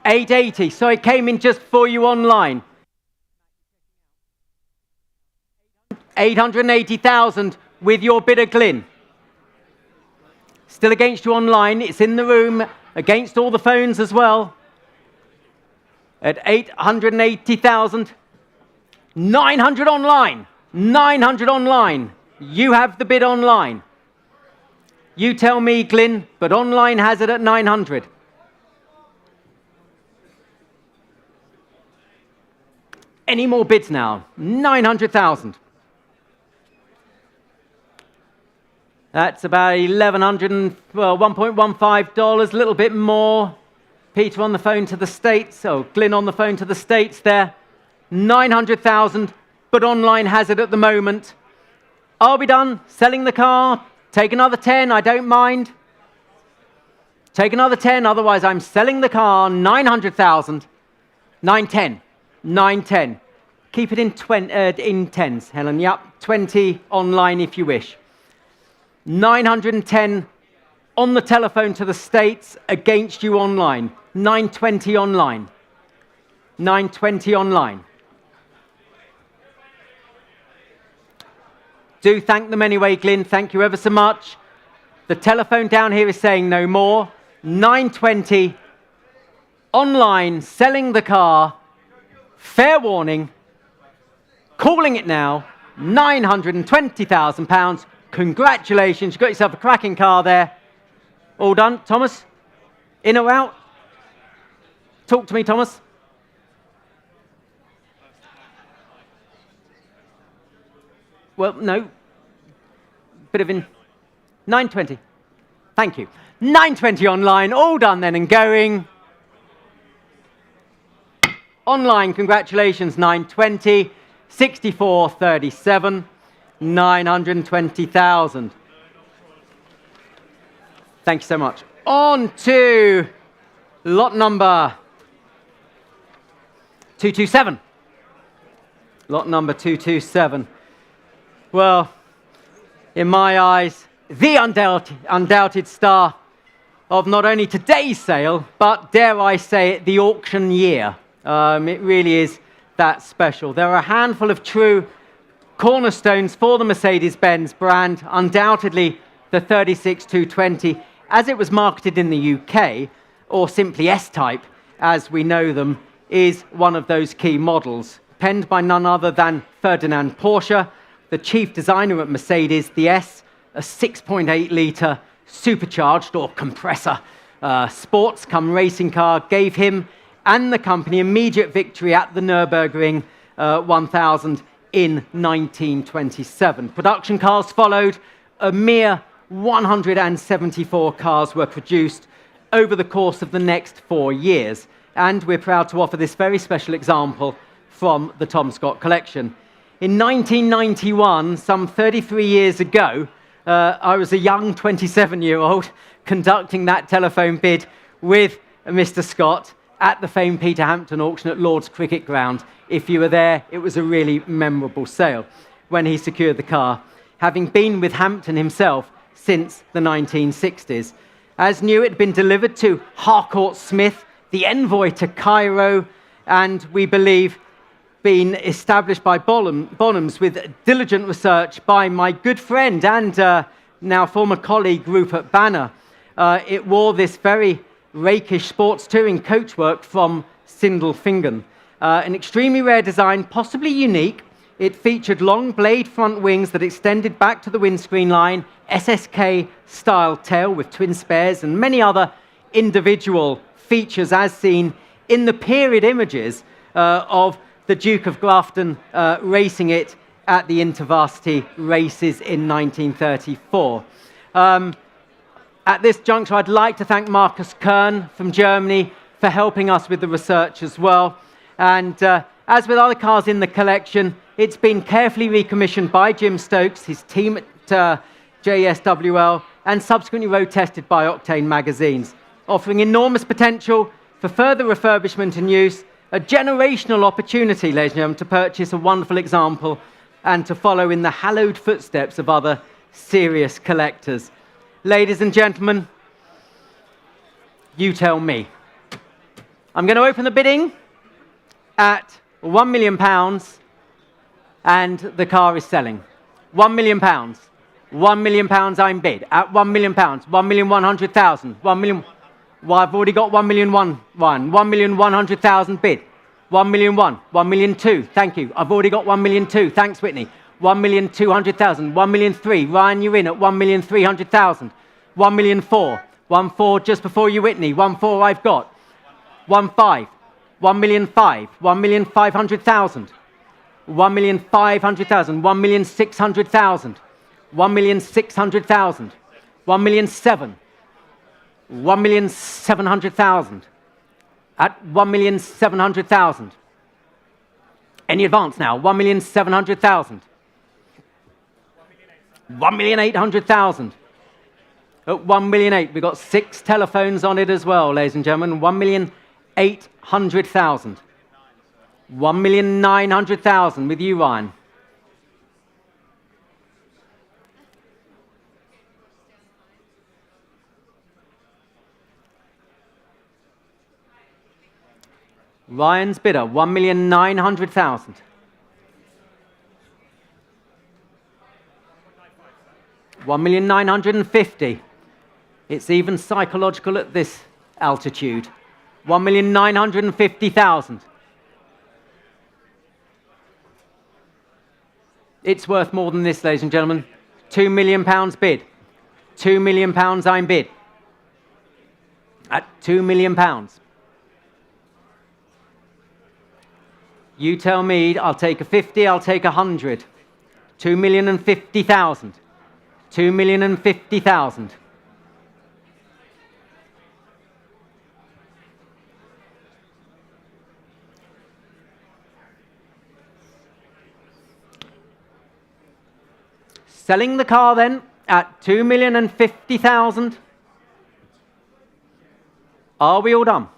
880. So it came in just for you online. 880,000 with your bidder, Glyn. Still against you online. It's in the room against all the phones as well. At 880,000. 900 online. 900 online. You have the bid online. You tell me, Glyn, but online has it at 900. Any more bids now? 900,000. That's about $1.15, a little bit more. Peter on the phone to the States, Glyn on the phone to the States there. 900,000, but online has it at the moment. Are we done selling the car? Take another 10, I don't mind. Take another 10, otherwise I'm selling the car. 900,000. 910. 910. Keep it in tens, Helen. Yep, 20 online if you wish. 910 on the telephone to the States against you online. 920 online. 920 online. Do thank them anyway, Glyn. Thank you ever so much. The telephone down here is saying no more. 920 online, selling the car. Fair warning. Calling it now. £920,000. Congratulations. You've got yourself a cracking car there. All done. Thomas? In or out? Talk to me, Thomas. Well, no. Bit of 920. Thank you. 920 online. All done then and going. Online, congratulations. 920. 6437. 920,000. Thank you so much. On to lot number 227. Lot number 227. Well, in my eyes, the undoubted star of not only today's sale, but dare I say it, the auction year. It really is that special. There are a handful of true cornerstones for the Mercedes-Benz brand, undoubtedly the 36220, as it was marketed in the UK, or simply S-Type, as we know them, is one of those key models. Penned by none other than Ferdinand Porsche, the chief designer at Mercedes, the S, a 6.8-litre supercharged or compressor sports come racing car, gave him and the company immediate victory at the Nürburgring 1000 in 1927. Production cars followed. A mere 174 cars were produced over the course of the next 4 years. And we're proud to offer this very special example from the Tom Scott collection. In 1991, some 33 years ago, I was a young 27-year-old conducting that telephone bid with Mr. Scott at the famed Peter Hampton auction at Lord's Cricket Ground. If you were there, it was a really memorable sale when he secured the car, having been with Hampton himself since the 1960s. As new, it had been delivered to Harcourt Smith, the envoy to Cairo, and we believe been established by Bonhams with diligent research by my good friend and now former colleague Rupert Banner. It wore this very rakish sports touring coachwork from Sindelfingen. An extremely rare design, possibly unique. It featured long blade front wings that extended back to the windscreen line, SSK-style tail with twin spares, and many other individual features as seen in the period images of the Duke of Grafton racing it at the InterVarsity races in 1934. At this juncture, I'd like to thank Markus Kern from Germany for helping us with the research as well. And as with other cars in the collection, it's been carefully recommissioned by Jim Stokes, his team at JSWL, and subsequently road tested by Octane magazines, offering enormous potential for further refurbishment and use, a generational opportunity, ladies and gentlemen, to purchase a wonderful example and to follow in the hallowed footsteps of other serious collectors. Ladies and gentlemen, you tell me. I'm going to open the bidding at £1 million, and the car is selling. £1 million. £1 million I'm bid at £1 million. 1,100,000. 1 million. Well, I've already got 1,100,000 bid. 1 million 1 million 2. Thank you. I've already got 1 million 2. Thanks, Whitney. 1,200,000. 1 million 3. Ryan, you're in at 1,300,000. 1 million 4. 1 4 just before you, Whitney. 1 4 I've got. 1 5. 1 million 5. 1,500,000. 1,500,000. 1,600,000. 1,600,000. 1 million 7. 1,700,000 at 1,700,000. Any advance now? 1,700,000. 1,800,000. At 1,800,000, we've got 6 telephones on it as well, ladies and gentlemen. 1,800,000. 1,900,000 with you, Ryan. Ryan's bidder, 1,900,000. $1,950,000. It's even psychological at this altitude. 1,950,000. It's worth more than this, ladies and gentlemen. £2 million bid. £2 million I'm bid. At £2 million. You tell me, I'll take a 50, I'll take 100. 2,050,000. 2,050,000. Selling the car then at 2,050,000. Are we all done?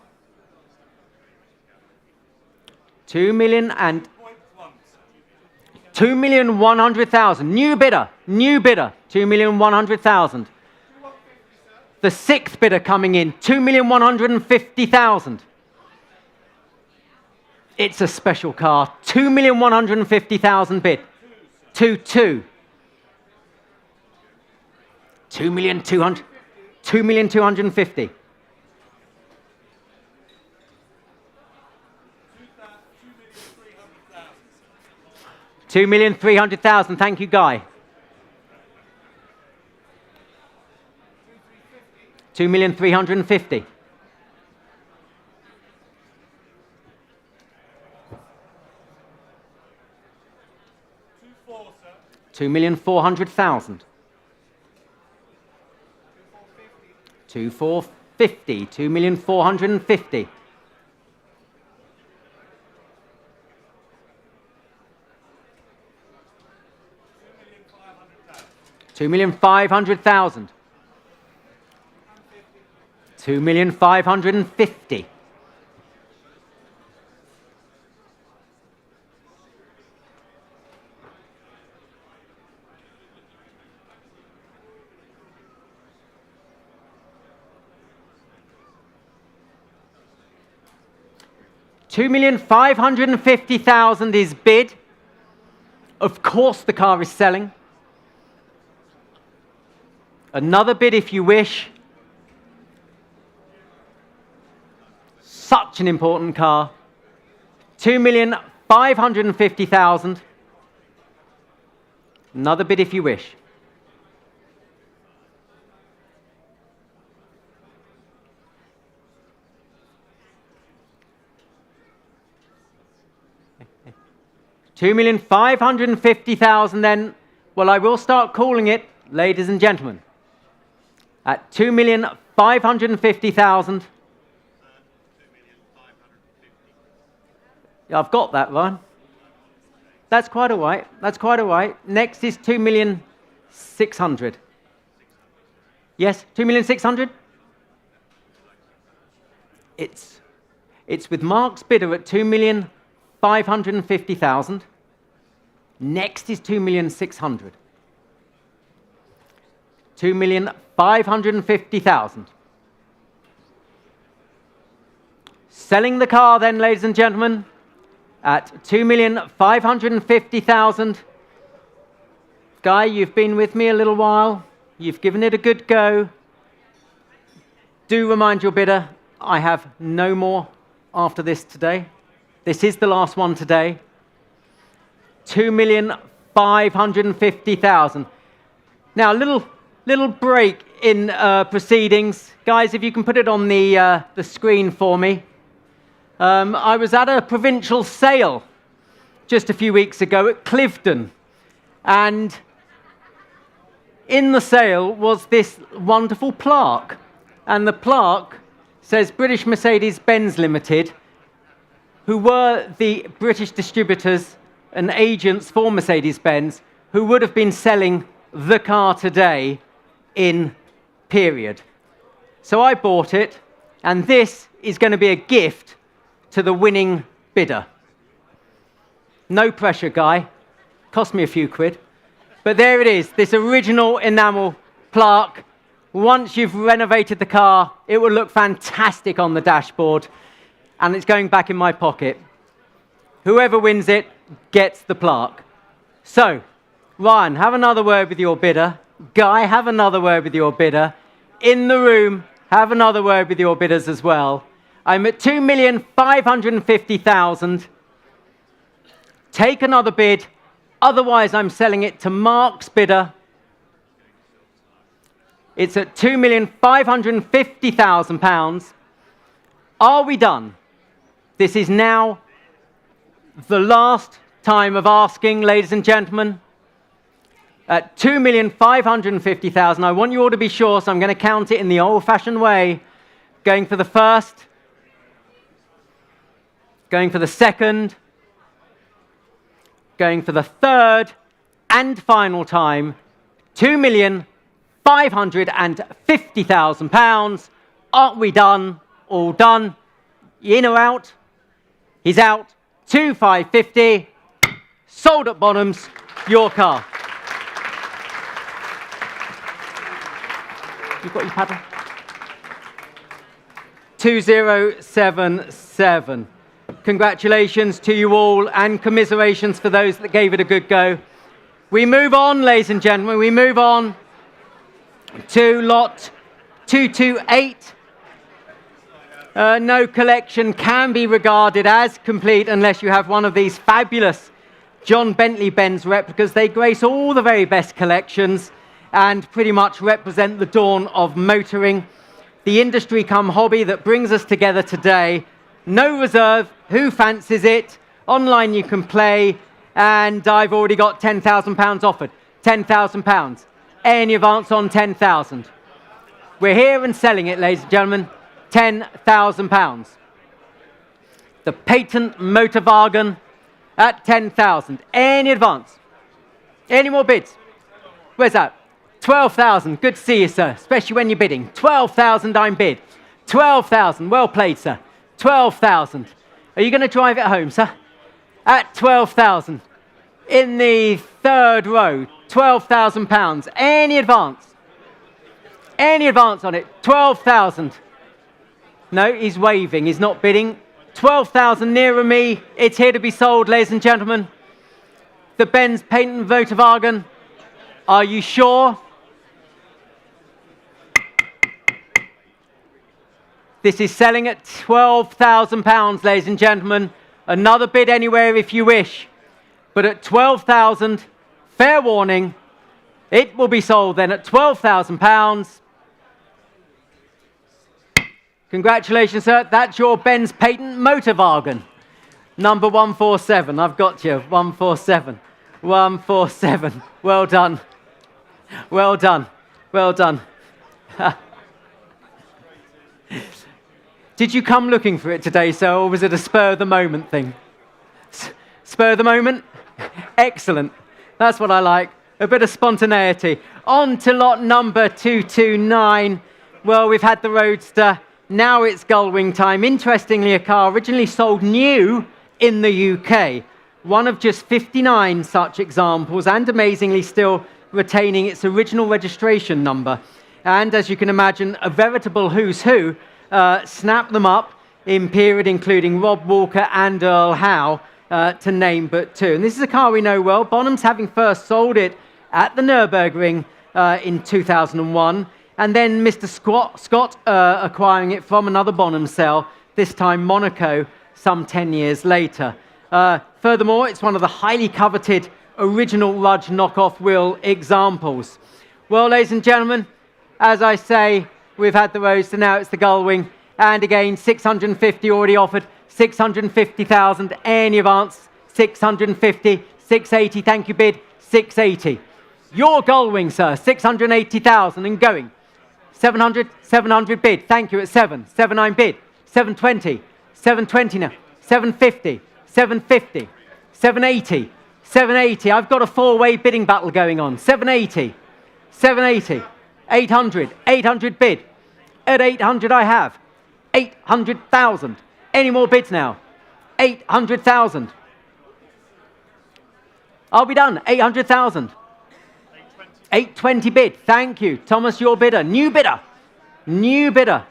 2,100,000. New bidder. 2,100,000. The 6th bidder coming in, 2,150,000. It's a special car. 2,150,000 bid. 2. 2,250,000. 2,300,000. Thank you, Guy. 2,350,000. 2,400,000. 2,450,000. 2,450,000. 2,500,000. 2,550,000. 2,550,000 is bid. Of course the car is selling. Another bid if you wish. Such an important car. 2,550,000. Another bid if you wish. $2,550,000 then. Well, I will start calling it, ladies and gentlemen. At 2,550,000. I've got that one. That's quite all right. That's quite all right. Next is 2,600,000. Yes, 2,600,000. It's with Mark's bidder at 2,550,000. Next is 2,600,000. 2,550,000. Selling the car then, ladies and gentlemen, at 2,550,000. Guy, you've been with me a little while. You've given it a good go. Do remind your bidder, I have no more after this today. This is the last one today. 2,550,000. Now, a little break in proceedings. Guys, if you can put it on the screen for me. I was at a provincial sale just a few weeks ago at Clifton, and in the sale was this wonderful plaque, and the plaque says British Mercedes-Benz Limited, who were the British distributors and agents for Mercedes-Benz, who would have been selling the car today in period. So I bought it, and this is going to be a gift to the winning bidder. No pressure, Guy. Cost me a few quid. But there it is, this original enamel plaque. Once you've renovated the car, it will look fantastic on the dashboard, and it's going back in my pocket. Whoever wins it gets the plaque. So, Ryan, have another word with your bidder. Guy, have another word with your bidder. In the room, have another word with your bidders as well. I'm at 2,550,000. Take another bid. Otherwise, I'm selling it to Mark's bidder. It's at £2,550,000. Are we done? This is now the last time of asking, ladies and gentlemen. At 2,550,000, I want you all to be sure, so I'm going to count it in the old-fashioned way. Going for the first. Going for the second. Going for the third and final time. £2,550,000. Aren't we done? All done. In or out? He's out. 2,550. Sold at Bonhams. Your car. You've got your paddle? 2077. Congratulations to you all, and commiserations for those that gave it a good go. We move on, ladies and gentlemen. We move on to lot 228. No collection can be regarded as complete unless you have one of these fabulous John Bentley Benz replicas. They grace all the very best collections and pretty much represent the dawn of motoring. The industry come hobby that brings us together today. No reserve, who fancies it? Online you can play, and I've already got £10,000 offered. £10,000. Any advance on 10,000? We're here and selling it, ladies and gentlemen. £10,000. The patent Motorwagen at 10,000. Any advance? Any more bids? Where's that? 12,000. Good to see you, sir, especially when you're bidding. 12,000 I'm bid. 12,000. Well played, sir. 12,000. Are you going to drive it home, sir? At 12,000. In the third row, £12,000. Any advance? Any advance on it? 12,000. No, he's waving. He's not bidding. 12,000 nearer me. It's here to be sold, ladies and gentlemen. The Benz Patent Motorwagen. Are you sure? This is selling at £12,000, ladies and gentlemen. Another bid anywhere if you wish. But at 12,000, fair warning, it will be sold then at £12,000. Congratulations, sir. That's your Benz Patent Motorwagen. Number 147. I've got you. 147. 147. Well done. Well done. Well done. Did you come looking for it today, sir, or was it a spur of the moment thing? Spur of the moment? Excellent. That's what I like. A bit of spontaneity. On to lot number 229. Well, we've had the Roadster. Now it's Gullwing time. Interestingly, a car originally sold new in the UK. One of just 59 such examples, and amazingly still retaining its original registration number. And as you can imagine, a veritable who's who. Snap them up in period, including Rob Walker and Earl Howe, to name but two. And this is a car we know well. Bonhams having first sold it at the Nürburgring in 2001, and then Mr. Scott acquiring it from another Bonham sale, this time Monaco, some 10 years later. Furthermore, it's one of the highly coveted original Rudge knockoff wheel examples. Well, ladies and gentlemen, as I say, we've had the Roadster, now it's the Gullwing, and again, 650 already offered, 650,000, any advance, 650, 680, thank you bid, 680. Your Gullwing, sir, 680,000 and going. 700, 700 bid, thank you at 7, 79 bid, 720, 720 now, 750, 750, 780, 780, I've got a four-way bidding battle going on, 780, 780, 800, 800 bid. At 800 I have 800,000. Any more bids now? 800,000. I'll be done. 800,000. 820 bid. Thank you. Thomas, your bidder. New bidder. New bidder.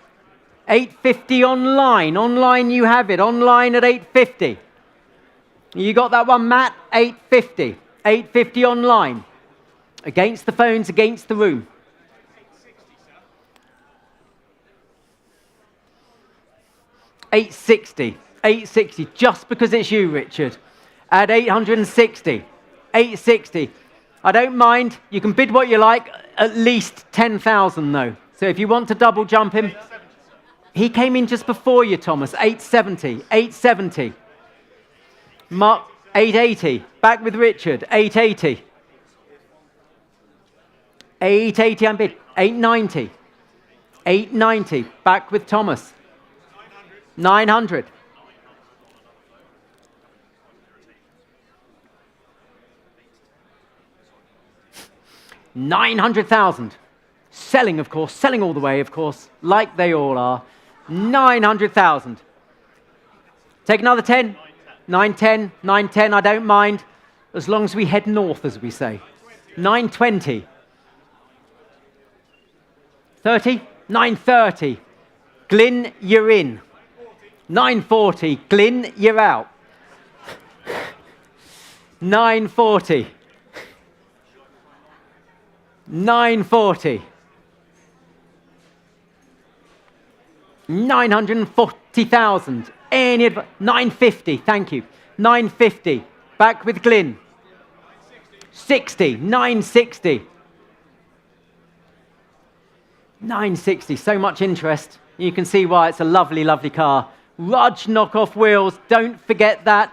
850 online. Online you have it. Online at 850. You got that one, Matt? 850. 850 online. Against the phones, against the room. 860, 860, just because it's you, Richard. At 860, 860. I don't mind. You can bid what you like. At least 10,000, though. So if you want to double jump him, he came in just before you, Thomas. 870, 870. Mark, 880. Back with Richard. 880. 880, I'm bid. 890. 890. Back with Thomas. 900. 900,000. Selling, of course. Selling all the way, of course. Like they all are. 900,000. Take another 10. 910. 910, I don't mind. As long as we head north, as we say. 920. 30. 930. Glyn, you're in. 940. Glyn, you're out. 940. 940. 940,000. 950. Thank you. 950. Back with Glyn. 60, 960. 960, so much interest. You can see why it's a lovely, lovely car. Rudge knockoff wheels, don't forget that.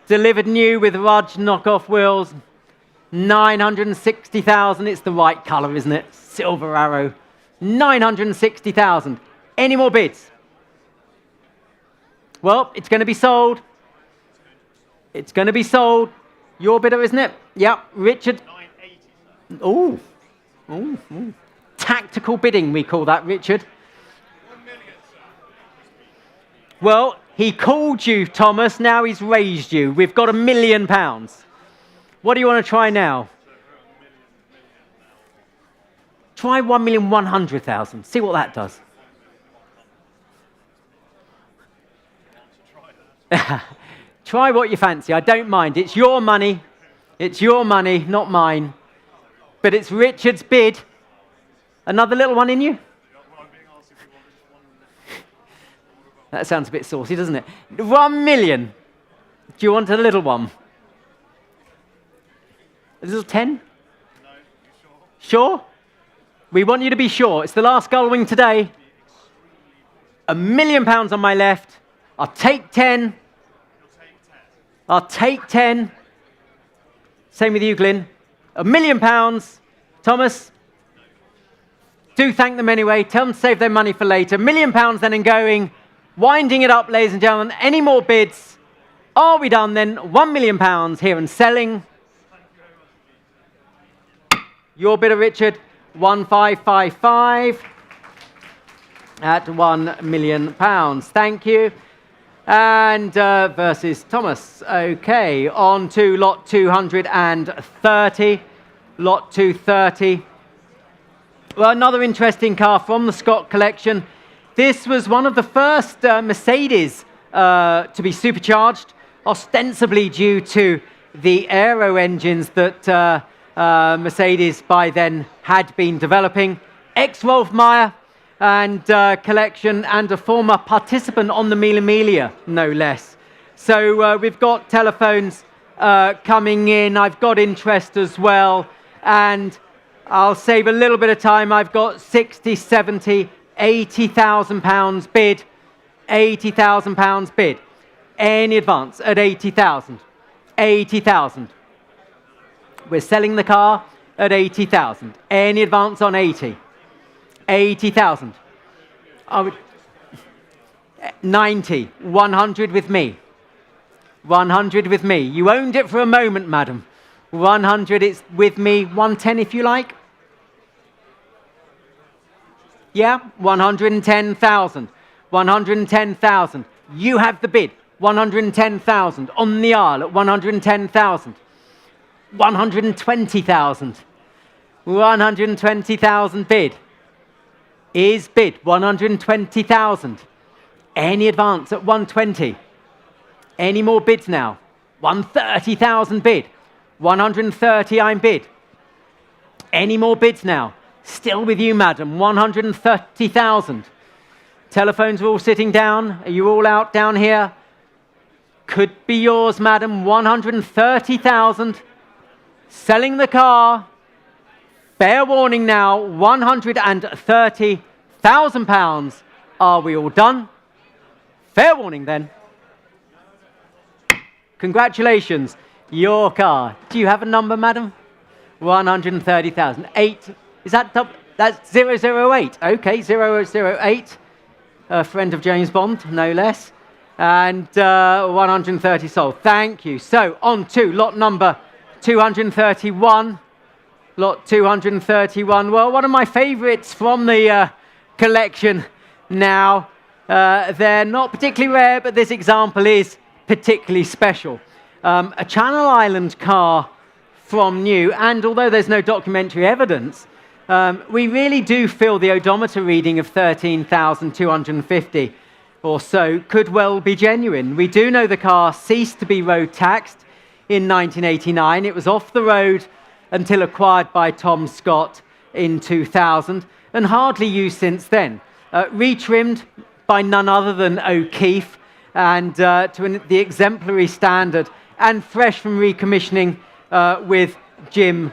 Delivered new with Rudge knockoff wheels. 960,000, it's the right colour, isn't it? Silver Arrow. 960,000. Any more bids? Well, it's going to be sold. It's going to be sold. Your bidder, isn't it? Yep, Richard. 980. Oh. Tactical bidding, we call that, Richard. 1 million, sir. Well, he called you, Thomas. Now he's raised you. We've got £1 million. What do you want to try now? Try 1,100,000. See what that does. Try what you fancy. I don't mind. It's your money. It's your money, not mine. But it's Richard's bid. Another little one in you? That sounds a bit saucy, doesn't it? 1 million. Do you want a little one? A little 10? No, Sure? We want you to be sure. It's the last gull wing today. £1 million on my left. I'll take 10. I'll take 10. Same with you, Glyn. £1 million. Thomas? Do thank them anyway. Tell them to save their money for later. £1 million then and going. Winding it up, ladies and gentlemen. Any more bids? Are we done then? £1 million here and selling. Your bidder, Richard. 1555 at £1 million. Thank you. And versus Thomas. Okay, on to lot 230. Lot 230. Well, another interesting car from the Scott collection. This was one of the first Mercedes to be supercharged, ostensibly due to the aero engines that Mercedes by then had been developing. Ex-Rolf Meyer and collection, and a former participant on the memorabilia, no less. So we've got telephones coming in. I've got interest as well, and I'll save a little bit of time. I've got 60, 70, 80,000 pounds bid. 80,000 pounds bid. Any advance at 80,000. 80,000. We're selling the car at 80,000. Any advance on 80? 80,000. 90. 100 with me. 100 with me. You owned it for a moment, madam. 100, it's with me. 110 if you like. Yeah, 110,000. 110,000. You have the bid. 110,000. On the aisle at 110,000. 120,000. 120,000 bid. Is bid 120,000. Any advance at 120? Any more bids now? 130,000 bid. 130 I'm bid. Any more bids now? Still with you, madam. 130,000. Telephones are all sitting down. Are you all out down here? Could be yours, madam. 130,000. Selling the car. Fair warning now. 130,000 pounds. Are we all done? Fair warning then. Congratulations. Your car. Do you have a number, madam? 130,000. 8. Is that that's 008? Okay, 008. A friend of James Bond, no less. And 130 sold. Thank you. So on to lot number 231. Lot 231. Well, one of my favourites from the collection now. They're not particularly rare, but this example is particularly special. A Channel Island car from new, and although there's no documentary evidence, we really do feel the odometer reading of 13,250 or so could well be genuine. We do know the car ceased to be road taxed in 1989. It was off the road until acquired by Tom Scott in 2000, and hardly used since then. Retrimmed by none other than O'Keefe, and to the exemplary standard and fresh from recommissioning with Jim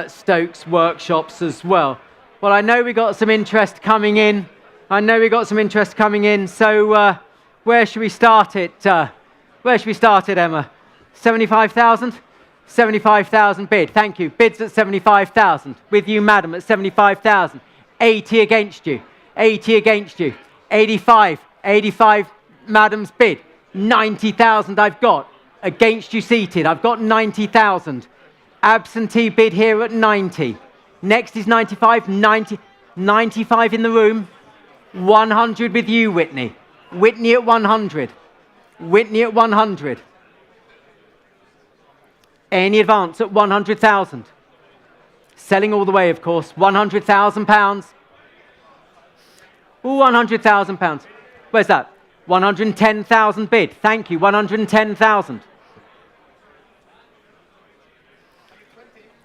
Stokes Workshops as well. Well, I know we got some interest coming in. So where should we start it? Emma? 75,000? 75,000 bid. Thank you. Bids at 75,000. With you, madam, at 75,000. 80 against you. 80 against you. 85. 85, madam's bid. 90,000 I've got. Against you seated. I've got 90,000. Absentee bid here at 90. Next is 95. 90. 95 in the room. 100 with you, Whitney. Whitney at 100. Whitney at 100. Any advance at 100,000. Selling all the way, of course. £100,000. 100,000 pounds. Where's that? 110,000 bid. Thank you. 110,000.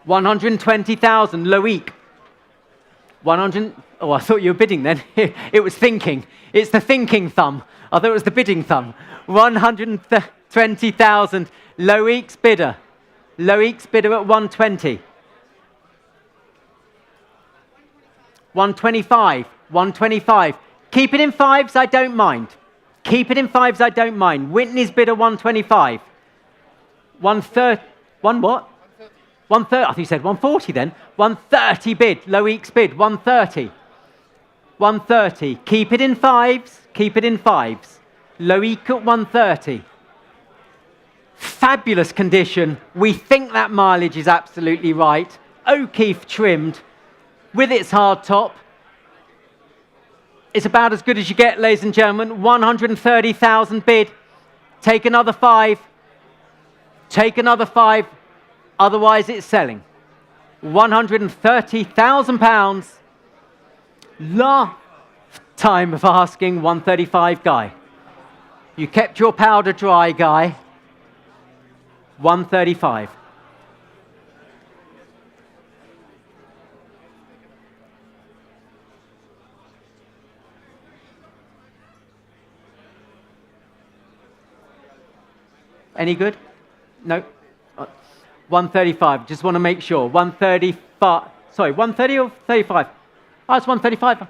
120,000. Loic. 100. Oh, I thought you were bidding then. It was thinking. It's the thinking thumb. I thought it was the bidding thumb. 120,000. Loic's bidder. Loic's bidder at 120. 125. 125. Keep it in fives, I don't mind. Keep it in fives, I don't mind. Whitney's bidder 125. 130. One what? 130. I think you said 140 then. 130 bid. Loic's bid 130. 130. Keep it in fives. Keep it in fives. Loic at 130. Fabulous condition. We think that mileage is absolutely right. O'Keefe trimmed with its hard top. It's about as good as you get, ladies and gentlemen. 130,000 bid. Take another 5. Take another 5. Otherwise, it's selling. £130,000. Lifetime of asking. 135, Guy. You kept your powder dry, Guy. 135. Any good? No. 135. Just want to make sure. 135. Sorry, 130 or 35? Oh, it's 135.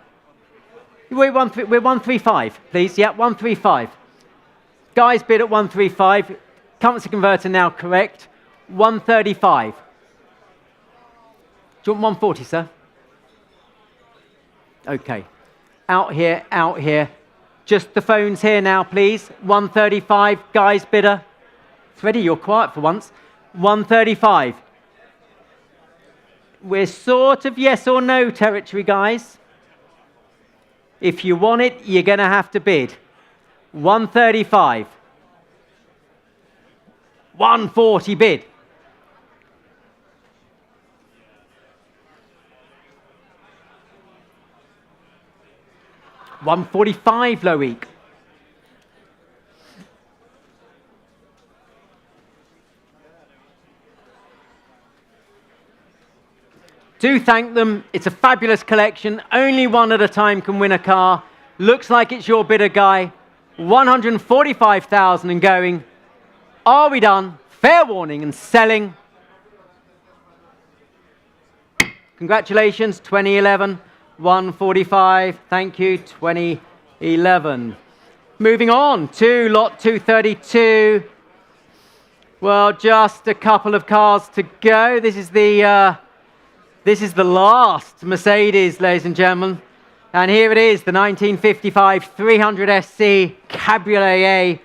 We're 135, please. Yeah, 135. Guys bid at 135. Currency converter now correct. 135. Do you want 140, sir? Okay. Out here. Just the phones here now, please. 135. Guys bidder. Freddie, you're quiet for once. 135. We're sort of yes or no territory, guys. If you want it, you're going to have to bid. 135. 140 bid. $145 Loic. Do thank them. It's a fabulous collection. Only one at a time can win a car. Looks like it's your bidder, Guy. 145,000 and going. Are we done? Fair warning and selling. Congratulations, 2011. 145. Thank you, 2011. Moving on to lot 232. Well, just a couple of cars to go. This is the last Mercedes, ladies and gentlemen. And here it is, the 1955 300 SC Cabriolet A.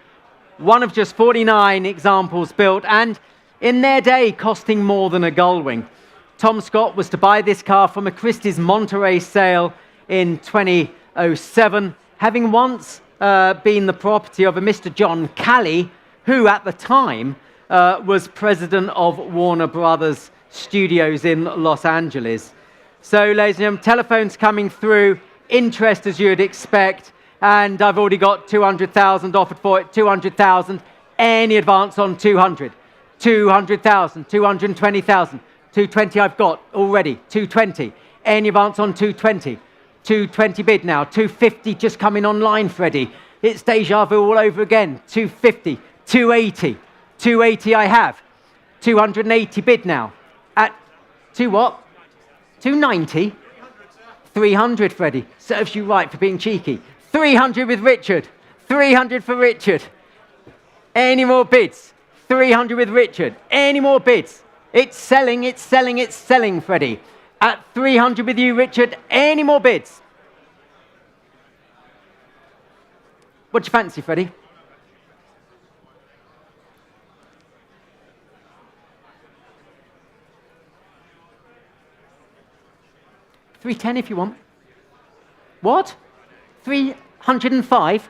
One of just 49 examples built, and in their day, costing more than a gullwing. Tom Scott was to buy this car from a Christie's Monterey sale in 2007, having once been the property of a Mr. John Calley, who at the time was president of Warner Brothers Studios in Los Angeles. So, ladies and gentlemen, telephones coming through, interest as you'd expect, and I've already got 200,000 offered for it, 200,000. Any advance on 200? 200,000, 220,000. 220 I've got already, 220. Any advance on 220? 220 bid now, 250 just coming online, Freddie. It's deja vu all over again, 250, 280, 280 I have. 280 bid now. At what? 290? 300, Freddie. Serves you right for being cheeky. 300 with Richard. 300 for Richard. Any more bids? 300 with Richard. Any more bids? It's selling, it's selling, it's selling, Freddie. At 300 with you, Richard. Any more bids? What do you fancy, Freddie? $310 if you want. What? 305?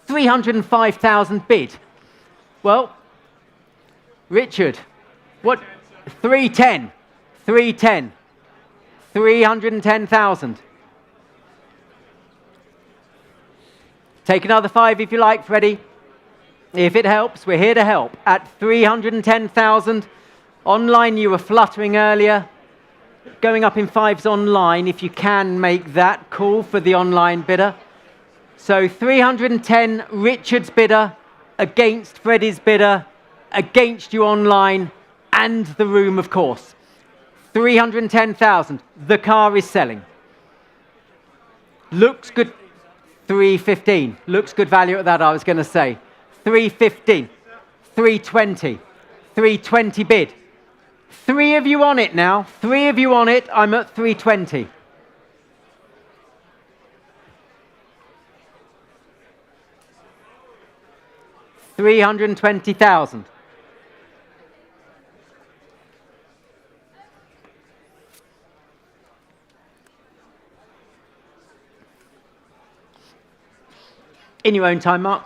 305,000 bid. Well, Richard, what? 310. 310. 310,000. Take another 5 if you like, Freddie. If it helps, we're here to help. At 310,000. Online, you were fluttering earlier. Going up in 5s online, if you can make that call for the online bidder. So 310, Richard's bidder, against Freddie's bidder, against you online, and the room, of course. 310,000. The car is selling. Looks good. 315. Looks good value at that, I was going to say. 315. 320. 320 bid. 3 of you on it now. 3 of you on it. I'm at 320. $320,000. In your own time, Mark.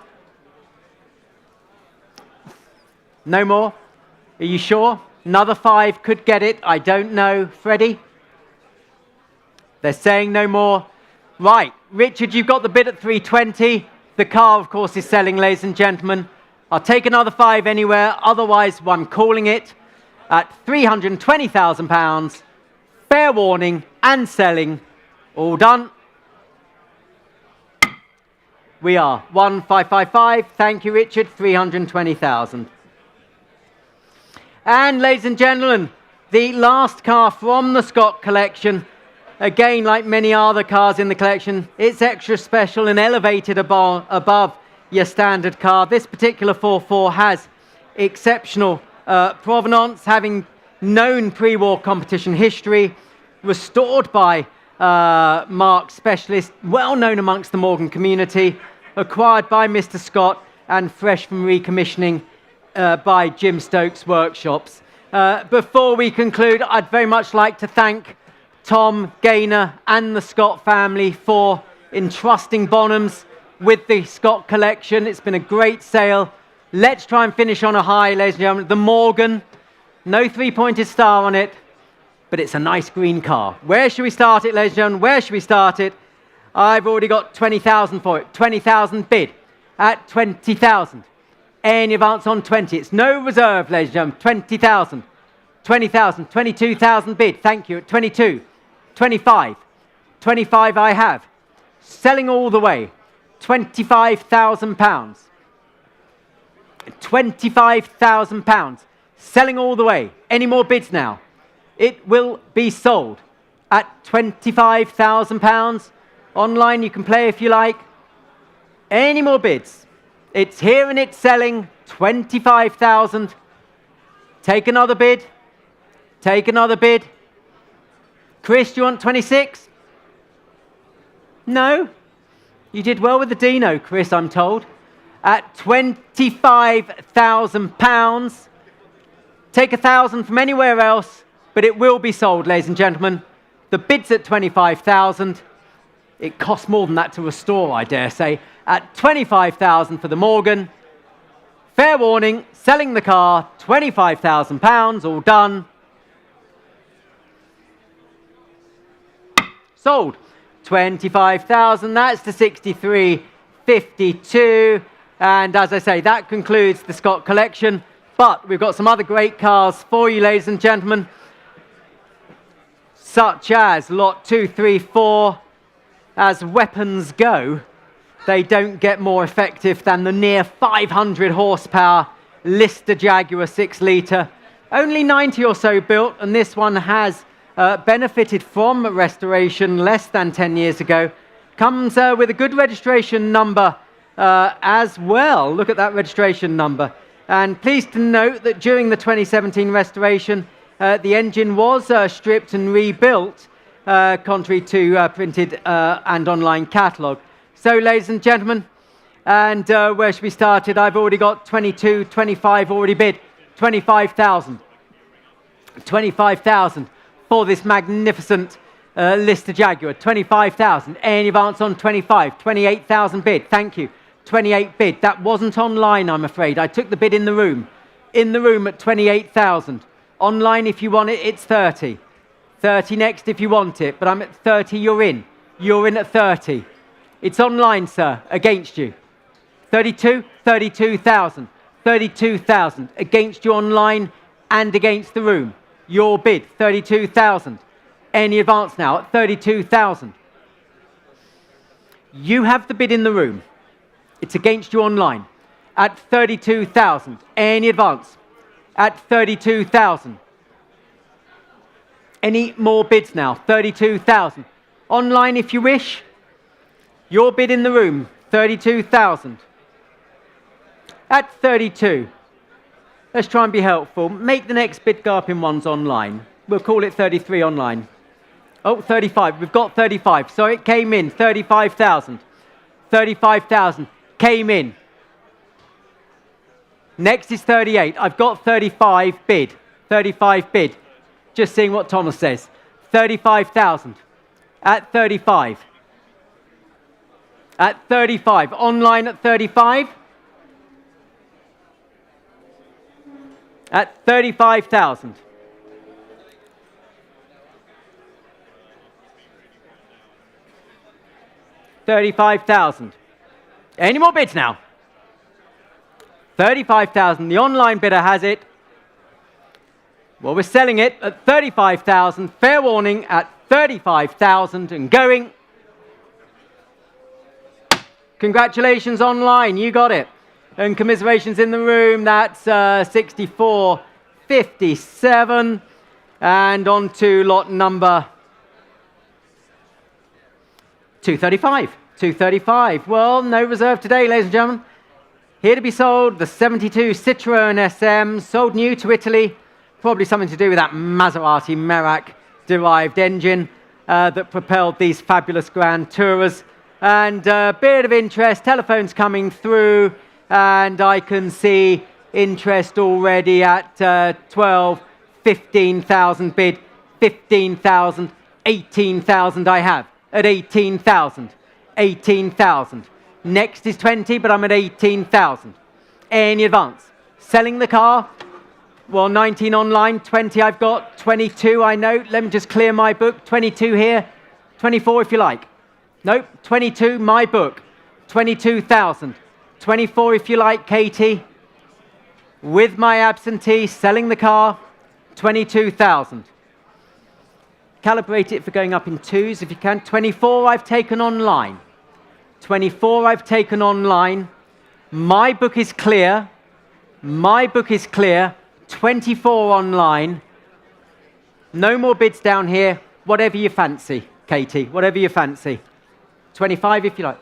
No more? Are you sure? Another 5 could get it. I don't know. Freddie? They're saying no more. Right. Richard, you've got the bid at 320. The car, of course, is selling, ladies and gentlemen. I'll take another 5 anywhere. Otherwise, I'm calling it at £320,000. Fair warning and selling. All done. We are 1555. Thank you, Richard. 320,000. And ladies and gentlemen, the last car from the Scott collection, again, like many other cars in the collection, it's extra special and elevated above your standard car. This particular 4.4 has exceptional provenance, having known pre-war competition history, restored by Mark's specialist, well known amongst the Morgan community, acquired by Mr. Scott, and fresh from recommissioning by Jim Stokes Workshops. Before we conclude, I'd very much like to thank Tom Gaynor and the Scott family for entrusting Bonhams with the Scott collection. It's been a great sale. Let's try and finish on a high, ladies and gentlemen. The Morgan, no 3-pointed star on it, but it's a nice green car. Where should we start it, ladies and gentlemen? Where should we start it? I've already got 20,000 for it. 20,000 bid at 20,000. Any advance on 20. It's no reserve, ladies and gentlemen. 20,000. 20,000. 22,000 bid. Thank you. At 22. 25. 25 I have. Selling all the way. £25,000. £25,000. Selling all the way. Any more bids now? It will be sold at £25,000. Online, you can play if you like. Any more bids? It's here and it's selling. 25,000. Take another bid. Take another bid. Chris, do you want 26? No? You did well with the Dino, Chris, I'm told. At £25,000. Take 1,000 from anywhere else, but it will be sold, ladies and gentlemen. The bid's at 25,000. It costs more than that to restore, I dare say. At 25,000 for the Morgan. Fair warning, selling the car, £25,000, all done. Sold. 25,000, that's to 63.52. And as I say, that concludes the Scott collection. But we've got some other great cars for you, ladies and gentlemen, such as lot 2, 3, 4. As weapons go, they don't get more effective than the near 500 horsepower Lister Jaguar 6 litre. Only 90 or so built, and this one has benefited from restoration less than 10 years ago. Comes with a good registration number as well. Look at that registration number. And pleased to note that during the 2017 restoration, the engine was stripped and rebuilt, contrary to printed and online catalogue. So, ladies and gentlemen, and where should we start it? I've already got 22, 25 already bid. 25,000. 25,000 for this magnificent Lister Jaguar. 25,000. Any advance on 25? 28,000 bid. Thank you. 28 bid. That wasn't online, I'm afraid. I took the bid in the room. In the room at 28,000. Online, if you want it, it's 30. 30 next if you want it. But I'm at 30, you're in. You're in at 30. It's online, sir, against you. 32, 32,000. 32,000 against you online and against the room. Your bid, 32,000. Any advance now at 32,000. You have the bid in the room. It's against you online at 32,000. Any advance at 32,000. Any more bids now? 32,000. Online if you wish. Your bid in the room, 32,000. At 32. Let's try and be helpful. Make the next bid go up in ones online. We'll call it 33 online. Oh, 35. We've got 35. So it came in. 35,000. 35,000. Came in. Next is 38. I've got 35 bid. 35 bid. Just seeing what Thomas says. 35,000. At 35. At 35. Online at 35. At 35,000. $35,000. Any more bids now? 35,000. The online bidder has it. Well, we're selling it at 35,000. Fair warning at 35,000 and going. Congratulations online. You got it. And commiserations in the room. That's 64.57. And on to lot number 235. 235. Well, no reserve today, ladies and gentlemen. Here to be sold, the 72 Citroën SM, sold new to Italy. Probably something to do with that Maserati Merak-derived engine that propelled these fabulous Grand Tourers. And a bit of interest, telephones coming through, and I can see interest already at 12, 15,000 bid, 15,000, 18,000 I have at 18,000. 18,000. Next is 20, but I'm at 18,000. Any advance? Selling the car? Well, 19 online, 20 I've got, 22 I know. Let me just clear my book. 22 here, 24 if you like. Nope, 22, my book. 22,000. 24 if you like, Katie. With my absentee, selling the car, 22,000. Calibrate it for going up in twos if you can. 24 I've taken online. 24 I've taken online. My book is clear. My book is clear. 24 online. No more bids down here. Whatever you fancy, Katie. Whatever you fancy. 25 if you like.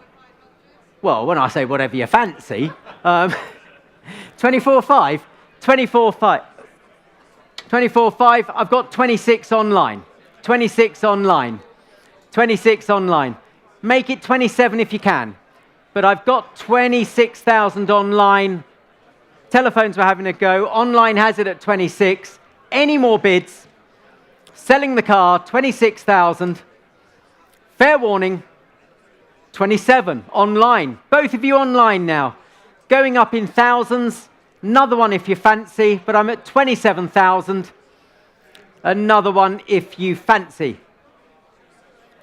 Well, when I say whatever you fancy, 24.5. 24.5. 24.5. I've got 26 online. 26 online. 26 online. Make it 27 if you can. But I've got 26,000 online. Telephones were having a go. Online has it at 26. Any more bids? Selling the car, 26,000. Fair warning, 27 online. Both of you online now. Going up in thousands. Another one if you fancy, but I'm at 27,000. Another one if you fancy.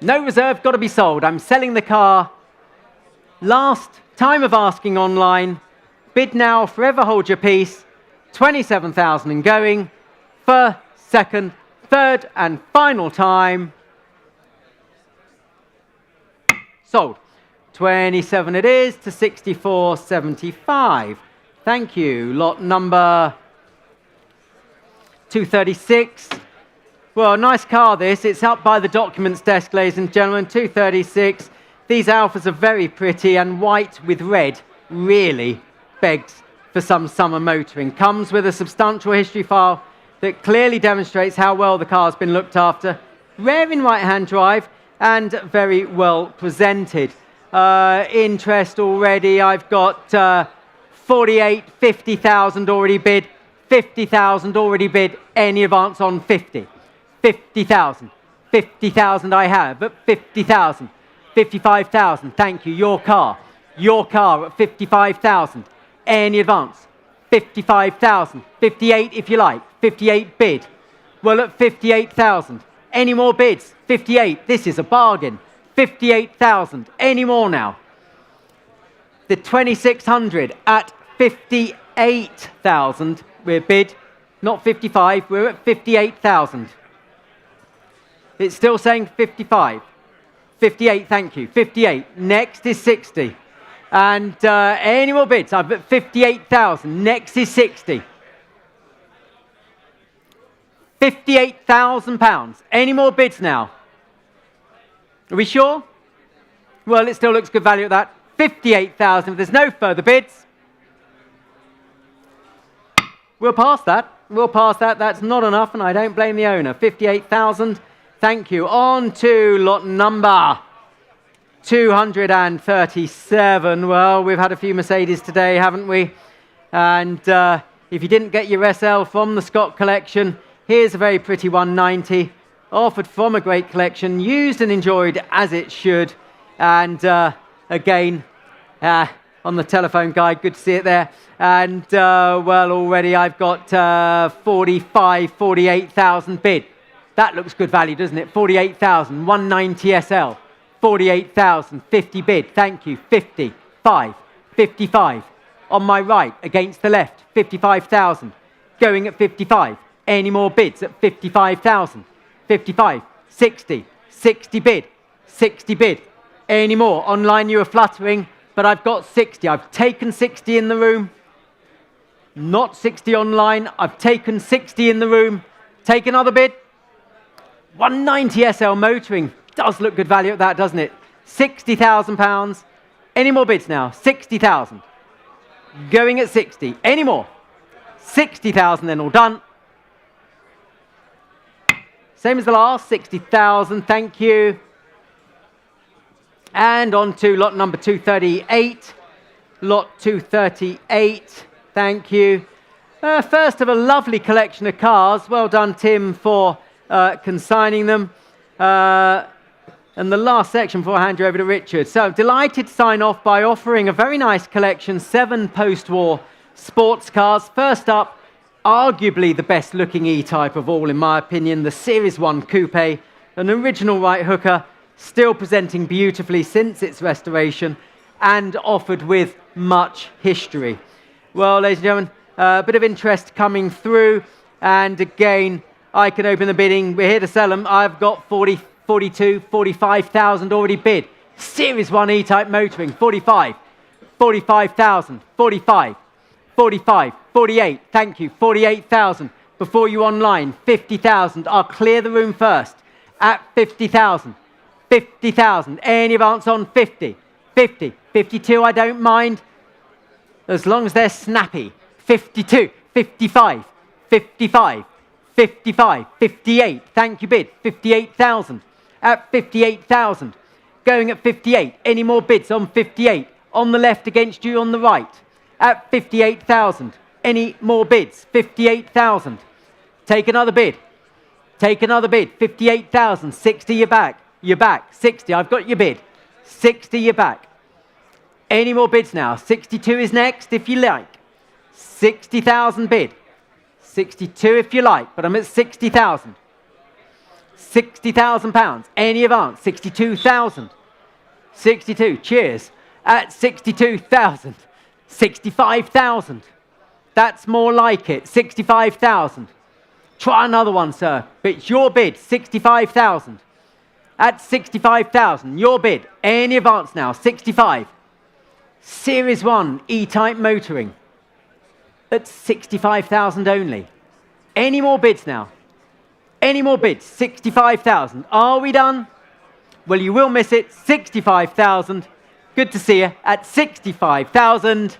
No reserve, got to be sold. I'm selling the car. Last time of asking online. Bid now, forever hold your peace. 27,000 and going. For second, third and final time. Sold. 27 it is to 64.75. Thank you. Lot number 236. Well, nice car this. It's up by the documents desk, ladies and gentlemen. 236. These Alphas are very pretty, and white with red really begs for some summer motoring. Comes with a substantial history file that clearly demonstrates how well the car's been looked after. Rare in right-hand drive and very well presented. Interest already. I've got 48, 50,000 already bid. 50,000 already bid. Any advance on 50? 50,000. 50,000 I have at 50,000. 55,000. Thank you. Your car. Your car at 55,000. Any advance? 55,000. 58 if you like. 58 bid. Well, at 58,000. Any more bids? 58. This is a bargain. 58,000. Any more now? The 2600 at 58,000. We're bid. Not 55. We're at 58,000. It's still saying 55. 58, thank you. 58. Next is 60. And any more bids? I've got 58,000. Next is 60. £58,000. Any more bids now? Are we sure? Well, it still looks good value at that. 58,000. If there's no further bids, we'll pass that. We'll pass that. That's not enough, and I don't blame the owner. 58,000. Thank you. On to lot number 237. Well, we've had a few Mercedes today, haven't we? And if you didn't get your SL from the Scott collection, here's a very pretty 190, offered from a great collection, used and enjoyed as it should. And again, on the telephone guide, good to see it there. And well, already I've got 48,000 bid. That looks good value, doesn't it? 48,000, 190 SL, 48,000, 50 bid. Thank you. 50, 5, 55. On my right, against the left, 55,000. Going at 55. Any more bids at 55,000? 55, 60, 60 bid, 60 bid. Any more? Online you were fluttering, but I've got 60. I've taken 60 in the room. Not 60 online. I've taken 60 in the room. Take another bid. 190 SL motoring. Does look good value at that, doesn't it? £60,000. Any more bids now? 60,000. Going at 60. Any more? 60,000 then, all done. Same as the last, 60,000. Thank you. And on to lot number 238. Lot 238. Thank you. First of a lovely collection of cars. Well done, Tim, for consigning them. And the last section before I hand you over to Richard. So, delighted to sign off by offering a very nice collection, 7 post-war sports cars. First up, arguably the best looking E-Type of all, in my opinion, the Series 1 Coupe, an original right hooker, still presenting beautifully since its restoration and offered with much history. Well, ladies and gentlemen, a bit of interest coming through, and again, I can open the bidding. We're here to sell them. I've got 40, 42, 45,000 already bid. Series 1 E-Type motoring, 45, 45,000, 45, 45, 48, thank you, 48,000. Before you online, 50,000. I'll clear the room first at 50,000. 50,000. Any advance on 50? 50. 52, I don't mind, as long as they're snappy. 52, 55, 55, 55, 58. Thank you, bid. 58,000. At 58,000. Going at 58. Any more bids on 58? On the left against you on the right. At 58,000. Any more bids? 58,000. Take another bid. Take another bid. 58,000. 60, you're back. You're back. 60, I've got your bid. 60, you're back. Any more bids now? 62 is next, if you like. 60,000 bid. 62 if you like, but I'm at 60,000. 60,000 pounds. Any advance? 62,000. 62, cheers. At 62,000. 65,000. That's more like it. 65,000. Try another one, sir. But it's your bid. 65,000. At 65,000, your bid. Any advance now? 65. Series 1 E-Type motoring. at 65,000 only. Any more bids now? Any more bids? 65,000. Are we done? Well, you will miss it. 65,000. Good to see you at 65,000.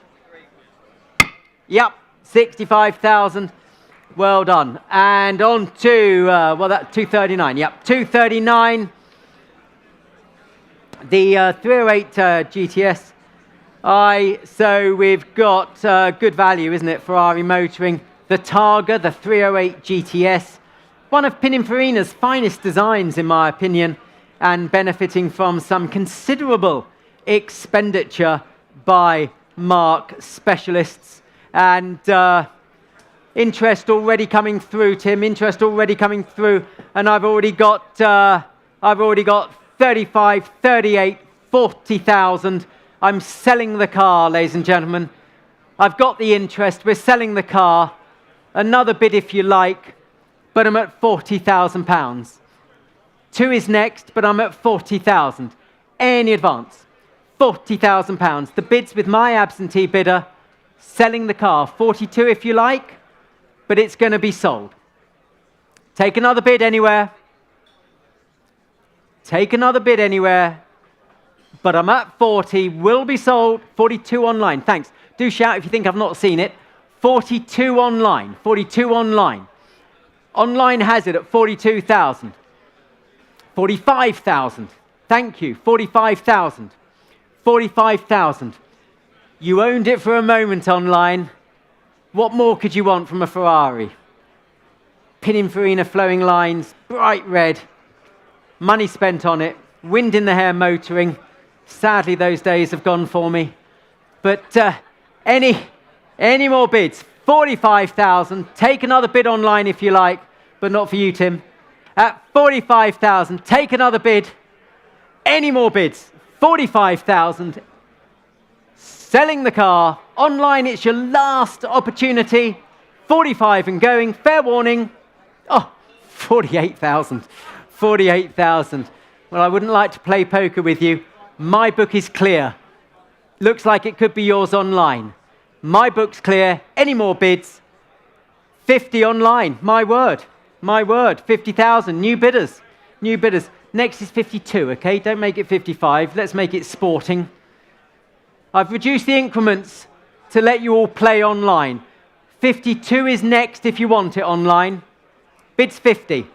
Yep, 65,000. Well done. And on to, that's 239. Yep, 239. The 308 GTS. So we've got good value, isn't it? Ferrari motoring. The Targa, the 308 GTS. One of Pininfarina's finest designs, in my opinion, and benefiting from some considerable expenditure by Mark specialists. And interest already coming through, Tim. Interest already coming through. And I've already got 35, 38, 40,000. I'm selling the car, ladies and gentlemen. I've got the interest. We're selling the car. Another bid if you like, but I'm at £40,000. 2 is next, but I'm at 40,000. Any advance? £40,000. The bid's with my absentee bidder. Selling the car. 42 if you like, but it's going to be sold. Take another bid anywhere. Take another bid anywhere. But I'm at 40, will be sold. 42 online. Thanks. Do shout if you think I've not seen it. 42 online. 42 online. Online has it at 42,000. 45,000. Thank you. 45,000. 45,000. You owned it for a moment online. What more could you want from a Ferrari? Pininfarina flowing lines, bright red. Money spent on it. Wind in the hair motoring. Sadly, those days have gone for me. But any more bids? 45,000. Take another bid online if you like, but not for you, Tim. At 45,000, take another bid. Any more bids? 45,000. Selling the car. Online, it's your last opportunity. 45 and going. Fair warning. Oh, 48,000. 48,000. Well, I wouldn't like to play poker with you. My book is clear. Looks like it could be yours online. My book's clear. Any more bids? 50 online. My word. My word. 50,000. New bidders. New bidders. Next is 52, okay? Don't make it 55. Let's make it sporting. I've reduced the increments to let you all play online. 52 is next if you want it online. Bid's 50.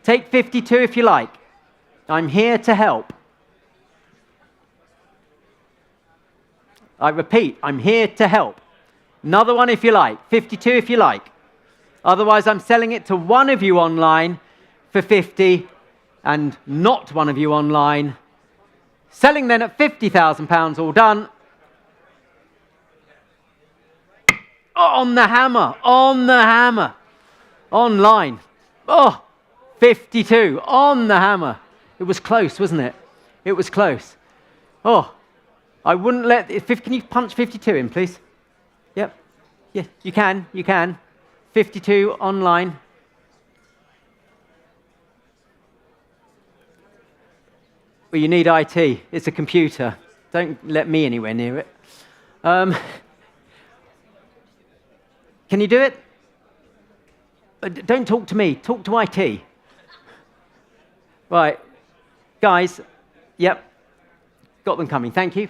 Take 52 if you like. I'm here to help. I repeat, I'm here to help. Another one if you like. 52 if you like. Otherwise, I'm selling it to one of you online for 50 and not one of you online. Selling then at £50,000, all done. On the hammer, on the hammer. Online. Oh, 52, on the hammer. It was close, wasn't it? It was close. Oh, I wouldn't let, can you punch 52 in, please? Yep. Yeah, you can. 52 online. Well, you need IT. It's a computer. Don't let me anywhere near it. Can you do it? Don't talk to me. Talk to IT. Right. Guys. Yep. Got them coming. Thank you.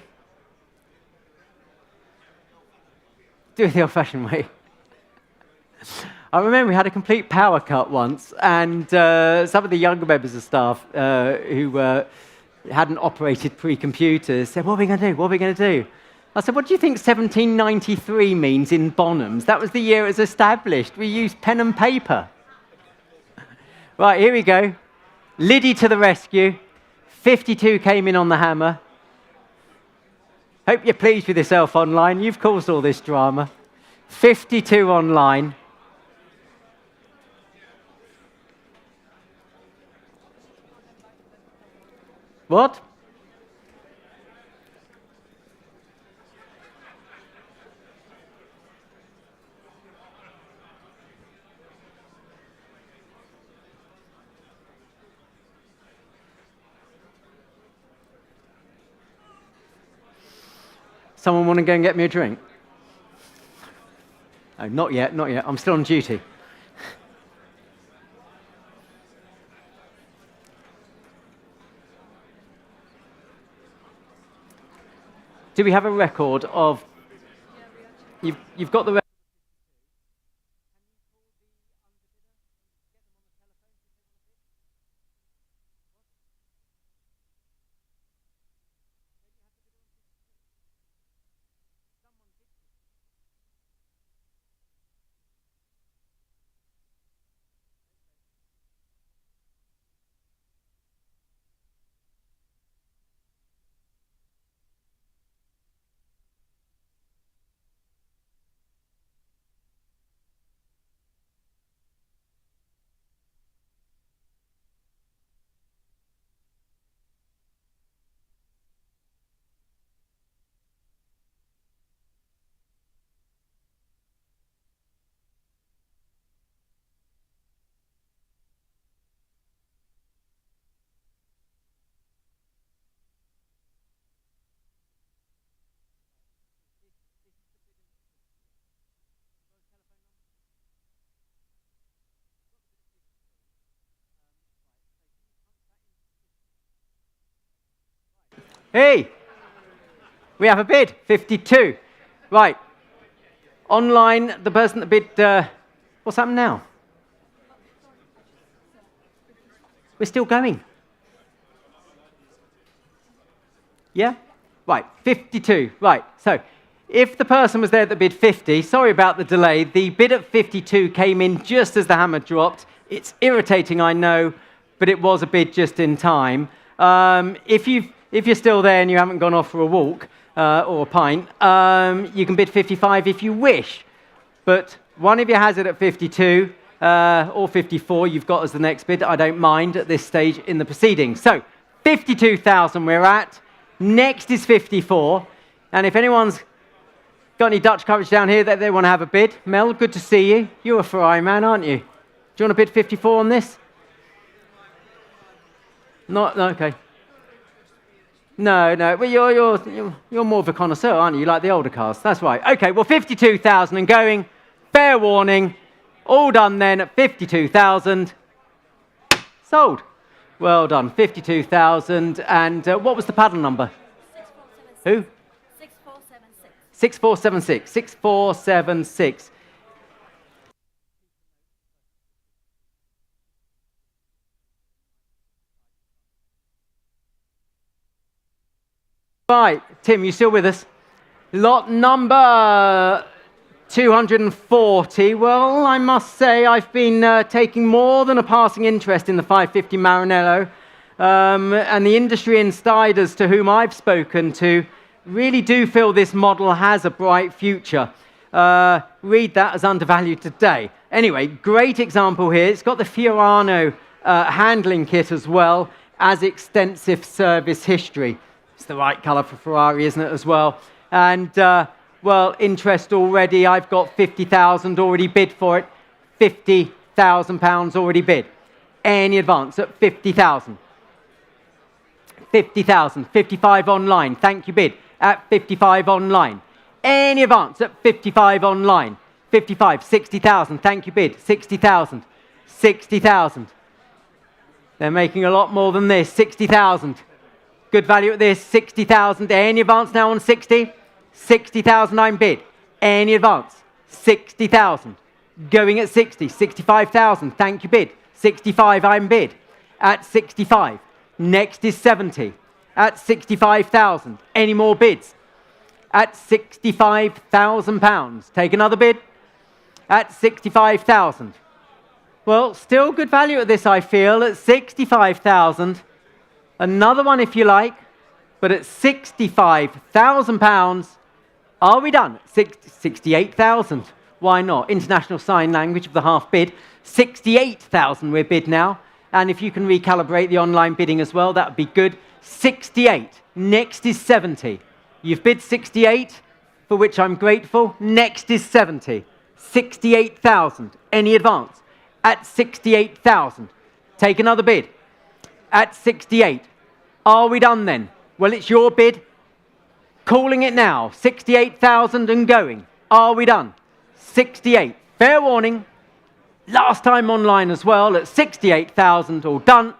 Do it the old-fashioned way. I remember we had a complete power cut once, and some of the younger members of staff who hadn't operated pre-computers said, what are we going to do? What are we going to do? I said, what do you think 1793 means in Bonhams? That was the year it was established. We used pen and paper. Right, here we go. Liddy to the rescue. 52 came in on the hammer. Hope you're pleased with yourself online. You've caused all this drama. 52 online. What? Someone want to go and get me a drink? Oh, not yet, not yet. I'm still on duty. Do we have a record of... You've got the record. Hey, we have a bid, 52. Right. Online, the person that bid, what's happened now? We're still going. Yeah? Right, 52. Right, so if the person was there that bid 50, sorry about the delay, the bid at 52 came in just as the hammer dropped. It's irritating, I know, but it was a bid just in time. If you're still there and you haven't gone off for a walk or a pint, you can bid 55 if you wish. But one of you has it at 52 or 54, you've got as the next bid. I don't mind at this stage in the proceedings. So 52,000 we're at. Next is 54. And if anyone's got any Dutch coverage down here that they want to have a bid, Mel, good to see you. You're a Ferrari man, aren't you? Do you want to bid 54 on this? Not, no, okay. No, well, you're more of a connoisseur, aren't you? You like the older cars. That's right. Okay, well, 52,000 and going. Fair warning. All done then at 52,000. Sold. Well done. 52,000. And what was the paddle number? 6476. Who? 6476. 6476. 6476. Right, Tim, you still with us? Lot number 240. Well, I must say I've been taking more than a passing interest in the 550 Maranello. And the industry insiders to whom I've spoken to really do feel this model has a bright future. Read that as undervalued today. Anyway, great example here. It's got the Fiorano handling kit as well as extensive service history. It's the right colour for Ferrari, isn't it, as well? And, well, interest already. I've got 50,000 already bid for it. £50,000 already bid. Any advance at 50,000? 50,000. 55 online. Thank you, bid. At 55 online. Any advance at 55 online? 55. 60,000. Thank you, bid. 60,000. 60,000. They're making a lot more than this. 60,000. Good value at this, 60,000. Any advance now on 60? 60,000 I'm bid. Any advance? 60,000. Going at 60, 65,000. Thank you, bid. 65 I'm bid. At 65. Next is 70. At 65,000. Any more bids? At £65,000. Take another bid. At 65,000. Well, still good value at this, I feel, at 65,000. Another one if you like, but at £65,000, are we done? 68,000. Why not? International Sign Language of the half bid. 68,000 we're bid now. And if you can recalibrate the online bidding as well, that would be good. 68. Next is 70. You've bid 68, for which I'm grateful. Next is 70. 68,000. Any advance? At 68,000. Take another bid. At 68. Are we done then? Well, it's your bid. Calling it now. 68,000 and going. Are we done? 68. Fair warning. Last time online as well at 68,000. All done.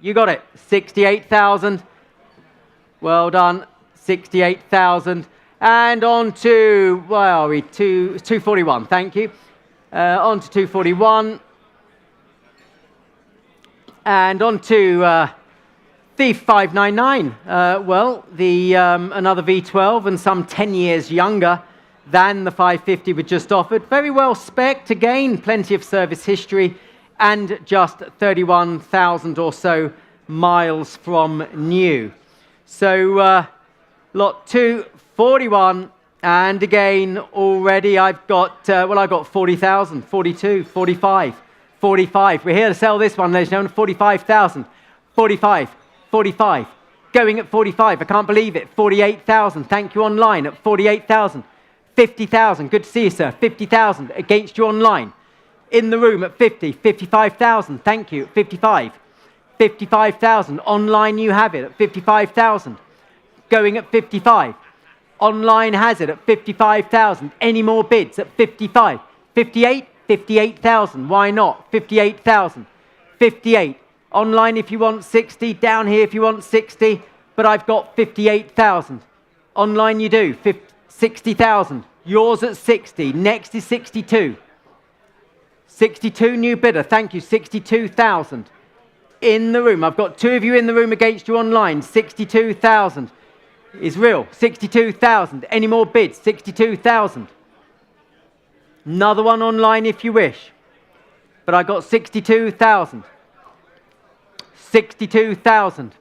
You got it. 68,000. Well done. 68,000. And on to, where are we? 241. Thank you. On to 241. And on to the 599. Well, the another V12 and some 10 years younger than the 550 we just offered. Very well spec'd, again, plenty of service history, and just 31,000 or so miles from new. So, lot 241, and again, already I've got, I've got 40,000, 42, 45, 45. We're here to sell this one, ladies and gentlemen, 45,000, 45, 45, going at 45, I can't believe it, 48,000, thank you online, at 48,000, 50,000, good to see you, sir, 50,000, against you online, in the room at 50, 55,000, thank you, 55, 55,000, online you have it at 55,000, going at 55, online has it at 55,000, any more bids at 55, 58, 58,000, why not, 58,000, 58, online if you want 60, down here if you want 60, but I've got 58,000, online you do, 60,000, yours at 60, next is 62, 62 new bidder, thank you, 62,000, in the room, I've got two of you in the room against you online, 62,000, is real, 62,000, any more bids, 62,000, another one online if you wish, but I got 62,000, 62,000,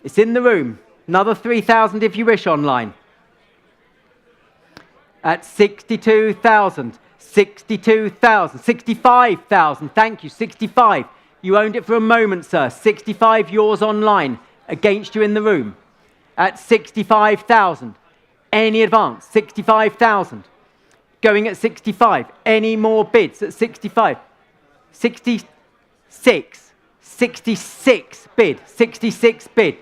it's in the room, another 3,000 if you wish online, at 62,000, 62,000, 65,000, thank you, 65, you owned it for a moment, sir, 65, yours online, against you in the room, at 65,000, any advance, 65,000, going at 65, any more bids at 65, 66, 66 bid, 66 bid,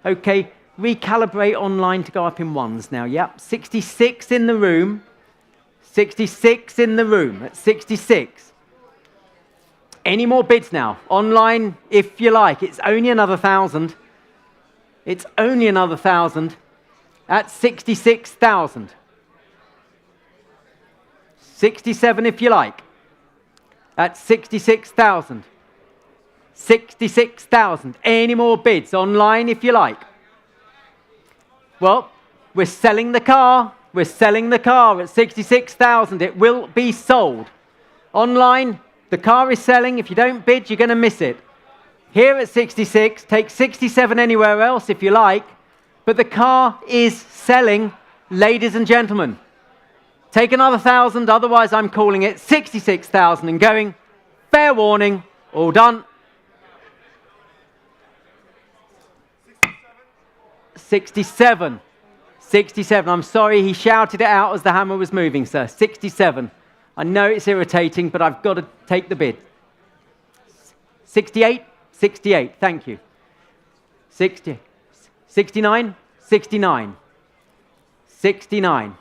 okay, recalibrate online to go up in ones now, yep, 66 in the room, 66 in the room, at 66, any more bids now, online if you like, it's only another 1,000, it's only another 1,000, at 66,000, 67 if you like, at 66,000, 66,000, any more bids online if you like. Well, we're selling the car at 66,000, it will be sold. Online, the car is selling, if you don't bid, you're going to miss it. Here at 66, take 67 anywhere else if you like, but the car is selling, ladies and gentlemen. Take another 1,000, otherwise I'm calling it 66,000 and going, fair warning, all done. 67. 67. I'm sorry, he shouted it out as the hammer was moving, sir. 67. I know it's irritating, but I've got to take the bid. 68. 68. Thank you. 60. 69. 69. 69.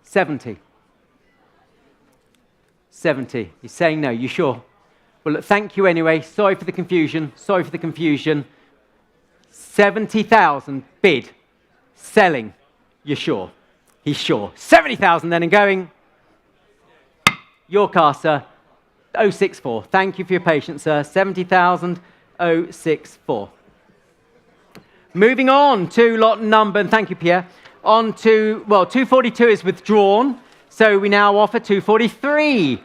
70. 70. He's saying no. You sure? Well, look, thank you anyway. Sorry for the confusion. Sorry for the confusion. 70,000 bid. Selling. You're sure? He's sure. 70,000 then and going. Your car, sir. 064. Thank you for your patience, sir. 70,000. 064. Moving on to lot number, and thank you, Pierre. On to, well, 242 is withdrawn. So we now offer 243.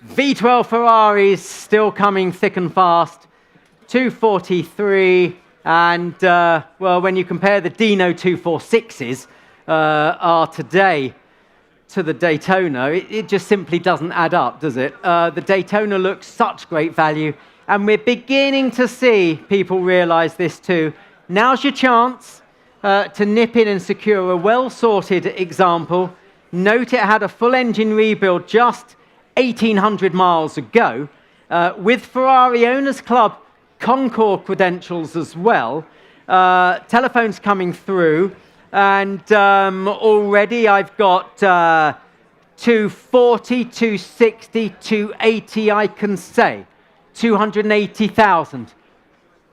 V12 Ferraris still coming thick and fast. 243. And, well, when you compare the Dino 246s are today to the Daytona, it just simply doesn't add up, does it? The Daytona looks such great value, and we're beginning to see people realize this too. Now's your chance to nip in and secure a well-sorted example. Note it had a full engine rebuild just 1,800 miles ago, with Ferrari Owners Club Concours credentials as well. Telephones coming through, and already I've got 240, 260, 280, I can say. 280,000.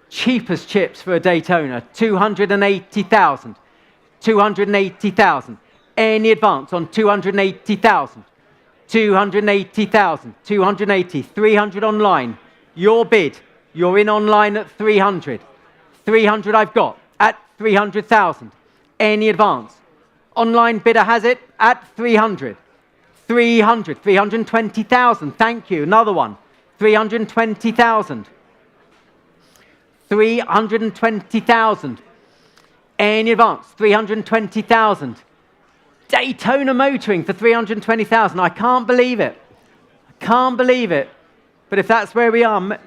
Cheapest chips for a Daytona. 280,000. 280,000. Any advance on 280,000? 280,000. 280. 300 online. Your bid. You're in online at 300. 300 I've got at 300,000. Any advance? Online bidder has it at 300. 300. 320,000. Thank you. Another one. 320,000. 320,000. Any advance? 320,000. Daytona Motoring for 320,000. I can't believe it. I can't believe it. But if that's where we are,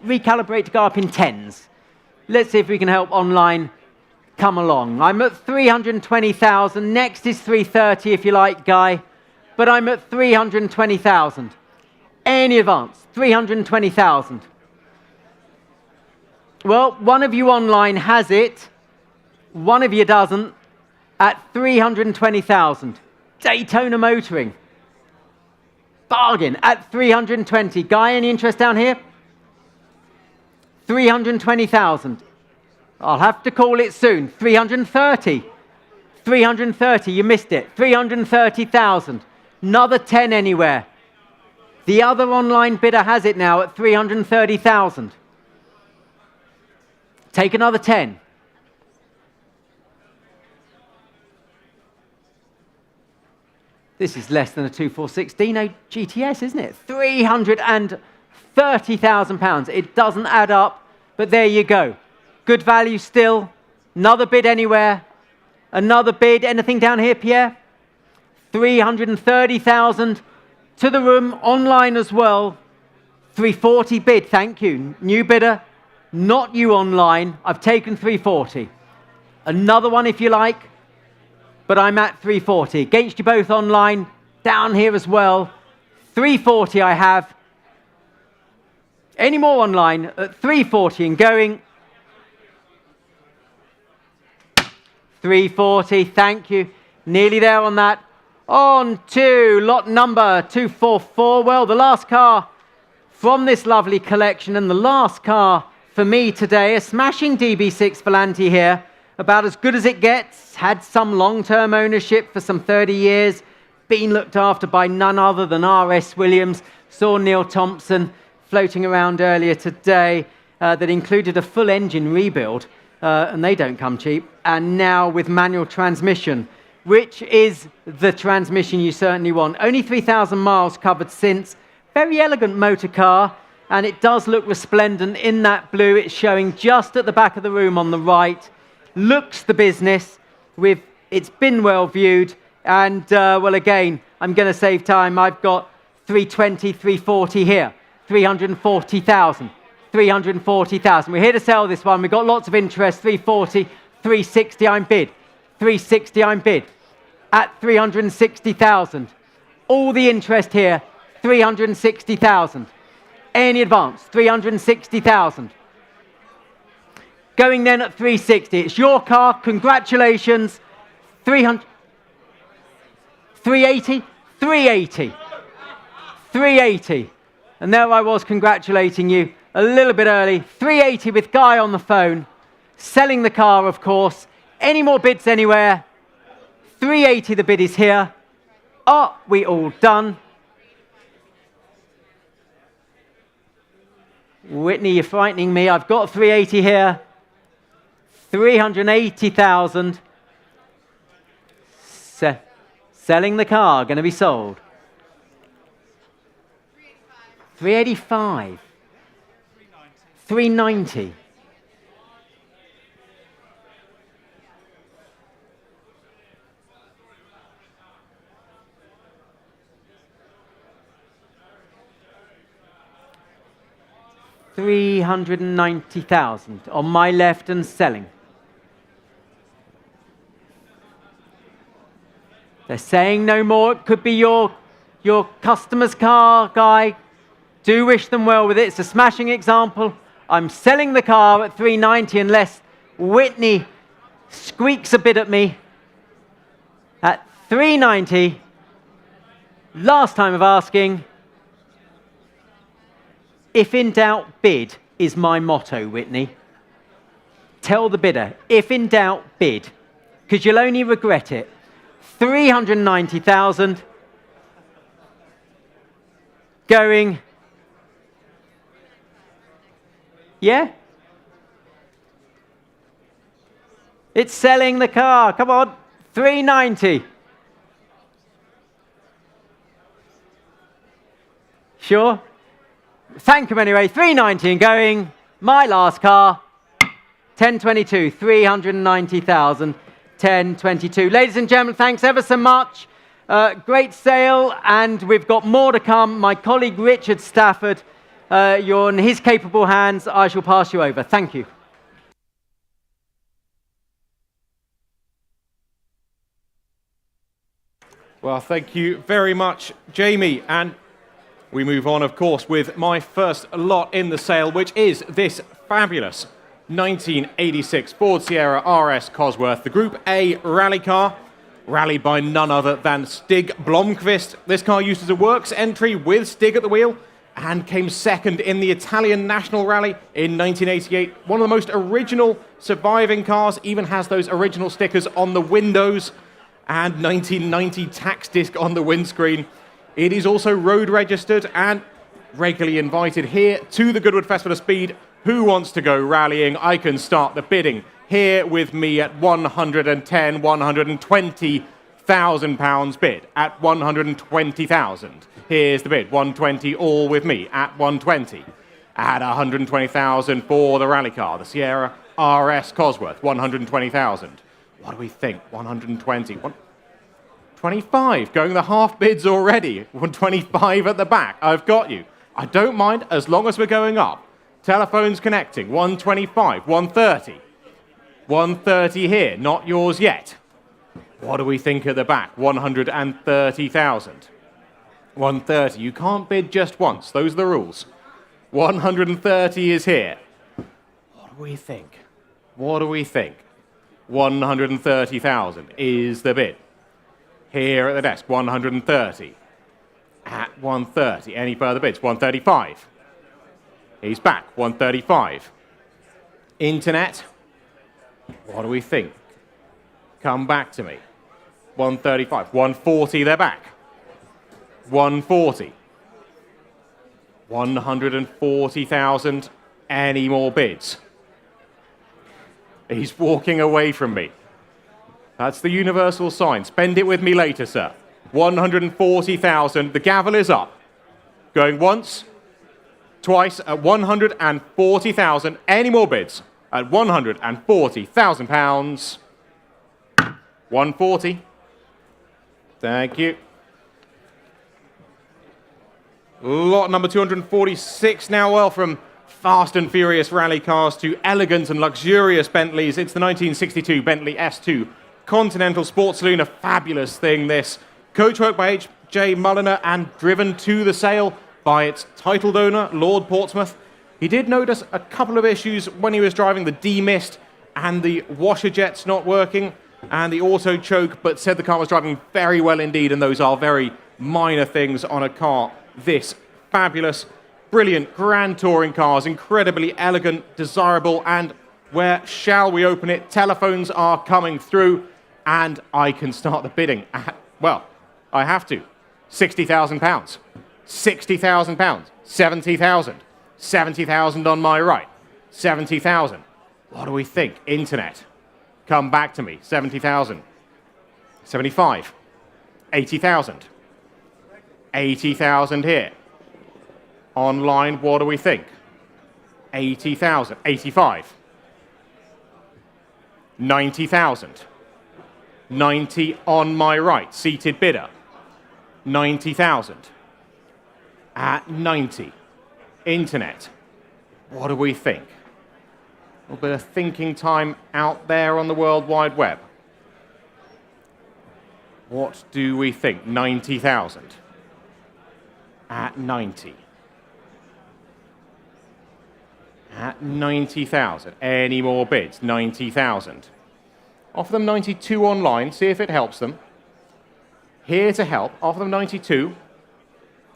recalibrate to go up in tens. Let's see if we can help online come along. I'm at 320,000. Next is 330 if you like, Guy. But I'm at 320,000. Any advance? 320,000. Well, one of you online has it. One of you doesn't. At 320,000. Daytona Motoring. Bargain at 320. Guy, any interest down here? 320,000. I'll have to call it soon. 330. 330. You missed it. 330,000. Another 10 anywhere. The other online bidder has it now at 330,000. Take another 10. This is less than a 2416 GTS, isn't it? £330,000. It doesn't add up, but there you go. Good value still. Another bid anywhere. Another bid. Anything down here, Pierre? 330,000 to the room, online as well. 340 bid, thank you. New bidder, not you online. I've taken 340. Another one if you like, but I'm at 340. Against you both online, down here as well. 340 I have. Any more online at 340 and going. 340, thank you. Nearly there on that. On to lot number 244. Well, the last car from this lovely collection and the last car for me today, a smashing DB6 Volante here. About as good as it gets. Had some long-term ownership for some 30 years. Been looked after by none other than R.S. Williams. Saw Neil Thompson floating around earlier today that included a full engine rebuild. And they don't come cheap. And now with manual transmission, which is the transmission you certainly want. Only 3,000 miles covered since. Very elegant motor car. And it does look resplendent in that blue. It's showing just at the back of the room on the right. Looks the business. It's been well viewed. And, well, again, I'm going to save time. I've got 320, 340 here. 340,000. 340,000. We're here to sell this one. We've got lots of interest. 340, 360, I'm bid. 360, I'm bid. At 360,000. All the interest here, 360,000. Any advance, 360,000. Going then at 360. It's your car. Congratulations. 300. 380. 380. 380. And there I was congratulating you a little bit early. 380 with Guy on the phone. Selling the car, of course. Any more bids anywhere? 380, the bid is here. Are we all done? Whitney, you're frightening me. I've got 380 here. 380,000. Selling the car, going to be sold. 385. 390. $390,000 on my left and selling. They're saying no more. It could be your customer's car, Guy. Do wish them well with it. It's a smashing example. I'm selling the car at 390 unless Whitney squeaks a bid at me at 390. Last time of asking. If in doubt, bid is my motto, Whitney. Tell the bidder, if in doubt, bid, because you'll only regret it. 390,000. Going. Yeah? It's selling the car. Come on. 390. Sure? Thank him anyway. 390 and going. My last car. 1022. 390,000. 1022. Ladies and gentlemen, thanks ever so much. Great sale, and we've got more to come. My colleague Richard Stafford, you're in his capable hands. I shall pass you over. Thank you. Well, thank you very much, Jamie. And we move on, of course, with my first lot in the sale, which is this fabulous 1986 Ford Sierra RS Cosworth, the Group A rally car, rallied by none other than Stig Blomqvist. This car used as a works entry with Stig at the wheel and came second in the Italian National Rally in 1988. One of the most original surviving cars, even has those original stickers on the windows and 1990 tax disc on the windscreen. It is also road registered and regularly invited here to the Goodwood Festival of Speed. Who wants to go rallying? I can start the bidding here with me at 110,000 pounds bid at 120,000. Here's the bid, 120 all with me at 120. At 120,000 for the rally car, the Sierra RS Cosworth, 120,000. What do we think? 120. 125, going the half bids already. 125 at the back. I've got you. I don't mind as long as we're going up. Telephones connecting. 125, 130. 130 here, not yours yet. What do we think at the back? 130,000. 130. You can't bid just once. Those are the rules. 130 is here. What do we think? What do we think? 130,000 is the bid. Here at the desk, 130. At 130. Any further bids? 135. He's back. 135. Internet. What do we think? Come back to me. 135. 140, they're back. 140. 140,000. Any more bids? He's walking away from me. That's the universal sign. Spend it with me later, sir. 140,000. The gavel is up. Going once, twice at 140,000. Any more bids? At 140,000 pounds. 140. Thank you. Lot number 246 now. Well, from fast and furious rally cars to elegant and luxurious Bentleys, it's the 1962 Bentley S2 Continental Sports Saloon. A fabulous thing, this. Coachwork by H.J. Mulliner and driven to the sale by its titled owner, Lord Portsmouth. He did notice a couple of issues when he was driving, the demist and the washer jets not working and the auto choke, but said the car was driving very well indeed, and those are very minor things on a car this fabulous, brilliant, grand touring cars, incredibly elegant, desirable, and where shall we open it? Telephones are coming through, and I can start the bidding at, well, I have to. £60,000. £60,000. 70,000. 70,000 on my right. 70,000. What do we think? Internet. Come back to me. 70,000. 75. 80,000. 80,000 here. Online, what do we think? 80,000. 85. 90,000. 90 on my right. Seated bidder. 90,000. At 90. Internet. What do we think? A little bit of thinking time out there on the World Wide Web. What do we think? 90,000. At 90. At 90,000. Any more bids? 90,000. Offer them 92 online, see if it helps them. Here to help, offer them 92.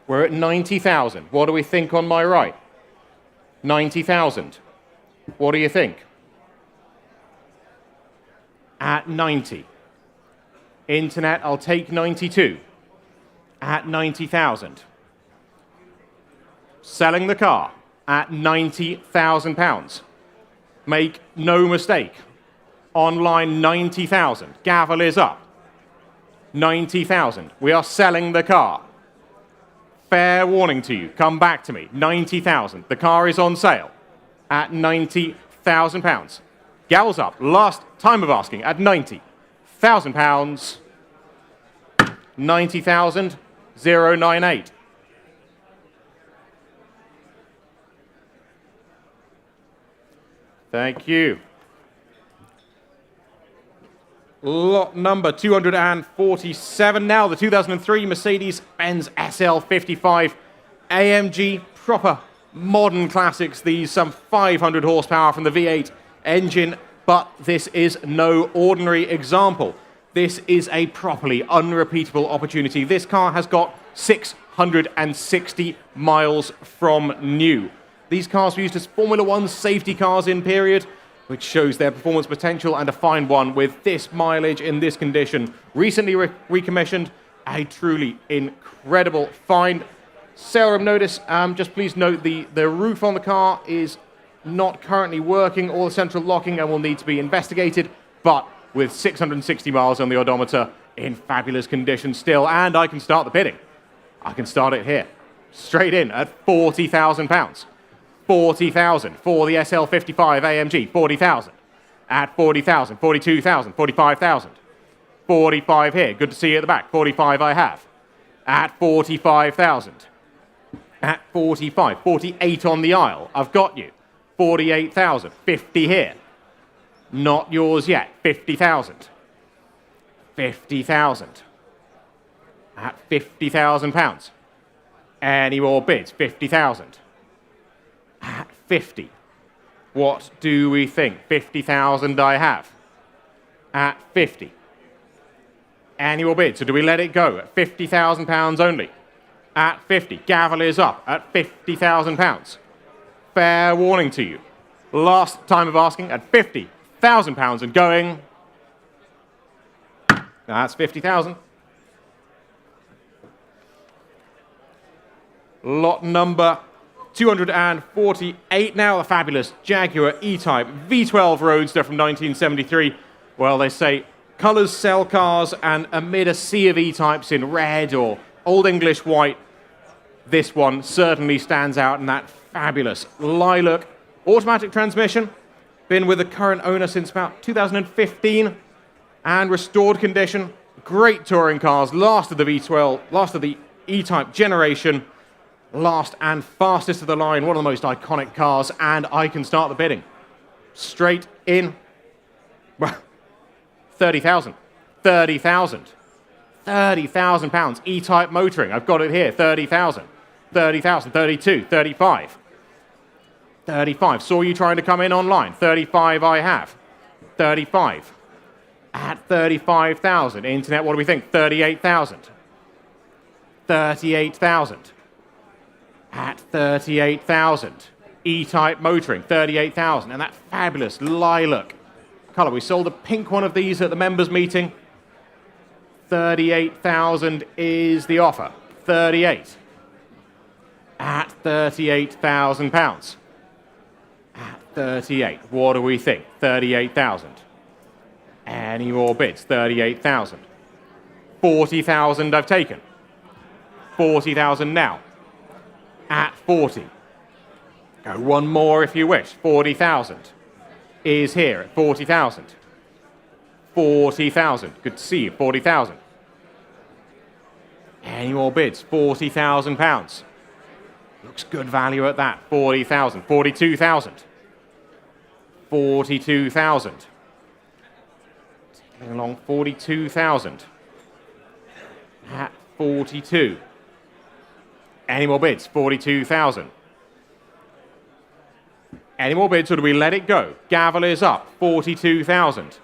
We're at 90,000. What do we think on my right? 90,000. What do you think? At 90. Internet, I'll take 92. At 90,000. Selling the car at £90,000. Make no mistake. Online, 90,000. Gavel is up. 90,000. We are selling the car. Fair warning to you. Come back to me. 90,000. The car is on sale at £90,000. Gavel's up. Last time of asking at £90,000. 90,098. Thank you. Lot number 247 now, the 2003 Mercedes-Benz SL55 AMG, proper modern classics. These some 500 horsepower from the V8 engine, but this is no ordinary example. This is a properly unrepeatable opportunity. This car has got 660 miles from new. These cars were used as Formula One safety cars in period, which shows their performance potential, and a fine one with this mileage in this condition. Recently recommissioned, a truly incredible find. Sale room notice, just please note the roof on the car is not currently working, or the central locking, and will need to be investigated, but with 660 miles on the odometer, in fabulous condition still, and I can start the bidding. I can start it here, straight in at £40,000. 40,000 for the SL55 AMG, 40,000. At 40,000, 42,000, 45,000. 45 here, good to see you at the back, 45 I have. At 45,000. At 45, 48 on the aisle, I've got you. 48,000, 50 here. Not yours yet, 50,000. 50,000. At £50,000. Any more bids? 50,000. At 50. What do we think? 50,000 I have. At 50. Annual bid. So do we let it go at £50,000 only? At 50. Gavel is up at £50,000. Fair warning to you. Last time of asking at £50,000 and going. That's 50,000. Lot number 248 now, a fabulous Jaguar E-Type V12 Roadster from 1973. Well, they say colours sell cars, and amid a sea of E-Types in red or Old English white, this one certainly stands out in that fabulous lilac automatic transmission. Been with the current owner since about 2015, and restored condition. Great touring cars, last of the V12, last of the E-Type generation. Last and fastest of the line, one of the most iconic cars, and I can start the bidding. Straight in. 30,000. 30,000. £30,000. E-Type motoring. I've got it here. 30,000. 30,000. 32. 35. 35. Saw you trying to come in online. 35 I have. 35. At 35,000. Internet, what do we think? 38,000. 38,000. At 38,000. E-Type motoring, 38,000. And that fabulous lilac colour. We sold a pink one of these at the members' meeting. 38,000 is the offer. 38. At £38,000. At 38. What do we think? 38,000. Any more bids? 38,000. 40,000 I've taken. 40,000 now. At 40. Go one more if you wish. 40,000 is here at 40,000. 40,000. Good to see you. 40,000. Any more bids? £40,000. Looks good value at that. 40,000. 42,000. 42,000. Taking along 42,000. At 42. Any more bids? 42,000. Any more bids or do we let it go? Gavel is up, 42,000.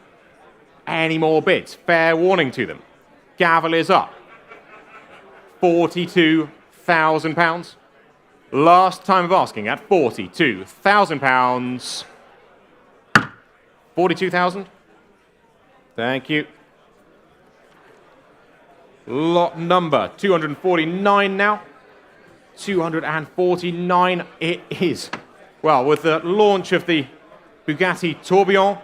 Any more bids? Fair warning to them. Gavel is up, £42,000. Last time of asking at £42,000. 42,000. Thank you. Lot number 249 now. 249 it is. Well, with the launch of the Bugatti Tourbillon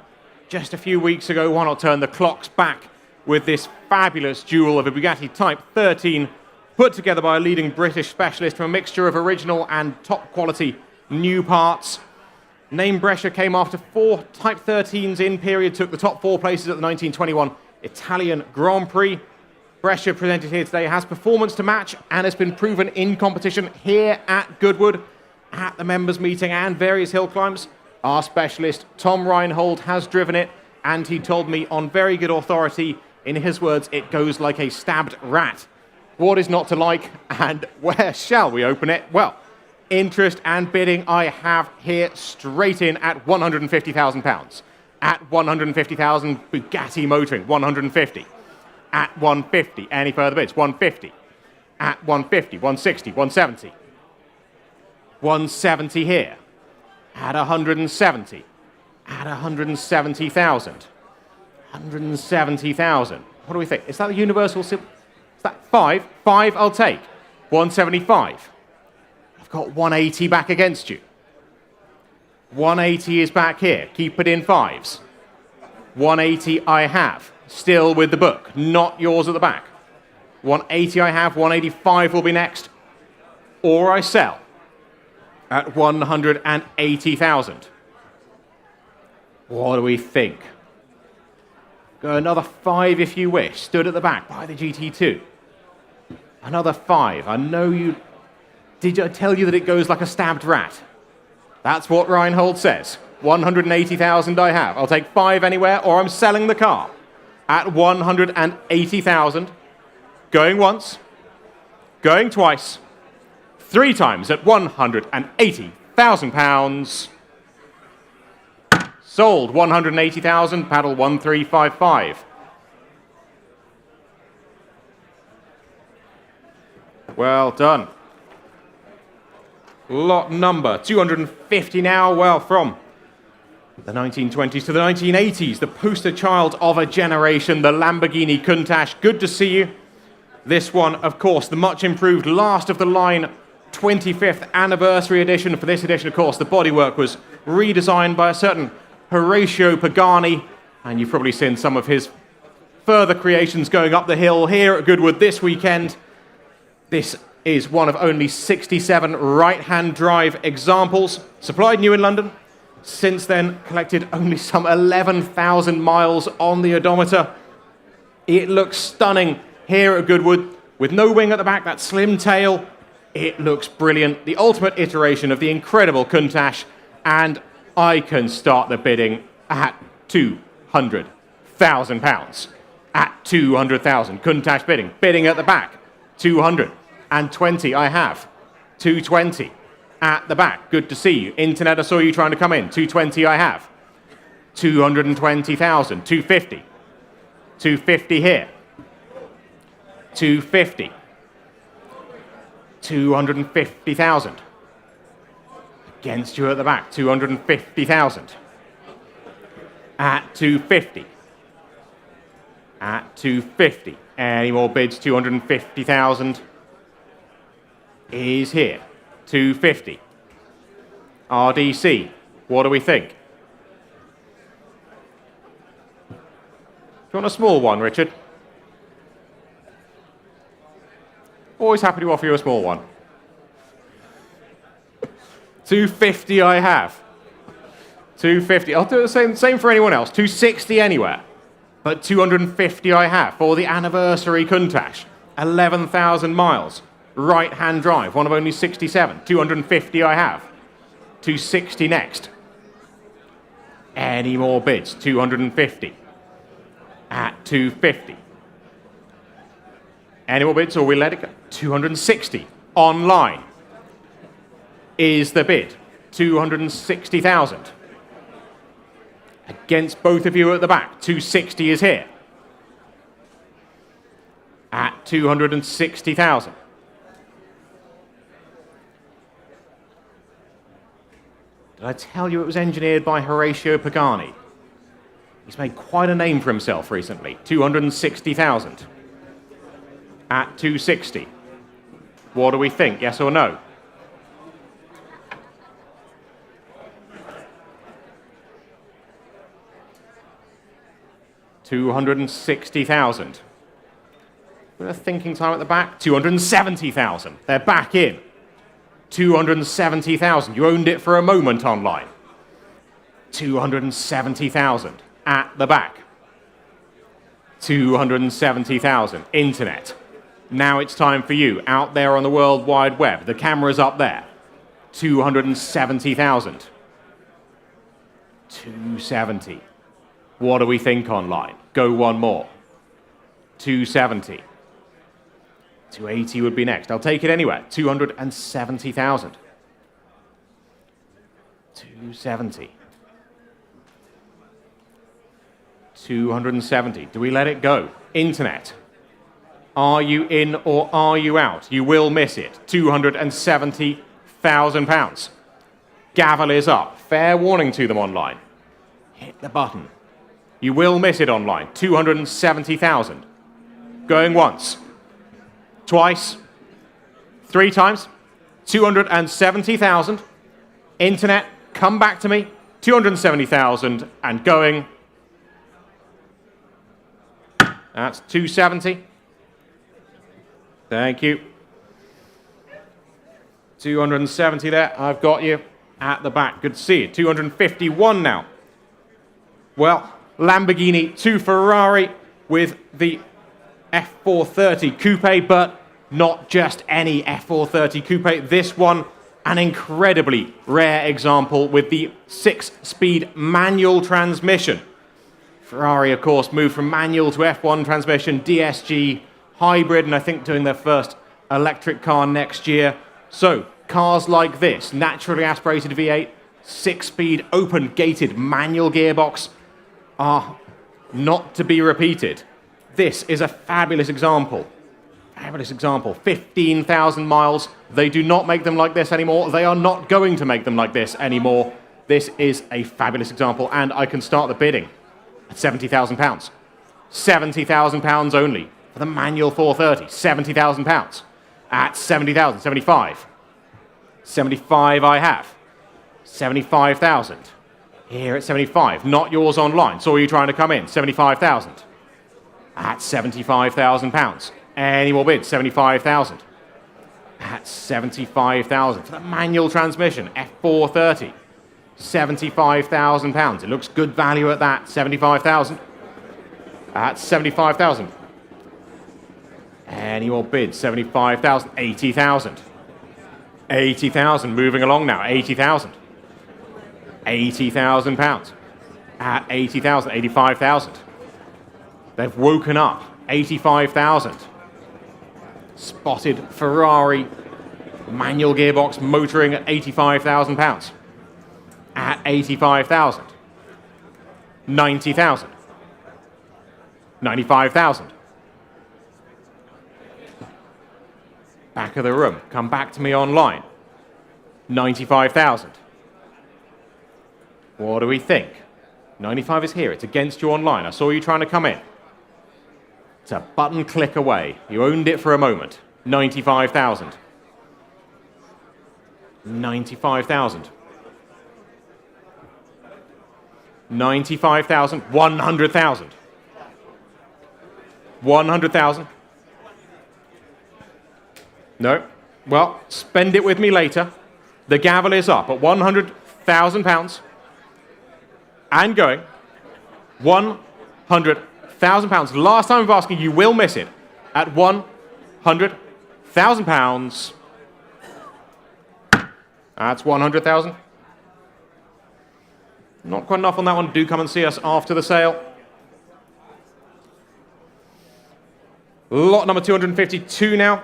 just a few weeks ago, why not turn the clocks back with this fabulous jewel of a Bugatti Type 13 put together by a leading British specialist from a mixture of original and top quality new parts. Name Brescia came after 4 Type 13s in period, took the top 4 places at the 1921 Italian Grand Prix. Brescia presented here today has performance to match and has been proven in competition here at Goodwood, at the members meeting and various hill climbs. Our specialist Tom Reinhold has driven it, and he told me on very good authority, in his words, it goes like a stabbed rat. What is not to like, and where shall we open it? Well, interest and bidding I have here straight in at £150,000. At 150,000, Bugatti motoring, 150. At 150, any further bids? 150. At 150, 160, 170. 170 here. At 170. At 170,000. 170,000. What do we think? Is that the universal symbol? Is that 5? 5 I'll take. 175. I've got 180 back against you. 180 is back here. Keep it in 5s. 180 I have. Still with the book. Not yours at the back. 180 I have. 185 will be next. Or I sell at 180,000. What do we think? Go another 5 if you wish. Stood at the back by the GT2. Another 5. I know you... Did I tell you that it goes like a stabbed rat? That's what Reinhold says. 180,000 I have. I'll take 5 anywhere or I'm selling the car. At 180,000. Going once. Going twice. 3 times at £180,000. Sold 180,000, paddle 1355. Well done. Lot number 250 now, well, from the 1920s to the 1980s, the poster child of a generation, the Lamborghini Countach. Good to see you. This one, of course, the much improved last of the line 25th anniversary edition. For this edition, of course, the bodywork was redesigned by a certain Horatio Pagani, and you've probably seen some of his further creations going up the hill here at Goodwood this weekend. This is one of only 67 right-hand drive examples, supplied new in London. Since then, collected only some 11,000 miles on the odometer. It looks stunning here at Goodwood, with no wing at the back, that slim tail. It looks brilliant. The ultimate iteration of the incredible Countach, and I can start the bidding at £200,000. At 200,000, Countach bidding. Bidding at the back, 220 I have. 220 at the back. Good to see you. Internet, I saw you trying to come in. 220 I have. 220,000. 250. 250 here. 250. 250,000. Against you at the back, 250,000. At 250. At 250. Any more bids? 250,000 is here. 250. RDC, what do we think? Do you want a small one, Richard? Always happy to offer you a small one. 250 I have. 250. I'll do the same for anyone else. 260 anywhere. But 250 I have for the anniversary Countach. 11,000 miles. Right-hand drive. One of only 67. 250 I have. 260 next. Any more bids? 250. At 250. Any more bids or we let it go? 260. Online is the bid. 260,000. Against both of you at the back, 260 is here. At 260,000. Did I tell you it was engineered by Horatio Pagani? He's made quite a name for himself recently. 260,000. At 260. What do we think? Yes or no? $260,000. Bit of thinking time at the back. 270,000. They're back in. 270,000. You owned it for a moment online. 270,000 at the back. 270,000. Internet. Now it's time for you out there on the World Wide Web. The camera's up there. 270,000. 270. What do we think online? Go one more. 270. 280 would be next. I'll take it anywhere. 270,000. 270. 270. Do we let it go? Internet. Are you in or are you out? You will miss it. £270,000. Gavel is up. Fair warning to them online. Hit the button. You will miss it online. 270,000. Going once. Twice. 3 times. 270,000. Internet, come back to me. 270,000 and going. That's 270. Thank you. 270 there. I've got you at the back. Good to see you. 251 now. Well, Lamborghini to Ferrari with the F430 Coupe, but not just any F430 Coupe. This one, an incredibly rare example with the 6-speed manual transmission. Ferrari, of course, moved from manual to F1 transmission, DSG, hybrid, and I think doing their first electric car next year. So, cars like this, naturally aspirated V8, 6-speed, open-gated manual gearbox, are not to be repeated. This is a fabulous example. Fabulous example. 15,000 miles. They do not make them like this anymore. They are not going to make them like this anymore. This is a fabulous example, and I can start the bidding at £70,000. £70,000 only for the manual 430. £70,000 at 70,000. 75. 75 I have. 75,000. Here at 75. Not yours online. Saw you trying to come in. 75,000. At £75,000. Any more bids? 75,000. At 75,000 for the manual transmission F430. £75,000. It looks good value at that. 75,000. At 75,000. Any more bids? 75,000. 80,000. 80,000. Moving along now. 80,000. £80,000. At 80,000. 85,000. They've woken up. 85,000. Spotted Ferrari manual gearbox motoring at £85,000. At 85,000. 90,000. 95,000. Back of the room. Come back to me online. 95,000. What do we think? 95 is here. It's against you online. I saw you trying to come in. It's a button click away. You owned it for a moment. 95,000. 95,000. 95,000. 100,000. 100,000. No. Well, spend it with me later. The gavel is up at £100,000 and going. £100,000. Last time I'm asking, you will miss it at £100,000. That's 100,000. Not quite enough on that one. Do come and see us after the sale. Lot number 252 now.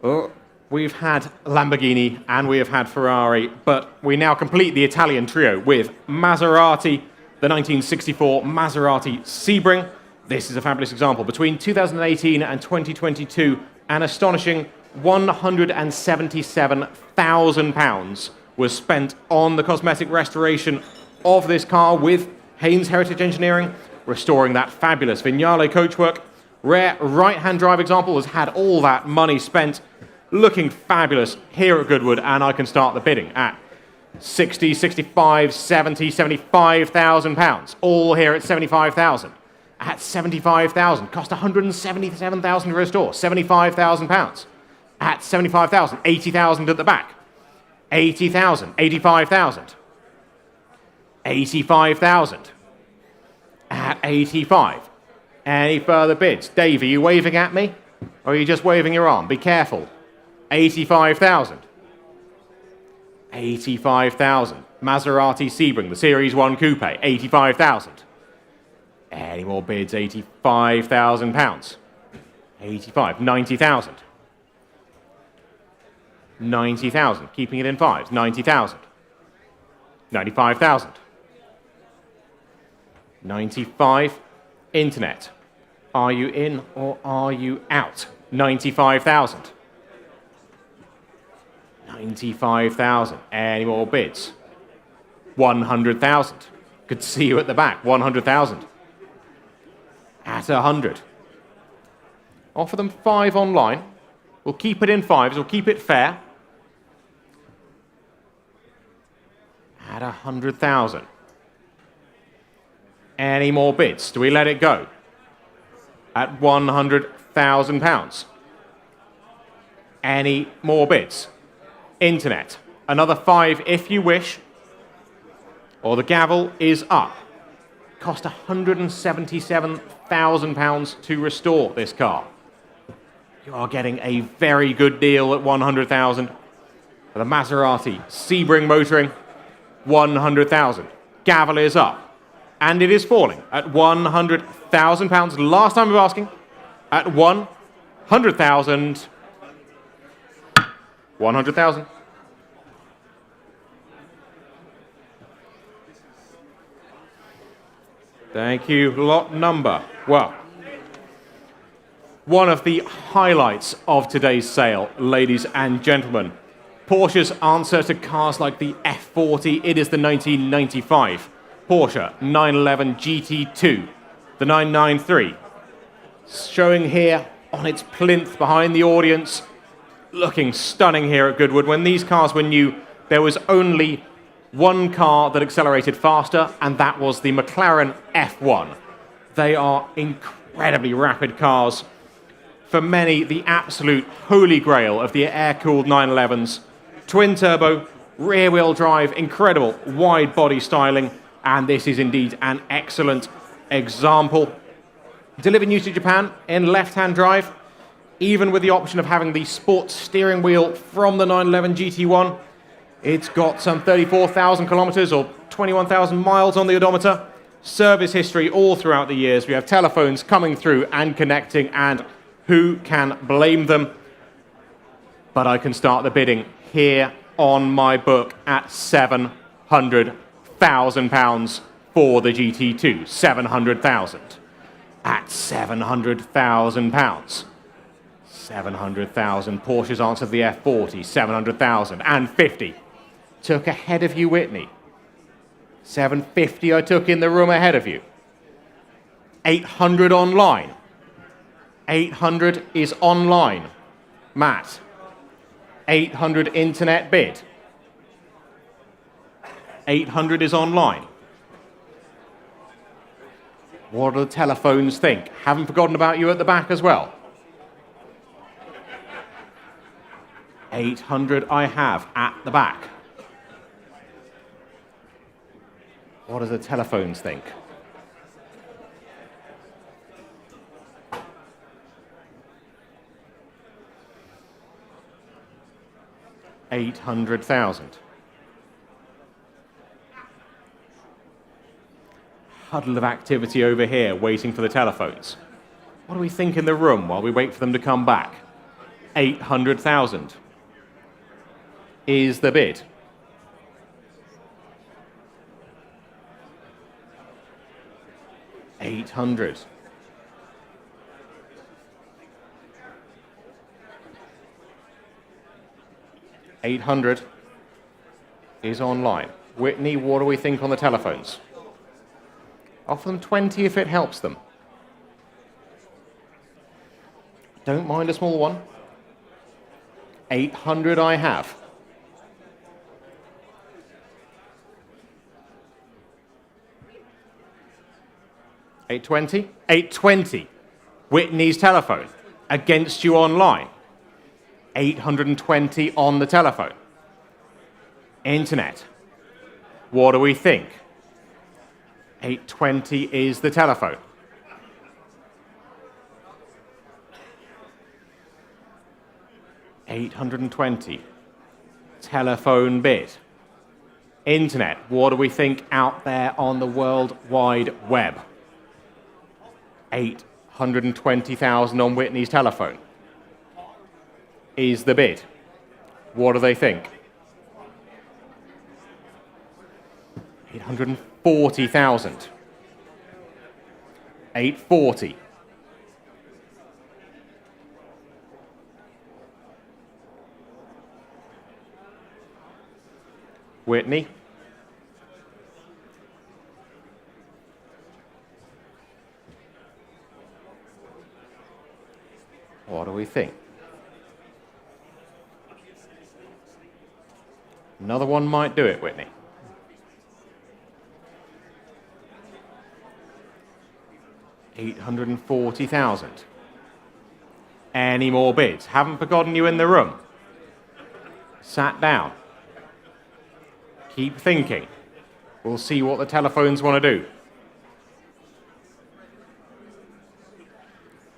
Oh, We've had Lamborghini and we have had Ferrari, but we now complete the Italian trio with Maserati, the 1964 Maserati Sebring. This is a fabulous example. Between 2018 and 2022, an astonishing £177,000 was spent on the cosmetic restoration of this car with Haynes Heritage Engineering, restoring that fabulous Vignale coachwork. Rare right-hand drive example has had all that money spent, looking fabulous here at Goodwood, and I can start the bidding at 60, 65, 70, 75,000 pounds. All here at 75,000. At 75,000, cost 177,000 to restore. 75,000 pounds. At 75,000, 80,000 at the back. 80,000, 85,000. 85,000. At 85. Any further bids? Dave, are you waving at me? Or are you just waving your arm? Be careful. 85,000. 85,000. Maserati Sebring, the Series 1 Coupe, 85,000. Any more bids? 85,000 pounds. 85. 90,000. 90,000. Keeping it in fives. 90,000. 95,000. 95. Internet. Are you in or are you out? 95,000. 95,000. Any more bids? 100,000. Good to see you at the back. 100,000. At 100. Offer them 5 online. We'll keep it in fives. We'll keep it fair. At 100,000. Any more bids? Do we let it go? At 100,000 pounds. Any more bids? Internet. Another 5 if you wish. Or the gavel is up. Cost £177,000 to restore this car. You are getting a very good deal at 100,000. For the Maserati Sebring motoring, 100,000. Gavel is up. And it is falling at £100,000. Last time we were asking. At 100,000. 100,000. Thank you. Lot number. Well, one of the highlights of today's sale, ladies and gentlemen. Porsche's answer to cars like the F40. It is the 1995 Porsche 911 GT2, the 993. Showing here on its plinth behind the audience. Looking stunning here at Goodwood. When these cars were new, there was only one car that accelerated faster, and that was the McLaren F1. They are incredibly rapid cars. For many, the absolute holy grail of the air-cooled 911s. Twin-turbo, rear-wheel drive, incredible wide-body styling, and this is indeed an excellent example. Delivered new to Japan in left-hand drive, even with the option of having the sports steering wheel from the 911 GT1. It's got some 34,000 kilometers or 21,000 miles on the odometer. Service history all throughout the years. We have telephones coming through and connecting, and who can blame them? But I can start the bidding here on my book at £700,000 for the GT2. 700,000. At £700,000. 700,000. Porsche's answer to the F40. 700,000. And 50. Took ahead of you, Whitney. 750 I took in the room ahead of you. 800 online. 800 is online. Matt. 800 internet bid. 800 is online. What do the telephones think? Haven't forgotten about you at the back as well. 800 I have at the back. What do the telephones think? $800,000. Huddle of activity over here, waiting for the telephones. What do we think in the room while we wait for them to come back? 800,000. is the bid. $800. $800 is online. Whitney, what do we think on the telephones? Offer them 20 if it helps them. Don't mind a small one. 800 I have. $820? $820. Whitney's telephone against you online. 820 on the telephone. Internet. What do we think? 820 is the telephone. $820. Telephone bid. Internet. What do we think out there on the World Wide Web? 820,000 on Whitney's telephone is the bid. What do they think? 840,000. 840. Whitney? What do we think? Another one might do it, Whitney. $840,000. Any more bids? Haven't forgotten you in the room. Sat down. Keep thinking. We'll see what the telephones want to do.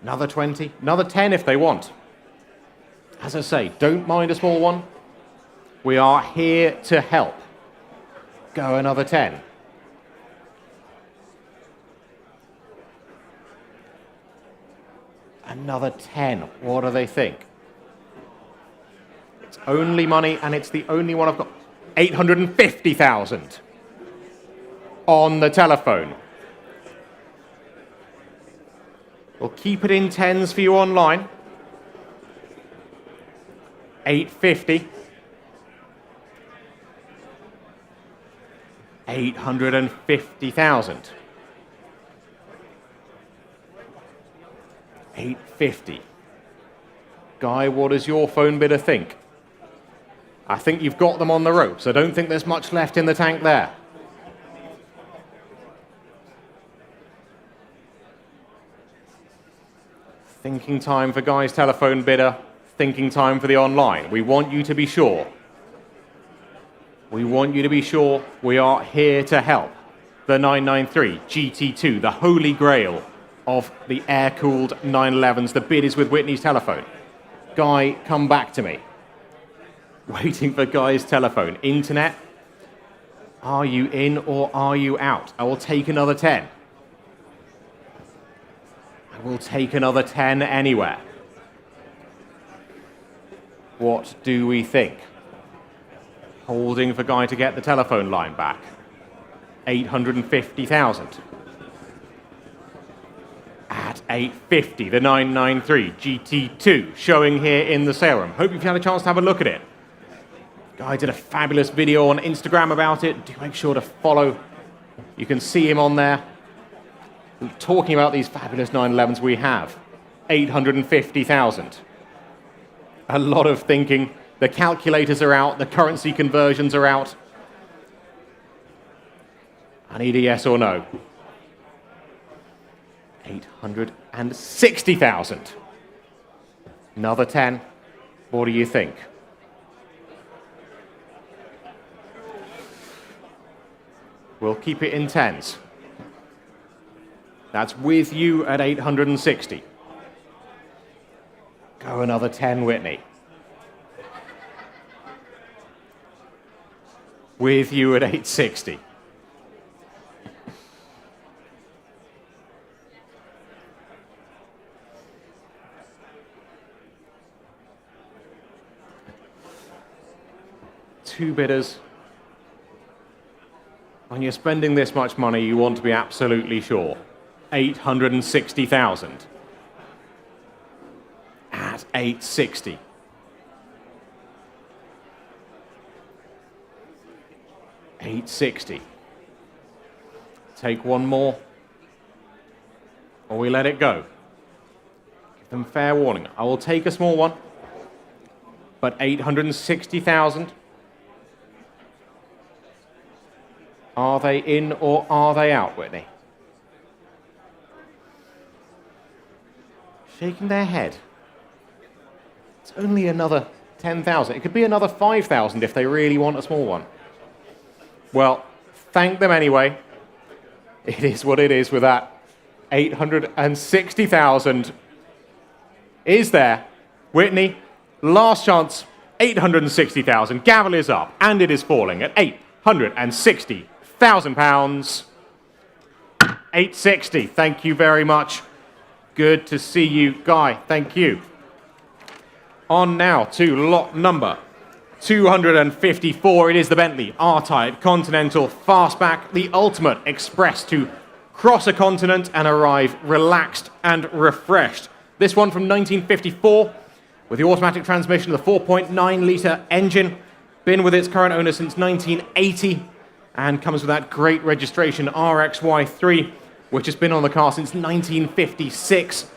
Another 20, another 10 if they want. As I say, don't mind a small one. We are here to help. Go another 10. Another 10. What do they think? It's only money and it's the only one I've got. 850,000 on the telephone. We'll keep it in tens for you online. 850. 850,000. 850. Guy, what does your phone bidder think? I think you've got them on the ropes. I don't think there's much left in the tank there. Thinking time for Guy's telephone bidder. Thinking time for the online. We want you to be sure. We want you to be sure we are here to help. The 993 GT2, the holy grail of the air-cooled 911s. The bid is with Whitney's telephone. Guy, come back to me. Waiting for Guy's telephone. Internet. Are you in or are you out? I will take another 10. I will take another 10 anywhere. What do we think? Holding for Guy to get the telephone line back. 850,000. At 850, the 993 GT2 showing here in the sale room. Hope you've had a chance to have a look at it. Guy did a fabulous video on Instagram about it. Do make sure to follow. You can see him on there. Talking about these fabulous 911s we have. 850,000. A lot of thinking. The calculators are out. The currency conversions are out. I need a yes or no. 860,000. Another 10. What do you think? We'll keep it in tens. That's with you at 860. Go another 10, Whitney. With you at 860. 2 bidders. When you're spending this much money, you want to be absolutely sure. 860,000. At 860. $860. Take one more, or we let it go. Give them fair warning. I will take a small one, but 860,000. Are they in or are they out, Whitney? Shaking their head. It's only another 10,000. It could be another 5,000 if they really want a small one. Well, thank them anyway. It is what it is with that. 860,000 is there. Whitney, last chance, 860,000. Gavel is up, and it is falling at £860,000. 860, thank you very much. Good to see you, Guy. Thank you. On now to lot number 254. It is the Bentley R-Type Continental Fastback, the ultimate express to cross a continent and arrive relaxed and refreshed. This one from 1954 with the automatic transmission of the 4.9-litre engine. Been with its current owner since 1980 and comes with that great registration RXY3, which has been on the car since 1956.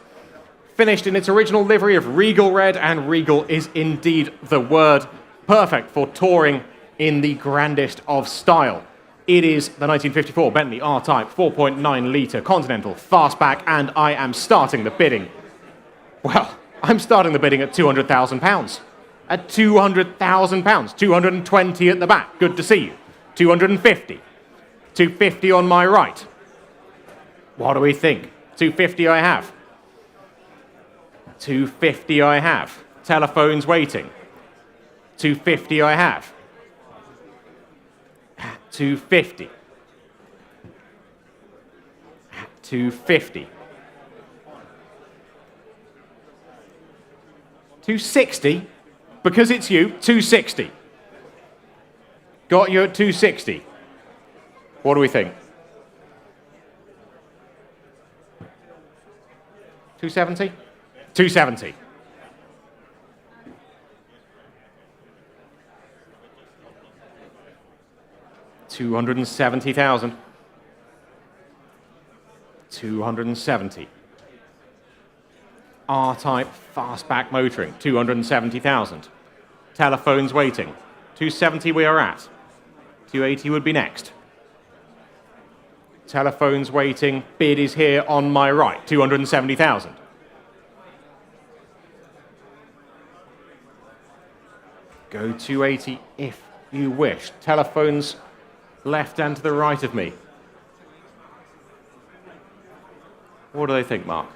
Finished in its original livery of Regal Red, and Regal is indeed the word. Perfect for touring in the grandest of style. It is the 1954 Bentley R-Type 4.9-litre Continental Fastback, and I am starting the bidding. Well, I'm starting the bidding at £200,000. At £200,000. 220 at the back. Good to see you. 250. 250 on my right. What do we think? 250 I have. 250 I have. Telephones waiting. 250 I have. 250. 250. 260? Because it's you, 260. Got you at 260. What do we think? 270? 270. $270,000. 270. R-Type fastback motoring, 270,000. Telephones waiting, 270 we are at. 280 would be next. Telephones waiting, bid is here on my right, 270,000. Go 280 if you wish. Telephones left and to the right of me. What do they think, Mark?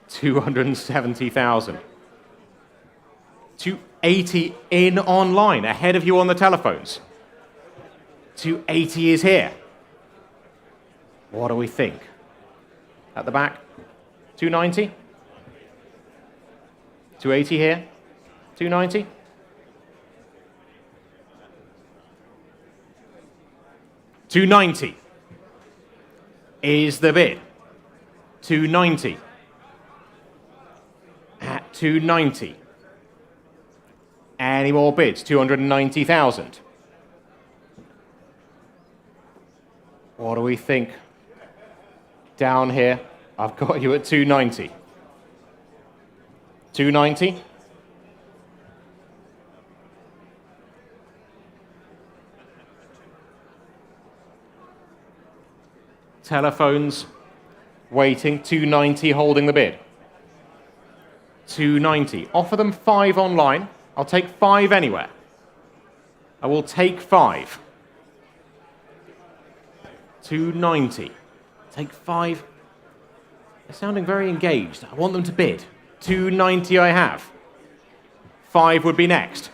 270,000. 280 in online, ahead of you on the telephones. 280 is here. What do we think? At the back, 290. 280 here. 290. $290 is the bid. 290. At 290. Any more bids? 290,000. What do we think? Down here, I've got you at 290. 290. Telephones waiting, 290 holding the bid. 290. Offer them 5 online. I'll take 5 anywhere. I will take 5. 290. Take 5. They're sounding very engaged. I want them to bid. 290 I have. 5 would be next.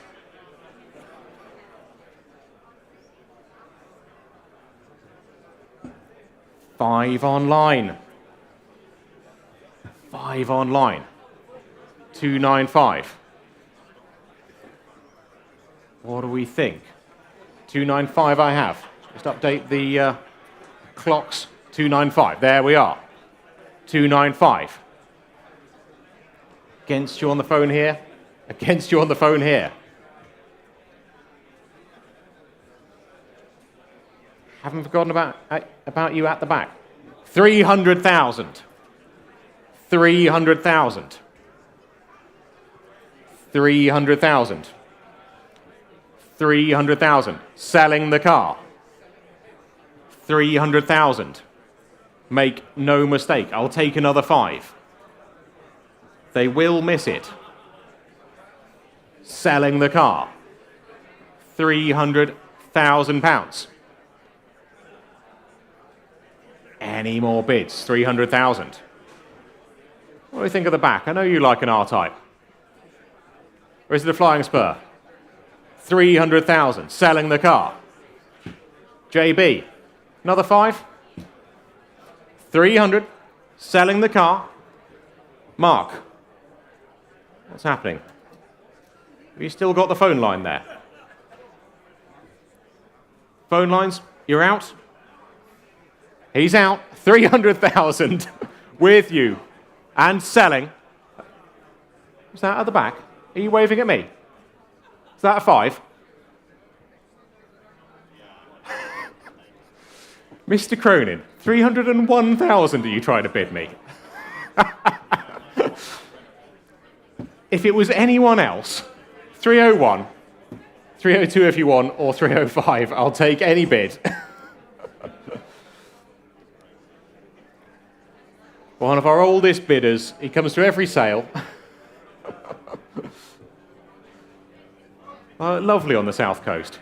$5 online. 5 online. 295. What do we think? 295 I have. Just update the clocks. 295. There we are. 295. Against you on the phone here. Against you on the phone here. Haven't forgotten about you at the back. 300,000. 300,000. 300,000. 300,000. Selling the car. 300,000. Make no mistake, I'll take another 5. They will miss it. Selling the car. £300,000. Any more bids? 300,000. What do you think of the back? I know you like an R-Type. Or is it a flying spur? 300,000. Selling the car. JB. Another 5. 300. Selling the car. Mark. What's happening? Have you still got the phone line there? Phone lines, you're out? He's out. 300,000 with you. And selling. Is that at the back? Are you waving at me? Is that a 5? Mr. Cronin, 301,000 are you trying to bid me? If it was anyone else, 301, 302 if you want, or 305, I'll take any bid. One of our oldest bidders, he comes to every sale. Lovely on the south coast.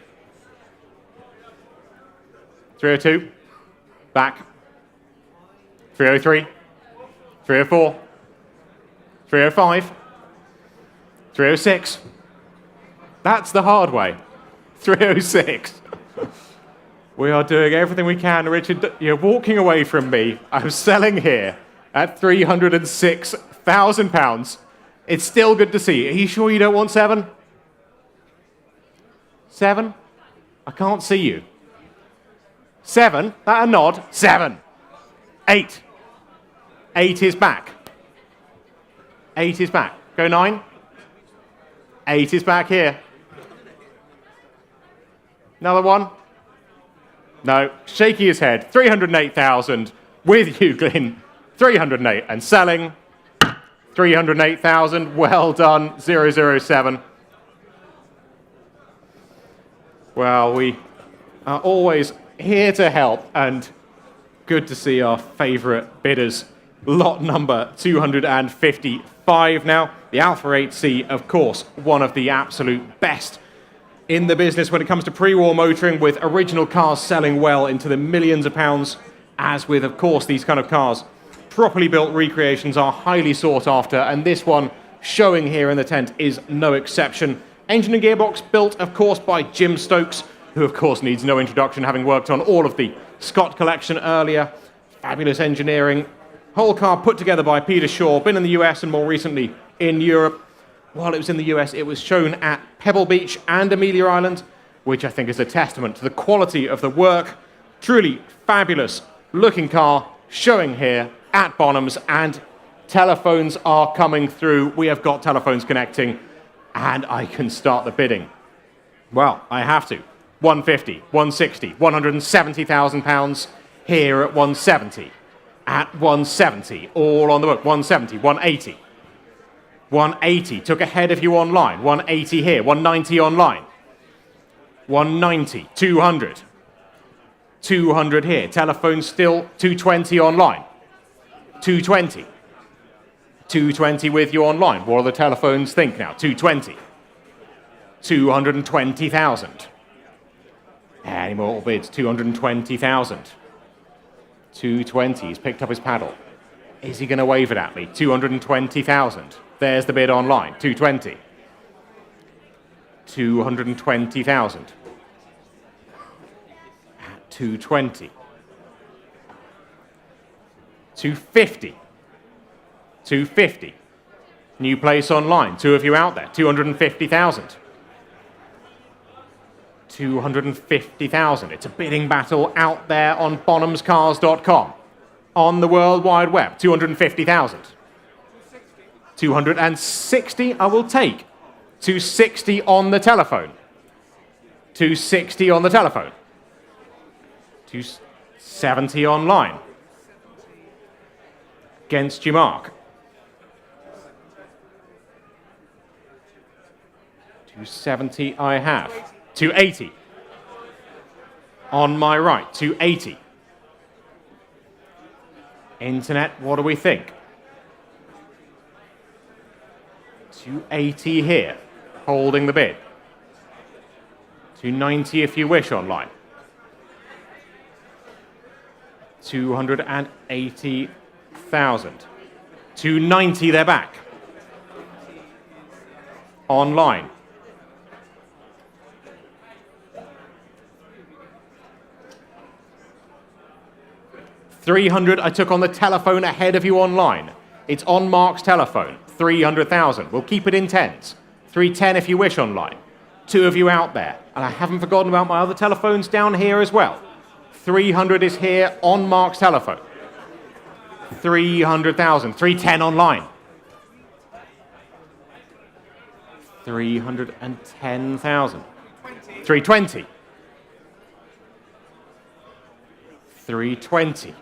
302, back. 303, 304, 305, 306. That's the hard way. 306. We are doing everything we can. Richard, you're walking away from me. I'm selling here at £306,000. It's still good to see you. Are you sure you don't want 7? 7? I can't see you. 7? That a nod? 7. 8. 8 is back. 8 is back. Go 9. 8 is back here. Another one? No. Shaky his head. 308,000 with you, Glyn. 308 and selling. 308,000. Well done. 007. Well, we are always here to help, and good to see our favourite bidders. Lot number 255 now. The Alpha 8C, of course, one of the absolute best in the business when it comes to pre-war motoring, with original cars selling well into the millions of pounds, as with, of course, these kind of cars. Properly built recreations are highly sought after, and this one showing here in the tent is no exception. Engine and gearbox built, of course, by Jim Stokes, who, of course, needs no introduction, having worked on all of the Scott collection earlier. Fabulous engineering. Whole car put together by Peter Shaw, been in the US and more recently in Europe. While it was in the US, it was shown at Pebble Beach and Amelia Island, which I think is a testament to the quality of the work. Truly fabulous looking car showing here at Bonhams, and telephones are coming through. We have got telephones connecting, and I can start the bidding. Well, I have to. 150, 160, £170,000 here at 170. At 170, all on the book. 170, 180. 180, took ahead of you online. 180 here, 190 online. 190, 200. 200 here. Telephone still 220 online. 220. 220 with you online. What do the telephones think now? 220. 220,000. Any more bids? 220,000. 220. He's picked up his paddle. Is he going to wave it at me? 220,000. There's the bid online. 220. 220,000. At 220. 250. 250. New place online. Two of you out there. 250,000. 250,000. It's a bidding battle out there on bonhamscars.com. On the World Wide Web, 250,000. 260, I will take. 260 on the telephone. 260 on the telephone. 270 online. Against you, Mark. 270 I have. 280. On my right, 280. Internet, what do we think? 280 here, holding the bid. 290 if you wish online. 280,000. 290, they're back. Online. 300 I took on the telephone ahead of you online. It's on Mark's telephone. 300,000. We'll keep it in tens. 310 if you wish online. 2 of you out there. And I haven't forgotten about my other telephones down here as well. 300 is here on Mark's telephone. 300,000. 310 online. 310,000. 320. 320.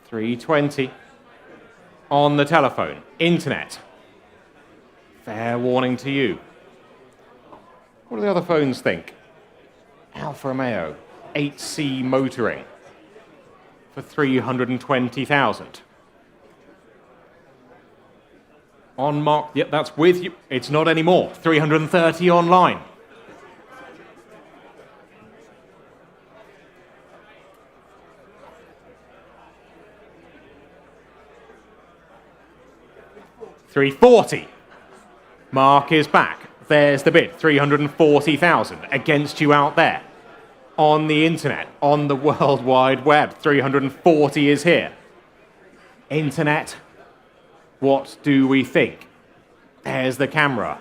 320 on the telephone. Internet. Fair warning to you. What do the other phones think? Alfa Romeo, 8C motoring for 320,000. On Mark, yep, that's with you. It's not anymore. 330 online. $340. Mark is back. There's the bid. 340,000 against you out there. On the internet, on the World Wide Web, 340 is here. Internet, what do we think? There's the camera.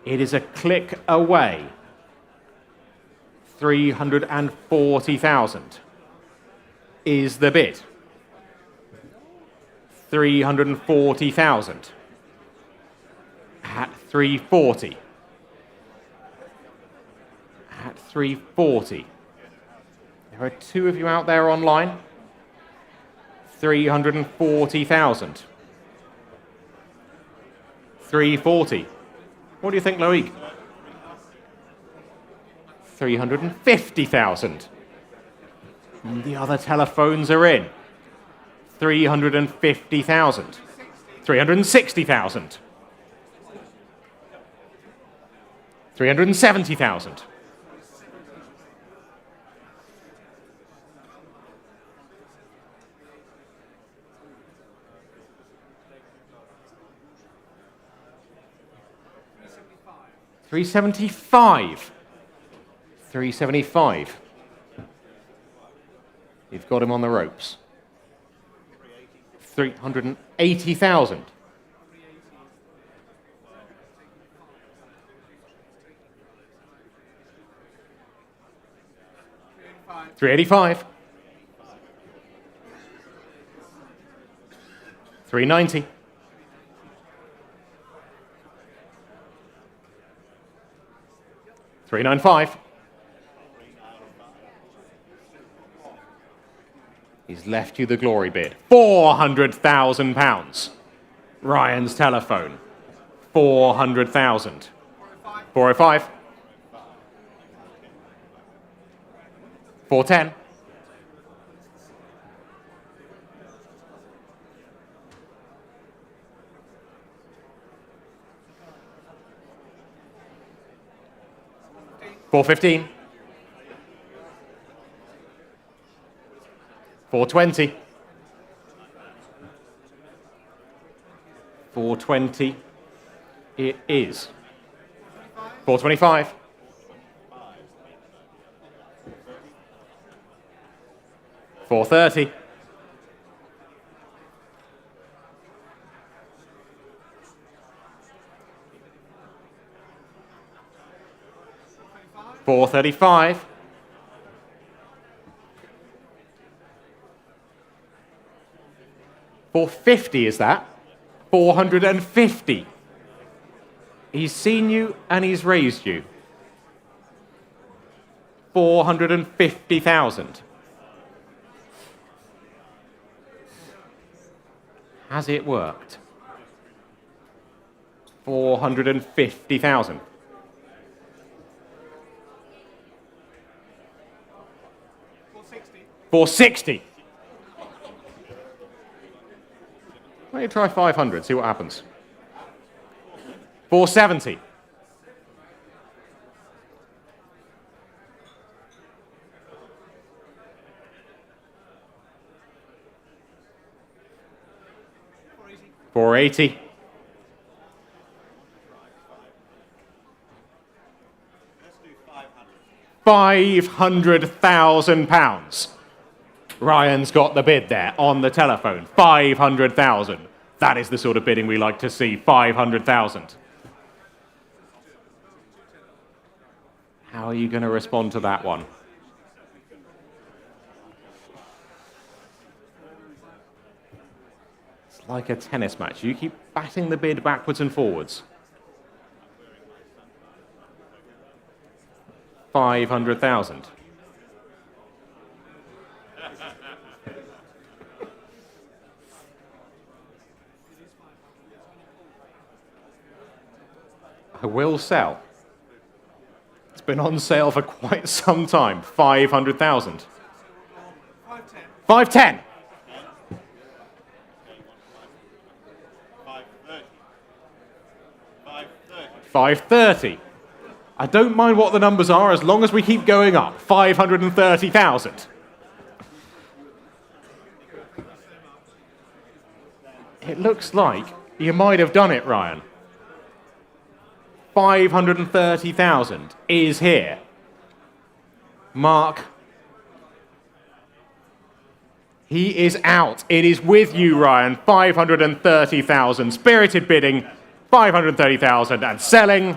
It is a click away. 340,000 is the bid. 340,000 at 340. At 340. There are 2 of you out there online. 340,000. 340. What do you think, Loic? 350,000. The other telephones are in. 350,000. 360,000. 370,000. 375. 375. You've got him on the ropes. 380,000. 385. 390. 395. He's left you the glory bid. £400,000. Ryan's telephone. 400,000. 405. 410. 415. 420. 420. It is. 425. 430. $435. $450 is that? 450. He's seen you and he's raised you. 450,000. Has it worked? 450,000. $460. Why don't you try 500, see what happens. 470. $480. £500,000. Ryan's got the bid there on the telephone. 500,000. That is the sort of bidding we like to see. 500,000. How are you going to respond to that one? It's like a tennis match. You keep batting the bid backwards and forwards. 500,000. I will sell. It's been on sale for quite some time. 500,000. 510. 530. I don't mind what the numbers are as long as we keep going up. 530,000. It looks like you might have done it, Ryan. 530,000 is here. Mark. He is out. It is with you, Ryan. 530,000. Spirited bidding. 530,000 and selling.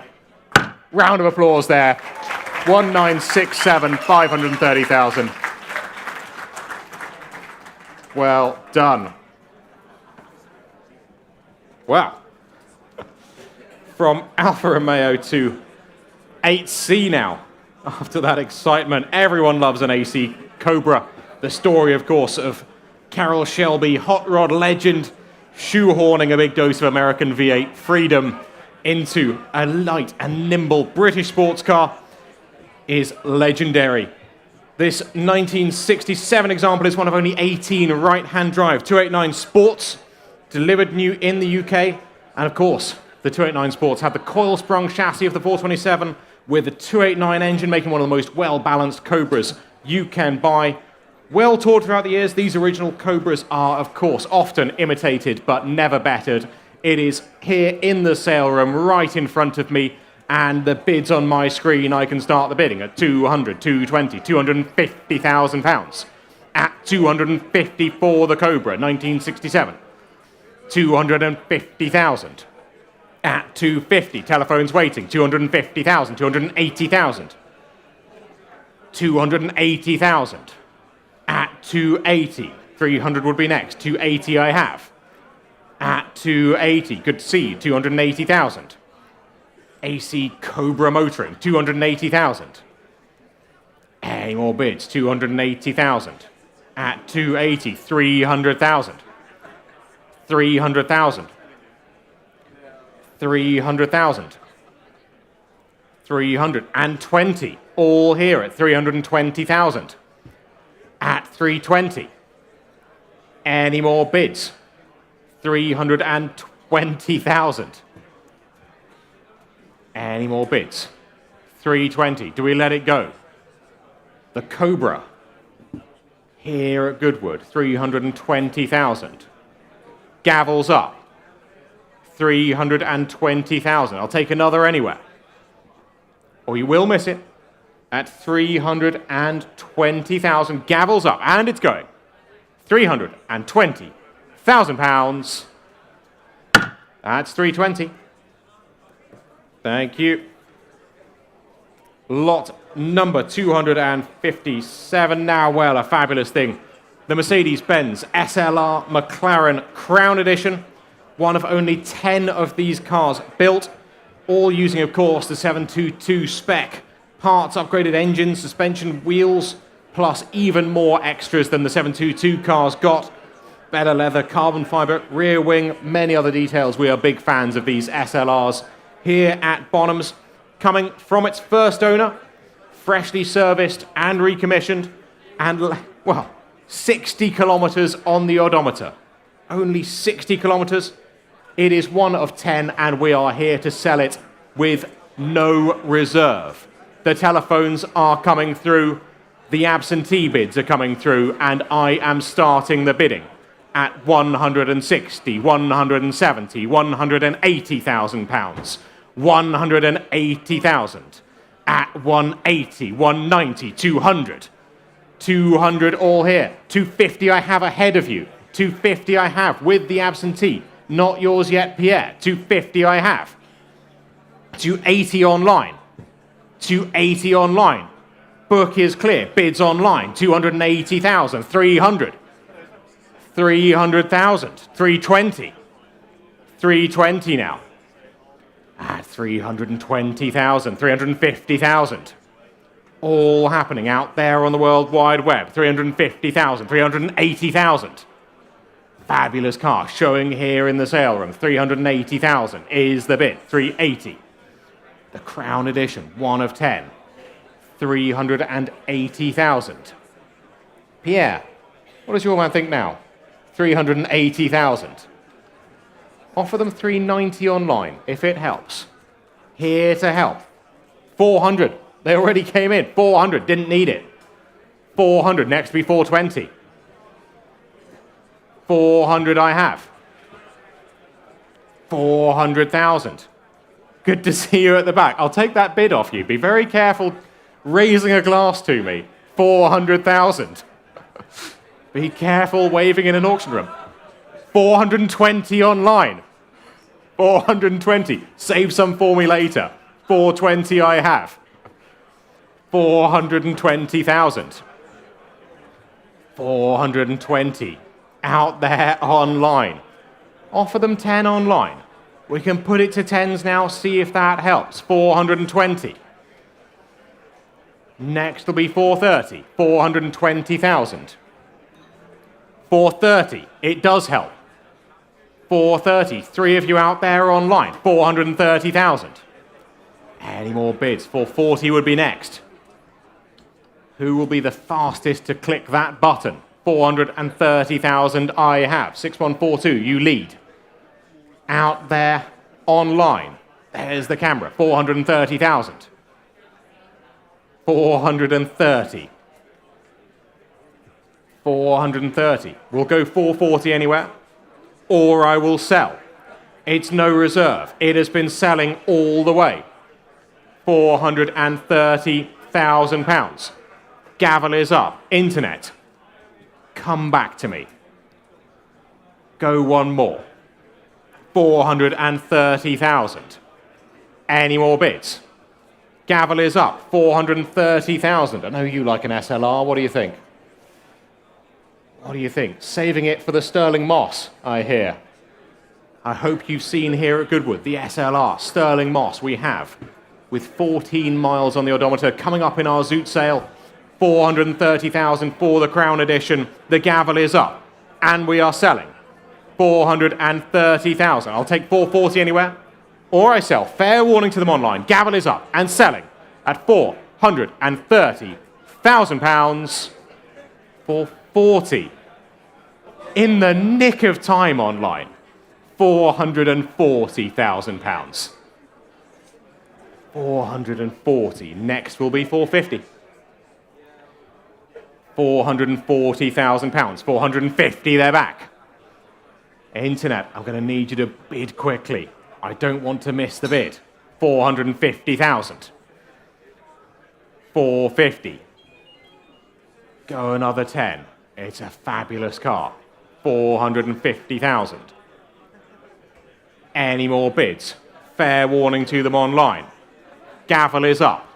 Round of applause there. 1967, 530,000. Well done. Wow. From Alfa Romeo to 8C now. After that excitement, everyone loves an AC Cobra. The story, of course, of Carroll Shelby, hot rod legend, shoehorning a big dose of American V8 freedom into a light and nimble British sports car is legendary. This 1967 example is one of only 18 right-hand drive 289 Sports delivered new in the UK. And of course, the 289 Sports had the coil-sprung chassis of the 427 with the 289 engine, making one of the most well-balanced Cobras you can buy. Well taught throughout the years, these original Cobras are, of course, often imitated but never bettered. It is here in the sale room, right in front of me, and the bids on my screen, I can start the bidding at 200, 220, 250,000 pounds. At 250 for the Cobra, 1967. 250,000. At 250, telephones waiting, 250,000, 280,000. 280,000. At 280, 300 would be next. 280 I have. At 280, good to see, 280,000. AC Cobra motoring, 280,000. Any more bids? 280,000. At 280, 300,000. 300,000. 300,000. 320, all here at 320,000. At 320. Any more bids? 320,000. Any more bids? 320. Do we let it go? The Cobra here at Goodwood, 320,000. Gavels up. 320,000. I'll take another anywhere. Or you will miss it. At 320,000. Gavels up. And it's going. £320,000. That's 320. Thank you. Lot number 257 now. Well, a fabulous thing. The Mercedes-Benz SLR McLaren Crown Edition. One of only 10 of these cars built, all using, of course, the 722 spec. Parts, upgraded engines, suspension, wheels, plus even more extras than the 722 cars got. Better leather, carbon fiber, rear wing, many other details. We are big fans of these SLRs here at Bonhams. Coming from its first owner, freshly serviced and recommissioned, and, well, 60 kilometers on the odometer. Only 60 kilometers. It is one of 10, and we are here to sell it with no reserve. The telephones are coming through, the absentee bids are coming through, and I am starting the bidding at 160, 170, 180,000 pounds, 180,000, at 180, 190, 200, 200 all here, 250 I have ahead of you, 250 I have with the absentee, not yours yet, Pierre, 250 I have, 280 online, 280 online, book is clear, bids online, 280,000, 300, 300,000, 320, 320 now, at 320,000, 350,000. All happening out there on the World Wide Web. 350,000, 380,000. Fabulous car showing here in the sale room. 380,000 is the bid. 380. The Crown Edition, one of 10. 380,000. Pierre, what does your man think now? 380,000. Offer them 390 online, if it helps. Here to help. 400. They already came in. 400. Didn't need it. 400. Next to be 420. 400 I have. 400,000. Good to see you at the back. I'll take that bid off you. Be very careful raising a glass to me. 400,000. Be careful waving in an auction room. 420 online. 420. Save some for me later. 420 I have. 420,000. 420. Out there online. Offer them 10 online. We can put it to 10s now, see if that helps. 420. Next will be 430. 420,000. 430. It does help. 430. 3 of you out there online. 430,000. Any more bids? 440 would be next. Who will be the fastest to click that button? 430,000 I have. 6142, you lead. Out there online. There's the camera. 430,000. 430. 430. We'll go 440 anywhere, or I will sell. It's no reserve. It has been selling all the way. £430,000. Gavel is up. Internet. Come back to me. Go one more. 430,000. Any more bids? Gavel is up. 430,000. I know you like an SLR. What do you think? What do you think? Saving it for the Sterling Moss, I hear. I hope you've seen here at Goodwood the SLR Sterling Moss we have, with 14 miles on the odometer, coming up in our Zoot sale. 430,000 for the Crown Edition. The gavel is up, and we are selling 430,000. I'll take 440 anywhere, or I sell. Fair warning to them online. Gavel is up and selling at £430,000 for 40. In the nick of time online, £440,000. 440. Next will be 450. £440,000. 450, they're back. Internet, I'm going to need you to bid quickly. I don't want to miss the bid. 450,000. 450. Go another 10. It's a fabulous car. 450,000. Any more bids? Fair warning to them online. Gavel is up.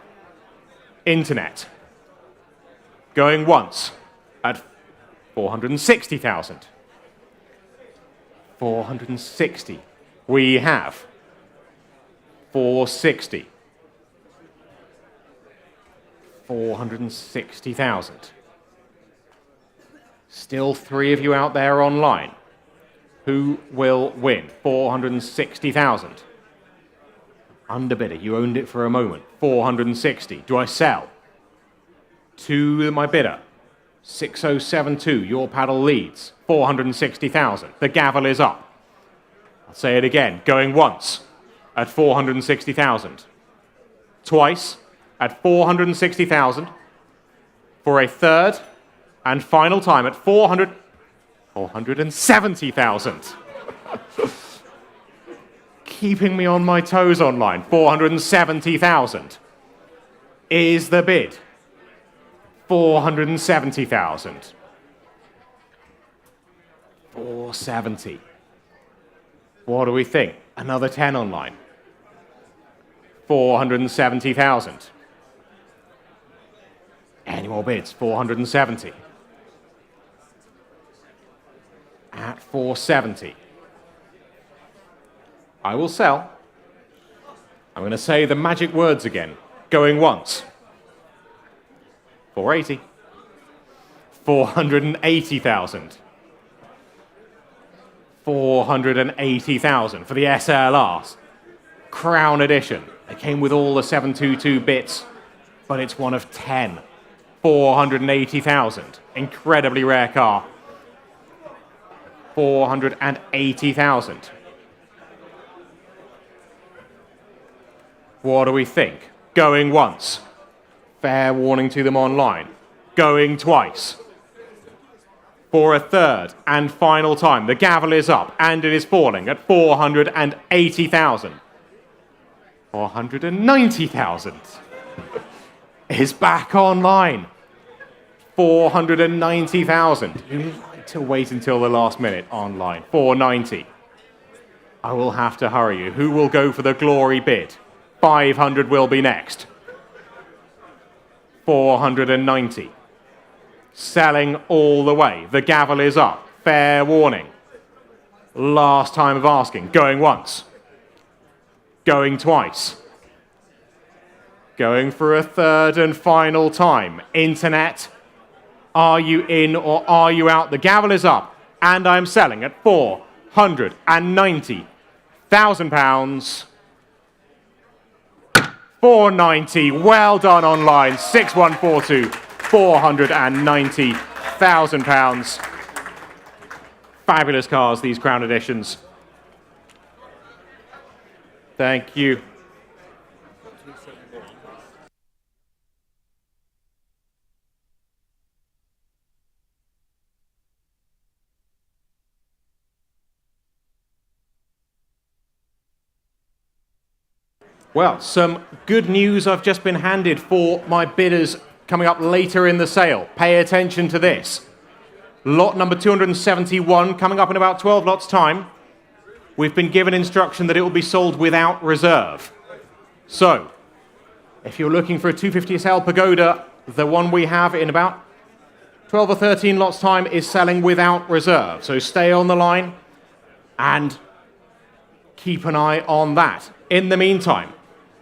Internet. Going once at 460,000. 460. We have 460. 460,000. Still 3 of you out there online. Who will win? 460,000. Underbidder, you owned it for a moment. 460. Do I sell? To my bidder. 6072, your paddle leads. 460,000. The gavel is up. I'll say it again. Going once at 460,000. Twice at 460,000. For a third and final time at 470,000. Keeping me on my toes online. 470,000 is the bid. 470,000. 470. What do we think? Another 10 online. 470,000. Any more bids? 470. At 470. I will sell. I'm going to say the magic words again. Going once. 480. 480,000. 480,000 for the SLRs. Crown Edition. It came with all the 722 bits, but it's one of 10. 480,000. Incredibly rare car. 480,000. What do we think? Going once. Fair warning to them online. Going twice. For a third and final time, the gavel is up and it is falling at 480,000. 490,000 is back online. 490,000. You like to wait until the last minute online. 490. I will have to hurry you. Who will go for the glory bid? 500 will be next. 490. Selling all the way. The gavel is up. Fair warning. Last time of asking. Going once. Going twice. Going for a third and final time. Internet. Are you in or are you out? The gavel is up. And I'm selling at £490,000. 490. Well done online. 6142. £490,000. Fabulous cars, these Crown Editions. Thank you. Well, some good news I've just been handed for my bidders coming up later in the sale. Pay attention to this. Lot number 271 coming up in about 12 lots' time. We've been given instruction that it will be sold without reserve. So, if you're looking for a 250SL Pagoda, the one we have in about 12 or 13 lots' time is selling without reserve. So stay on the line and keep an eye on that. In the meantime,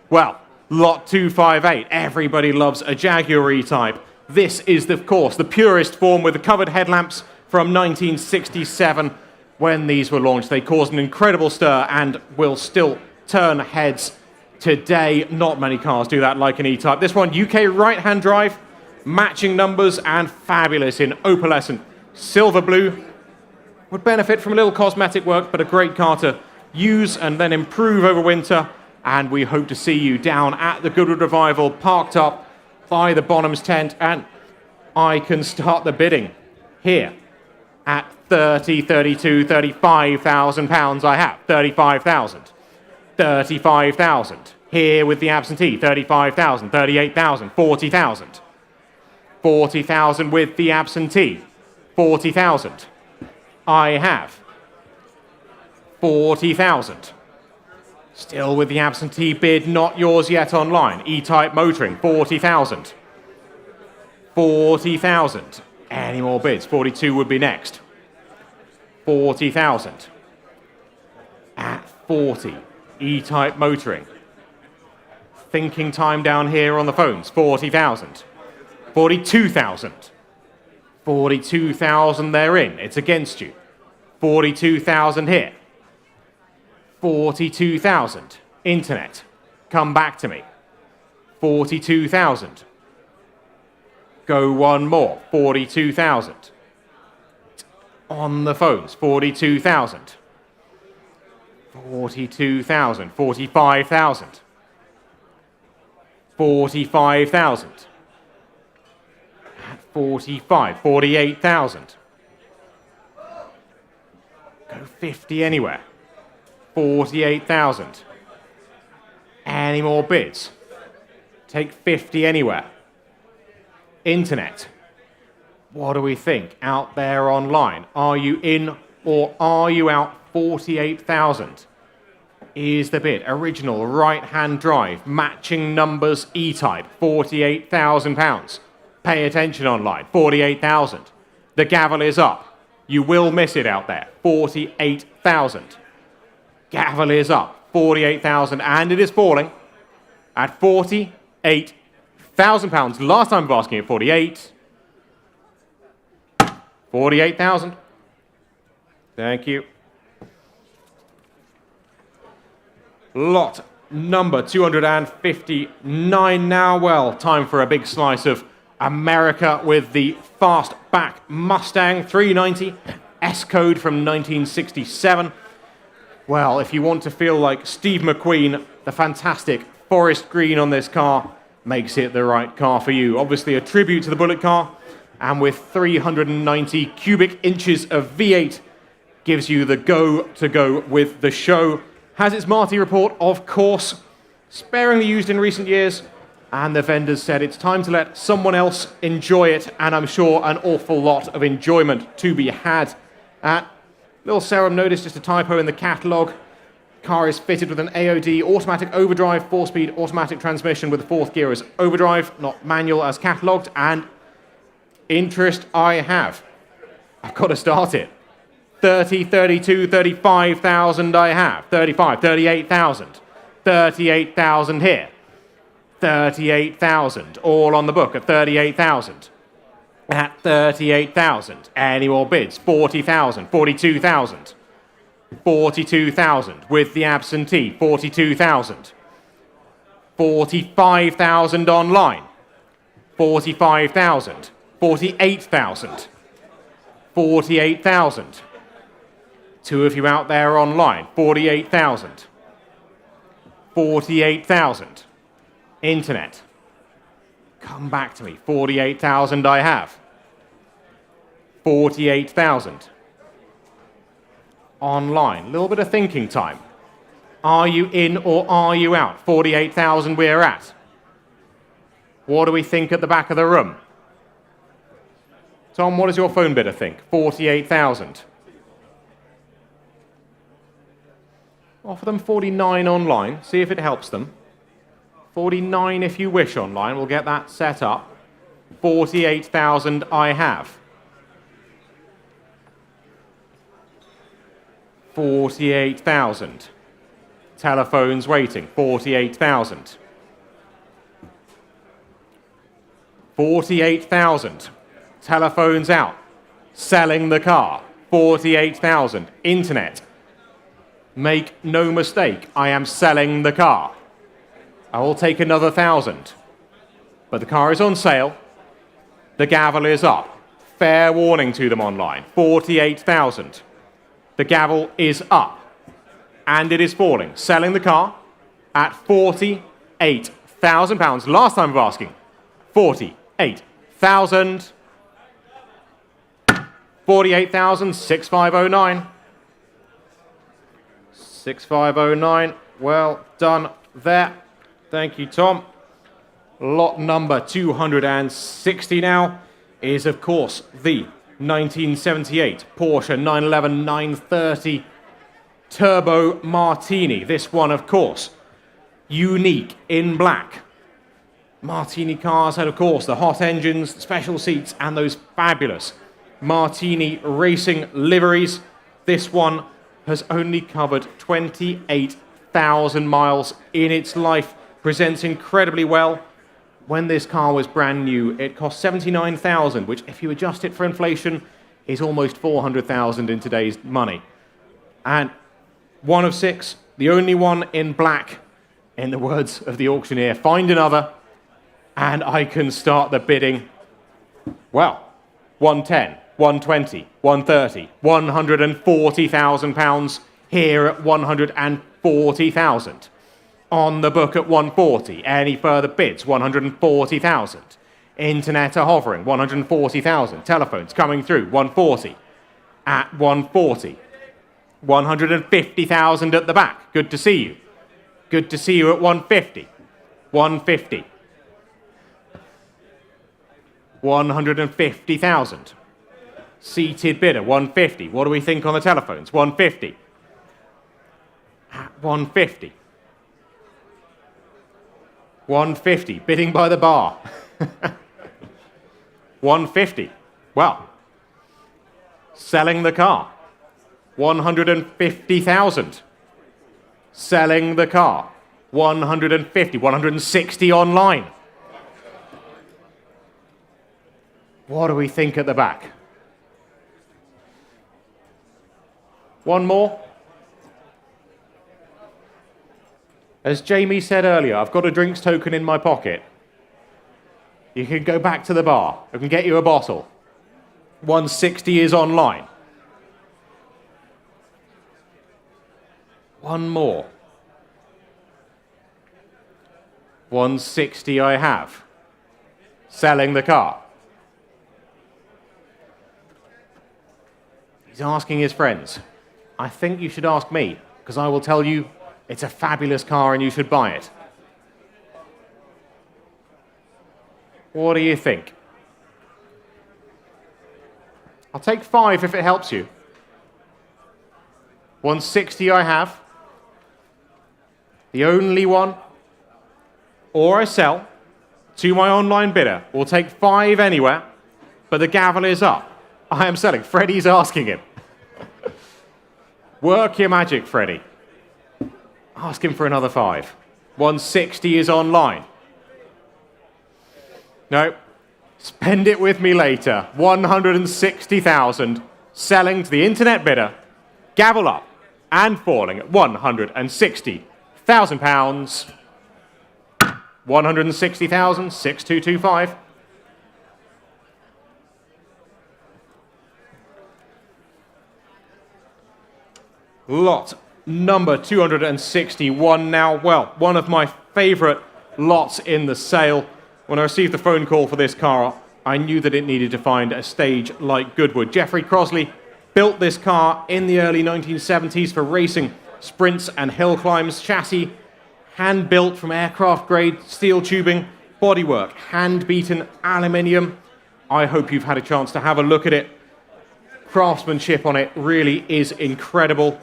well, Lot 258, everybody loves a Jaguar E-Type. This is, of course, the purest form with the covered headlamps from 1967 when these were launched. They caused an incredible stir and will still turn heads today. Not many cars do that like an E-Type. This one, UK right-hand drive, matching numbers and fabulous in opalescent silver blue. Would benefit from a little cosmetic work, but a great car to use and then improve over winter. And we hope to see you down at the Goodwood Revival, parked up by the Bonhams tent. And I can start the bidding here at 30, 32, 35,000 pounds. I have 35,000, 35,000. Here with the absentee, 35,000, 38,000, 40,000, 40,000 with the absentee, 40,000. I have 40,000. Still with the absentee bid, not yours yet online. E-Type Motoring, 40,000. 40,000. Any more bids? 42 would be next. 40,000. At 40. E-Type Motoring. Thinking time down here on the phones. 40,000. 42,000. 42,000 they're in. It's against you. 42,000 here. 42,000. Internet. Come back to me. 42,000. Go one more. 42,000. On the phones. 42,000. 42,000. 45,000. 45,000. At 45. 48,000. Go 50 anywhere. 48,000. Any more bids? Take 50 anywhere. Internet. What do we think? Out there online. Are you in or are you out? 48,000 is the bid. Original right-hand drive. Matching numbers E-Type. £48,000. Pay attention online. 48,000. The gavel is up. You will miss it out there. 48,000. Gavel is up. 48,000 and it is falling at £48,000. Last time we were asking at 48. 48,000. Thank you. Lot number 259 now. Well, time for a big slice of America with the fastback Mustang 390 S-Code from 1967. Well, if you want to feel like Steve McQueen, the fantastic forest green on this car makes it the right car for you. Obviously a tribute to the Bullet car, and with 390 cubic inches of V8 gives you the go to go with the show. Has its Marty report, of course, sparingly used in recent years, and the vendors said it's time to let someone else enjoy it, and I'm sure an awful lot of enjoyment to be had. Little Sarah noticed just a typo in the catalogue. Car is fitted with an AOD automatic overdrive, 4-speed automatic transmission with the fourth gear as overdrive, not manual as catalogued, and interest I have. I've got to start it. 30, 32, 35,000 I have. 35, 38,000. 38,000 here. 38,000. All on the book at 38,000. At 38,000. Any more bids? 40,000. 42,000. 42,000 with the absentee. 42,000. 45,000 online. 45,000. 48,000. 48,000. Two of you out there online. 48,000. 48,000. Internet. Come back to me. 48,000 I have. 48,000. Online. A little bit of thinking time. Are you in or are you out? 48,000 we're at. What do we think at the back of the room? Tom, what does your phone bidder think? 48,000. Offer them 49 online. See if it helps them. 49 if you wish online. We'll get that set up. 48,000 I have. 48,000. Telephones waiting. 48,000. 48,000. Telephones out. Selling the car. 48,000. Internet. Make no mistake, I am selling the car. I will take another 1,000. But the car is on sale. The gavel is up. Fair warning to them online. 48,000. The gavel is up. And it is falling. Selling the car at £48,000. Last time of asking. 48,000. 48,000, 6509. 6509. Well done there. Thank you, Tom. Lot number 260 now is, of course, the 1978 Porsche 911 930 Turbo Martini. This one, of course, unique in black. Martini cars had, of course, the hot engines, special seats, and those fabulous Martini racing liveries. This one has only covered 28,000 miles in its life, presents incredibly well. When this car was brand new, it cost 79,000, which, if you adjust it for inflation, is almost 400,000 in today's money. And one of six, the only one in black, in the words of the auctioneer. Find another, and I can start the bidding. Well, 110, 120, 130, 140,000 pounds here at 140,000. On the book at 140. Any further bids? 140,000. Internet are hovering. 140,000. Telephones coming through. 140. At 140. 150,000 at the back. Good to see you. Good to see you at 150. 150. 150,000. Seated bidder. 150. What do we think on the telephones? 150. At 150. 150, bidding by the bar. 150. Well, selling the car. 150,000. Selling the car. 150, 160 online. What do we think at the back? One more. As Jamie said earlier, I've got a drinks token in my pocket. You can go back to the bar. I can get you a bottle. 160 is online. One more. 160 I have. Selling the car. He's asking his friends. I think you should ask me, because I will tell you it's a fabulous car and you should buy it. What do you think? I'll take 5 if it helps you. 160 I have. The only one. Or I sell to my online bidder. We'll take 5 anywhere, but the gavel is up. I am selling. Freddie's asking him. Work your magic, Freddie. Ask him for another 5. 160 is online. No. Spend it with me later. 160,000. Selling to the internet bidder. Gavel up and falling at 160,000 pounds. 160,000, 6225. Lot number 261 now. Well, one of my favourite lots in the sale. When I received the phone call for this car, I knew that it needed to find a stage like Goodwood. Jeffrey Crosley built this car in the early 1970s for racing, sprints and hill climbs. Chassis hand-built from aircraft-grade steel tubing, bodywork, hand-beaten aluminium. I hope you've had a chance to have a look at it. Craftsmanship on it really is incredible.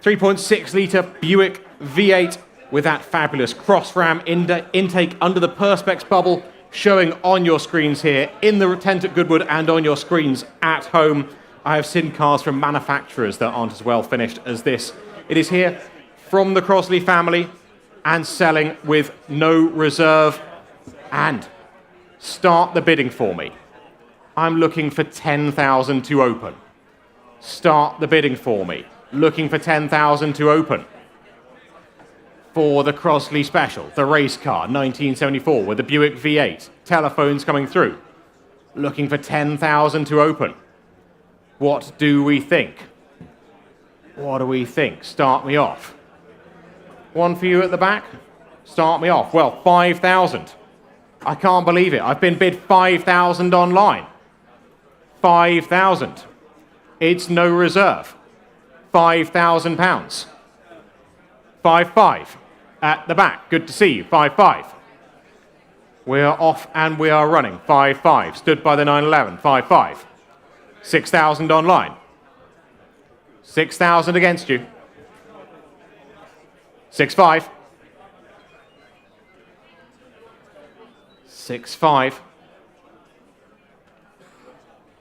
3.6-litre Buick V8 with that fabulous cross-ram intake under the Perspex bubble showing on your screens here in the tent at Goodwood and on your screens at home. I have seen cars from manufacturers that aren't as well finished as this. It is here from the Crosley family and selling with no reserve. And start the bidding for me. I'm looking for 10,000 to open. Start the bidding for me. Looking for 10,000 to open. For the Crosley Special, the race car, 1974, with the Buick V8. Telephones coming through. Looking for 10,000 to open. What do we think? What do we think? Start me off. One for you at the back. Start me off. Well, 5,000. I can't believe it. I've been bid 5,000 online. 5,000. It's no reserve. £5,000. 5-5 at the back. Good to see you. 5-5. We are off and we are running. 5-5. Stood by the 911. 5-5. 6,000 online. 6,000 against you. 6,500. 6,500.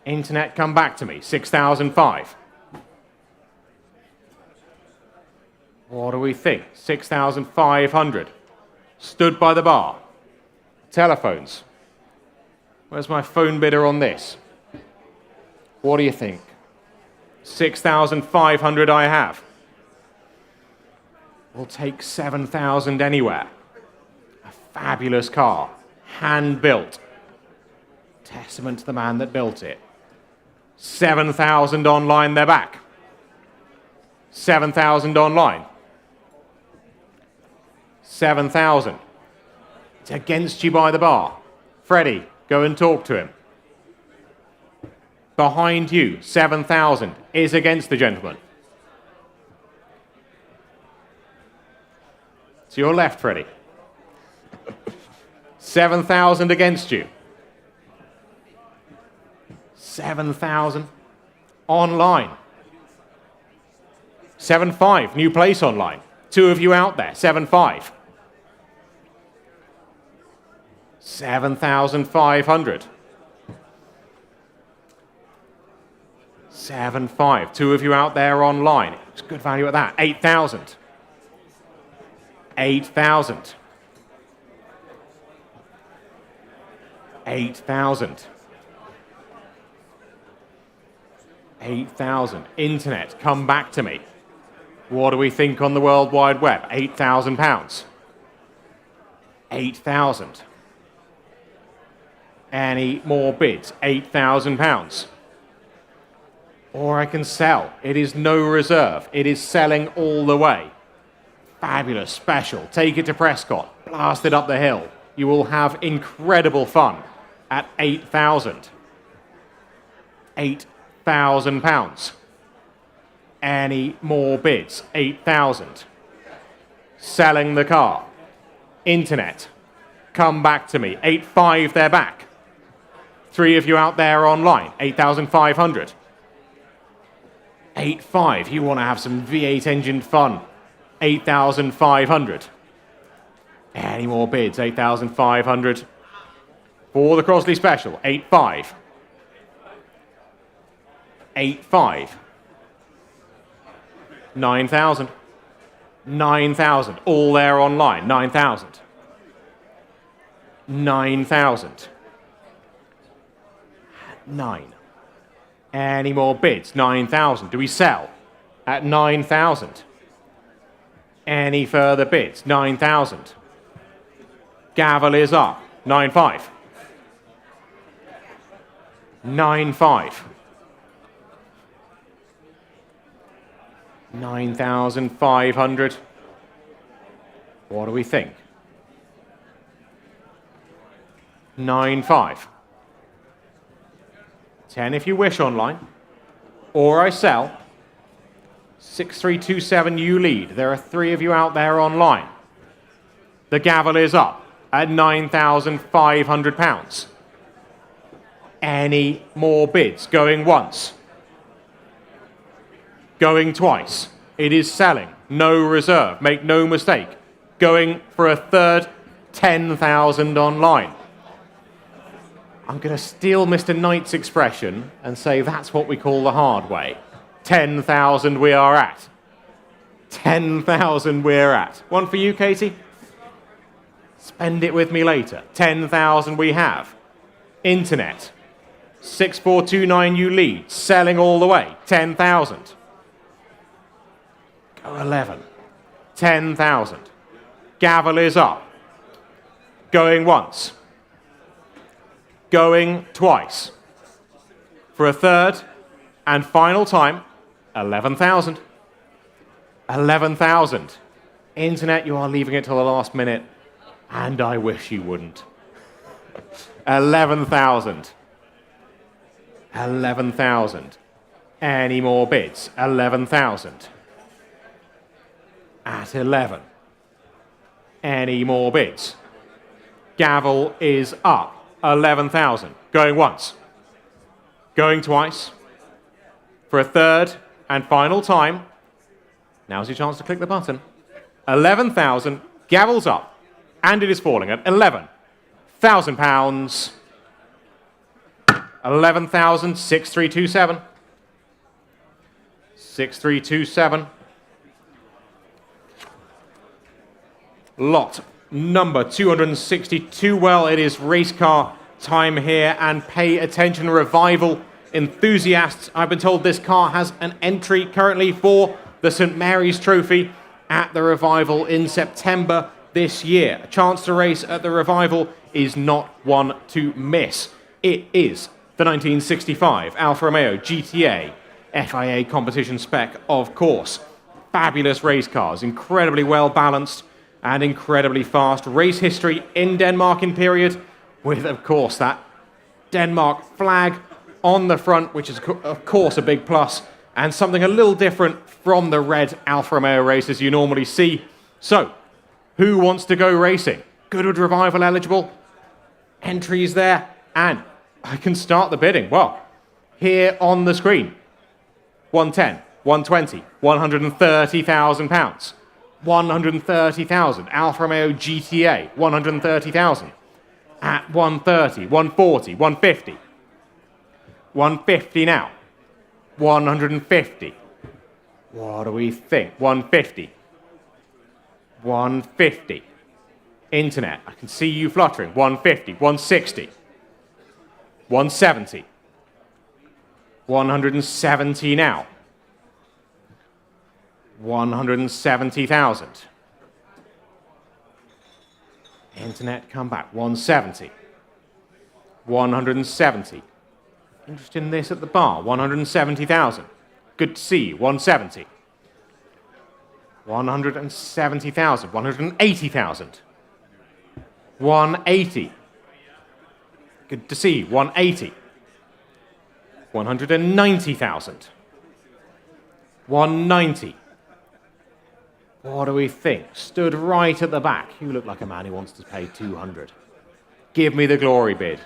Internet, come back to me. 6,005. What do we think? 6,500. Stood by the bar. Telephones. Where's my phone bidder on this? What do you think? 6,500 I have. We'll take 7,000 anywhere. A fabulous car. Hand-built. Testament to the man that built it. 7,000 online, they're back. 7,000 online. 7,000. It's against you by the bar. Freddie, go and talk to him. Behind you, 7,000 is against the gentleman. To your left, Freddie. 7,000 against you. 7,000 online. 7,500, new place online. Two of you out there, 7,500. 7,500. 7,500, two of you out there online. It's good value at that. 8,000. 8,000. 8,000. 8,000. Internet, come back to me. What do we think on the World Wide Web? £8,000. 8,000. Any more bids? £8,000. Or I can sell. It is no reserve. It is selling all the way. Fabulous, special. Take it to Prescott. Blast it up the hill. You will have incredible fun at 8,000. £8,000. Any more bids? 8,000. Selling the car. Internet. Come back to me. 8,500, they're back. Three of you out there online. 8,500. 8,500. You want to have some V8 engine fun. 8,500. Any more bids? 8,500. For the Crosley Special. 8,500. 8,500. 9,000. 9,000. All there online. 9,000. 9,000. 9. Any more bids? 9,000. Do we sell at 9,000? Any further bids? 9,000. Gavel is up. 9,500. 9,500. 9,500. What do we think? 9,500. 10 if you wish online. Or I sell. 6,327, you lead. There are three of you out there online. The gavel is up at £9,500. Any more bids? Going once. Going twice. It is selling. No reserve. Make no mistake. Going for a third. 10,000 online. I'm going to steal Mr. Knight's expression and say that's what we call the hard way. 10,000 we are at. 10,000 we're at. One for you, Katie? Spend it with me later. 10,000 we have. Internet. 6,429 you lead. Selling all the way. 10,000. Go 11. 10,000. Gavel is up. Going once. Going twice. For a third and final time, 11,000. 11,000. Internet, you are leaving it till the last minute, and I wish you wouldn't. 11,000. 11,000. Any more bids? 11,000. At 11. Any more bids? Gavel is up. 11,000. Going once. Going twice. For a third and final time. Now's your chance to click the button. 11,000, gavels up, and it is falling at £11,000. 11,6327. 6327. Lot number 262. Well, it is race car time here, and pay attention, revival enthusiasts. I've been told this car has an entry currently for the St Mary's Trophy at the Revival in September this year. A chance to race at the Revival is not one to miss. It is the 1965 Alfa Romeo GTA FIA competition spec, of course. Fabulous race cars, incredibly well balanced and incredibly fast. Race history in Denmark in period, with, of course, that Denmark flag on the front, which is, of course, a big plus, and something a little different from the red Alfa Romeo races you normally see. So, who wants to go racing? Goodwood Revival eligible, entries there, and I can start the bidding. Well, here on the screen, 110, 120, £130,000. 130,000. Alfa Romeo GTA, 130,000. At 130, 140, 150. 150 now. 150. What do we think? 150. 150. Internet, I can see you fluttering. 150, 160. 170. 170 now. 170,000. Internet, come back. 170. 170. Interested in this at the bar. 170,000. Good to see you. 170. 170,000. 180,000. 180. Good to see you. 180. 190,000. 190. What do we think? Stood right at the back. You look like a man who wants to pay 200. Give me the glory bid.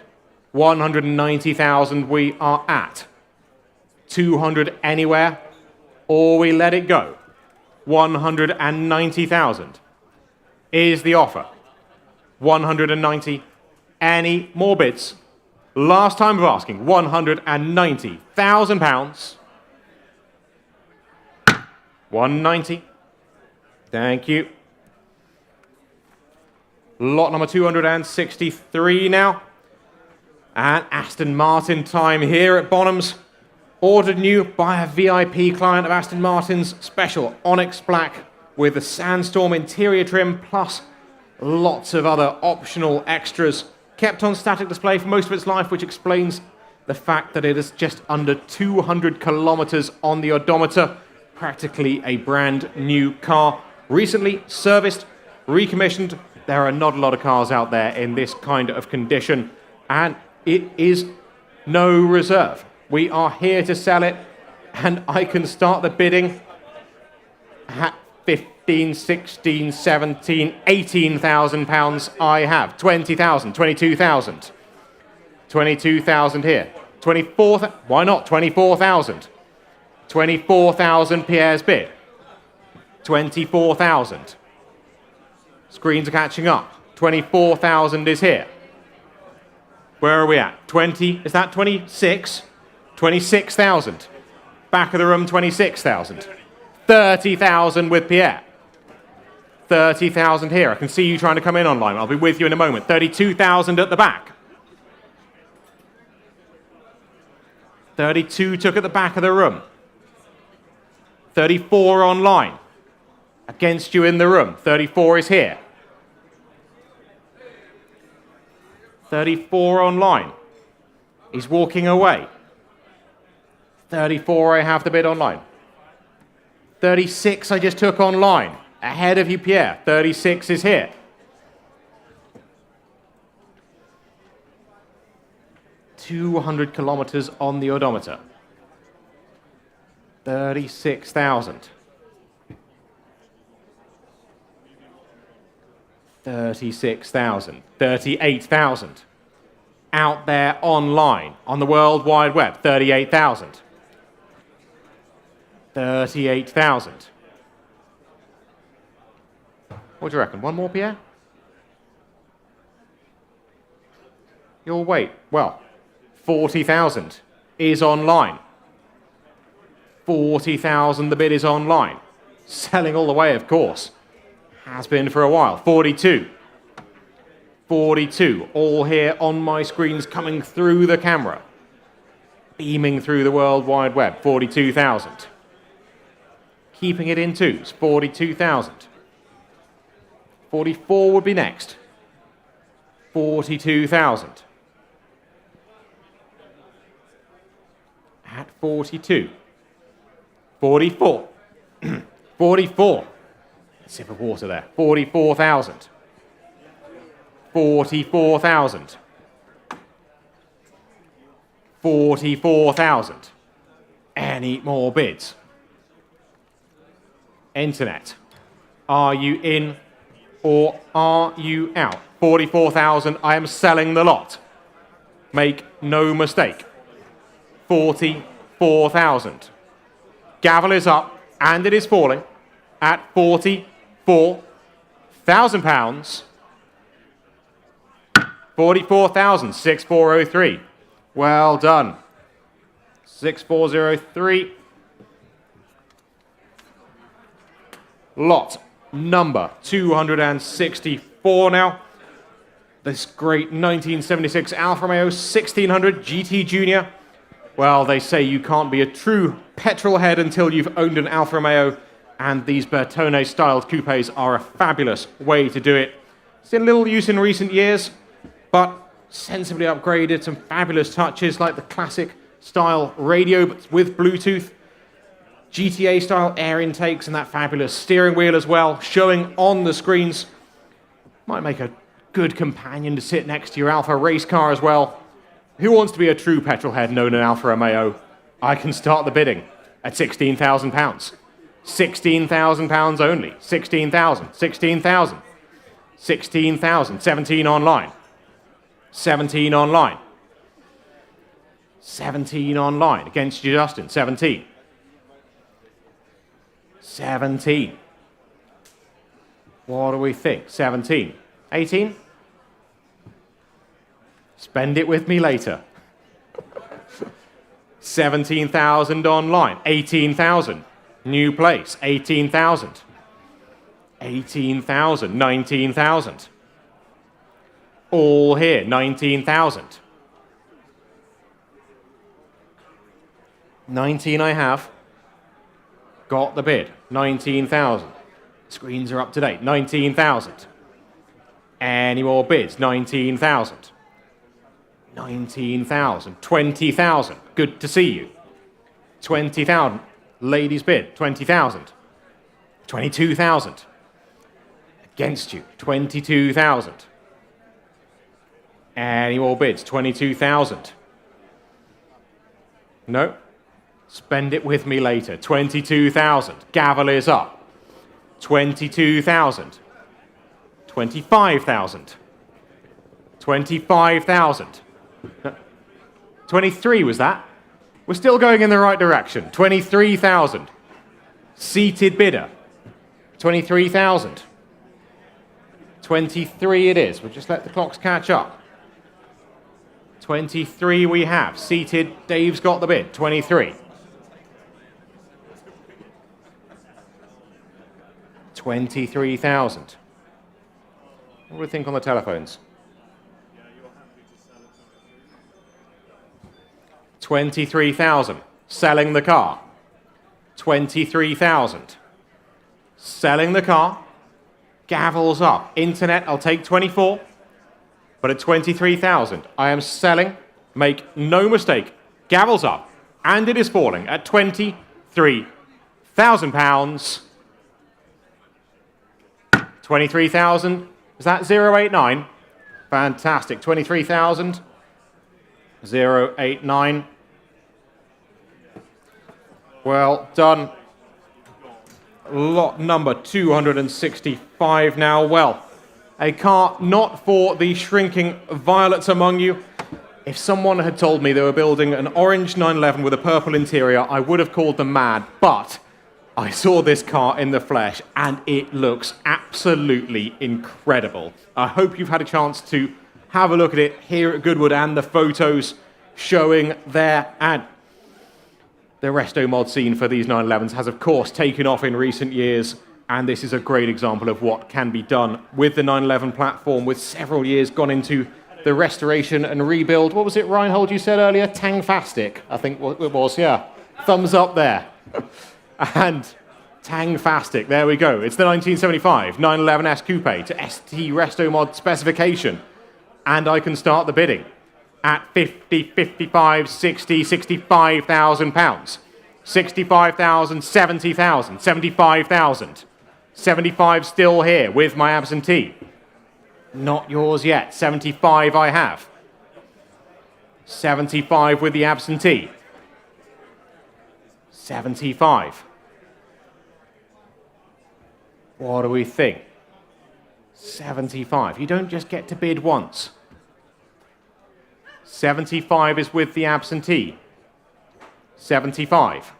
190,000 we are at. 200 anywhere, or we let it go. 190,000 is the offer. 190. Any more bids? Last time of asking. £190,000. 190. Thank you. Lot number 263 now. And Aston Martin time here at Bonhams. Ordered new by a VIP client of Aston Martin's, special Onyx Black with a Sandstorm interior trim, plus lots of other optional extras. Kept on static display for most of its life, which explains the fact that it is just under 200 kilometers on the odometer. Practically a brand new car. Recently serviced, recommissioned. There are not a lot of cars out there in this kind of condition, and it is no reserve. We are here to sell it, and I can start the bidding at 15, 16, 17, 18,000 pounds. I have 20,000, 22,000. 22,000 here. 24, why not 24,000? 24,000 Pierre's bid. 24,000. Screens are catching up. 24,000 is here. Where are we at? 20, is that 26? 26,000. Back of the room, 26,000. 30,000 with Pierre. 30,000 here. I can see you trying to come in online. I'll be with you in a moment. 32,000 at the back. 32 took at the back of the room. 34 online. Against you in the room. 34 is here. 34 online. He's walking away. 34 I have the bid online. 36 I just took online. Ahead of you, Pierre. 36 is here. $200 kilometers on the odometer. 36,000. 36,000. 38,000. Out there online on the World Wide Web. 38,000. 38,000. What do you reckon? One more, Pierre? Your weight? Well, 40,000 is online. 40,000, the bid is online. Selling all the way, of course. Has been for a while. 42. 42, all here on my screens coming through the camera. Beaming through the World Wide Web. 42,000. Keeping it in twos. 42,000. 44 would be next. 42,000. At 42. 44. 44. Sip of water there. 44,000. 44,000. 44,000. Any more bids? Internet. Are you in or are you out? 44,000. I am selling the lot. Make no mistake. 44,000. Gavel is up and it is falling at £44,000. 44,000, 6403. Well done. 6403. Lot number 264 now. This great 1976 Alfa Romeo 1600 GT Junior. Well, they say you can't be a true petrol head until you've owned an Alfa Romeo, and these Bertone-styled coupes are a fabulous way to do it. Seen little use in recent years, but sensibly upgraded, some fabulous touches like the classic style radio but with Bluetooth, GTA style air intakes and that fabulous steering wheel as well, showing on the screens. Might make a good companion to sit next to your Alfa race car as well. Who wants to be a true petrol head and own an Alfa Romeo? I can start the bidding at £16,000. £16,000 only. 16,000, 16,000, 16,000, 17 online. 17 online. 17 online against you, Justin. 17. 17. What do we think? 17. 18? Spend it with me later. 17,000 online. 18,000. New place. 18,000. 18,000. 19,000. All here. 19,000. 19 I have. Got the bid. 19,000. Screens are up to date. 19,000. Any more bids? 19,000. 19,000. 20,000. Good to see you. 20,000. Ladies bid. 20,000. 22,000. Against you. 22,000. Any more bids? 22,000. No. Spend it with me later. 22,000. Gavel is up. 22,000. 25,000. 25,000. 23 was that? We're still going in the right direction. 23,000. Seated bidder. 23,000. 23 it is. We'll just let the clocks catch up. 23 we have. Seated. Dave's got the bid. 23. 23,000. What do we think on the telephones? 23,000. Selling the car. 23,000. Selling the car. Gavel's up. Internet, I'll take 24. But at 23,000, I am selling. Make no mistake. Gavel's up. And it is falling at £23,000. 23,000. Is that 089? Fantastic. 23,000. 089. Well done. Lot number 265 now. Well, a car not for the shrinking violets among you. If someone had told me they were building an orange 911 with a purple interior, I would have called them mad, but I saw this car in the flesh, and it looks absolutely incredible. I hope you've had a chance to have a look at it here at Goodwood and the photos showing there. And the resto mod scene for these 911s has, of course, taken off in recent years, and this is a great example of what can be done with the 911 platform, with several years gone into the restoration and rebuild. What was it, Reinhold, you said earlier? Tangfastic, I think it was, yeah. Thumbs up there. And Tangfastic, there we go. It's the 1975 911S Coupe to ST Resto Mod specification. And I can start the bidding at 50, 55, 60, 65,000 pounds. 65,000, 70,000, 75,000. 75 still here with my absentee. Not yours yet. 75 I have. 75 with the absentee. 75. What do we think? 75. You don't just get to bid once. 75 is with the absentee. 75.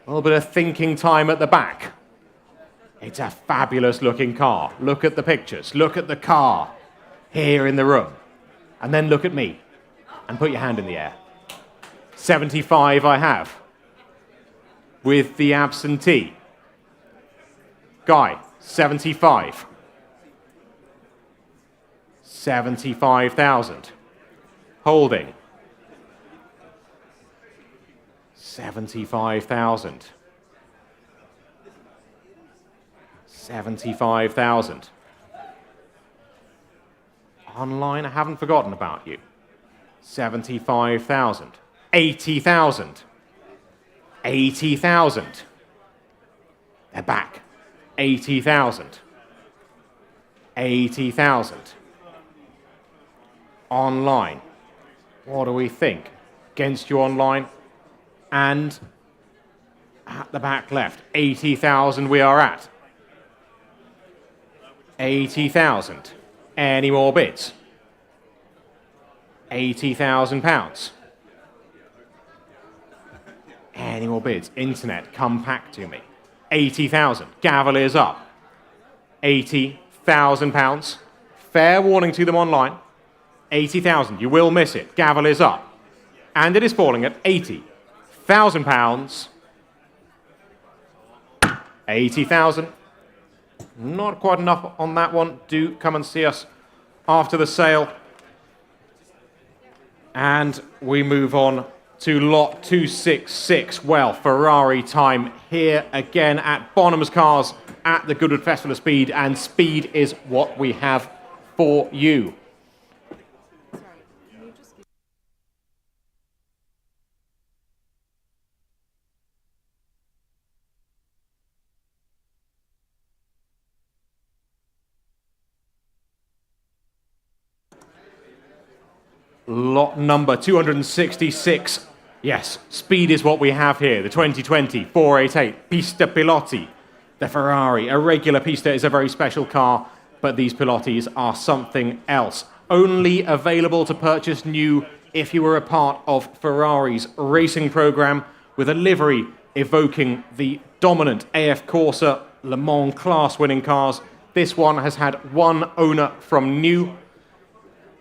A little bit of thinking time at the back. It's a fabulous looking car. Look at the pictures. Look at the car here in the room. And then look at me. And put your hand in the air. 75 I have. With the absentee. Guy, 75. 75,000. Holding. 75,000. 75,000. Online, I haven't forgotten about you. 75,000. 80,000. 80,000. They're back. 80,000. 80,000. Online. What do we think? Against you online. And at the back left, 80,000 we are at. 80,000. Any more bids? 80,000 pounds. Any more bids? Internet, come back to me. 80,000. Gavel is up. 80,000 pounds. Fair warning to them online. 80,000. You will miss it. Gavel is up. And it is falling at 80,000 pounds. 80,000. Not quite enough on that one. Do come and see us after the sale. And we move on to lot 266. Well, Ferrari time here again at Bonhams Cars at the Goodwood Festival of Speed, and speed is what we have for you. Lot number 266. Yes, speed is what we have here. The 2020 488 Pista Pilotti. The Ferrari. A regular Pista is a very special car, but these Pilottis are something else. Only available to purchase new if you were a part of Ferrari's racing program, with a livery evoking the dominant AF Corsa Le Mans class winning cars. This one has had one owner from new.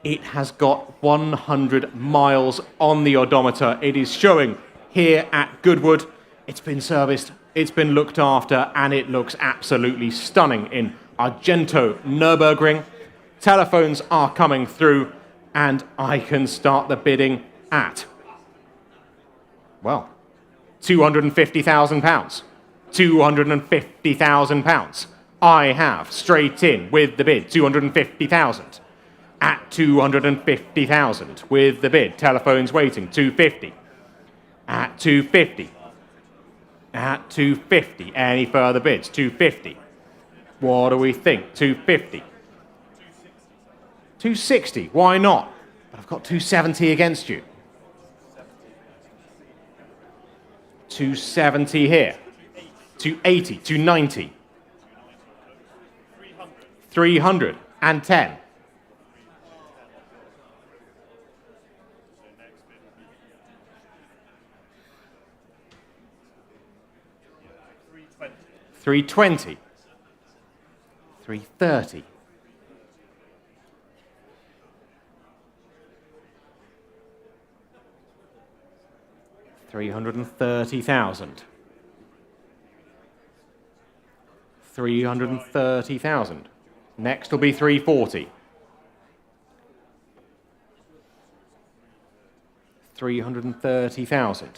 It has got 100 miles on the odometer. It is showing here at Goodwood. It's been serviced, it's been looked after, and it looks absolutely stunning in Argento Nürburgring. Telephones are coming through, and I can start the bidding at, well, £250,000. £250,000. I have straight in with the bid, 250,000. At 250,000 with the bid. Telephones waiting, 250. At 250. At 250. Any further bids? 250. What do we think? 250. 260. Why not? But I've got 270 against you. 270 here. 280. 290. 310. 320. 330. 330,000. 330,000. Next will be 340. 330,000.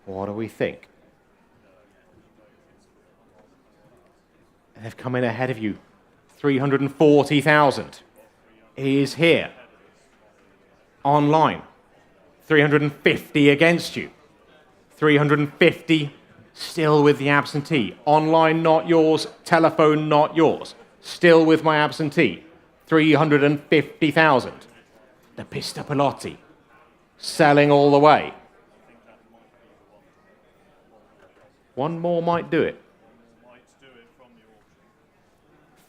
What do we think? They've come in ahead of you. 340,000 is here. Online. 350 against you. 350 still with the absentee. Online not yours, telephone not yours. Still with my absentee. 350,000. The Pista Pilotti. Selling all the way. One more might do it.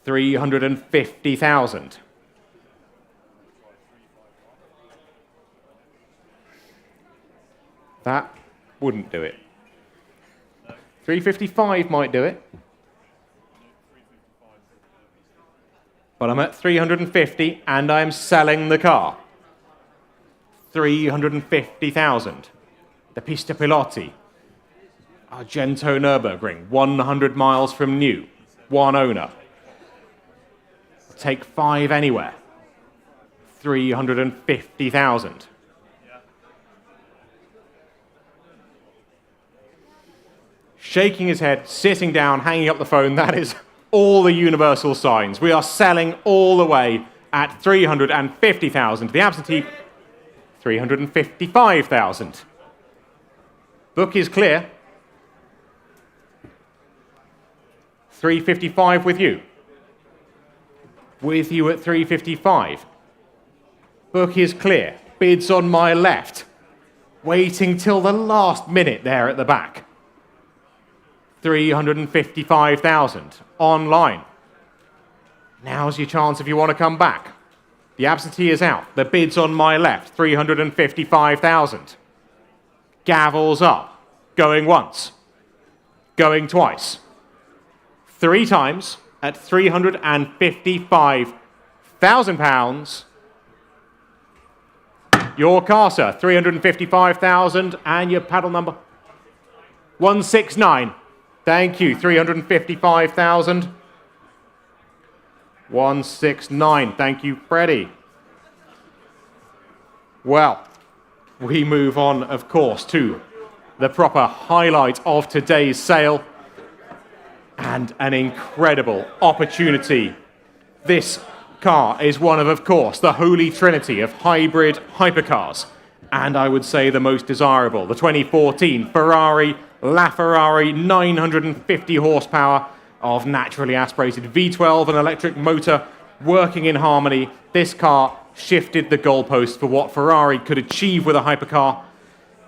350,000. That wouldn't do it. 355 might do it. But I'm at 350 and I'm selling the car. 350,000. The Pista Pilotti. Argento Nürburgring, 100 miles from new. One owner. Take 5 anywhere. 350,000. Shaking his head, sitting down, hanging up the phone. That is all the universal signs. We are selling all the way at 350,000. The absentee, 355,000. Book is clear. 355 with you. With you at 355. Book is clear. Bids on my left. Waiting till the last minute there at the back. 355,000. Online. Now's your chance if you want to come back. The absentee is out. The bid's on my left. 355,000. Gavels up. Going once. Going twice. 3 times. At £355,000, your car, sir, 355,000, and your paddle number 169. Thank you, 355,000. 169. Thank you, Freddie. Well, we move on, of course, to the proper highlight of today's sale. And an incredible opportunity. This car is one of course, the holy trinity of hybrid hypercars. And I would say the most desirable, the 2014 Ferrari LaFerrari 950 horsepower of naturally aspirated V12 and electric motor working in harmony. This car shifted the goalposts for what Ferrari could achieve with a hypercar.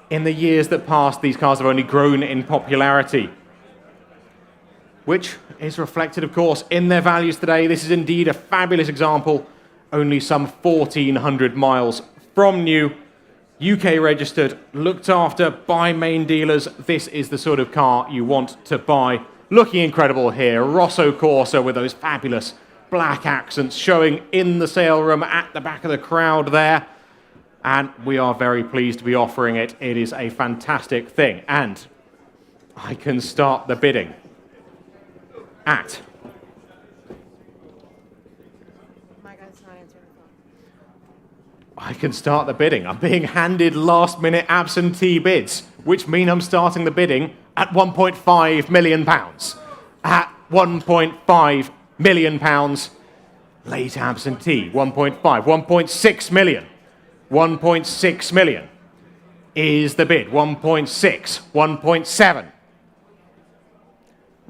In the years that passed, these cars have only grown in popularity, which is reflected, of course, in their values today. This is indeed a fabulous example, only some 1,400 miles from new, UK registered, looked after by main dealers. This is the sort of car you want to buy. Looking incredible here, Rosso Corsa with those fabulous black accents showing in the sale room at the back of the crowd there. And we are very pleased to be offering it. It is a fantastic thing. And I can start the bidding at I'm being handed last-minute absentee bids, which mean I'm starting the bidding at £1.5 million. At £1.5 million, late absentee, 1.5, 1.6 million. 1.6 million is the bid. 1.6, 1.7.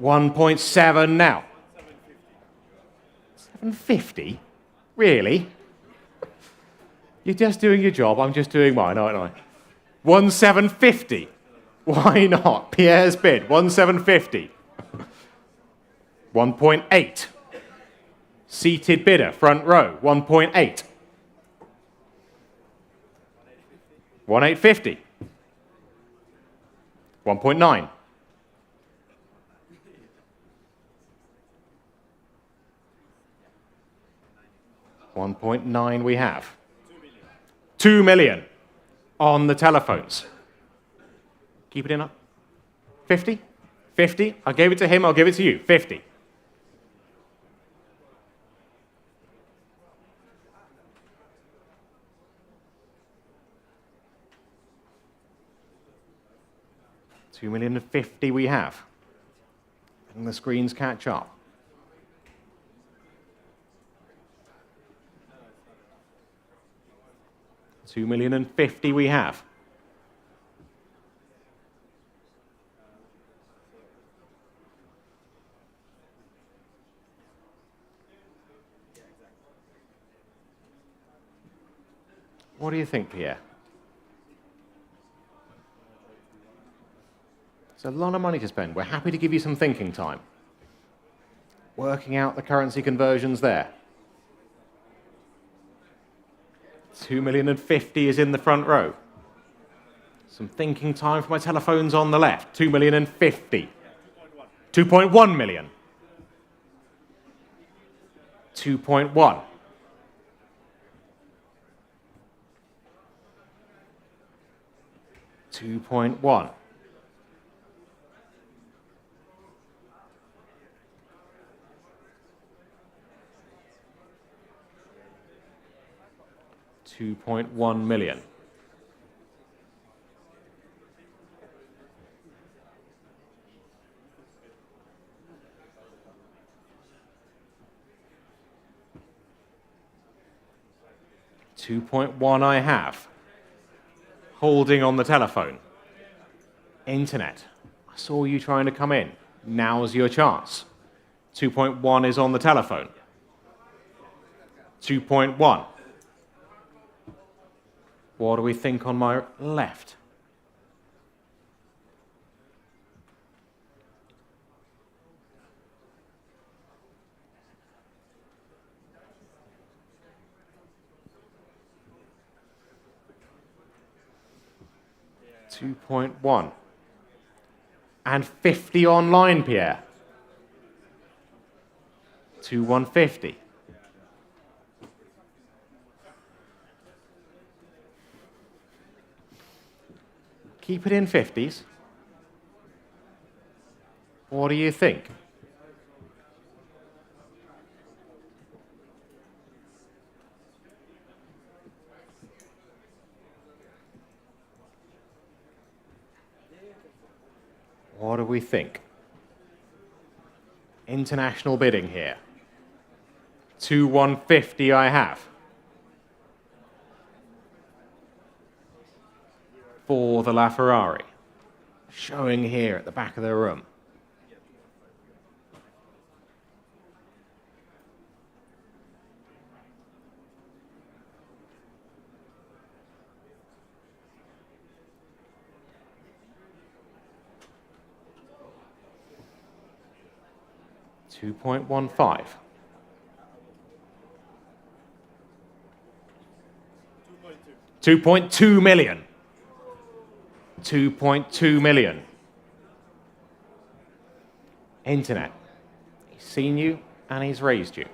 1.7 now. 750? Really? You're just doing your job, I'm just doing mine, aren't I? 1,750. Why not? Pierre's bid, 1,750. 1.8. Seated bidder, front row, 1.8. 1,850. 1.9. 1.9 we have. 2 million on the telephones. Keep it in up. 50? 50? I gave it to him, I'll give it to you. 50. $2,050,000 we have. And the screens catch up. $2,050,000 we have. What do you think, Pierre? It's a lot of money to spend. We're happy to give you some thinking time. Working out the currency conversions there. $2,050,000 is in the front row. Some thinking time for my telephones on the left. $2,050,000. 2.1 million. 2.1. 2.1. 2.1 million. $2.1 I have. Holding on the telephone. Internet. I saw you trying to come in. Now's your chance. 2.1 is on the telephone. 2.1. What do we think on my left? $2.1. And 50 online, Pierre. 2,150. Keep it in 50s. What do you think? What do we think? International bidding here. 2,150 I have. For the LaFerrari. Showing here at the back of the room. $2.15. 2.2 million. 2.2 million. Internet. He's seen you and he's raised you.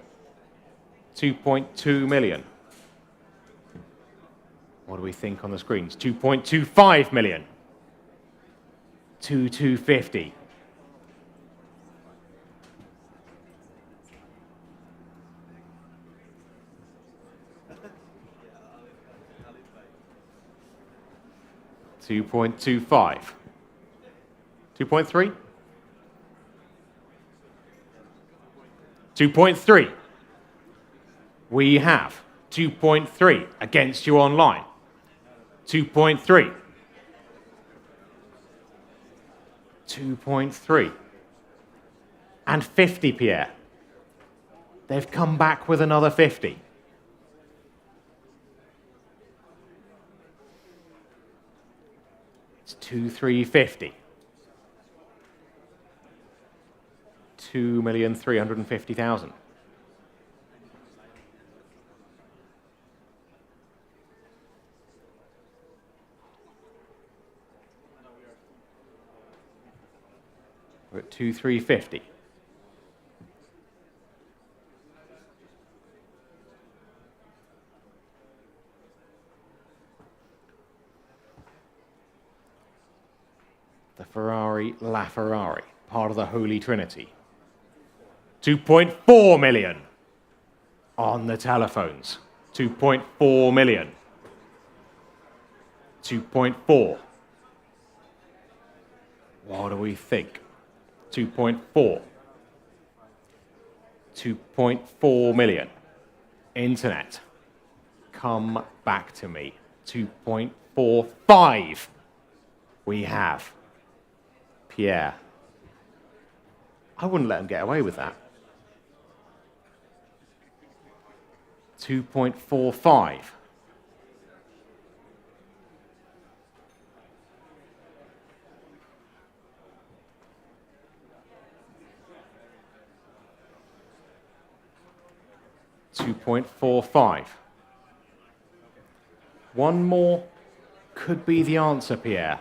2.2 million. What do we think on the screens? 2.25 million. 2,250. $2.25. 2.3? 2.3. We have 2.3 against you online. 2.3. 2.3. And 50, Pierre. They've come back with another 50. It's 2,350. 2,350,000. We're at 2,350. The Ferrari LaFerrari, part of the Holy Trinity. 2.4 million on the telephones. 2.4 million. 2.4. What do we think? 2.4. 2.4 million. Internet. Come back to me. 2.45. We have. Pierre. I wouldn't let him get away with that. 2.45. $2.45. One more could be the answer, Pierre.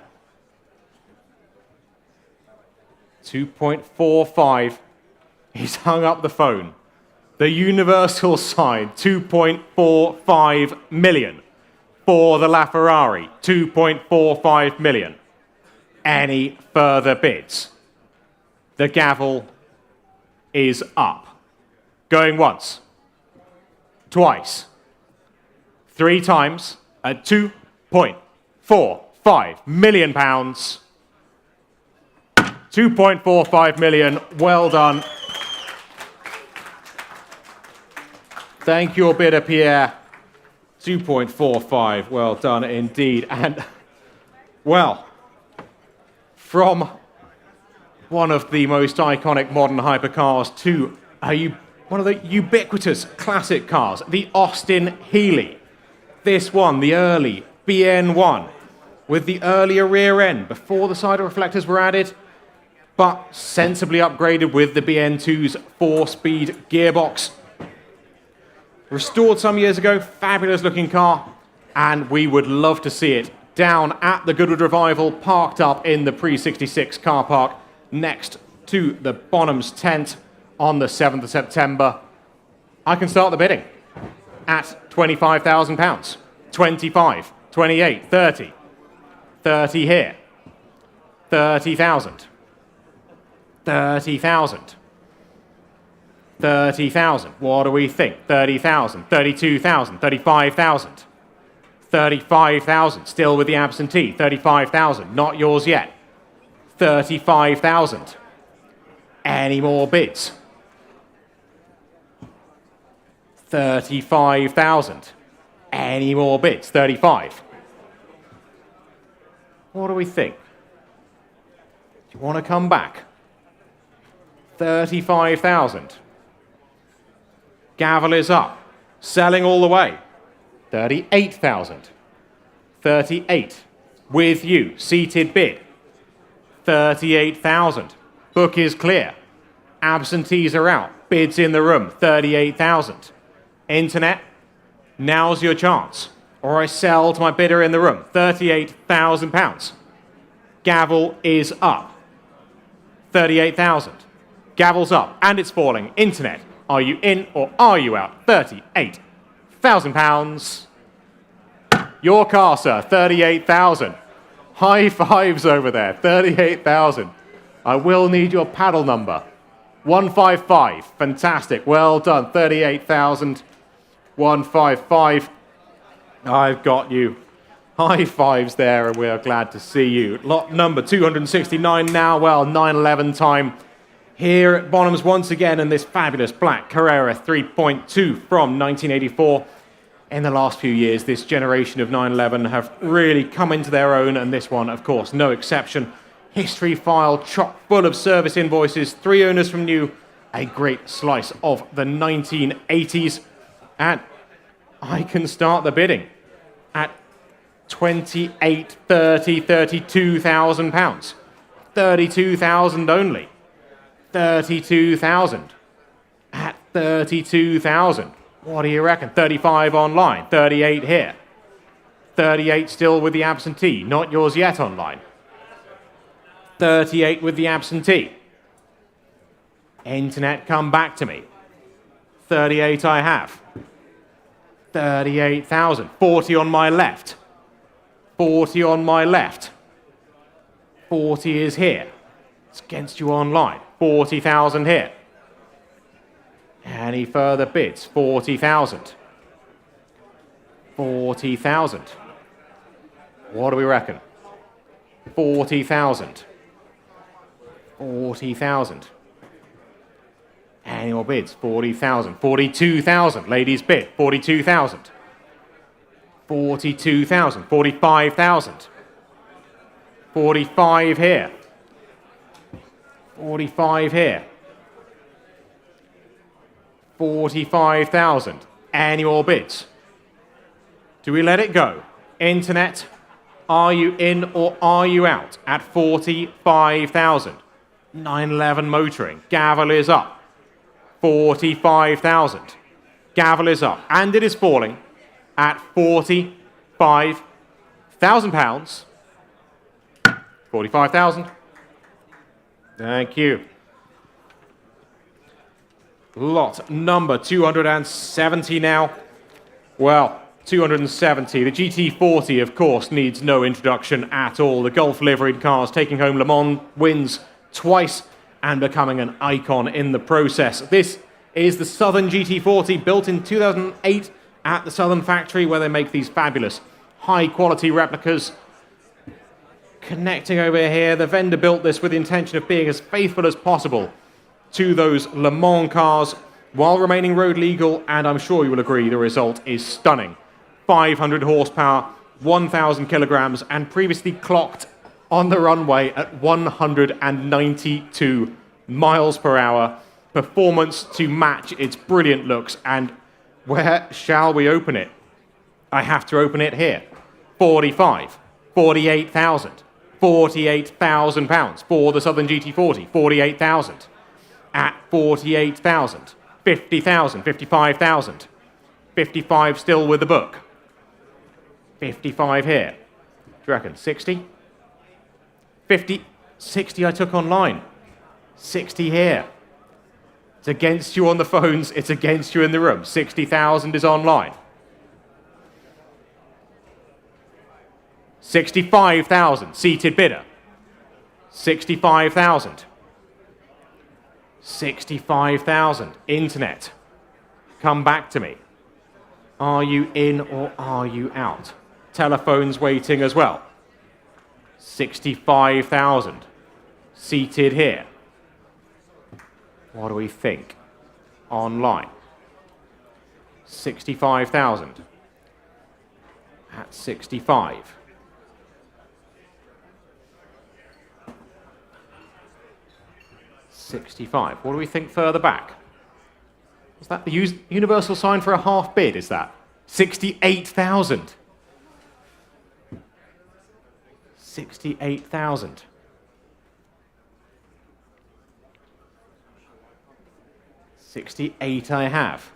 2.45. He's hung up the phone. The universal sign, 2.45 million. For the LaFerrari, 2.45 million. Any further bids? The gavel is up. Going once. Twice. 3 times at £2.45 million. 2.45 million. Well done. Thank you, bidder Pierre. 2.45. Well done indeed. And, well, from one of the most iconic modern hypercars to one of the ubiquitous classic cars, the Austin Healey. This one, the early BN1, with the earlier rear end before the side reflectors were added, but sensibly upgraded with the BN2's 4-speed gearbox. Restored some years ago, fabulous looking car, and we would love to see it down at the Goodwood Revival, parked up in the pre-66 car park next to the Bonhams tent on the 7th of September. I can start the bidding at £25,000. 25, 28, 30. 30 here. 30,000. 30,000. 30,000. What do we think? 30,000. 32,000. 35,000. 35,000. Still with the absentee. 35,000. Not yours yet. 35,000. Any more bids? 35,000. Any more bids? 35. What do we think? Do you want to come back? 35,000. Gavel is up. Selling all the way. 38,000. 38. With you. Seated bid. 38,000. Book is clear. Absentees are out. Bids in the room. 38,000. Internet, now's your chance. Or I sell to my bidder in the room. £38,000. Gavel is up. 38,000. Gavel's up and it's falling. Internet, are you in or are you out? £38,000. Your car, sir. 38,000. High fives over there. 38,000. I will need your paddle number. 155. Fantastic. Well done. 38,000. 155. I've got you. High fives there, and we are glad to see you. Lot number 269 now. Well, 911 time here at Bonhams once again in this fabulous black Carrera 3.2 from 1984. In the last few years, this generation of 911 have really come into their own, and this one, of course, no exception. History file chock full of service invoices, 3 owners from new, a great slice of the 1980s. And I can start the bidding at 28, 30, 32,000 pounds. 32,000 only. 32,000. At 32,000. What do you reckon? 35 online. 38 here. 38 still with the absentee. Not yours yet online. 38 with the absentee. Internet, come back to me. 38 I have. 38,000. 40 on my left. 40 on my left. 40 is here. It's against you online. 40,000 here. Any further bids? 40,000. 40,000. What do we reckon? 40,000. 40,000. Annual bids, 40,000. 42,000. Ladies bid, 42,000. 42,000. 45,000. 45 here. 45 here. 45,000. Annual bids. Do we let it go? Internet, are you in or are you out at 45,000? 911 motoring. Gavel is up. 45,000. Gavel is up. And it is falling at £45,000. 45,000. Thank you. Lot number 270 now. Well, 270. The GT40, of course, needs no introduction at all. The Golf liveried cars taking home Le Mans wins twice and becoming an icon in the process. This is the Southern GT40, built in 2008 at the Southern factory, where they make these fabulous high-quality replicas. Connecting over here, the vendor built this with the intention of being as faithful as possible to those Le Mans cars while remaining road legal, and I'm sure you will agree the result is stunning. 500 horsepower, 1,000 kilograms, and previously clocked on the runway at 192 miles per hour. Performance to match its brilliant looks. And where shall we open it? I have to open it here. 45, 48,000, 48,000 pounds for the Southern GT40. 48,000 at 48,000, 50,000, 55,000, 55 still with the book. 55 here. Do you reckon 60? 50, 60 I took online. 60 here. It's against you on the phones, it's against you in the room. 60,000 is online. 65,000, seated bidder. 65,000. 65,000, internet. Come back to me. Are you in or are you out? Telephones waiting as well. 65,000, seated here. What do we think? Online. 65,000 at 65. What do we think further back? Is that the universal sign for a half bid, is that? 68,000. 68,000. 68 I have.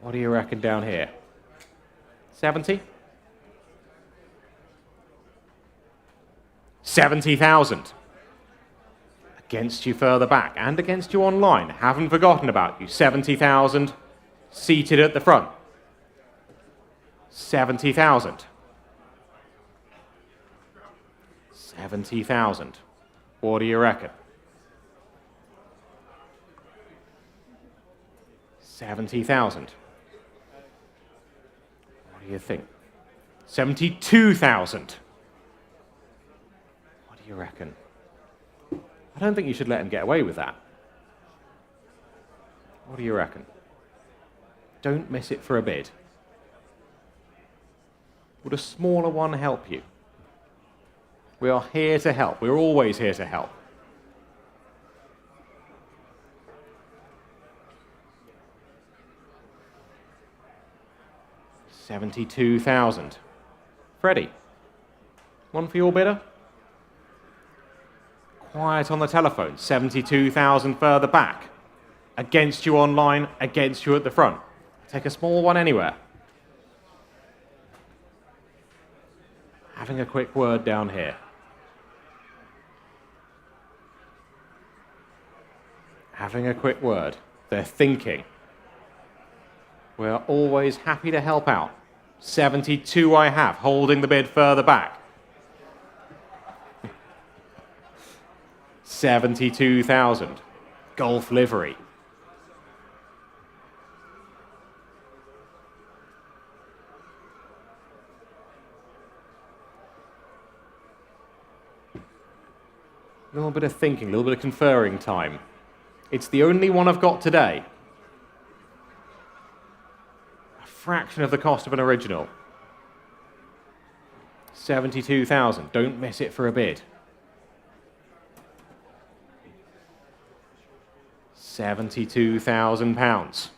What do you reckon down here? 70? 70,000. Against you further back and against you online. Haven't forgotten about you. 70,000 seated at the front. 70,000. 70,000. What do you reckon? 70,000. What do you think? 72,000. What do you reckon? I don't think you should let him get away with that. What do you reckon? Don't miss it for a bid. Would a smaller one help you? We are here to help. We're always here to help. $72,000. Freddie, one for your bidder? Quiet on the telephone. 72,000 further back. Against you online, against you at the front. Take a small one anywhere. Having a quick word down here. Having a quick word. They're thinking. We're always happy to help out. 72 I have, holding the bid further back. 72,000. Golf livery. A little bit of thinking, a little bit of conferring time. It's the only one I've got today. A fraction of the cost of an original. 72,000. Don't miss it for a bid. 72,000 pounds.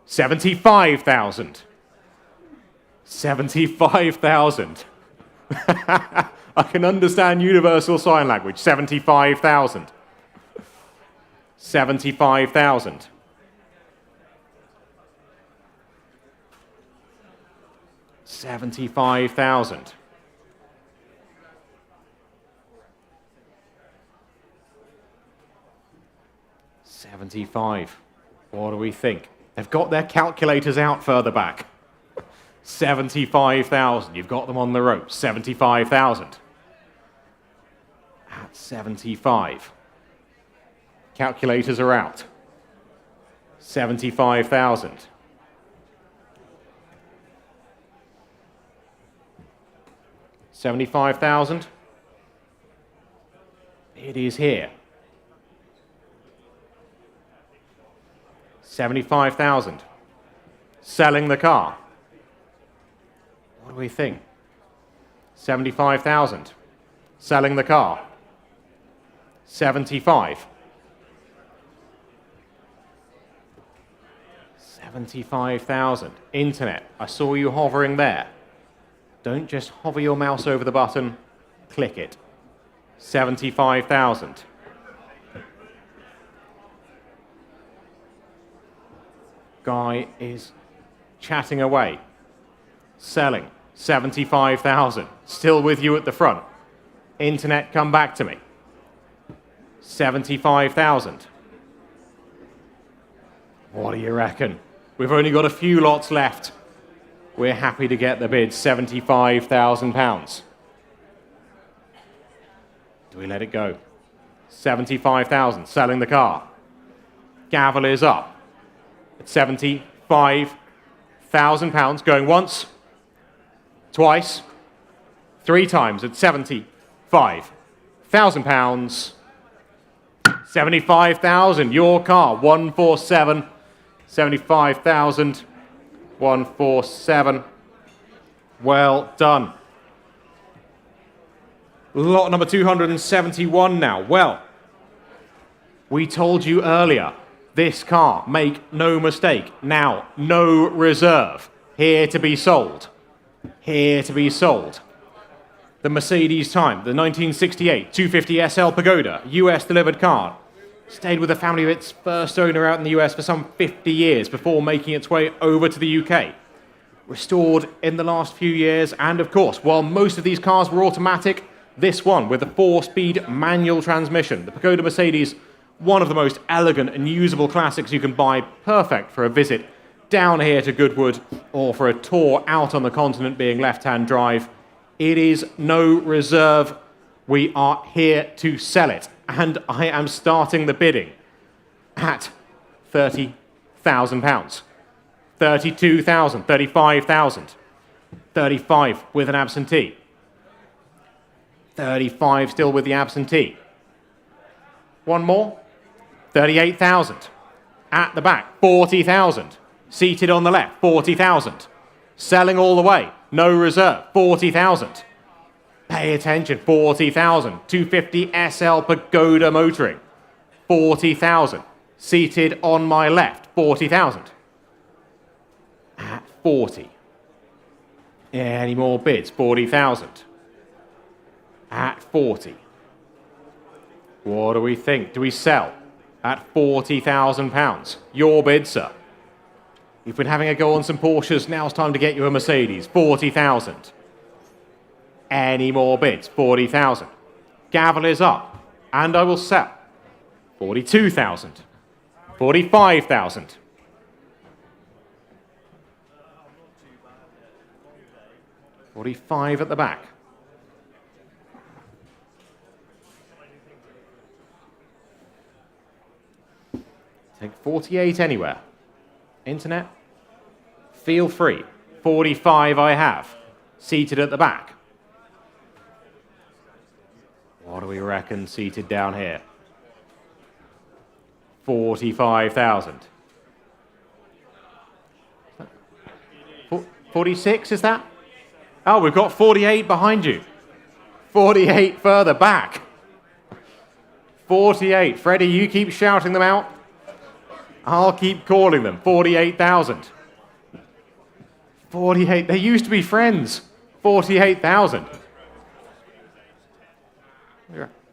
75,000. 75,000. I can understand universal sign language. 75,000. 75,000. 75,000. 75. What do we think? They've got their calculators out further back. 75,000. You've got them on the rope. 75,000. At 75. Calculators are out. 75,000. 75,000. It is here. 75,000. Selling the car. What do we think? 75,000. Selling the car. 75. 75,000. Internet. I saw you hovering there. Don't just hover your mouse over the button. Click it. 75,000. Guy is chatting away. Selling. 75,000. Still with you at the front. Internet, come back to me. 75,000. What do you reckon? We've only got a few lots left. We're happy to get the bid. £75,000. Do we let it go? 75,000. Selling the car. Gavel is up. At £75,000. Going once. Twice. 3 times at £75,000. 75,000. Your car. 147. 75,000. 147. Well done. Lot number 271 now. Well, we told you earlier, this car, make no mistake, now no reserve, here to be sold. Here to be sold. The Mercedes time, the 1968 250 SL Pagoda, US delivered car. Stayed with the family of its first owner out in the US for some 50 years before making its way over to the UK. Restored in the last few years, and of course, while most of these cars were automatic, this one with a 4-speed manual transmission, the Pagoda Mercedes, one of the most elegant and usable classics you can buy, perfect for a visit down here to Goodwood or for a tour out on the continent being left-hand drive. It is no reserve. We are here to sell it, and I am starting the bidding at £30,000. 32,000, 35,000, 35 with an absentee, 35 still with the absentee. One more, 38,000. At the back, 40,000. Seated on the left, 40,000. Selling all the way, no reserve, 40,000. Pay attention, 40,000. 250 SL Pagoda motoring, 40,000. Seated on my left, 40,000. At 40. Any more bids? 40,000. At 40. What do we think? Do we sell at £40,000? Your bid, sir. You've been having a go on some Porsches. Now it's time to get you a Mercedes. 40,000. Any more bids? 40,000. Gavel is up. And I will sell 42,000. 45,000. $45 at the back. Take 48 anywhere. Internet, feel free. 45 I have. Seated at the back. What do we reckon seated down here? 45,000. 46 is that? Oh, we've got 48 behind you. 48 further back. 48. Freddie, you keep shouting them out. I'll keep calling them. 48,000. 48. They used to be friends. 48,000.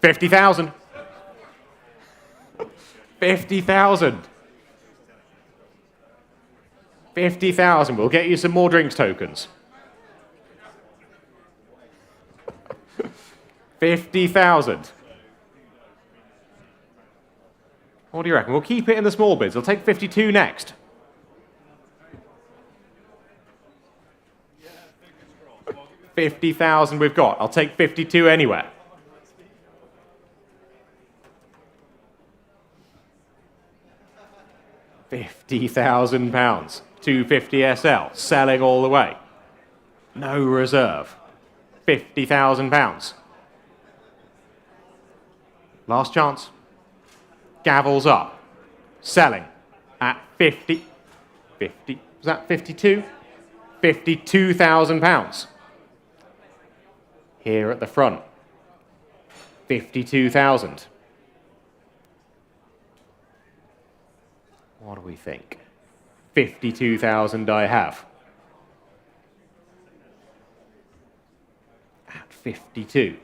50,000. 50,000. 50,000. We'll get you some more drinks tokens. 50,000. What do you reckon? We'll keep it in the small bids. I'll take 52 next. $50,000 we've got. I'll take 52 anywhere. £50,000. 250 SL. Selling all the way. No reserve. £50,000. Last chance. Gavels up. Selling at 50. 50. Was that 52? £52,000. Here at the front. 52,000. What do we think? 52,000 I have. At 52.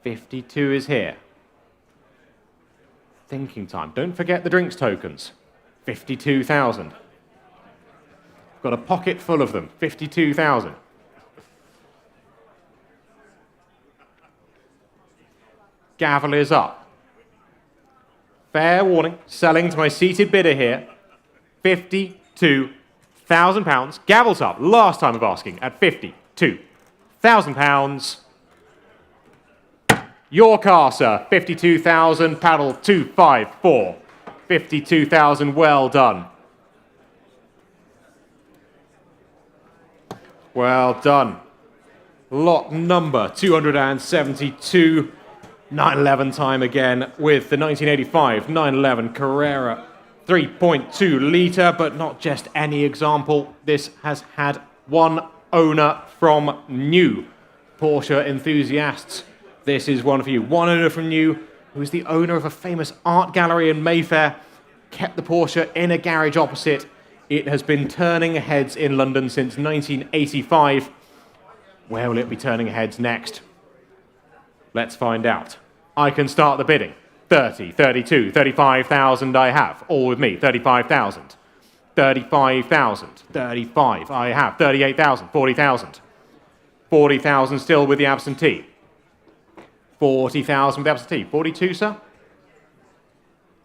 $52 is here. Thinking time. Don't forget the drinks tokens. 52,000. Got a pocket full of them. 52,000. Gavel is up. Fair warning. Selling to my seated bidder here. £52,000. Gavel's up. Last time of asking at £52,000. Your car, sir. 52,000. Paddle 254. 52,000. Well done. Well done. Lot number 272. 911 time again with the 1985 911 Carrera 3.2 litre, but not just any example. This has had one owner from new. Porsche enthusiasts, this is one for you. One owner from new, who is the owner of a famous art gallery in Mayfair, kept the Porsche in a garage opposite. It has been turning heads in London since 1985. Where will it be turning heads next? Let's find out. I can start the bidding. 30, 32, 35,000 I have. All with me. 35,000. 35,000. 35 I have. 38,000. 40,000. 40,000 still with the absentee. 40,000 with the absentee. 42, sir?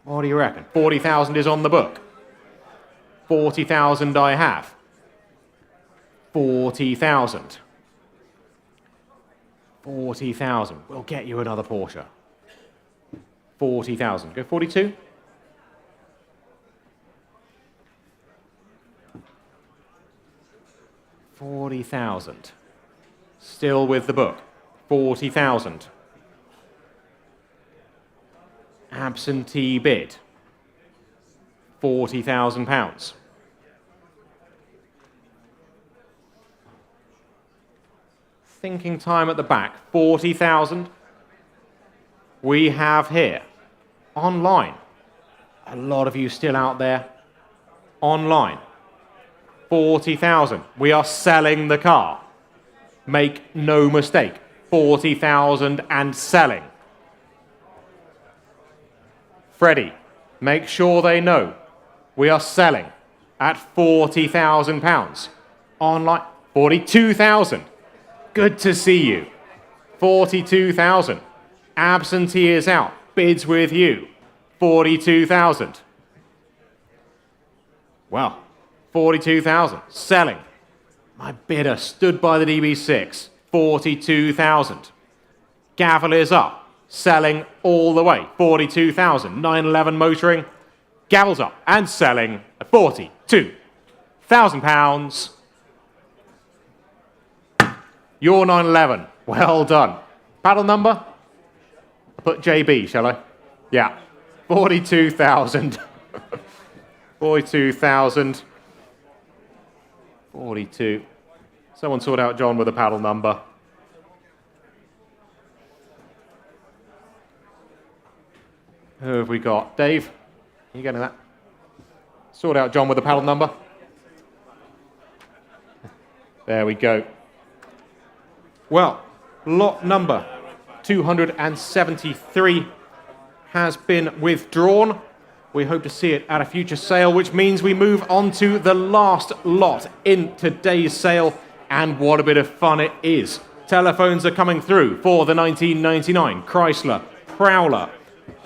What do you reckon? 40,000 is on the book. 40,000 I have. 40,000. 40,000. We'll get you another Porsche. 40,000. Go 42. $40,000. Still with the book. 40,000. Absentee bid. £40,000. Thinking time at the back. 40,000. We have here. Online. A lot of you still out there. Online. 40,000. We are selling the car. Make no mistake. 40,000 and selling. Freddie, make sure they know. We are selling at £40,000. Online. 42,000. Good to see you. 42,000. Absentee is out. Bids with you. 42,000. Well, 42,000. Selling. My bidder stood by the DB6. 42,000. Gavel is up. Selling all the way. 42,000. 911 motoring. Gavel's up and selling at £42,000. Your 911. Well done. Paddle number? I'll put JB, shall I? Yeah. 42,000. 42,000. 42. Someone sort out John with a paddle number. Who have we got? Dave? You getting that? Sort out John with a paddle number. There we go. Well, lot number 273 has been withdrawn. We hope to see it at a future sale, which means we move on to the last lot in today's sale. And what a bit of fun it is. Telephones are coming through for the 1999 Chrysler Prowler.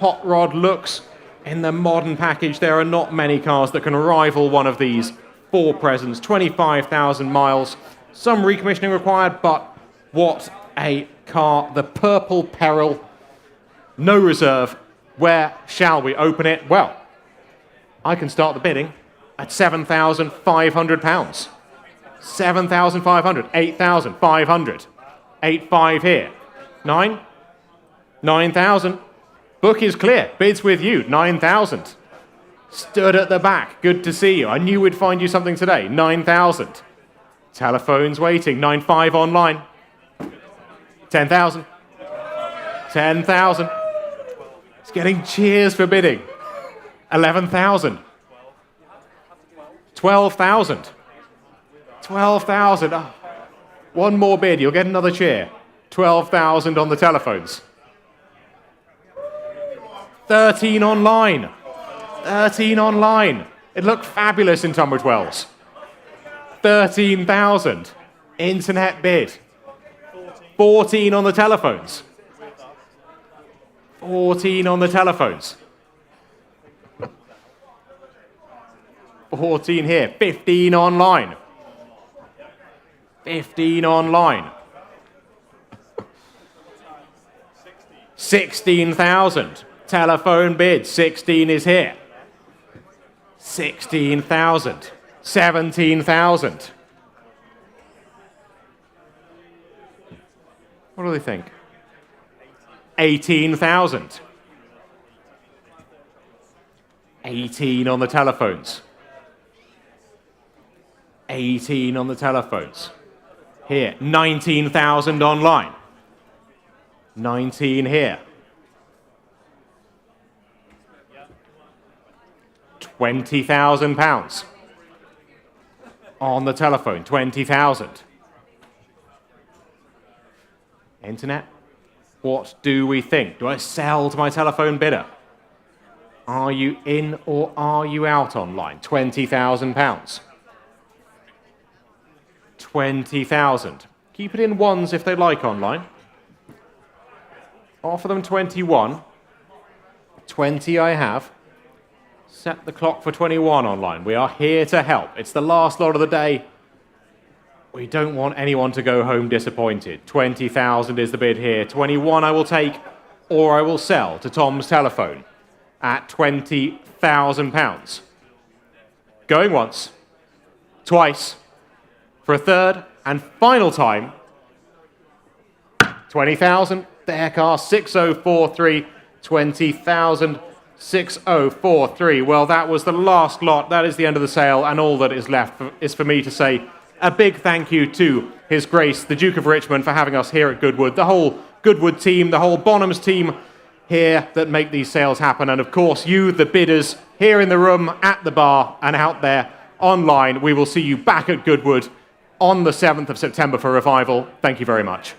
Hot rod looks. In the modern package, there are not many cars that can rival one of these. 4 presents, 25,000 miles. Some recommissioning required, but what a car. The Purple Peril. No reserve. Where shall we open it? Well, I can start the bidding at £7,500. 7,500. 8,500. 8,500 here. 9,000. Book is clear. Bids with you. 9,000. Stood at the back. Good to see you. I knew we'd find you something today. 9,000. Telephones waiting. 9,500 online. 10,000. 10,000. It's getting cheers for bidding. 11,000. 12,000. 12,000. Oh. One more bid. You'll get another cheer. 12,000 on the telephones. 13 online. 13 online. It looked fabulous in Tunbridge Wells. 13,000. Internet bid. 14 on the telephones. 14 on the telephones. 14 here. 15 online. 15 online. 16,000. Telephone bid. 16 is here. 16,000. 17,000. What do they think? 18,000. 18 on the telephones. 18 on the telephones. Here, 19,000 online. 19 here. 20,000 pounds. On the telephone, 20,000. Internet, what do we think? Do I sell to my telephone bidder? Are you in or are you out online? 20,000 pounds. 20,000. Keep it in ones if they like online. Offer them 21. 20 I have. Set the clock for 21 online. We are here to help. It's the last lot of the day. We don't want anyone to go home disappointed. 20,000 is the bid here. 21 I will take, or I will sell to Tom's telephone at £20,000. Going once, twice, for a third and final time. 20,000, their car, 6043, 20,000, 6043. Well, that was the last lot. That is the end of the sale, and all that is left is for me to say a big thank you to His Grace, the Duke of Richmond, for having us here at Goodwood, the whole Goodwood team, the whole Bonhams team here that make these sales happen, and of course you, the bidders, here in the room, at the bar, and out there online. We will see you back at Goodwood on the 7th of September for Revival. Thank you very much.